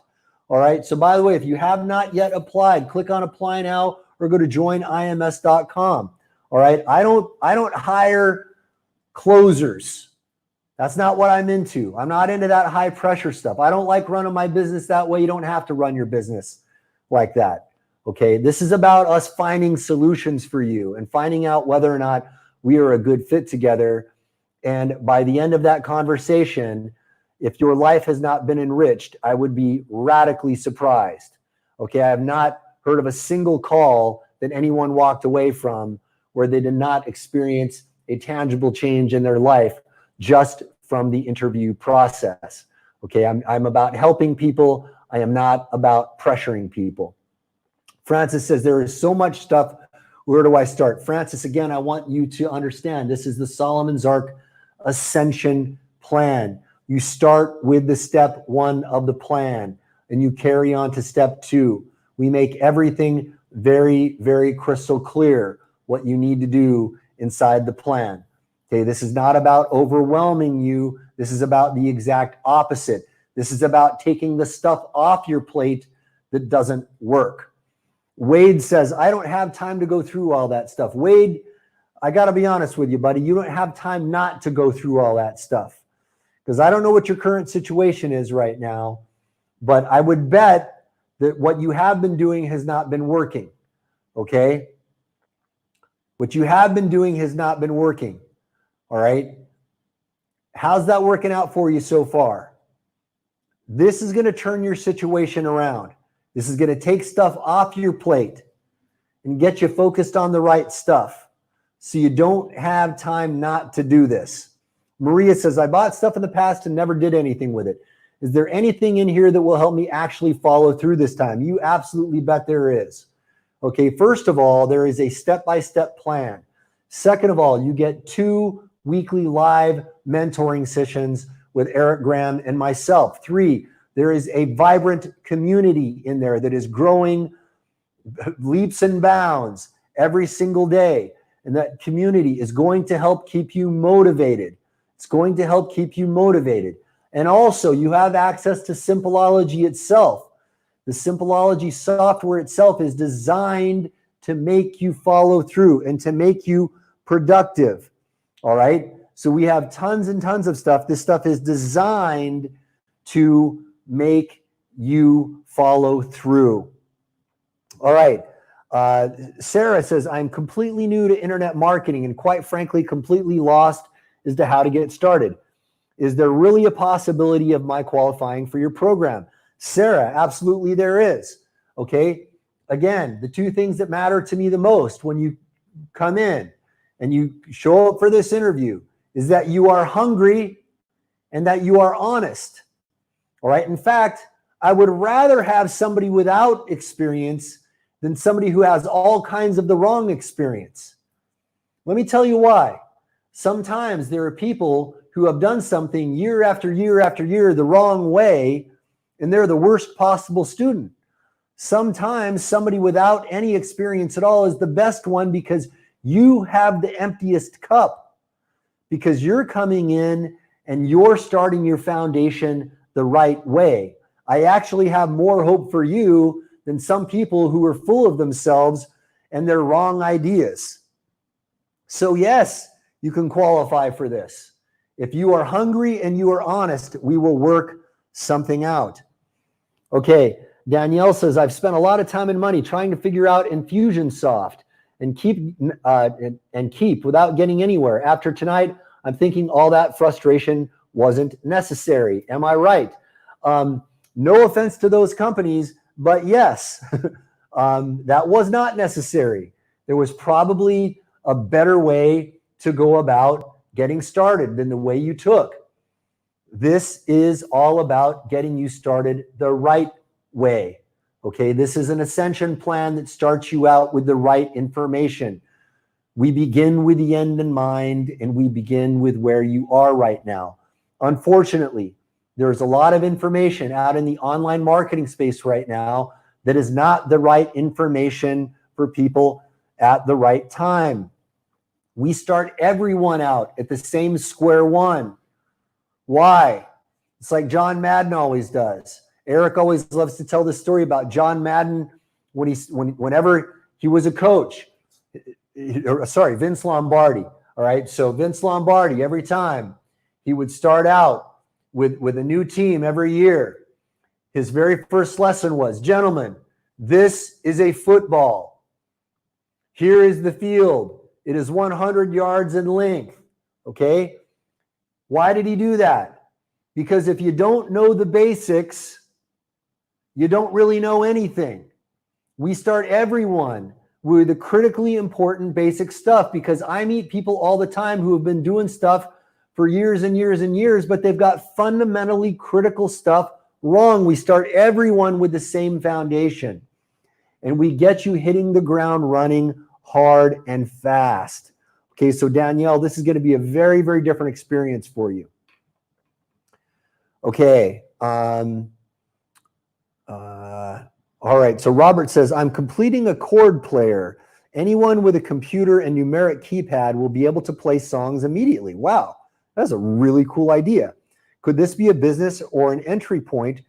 All right, so by the way, if you have not yet applied, click on apply now or go to joinims.com. All right, I don't hire closers. That's not what I'm into. I'm not into that high pressure stuff. I don't like running my business that way. You don't have to run your business like that. Okay, this is about us finding solutions for you and finding out whether or not we are a good fit together. And by the end of that conversation, if your life has not been enriched, I would be radically surprised. Okay, I have not heard of a single call that anyone walked away from where they did not experience a tangible change in their life just from the interview process. Okay, I'm about helping people. I am not about pressuring people. Francis says, there is so much stuff. Where do I start? Francis, again, I want you to understand this is the Solomon's Ark Ascension Plan. You start with the step 1 of the plan and you carry on to step 2. We make everything very, very crystal clear what you need to do inside the plan. Okay, this is not about overwhelming you. This is about the exact opposite. This is about taking the stuff off your plate that doesn't work. Wade says, I don't have time to go through all that stuff. Wade, I got to be honest with you, buddy. You don't have time not to go through all that stuff. Because I don't know what your current situation is right now, but I would bet that what you have been doing has not been working, okay? What you have been doing has not been working, all right? How's that working out for you so far? This is going to turn your situation around. This is going to take stuff off your plate and get you focused on the right stuff so you don't have time not to do this. Maria says, I bought stuff in the past and never did anything with it. Is there anything in here that will help me actually follow through this time? You absolutely bet there is. Okay, first of all, there is a step-by-step plan. Second of all, you get 2 weekly live mentoring sessions with Eric Graham and myself. 3, there is a vibrant community in there that is growing leaps and bounds every single day. And that community is going to help keep you motivated. It's going to help keep you motivated. And also, you have access to Simpleology itself. The Simpleology software itself is designed to make you follow through and to make you productive. All right? So we have tons and tons of stuff. This stuff is designed to make you follow through. All right. Sarah says, I'm completely new to internet marketing and quite frankly, completely lost as to how to get started. Is there really a possibility of my qualifying for your program? Sarah, absolutely there is. Okay. Again, the 2 things that matter to me the most when you come in and you show up for this interview is that you are hungry and that you are honest. All right. In fact, I would rather have somebody without experience than somebody who has all kinds of the wrong experience. Let me tell you why. Sometimes there are people who have done something year after year after year the wrong way, and they're the worst possible student. Sometimes somebody without any experience at all is the best one because you have the emptiest cup, because you're coming in and you're starting your foundation the right way. I actually have more hope for you than some people who are full of themselves and their wrong ideas. So yes, you can qualify for this. If you are hungry and you are honest, we will work something out. Okay, Danielle says, I've spent a lot of time and money trying to figure out Infusionsoft and keep without getting anywhere. After tonight, I'm thinking all that frustration wasn't necessary. Am I right? No offense to those companies, but yes, that was not necessary. There was probably a better way to go about getting started than the way you took. This is all about getting you started the right way. Okay, this is an ascension plan that starts you out with the right information. We begin with the end in mind, and we begin with where you are right now. Unfortunately, there's a lot of information out in the online marketing space right now that is not the right information for people at the right time. We start everyone out at the same square one. Why? It's like John Madden always does. Eric always loves to tell the story about John Madden whenever he was a coach. Vince Lombardi. All right. So Vince Lombardi, every time he would start out with a new team every year, his very first lesson was, gentlemen, this is a football. Here is the field. It is 100 yards in length. Okay. Why did he do that? Because if you don't know the basics, you don't really know anything. We start everyone with the critically important basic stuff, because I meet people all the time who have been doing stuff for years and years and years, but they've got fundamentally critical stuff wrong. We start everyone with the same foundation, and we get you hitting the ground running hard and fast. Okay, so Danielle, this is going to be a very, very different experience for you. Okay. All right. So Robert says, I'm completing a chord player. Anyone with a computer and numeric keypad will be able to play songs immediately. Wow. That's a really cool idea. Could this be a business or an entry point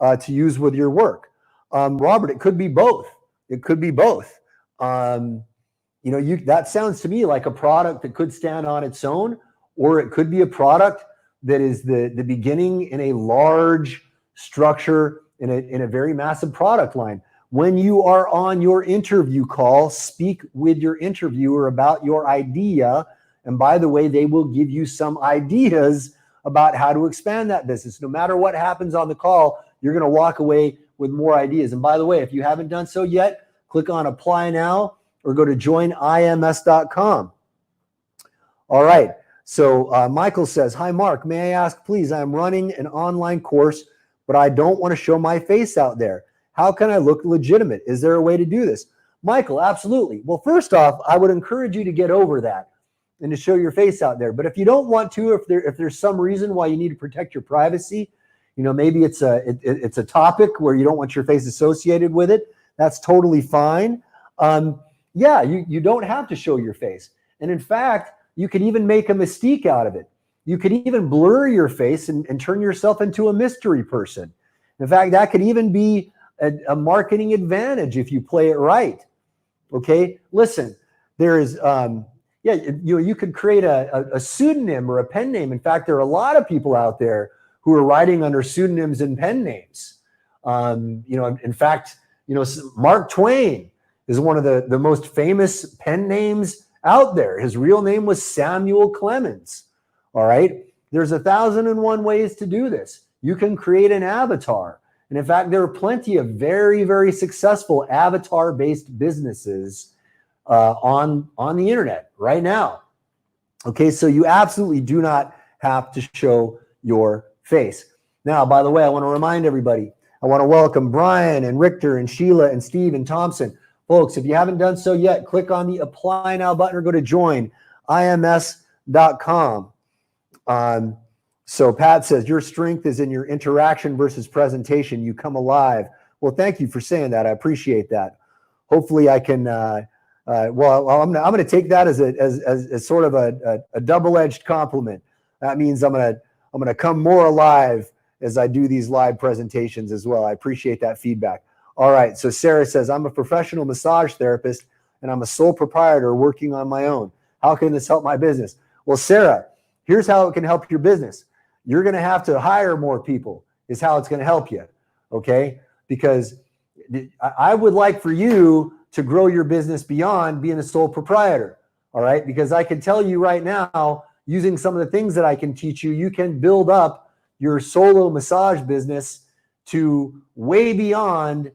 to use with your work? Robert, it could be both. It could be both. That sounds to me like a product that could stand on its own, or it could be a product that is the beginning in a large structure in a very massive product line. When you are on your interview call, speak with your interviewer about your idea. And by the way, they will give you some ideas about how to expand that business. No matter what happens on the call, you're going to walk away with more ideas. And by the way, if you haven't done so yet, click on apply now or go to joinims.com. All right. So Michael says, hi, Mark, may I ask, please, I'm running an online course, but I don't want to show my face out there. How can I look legitimate? Is there a way to do this? Michael, absolutely. Well, first off, I would encourage you to get over that and to show your face out there. But if you don't want to, if there's some reason why you need to protect your privacy, maybe it's a topic where you don't want your face associated with it, that's totally fine. You don't have to show your face. And in fact, you could even make a mystique out of it. You could even blur your face and turn yourself into a mystery person. In fact, that could even be a marketing advantage if you play it right. Okay, listen, there is, you could create a pseudonym or a pen name. In fact, there are a lot of people out there who are writing under pseudonyms and pen names. In fact, Mark Twain is one of the most famous pen names out there. His real name was Samuel Clemens. All right. There's 1,001 ways to do this. You can create an avatar. And in fact, there are plenty of very, very successful avatar-based businesses on the internet right now. Okay. So you absolutely do not have to show your face. Now, by the way, I want to remind everybody, I want to welcome Brian and Richter and Sheila and Steve and Thompson. Folks, if you haven't done so yet, click on the apply now button or go to joinims.com. So Pat says, your strength is in your interaction versus presentation. You come alive. Well, thank you for saying that. I appreciate that. Hopefully I can, I'm going to take that as sort of a double-edged compliment. That means I'm going to come more alive as I do these live presentations as well. I appreciate that feedback. All right, so Sarah says, I'm a professional massage therapist and I'm a sole proprietor working on my own. How can this help my business? Well, Sarah, here's how it can help your business. You're going to have to hire more people is how it's going to help you, okay? Because I would like for you to grow your business beyond being a sole proprietor, all right? Because I can tell you right now, using some of the things that I can teach you, you can build up your solo massage business to way beyond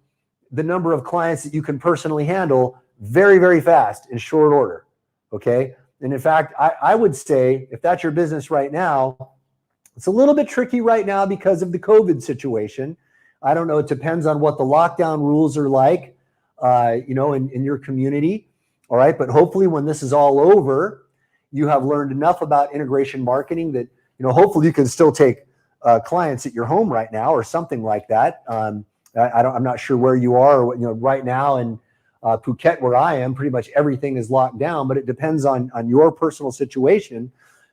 the number of clients that you can personally handle very, very fast in short order, okay? And in fact, I would say if that's your business right now, it's a little bit tricky right now because of the COVID situation. I don't know, it depends on what the lockdown rules are like, in your community, all right? But hopefully when this is all over, you have learned enough about integration marketing that, hopefully you can still take clients at your home right now or something like that. I'm not sure where you are, right now in Phuket where I am, pretty much everything is locked down, but it depends on your personal situation.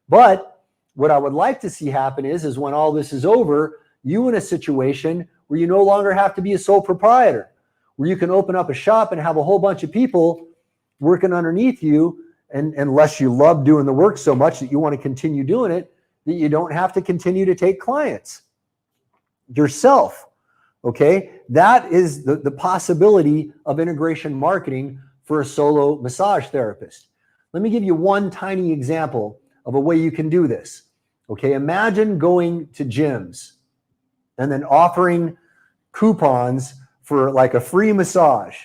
But what I would like to see happen is when all this is over, you in a situation where you no longer have to be a sole proprietor, where you can open up a shop and have a whole bunch of people working underneath you. And unless you love doing the work so much that you want to continue doing it, that you don't have to continue to take clients yourself. Okay, that is the possibility of integration marketing for a solo massage therapist. Let me give you one tiny example of a way you can do this. Okay, imagine going to gyms and then offering coupons for like a free massage,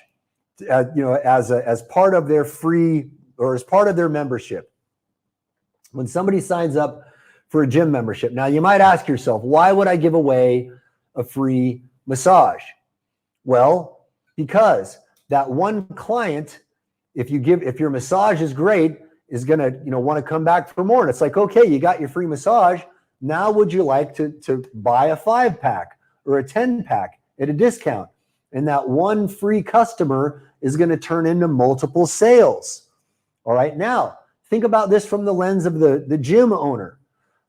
as part of their free or as part of their membership. When somebody signs up for a gym membership, now you might ask yourself, why would I give away a free massage? Well, because that one client, if your massage is great, is going to, want to come back for more. And it's like, okay, you got your free massage. Now would you like to buy a 5-pack or a 10-pack at a discount? And that one free customer is going to turn into multiple sales. All right. Now think about this from the lens of the gym owner.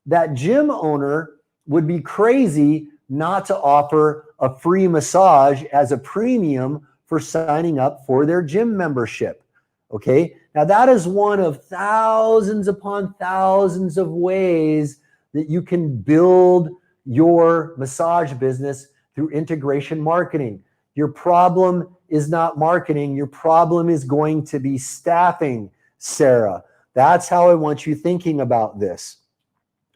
That gym owner would be crazy not to offer a free massage as a premium for signing up for their gym membership. Okay. Now that is one of thousands upon thousands of ways that you can build your massage business through integration marketing. Your problem is not marketing. Your problem is going to be staffing, Sarah. That's how I want you thinking about this.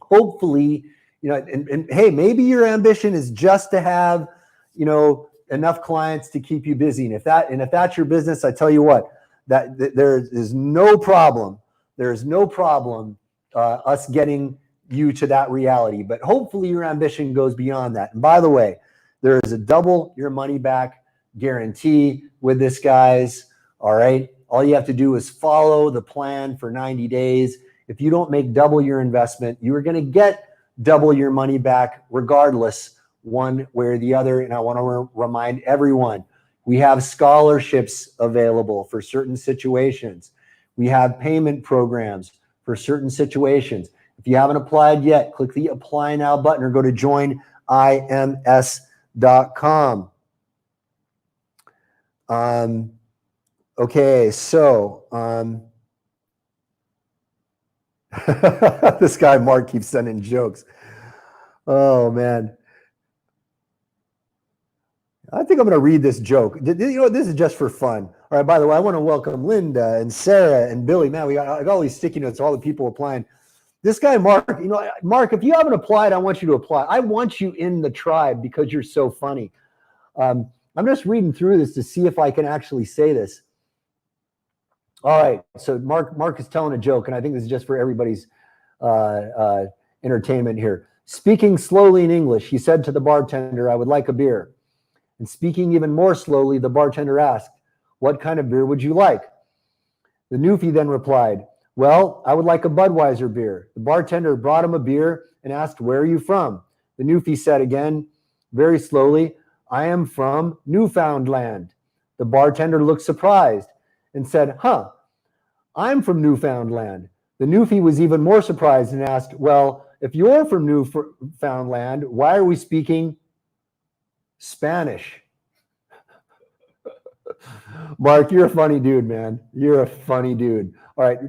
Hopefully, and hey, maybe your ambition is just to have, enough clients to keep you busy. And if that's your business, I tell you what, that there is no problem. There is no problem us getting you to that reality. But hopefully your ambition goes beyond that. And by the way, there is a double your money back guarantee with this, guys. All right. All you have to do is follow the plan for 90 days. If you don't make double your investment, you are going to get double your money back regardless, one way or the other. And I want to remind everyone, we have scholarships available for certain situations. We have payment programs for certain situations. If you haven't applied yet, click the apply now button or go to joinims.com. Okay, so this guy Mark keeps sending jokes. Oh man, I think I'm going to read this joke. This is just for fun. All right. By the way, I want to welcome Linda and Sarah and Billy. Man, I got all these sticky notes. All the people applying. This guy Mark. Mark, if you haven't applied, I want you to apply. I want you in the tribe because you're so funny. I'm just reading through this to see if I can actually say this. All right, so Mark is telling a joke, and I think this is just for everybody's entertainment here. Speaking slowly in English, he said to the bartender, "I would like a beer." And speaking even more slowly, the bartender asked, "What kind of beer would you like?" The newfie then replied, "Well, I would like a Budweiser beer." The bartender brought him a beer and asked, "Where are you from?" The newfie said again, very slowly, "I am from Newfoundland." The bartender looked surprised and said, "Huh, I'm from Newfoundland." The newfie was even more surprised and asked, "Well, if you're from Newfoundland, why are we speaking Spanish? Mark, you're a funny dude, man. You're a funny dude. All right,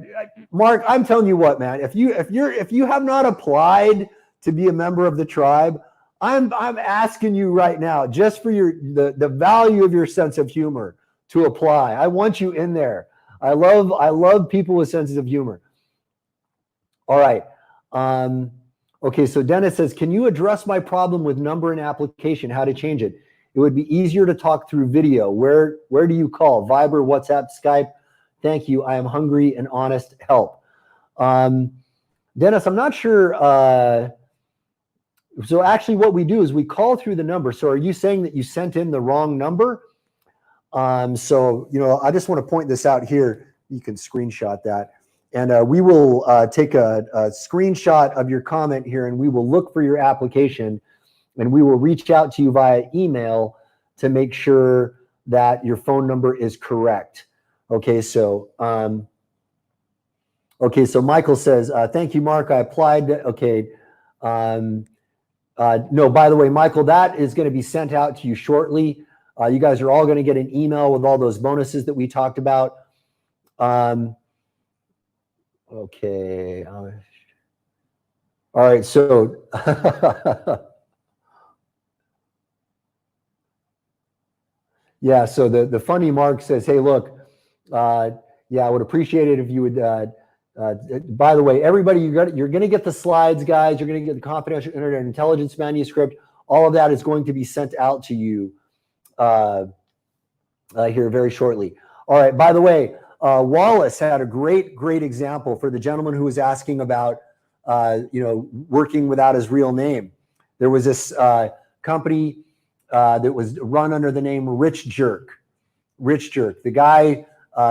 Mark, I'm telling you what, man. If you have not applied to be a member of the tribe, I'm asking you right now, just for the value of your sense of humor, to apply. I want you in there. I love people with senses of humor. All right. Okay, so Dennis says, can you address my problem with number and application, how to change it? It would be easier to talk through video. Where do you call? Viber, WhatsApp, Skype? Thank you. I am hungry and honest. Help. Dennis, I'm not sure. So actually what we do is we call through the number. So are you saying that you sent in the wrong number? So, I just want to point this out here. You can screenshot that. And we will take a screenshot of your comment here, and we will look for your application, and we will reach out to you via email to make sure that your phone number is correct. Okay, so so Michael says, thank you, Mark. I applied. Okay. No, by the way, Michael, that is going to be sent out to you shortly. You guys are all going to get an email with all those bonuses that we talked about. Okay. All right. So, yeah. So the funny Mark says, hey, look, yeah, I would appreciate it if you would, by the way, everybody, you're going to get the slides, guys. You're going to get the confidential internet intelligence manuscript. All of that is going to be sent out to you here very shortly. All right. By the way, Wallace had a great example for the gentleman who was asking about, working without his real name. There was this company that was run under the name Rich Jerk. The guy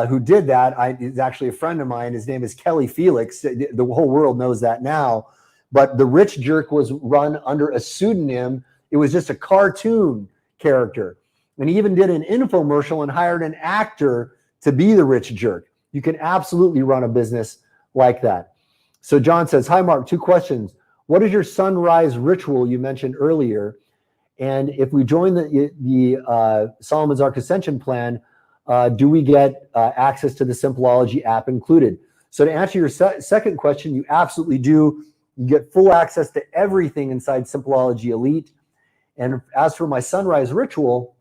who did that is actually a friend of mine. His name is Kelly Felix. The whole world knows that now. But the Rich Jerk was run under a pseudonym. It was just a cartoon character. And he even did an infomercial and hired an actor to be the Rich Jerk. You can absolutely run a business like that. So John says, hi, Mark, 2 questions. What is your sunrise ritual you mentioned earlier? And if we join the Solomon's Ark Ascension plan, do we get access to the Simpleology app included? So to answer your second question, you absolutely do. You get full access to everything inside Simpleology Elite. And as for my sunrise ritual,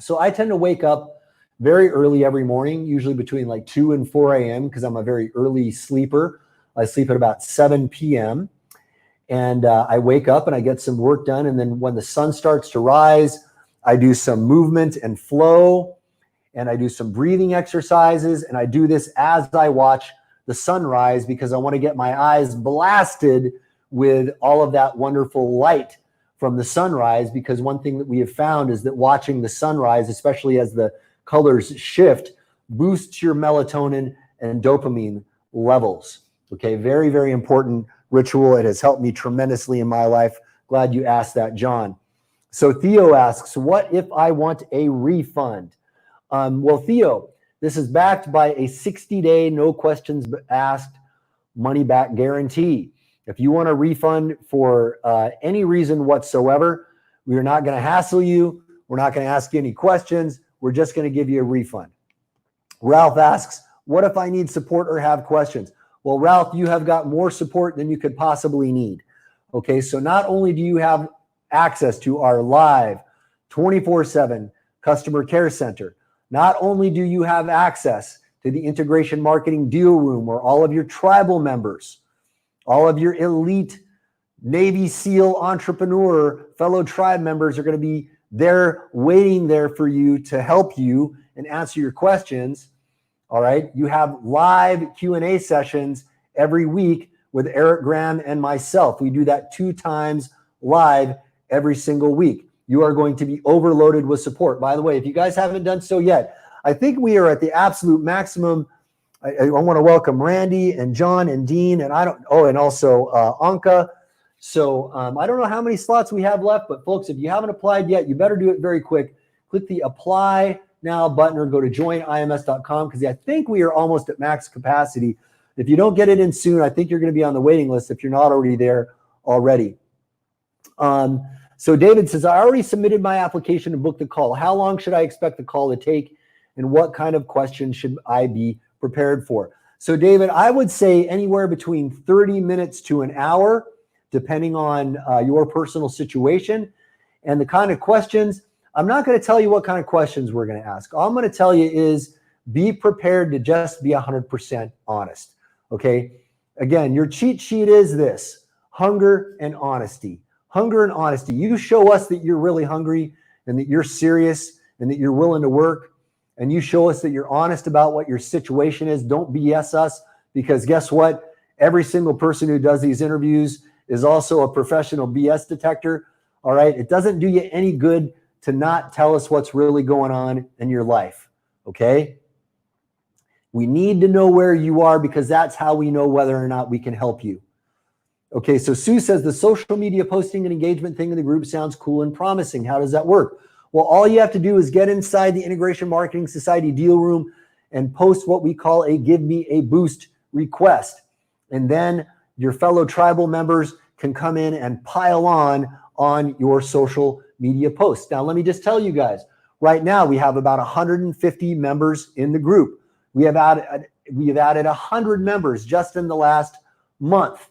so I tend to wake up very early every morning, usually between like 2 and 4 a.m. because I'm a very early sleeper. I sleep at about 7 p.m. And I wake up and I get some work done. And then when the sun starts to rise, I do some movement and flow, and I do some breathing exercises. And I do this as I watch the sunrise because I want to get my eyes blasted with all of that wonderful light from the sunrise. Because one thing that we have found is that watching the sunrise, especially as the colors shift, boosts your melatonin and dopamine levels. Okay, very, very important ritual. It has helped me tremendously in my life. Glad you asked that, John. So Theo asks, what if I want a refund? Well, Theo, this is backed by a 60-day, no questions asked money back guarantee. If you want a refund for any reason whatsoever, we are not going to hassle you. We're not going to ask you any questions. We're just going to give you a refund. Ralph asks, what if I need support or have questions? Well, Ralph, you have got more support than you could possibly need. Okay, so not only do you have access to our live 24/7 customer care center, not only do you have access to the integration marketing deal room where all of your tribal members, all of your elite Navy SEAL entrepreneur fellow tribe members are going to be there waiting there for you to help you and answer your questions. All right. You have live Q&A sessions every week with Eric Graham and myself. We do that 2 times live every single week. You are going to be overloaded with support. By the way, if you guys haven't done so yet, I think we are at the absolute maximum. I want to welcome Randy and John and Dean and and also Anka. So I don't know how many slots we have left, but folks, if you haven't applied yet, you better do it very quick. Click the apply now button or go to joinims.com because I think we are almost at max capacity. If you don't get it in soon, I think you're going to be on the waiting list if you're not already there already. So David says, I already submitted my application to book the call. How long should I expect the call to take? And what kind of questions should I be prepared for? So David, I would say anywhere between 30 minutes to an hour, depending on your personal situation and the kind of questions. I'm not going to tell you what kind of questions we're going to ask. All I'm going to tell you is be prepared to just be 100% honest. Okay. Again, your cheat sheet is this: hunger and honesty. Hunger and honesty. You show us that you're really hungry and that you're serious and that you're willing to work, and you show us that you're honest about what your situation is. Don't BS us, because guess what? Every single person who does these interviews is also a professional BS detector. All right. It doesn't do you any good to not tell us what's really going on in your life. Okay. We need to know where you are, because that's how we know whether or not we can help you. Okay, so Sue says the social media posting and engagement thing in the group sounds cool and promising. How does that work? Well, all you have to do is get inside the Integration Marketing Society deal room and post what we call a give me a boost request. And then your fellow tribal members can come in and pile on your social media posts. Now, let me just tell you guys, right now we have about 150 members in the group. We have added 100 members just in the last month.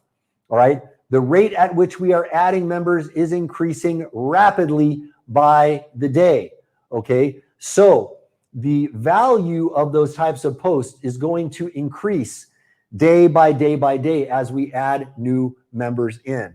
All right. The rate at which we are adding members is increasing rapidly by the day. Okay. So the value of those types of posts is going to increase day by day by day as we add new members in.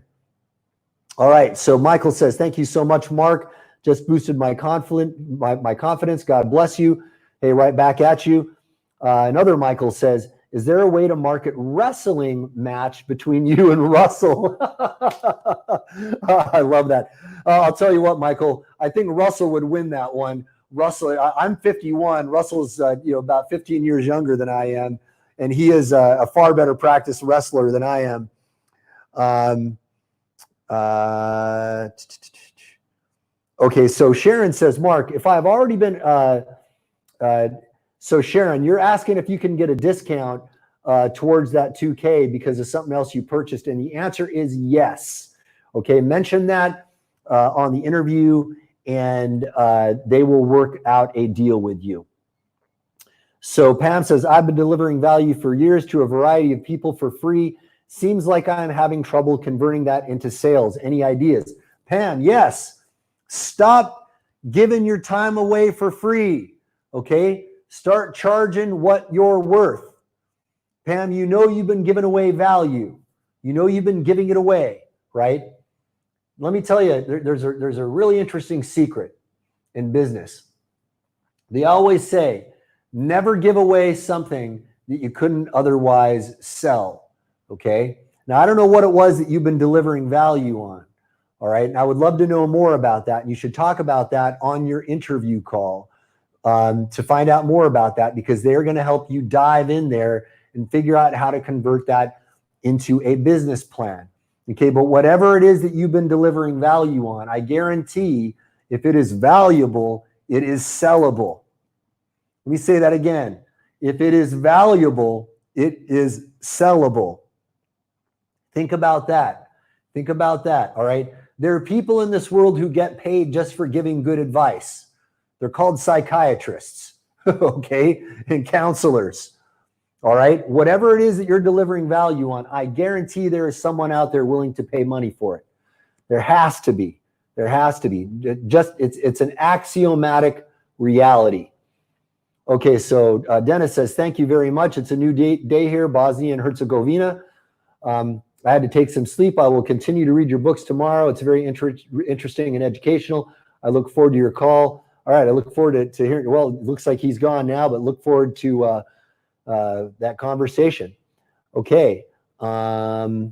All right. So Michael says, thank you so much, Mark. Just boosted my confidence. God bless you. Hey, right back at you. Another Michael says, is there a way to market wrestling match between you and Russell? I love that. I'll tell you what, Michael, I think Russell would win that one. Russell, I'm 51. Russell's about 15 years younger than I am, and he is a far better practiced wrestler than I am. Okay, so Sharon says, Mark, if I've already been so Sharon, you're asking if you can get a discount towards that 2K because of something else you purchased, and the answer is yes. Okay, mention that on the interview, and they will work out a deal with you. So Pam says, I've been delivering value for years to a variety of people for free. Seems like I'm having trouble converting that into sales. Any ideas? Pam, yes. Stop giving your time away for free. Okay? Start charging what you're worth. Pam, you know you've been giving away value. You know you've been giving it away, right? Let me tell you, there's a really interesting secret in business. They always say, never give away something that you couldn't otherwise sell, okay? Now, I don't know what it was that you've been delivering value on, all right? And I would love to know more about that. And you should talk about that on your interview call. To find out more about that, because they're going to help you dive in there and figure out how to convert that into a business plan. Okay, but whatever it is that you've been delivering value on, I guarantee if it is valuable, it is sellable. Let me say that again. If it is valuable, it is sellable. Think about that. Think about that, all right? There are people in this world who get paid just for giving good advice. They're called psychiatrists, okay, and counselors, all right? Whatever it is that you're delivering value on, I guarantee there is someone out there willing to pay money for it. There has to be. There has to be. Just it's an axiomatic reality. Okay, so Dennis says, thank you very much. It's a new day here, Bosnia and Herzegovina. I had to take some sleep. I will continue to read your books tomorrow. It's very interesting and educational. I look forward to your call. All right, I look forward to hearing. Well, it looks like he's gone now, but look forward to that conversation. Okay. All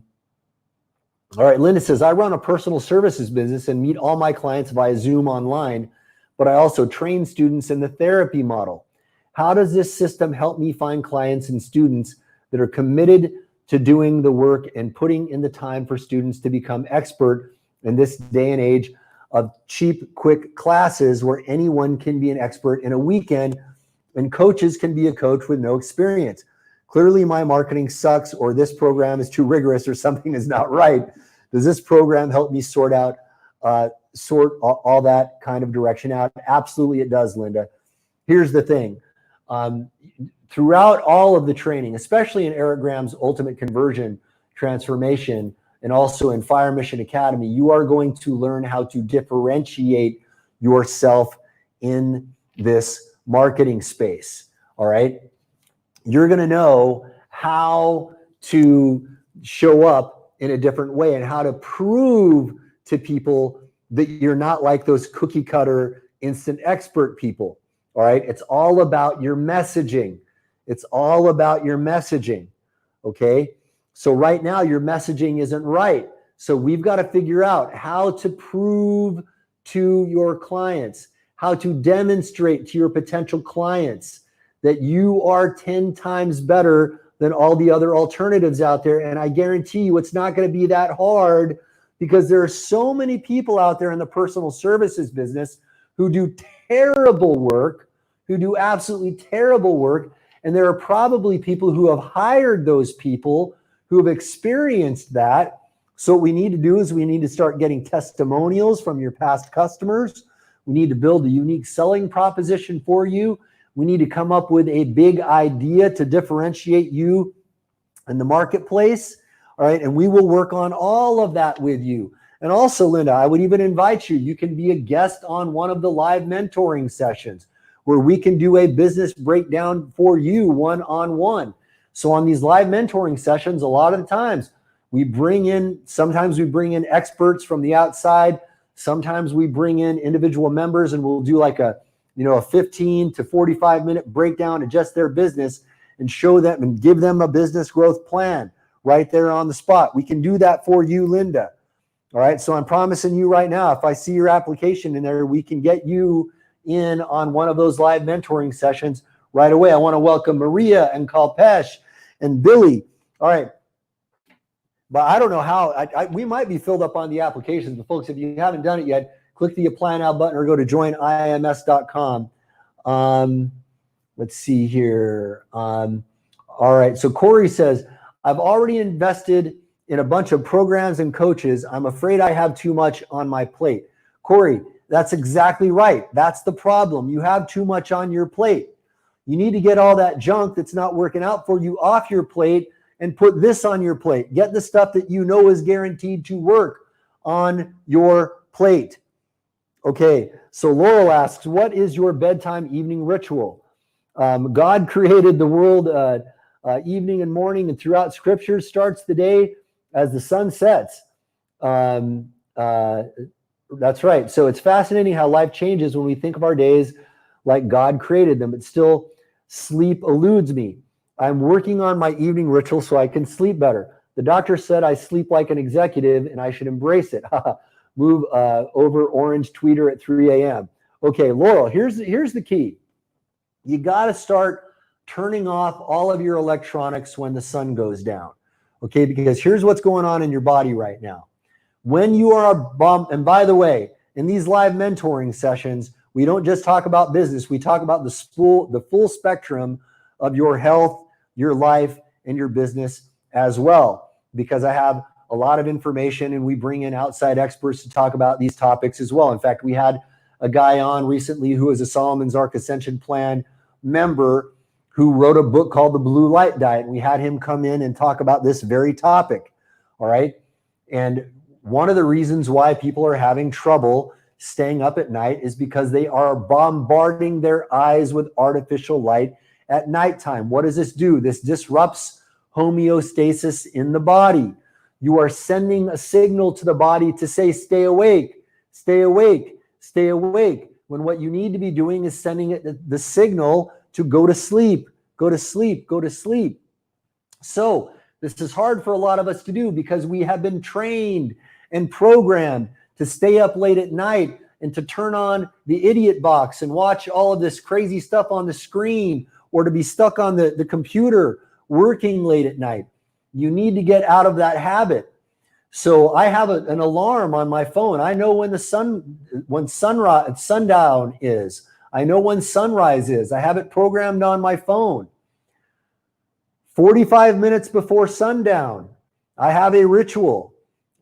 right, Linda says, I run a personal services business and meet all my clients via Zoom online, but I also train students in the therapy model. How does this system help me find clients and students that are committed to doing the work and putting in the time for students to become expert in this day and age of cheap, quick classes where anyone can be an expert in a weekend and coaches can be a coach with no experience? Clearly my marketing sucks, or this program is too rigorous, or something is not right. Does this program help me sort all that kind of direction out? Absolutely it does, Linda. Here's the thing. Throughout all of the training, especially in Eric Graham's Ultimate Conversion Transformation and also in Fire Mission Academy, you are going to learn how to differentiate yourself in this marketing space. All right. You're going to know how to show up in a different way and how to prove to people that you're not like those cookie cutter instant expert people. All right. It's all about your messaging. It's all about your messaging. Okay. So right now your messaging isn't right. So we've got to figure out how to prove to your clients, how to demonstrate to your potential clients that you are 10 times better than all the other alternatives out there. And I guarantee you it's not going to be that hard, because there are so many people out there in the personal services business who do terrible work, who do absolutely terrible work. And there are probably people who have hired those people who have experienced that. So what we need to do is we need to start getting testimonials from your past customers. We need to build a unique selling proposition for you. We need to come up with a big idea to differentiate you in the marketplace. All right. And we will work on all of that with you. And also, Linda, I would even invite you. You can be a guest on one of the live mentoring sessions where we can do a business breakdown for you one-on-one. So on these live mentoring sessions, a lot of the times sometimes we bring in experts from the outside. Sometimes we bring in individual members, and we'll do like a 15 to 45 minute breakdown of just their business and show them and give them a business growth plan right there on the spot. We can do that for you, Linda. All right. So I'm promising you right now, if I see your application in there, we can get you in on one of those live mentoring sessions right away. I want to welcome Maria and Kalpesh and Billy. All right. But I don't know how. We might be filled up on the applications. But folks, if you haven't done it yet, click the Apply Now button or go to joinims.com. Let's see here. All right. So Corey says, I've already invested in a bunch of programs and coaches. I'm afraid I have too much on my plate. Corey, that's exactly right. That's the problem. You have too much on your plate. You need to get all that junk that's not working out for you off your plate and put this on your plate. Get the stuff that you know is guaranteed to work on your plate. Okay, so Laurel asks, what is your bedtime evening ritual? God created the world evening and morning, and throughout Scripture starts the day as the sun sets. That's right. So it's fascinating how life changes when we think of our days like God created them, but still sleep eludes me. I'm working on my evening ritual so I can sleep better. The doctor said I sleep like an executive and I should embrace it. Move over orange tweeter at 3 a.m. Okay, Laurel, here's the key. You got to start turning off all of your electronics when the sun goes down. Okay, because here's what's going on in your body right now. When you are and by the way, in these live mentoring sessions, we don't just talk about business. We talk about the full spectrum of your health, your life, and your business as well, because I have a lot of information and we bring in outside experts to talk about these topics as well. In fact, we had a guy on recently who is a Solomon's Ark Ascension Plan member who wrote a book called The Blue Light Diet. And we had him come in and talk about this very topic. All right. And one of the reasons why people are having trouble staying up at night is because they are bombarding their eyes with artificial light at nighttime. What does this do? This disrupts homeostasis in the body. You are sending a signal to the body to say, stay awake, stay awake, stay awake. When what you need to be doing is sending it the signal to go to sleep, go to sleep, go to sleep. So this is hard for a lot of us to do because we have been trained and programmed to stay up late at night and to turn on the idiot box and watch all of this crazy stuff on the screen, or to be stuck on the computer working late at night. You need to get out of that habit. So I have an alarm on my phone. I know when sundown is. I know when sunrise is. I have it programmed on my phone. 45 minutes before sundown, I have a ritual.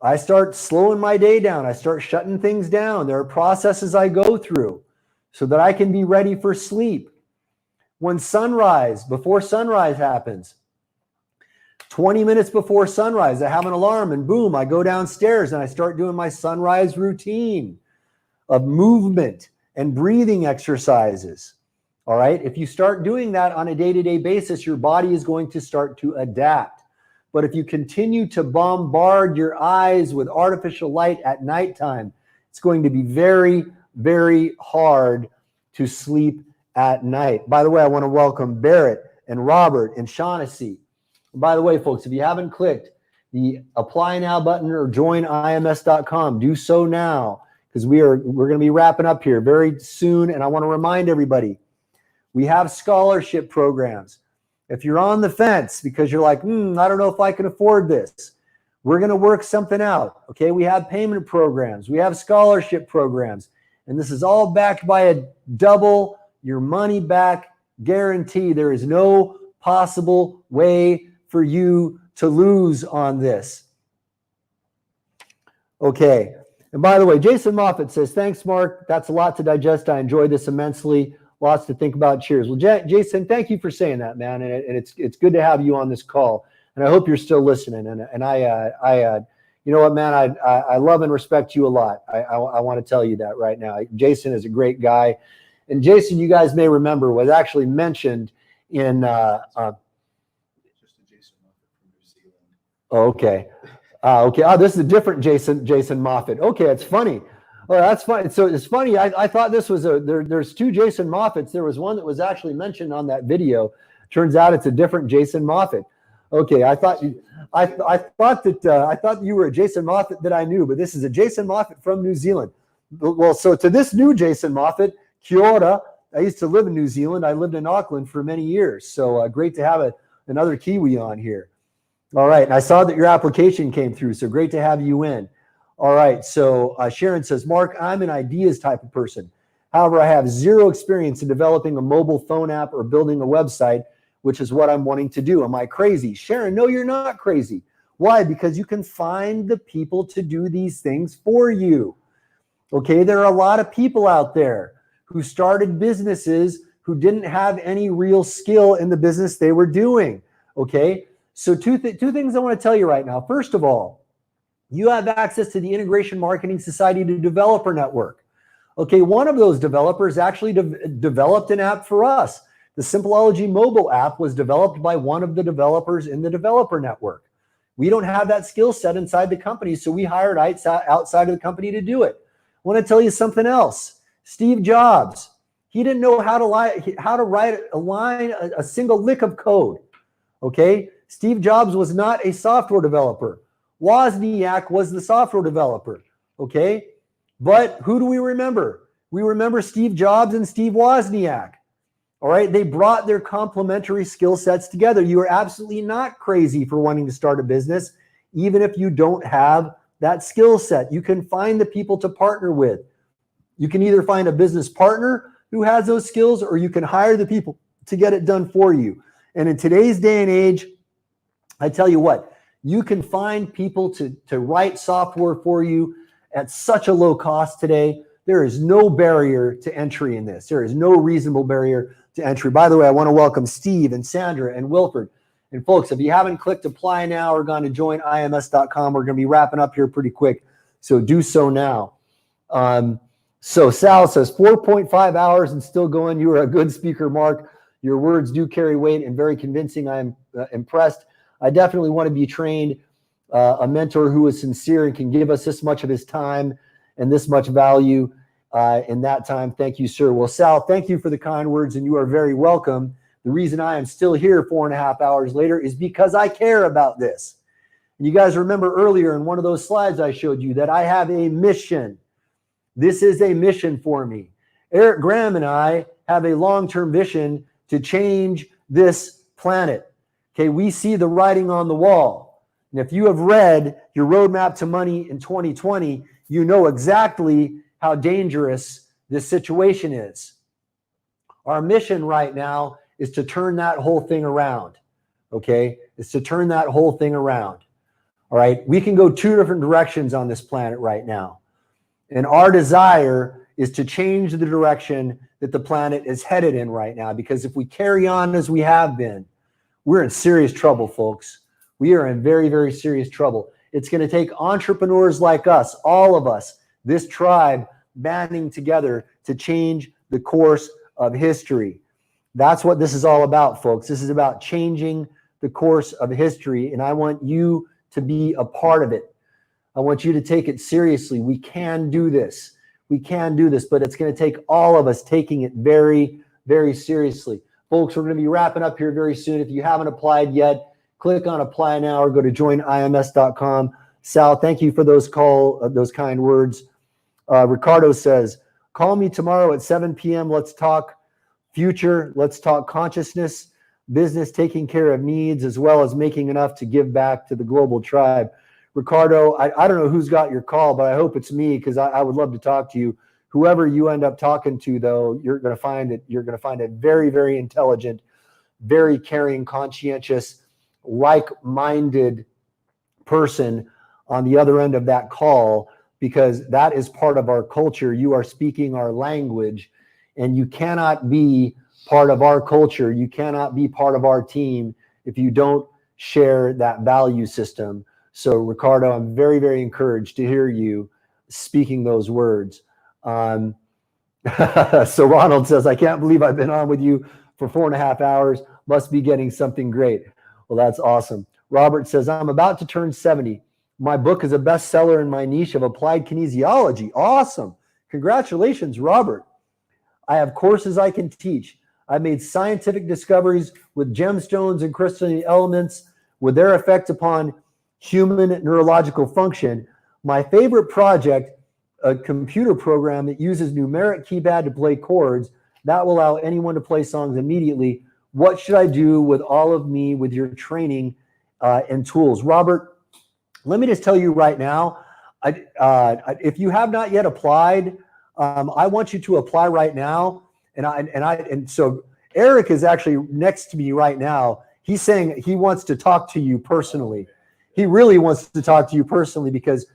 I start slowing my day down. I start shutting things down. There are processes I go through so that I can be ready for sleep. When before sunrise happens, 20 minutes before sunrise, I have an alarm and boom, I go downstairs and I start doing my sunrise routine of movement and breathing exercises. All right. If you start doing that on a day-to-day basis, your body is going to start to adapt. But if you continue to bombard your eyes with artificial light at nighttime, it's going to be very, very hard to sleep at night. By the way, I want to welcome Barrett and Robert and Shaughnessy. By the way, folks, if you haven't clicked the apply now button or join IMS.com, do so now, because we're going to be wrapping up here very soon. And I want to remind everybody, we have scholarship programs. If you're on the fence because you're like, I don't know if I can afford this, we're going to work something out. Okay, we have payment programs, we have scholarship programs, and this is all backed by a double your money back guarantee. There is no possible way for you to lose on this. Okay, and by the way, Jason Moffat says, thanks, Mark. That's a lot to digest. I enjoyed this immensely. Lots to think about. Cheers. Well, Jason, thank you for saying that, man. And it's good to have you on this call. And I hope you're still listening. And I you know what, man, I love and respect you a lot. I want to tell you that right now. Jason is a great guy. And Jason, you guys may remember, was actually mentioned in. Okay. Okay. Oh, this is a different Jason Moffat. Okay, it's funny. Oh, that's funny. So it's funny. I thought this was there's two Jason Moffats. There was one that was actually mentioned on that video. Turns out it's a different Jason Moffat. Okay, I thought you were a Jason Moffat that I knew, but this is a Jason Moffat from New Zealand. Well, so to this new Jason Moffat, kia ora. I used to live in New Zealand. I lived in Auckland for many years. So great to have another Kiwi on here. All right, and I saw that your application came through. So great to have you in. All right, so Sharon says, Mark, I'm an ideas type of person. However, I have zero experience in developing a mobile phone app or building a website, which is what I'm wanting to do. Am I crazy? Sharon, no, you're not crazy. Why? Because you can find the people to do these things for you. Okay, there are a lot of people out there who started businesses who didn't have any real skill in the business they were doing. Okay, so two things I want to tell you right now. First of all, you have access to the Integration Marketing Society to Developer Network. Okay, one of those developers actually developed an app for us. The Simpleology mobile app was developed by one of the developers in the Developer Network. We don't have that skill set inside the company, so we hired outside of the company to do it. I want to tell you something else. Steve Jobs, he didn't know how to write a single lick of code. Okay, Steve Jobs was not a software developer. Wozniak was the software developer, okay? But who do we remember? We remember Steve Jobs and Steve Wozniak, all right? They brought their complementary skill sets together. You are absolutely not crazy for wanting to start a business, even if you don't have that skill set. You can find the people to partner with. You can either find a business partner who has those skills, or you can hire the people to get it done for you. And in today's day and age, I tell you what, you can find people to write software for you at such a low cost today. There is no barrier to entry in this. There is no reasonable barrier to entry. By the way, I want to welcome Steve and Sandra and Wilford. And folks, if you haven't clicked apply now or gone to join IMS.com, we're going to be wrapping up here pretty quick. So do so now. So Sal says 4.5 hours and still going. You are a good speaker, Mark. Your words do carry weight and very convincing. I'm impressed. I definitely want to be trained, a mentor who is sincere and can give us this much of his time and this much value in that time. Thank you, sir. Well, Sal, thank you for the kind words, and you are very welcome. The reason I am still here 4.5 hours later is because I care about this. And you guys remember earlier in one of those slides I showed you that I have a mission. This is a mission for me. Eric Graham and I have a long-term vision to change this planet. Okay, we see the writing on the wall. And if you have read your roadmap to money in 2020, you know exactly how dangerous this situation is. Our mission right now is to turn that whole thing around. Okay, it's to turn that whole thing around. All right. We can go two different directions on this planet right now. And our desire is to change the direction that the planet is headed in right now. Because if we carry on as we have been, we're in serious trouble, folks. We are in very, very serious trouble. It's going to take entrepreneurs like us, all of us, this tribe, banding together to change the course of history. That's what this is all about, folks. This is about changing the course of history, and I want you to be a part of it. I want you to take it seriously. We can do this. We can do this, but it's going to take all of us taking it very, very seriously. Folks, we're going to be wrapping up here very soon. If you haven't applied yet, click on apply now or go to joinims.com. Sal, thank you for those kind words. Ricardo says, call me tomorrow at 7 p.m. Let's talk future. Let's talk consciousness, business, taking care of needs, as well as making enough to give back to the global tribe. Ricardo, I don't know who's got your call, but I hope it's me, because I would love to talk to you. Whoever you end up talking to, though, you're going to find it very, very intelligent, very caring, conscientious, like-minded person on the other end of that call, because that is part of our culture. You are speaking our language, and you cannot be part of our culture. You cannot be part of our team if you don't share that value system. So, Ricardo, I'm very, very encouraged to hear you speaking those words. So Ronald says, I can't believe I've been on with you for 4.5 hours. Must be getting something great. Well, that's awesome. Robert says, I'm about to turn 70. My book is a bestseller in my niche of applied kinesiology. Awesome. Congratulations, Robert. I have courses I can teach. I've made scientific discoveries with gemstones and crystalline elements with their effect upon human neurological function. My favorite project, a computer program that uses numeric keypad to play chords that will allow anyone to play songs immediately. What should I do with all of me with your training and tools? Robert, let me just tell you right now, if you have not yet applied, I want you to apply right now. And so Eric is actually next to me right now. He's saying he wants to talk to you personally. He really wants to talk to you personally because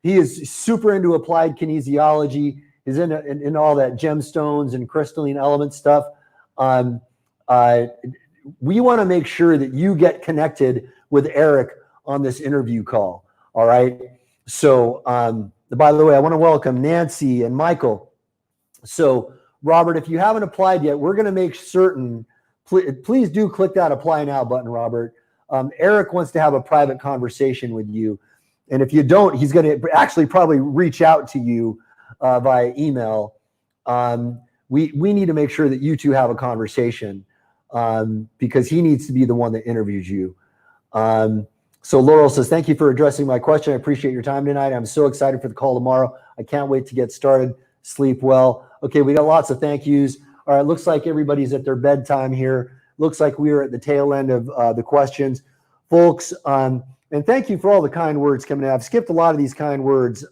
he is super into applied kinesiology. He's in all that gemstones and crystalline element stuff. We want to make sure that you get connected with Eric on this interview call. All right. So, by the way, I want to welcome Nancy and Michael. So, Robert, if you haven't applied yet, we're going to make certain, please do click that apply now button, Robert. Eric wants to have a private conversation with you. And if you don't, he's going to actually probably reach out to you via email. We need to make sure that you two have a conversation because he needs to be the one that interviews you. So Laurel says, thank you for addressing my question. I appreciate your time tonight. I'm so excited for the call tomorrow. I can't wait to get started. Sleep well. Okay, we got lots of thank yous. All right, looks like everybody's at their bedtime here. Looks like we are at the tail end of the questions. Folks, and thank you for all the kind words coming in. I've skipped a lot of these kind words.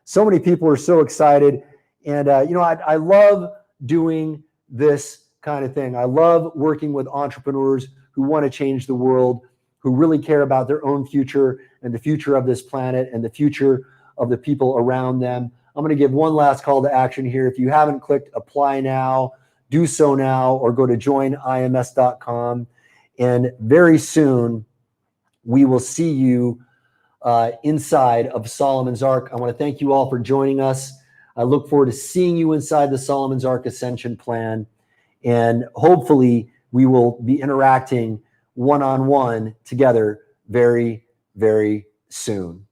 So many people are so excited. And, I love doing this kind of thing. I love working with entrepreneurs who want to change the world, who really care about their own future and the future of this planet and the future of the people around them. I'm going to give one last call to action here. If you haven't clicked apply now, do so now, or go to joinims.com. And very soon, we will see you inside of Solomon's Ark. I want to thank you all for joining us. I look forward to seeing you inside the Solomon's Ark Ascension Plan. And hopefully, we will be interacting one-on-one together very, very soon.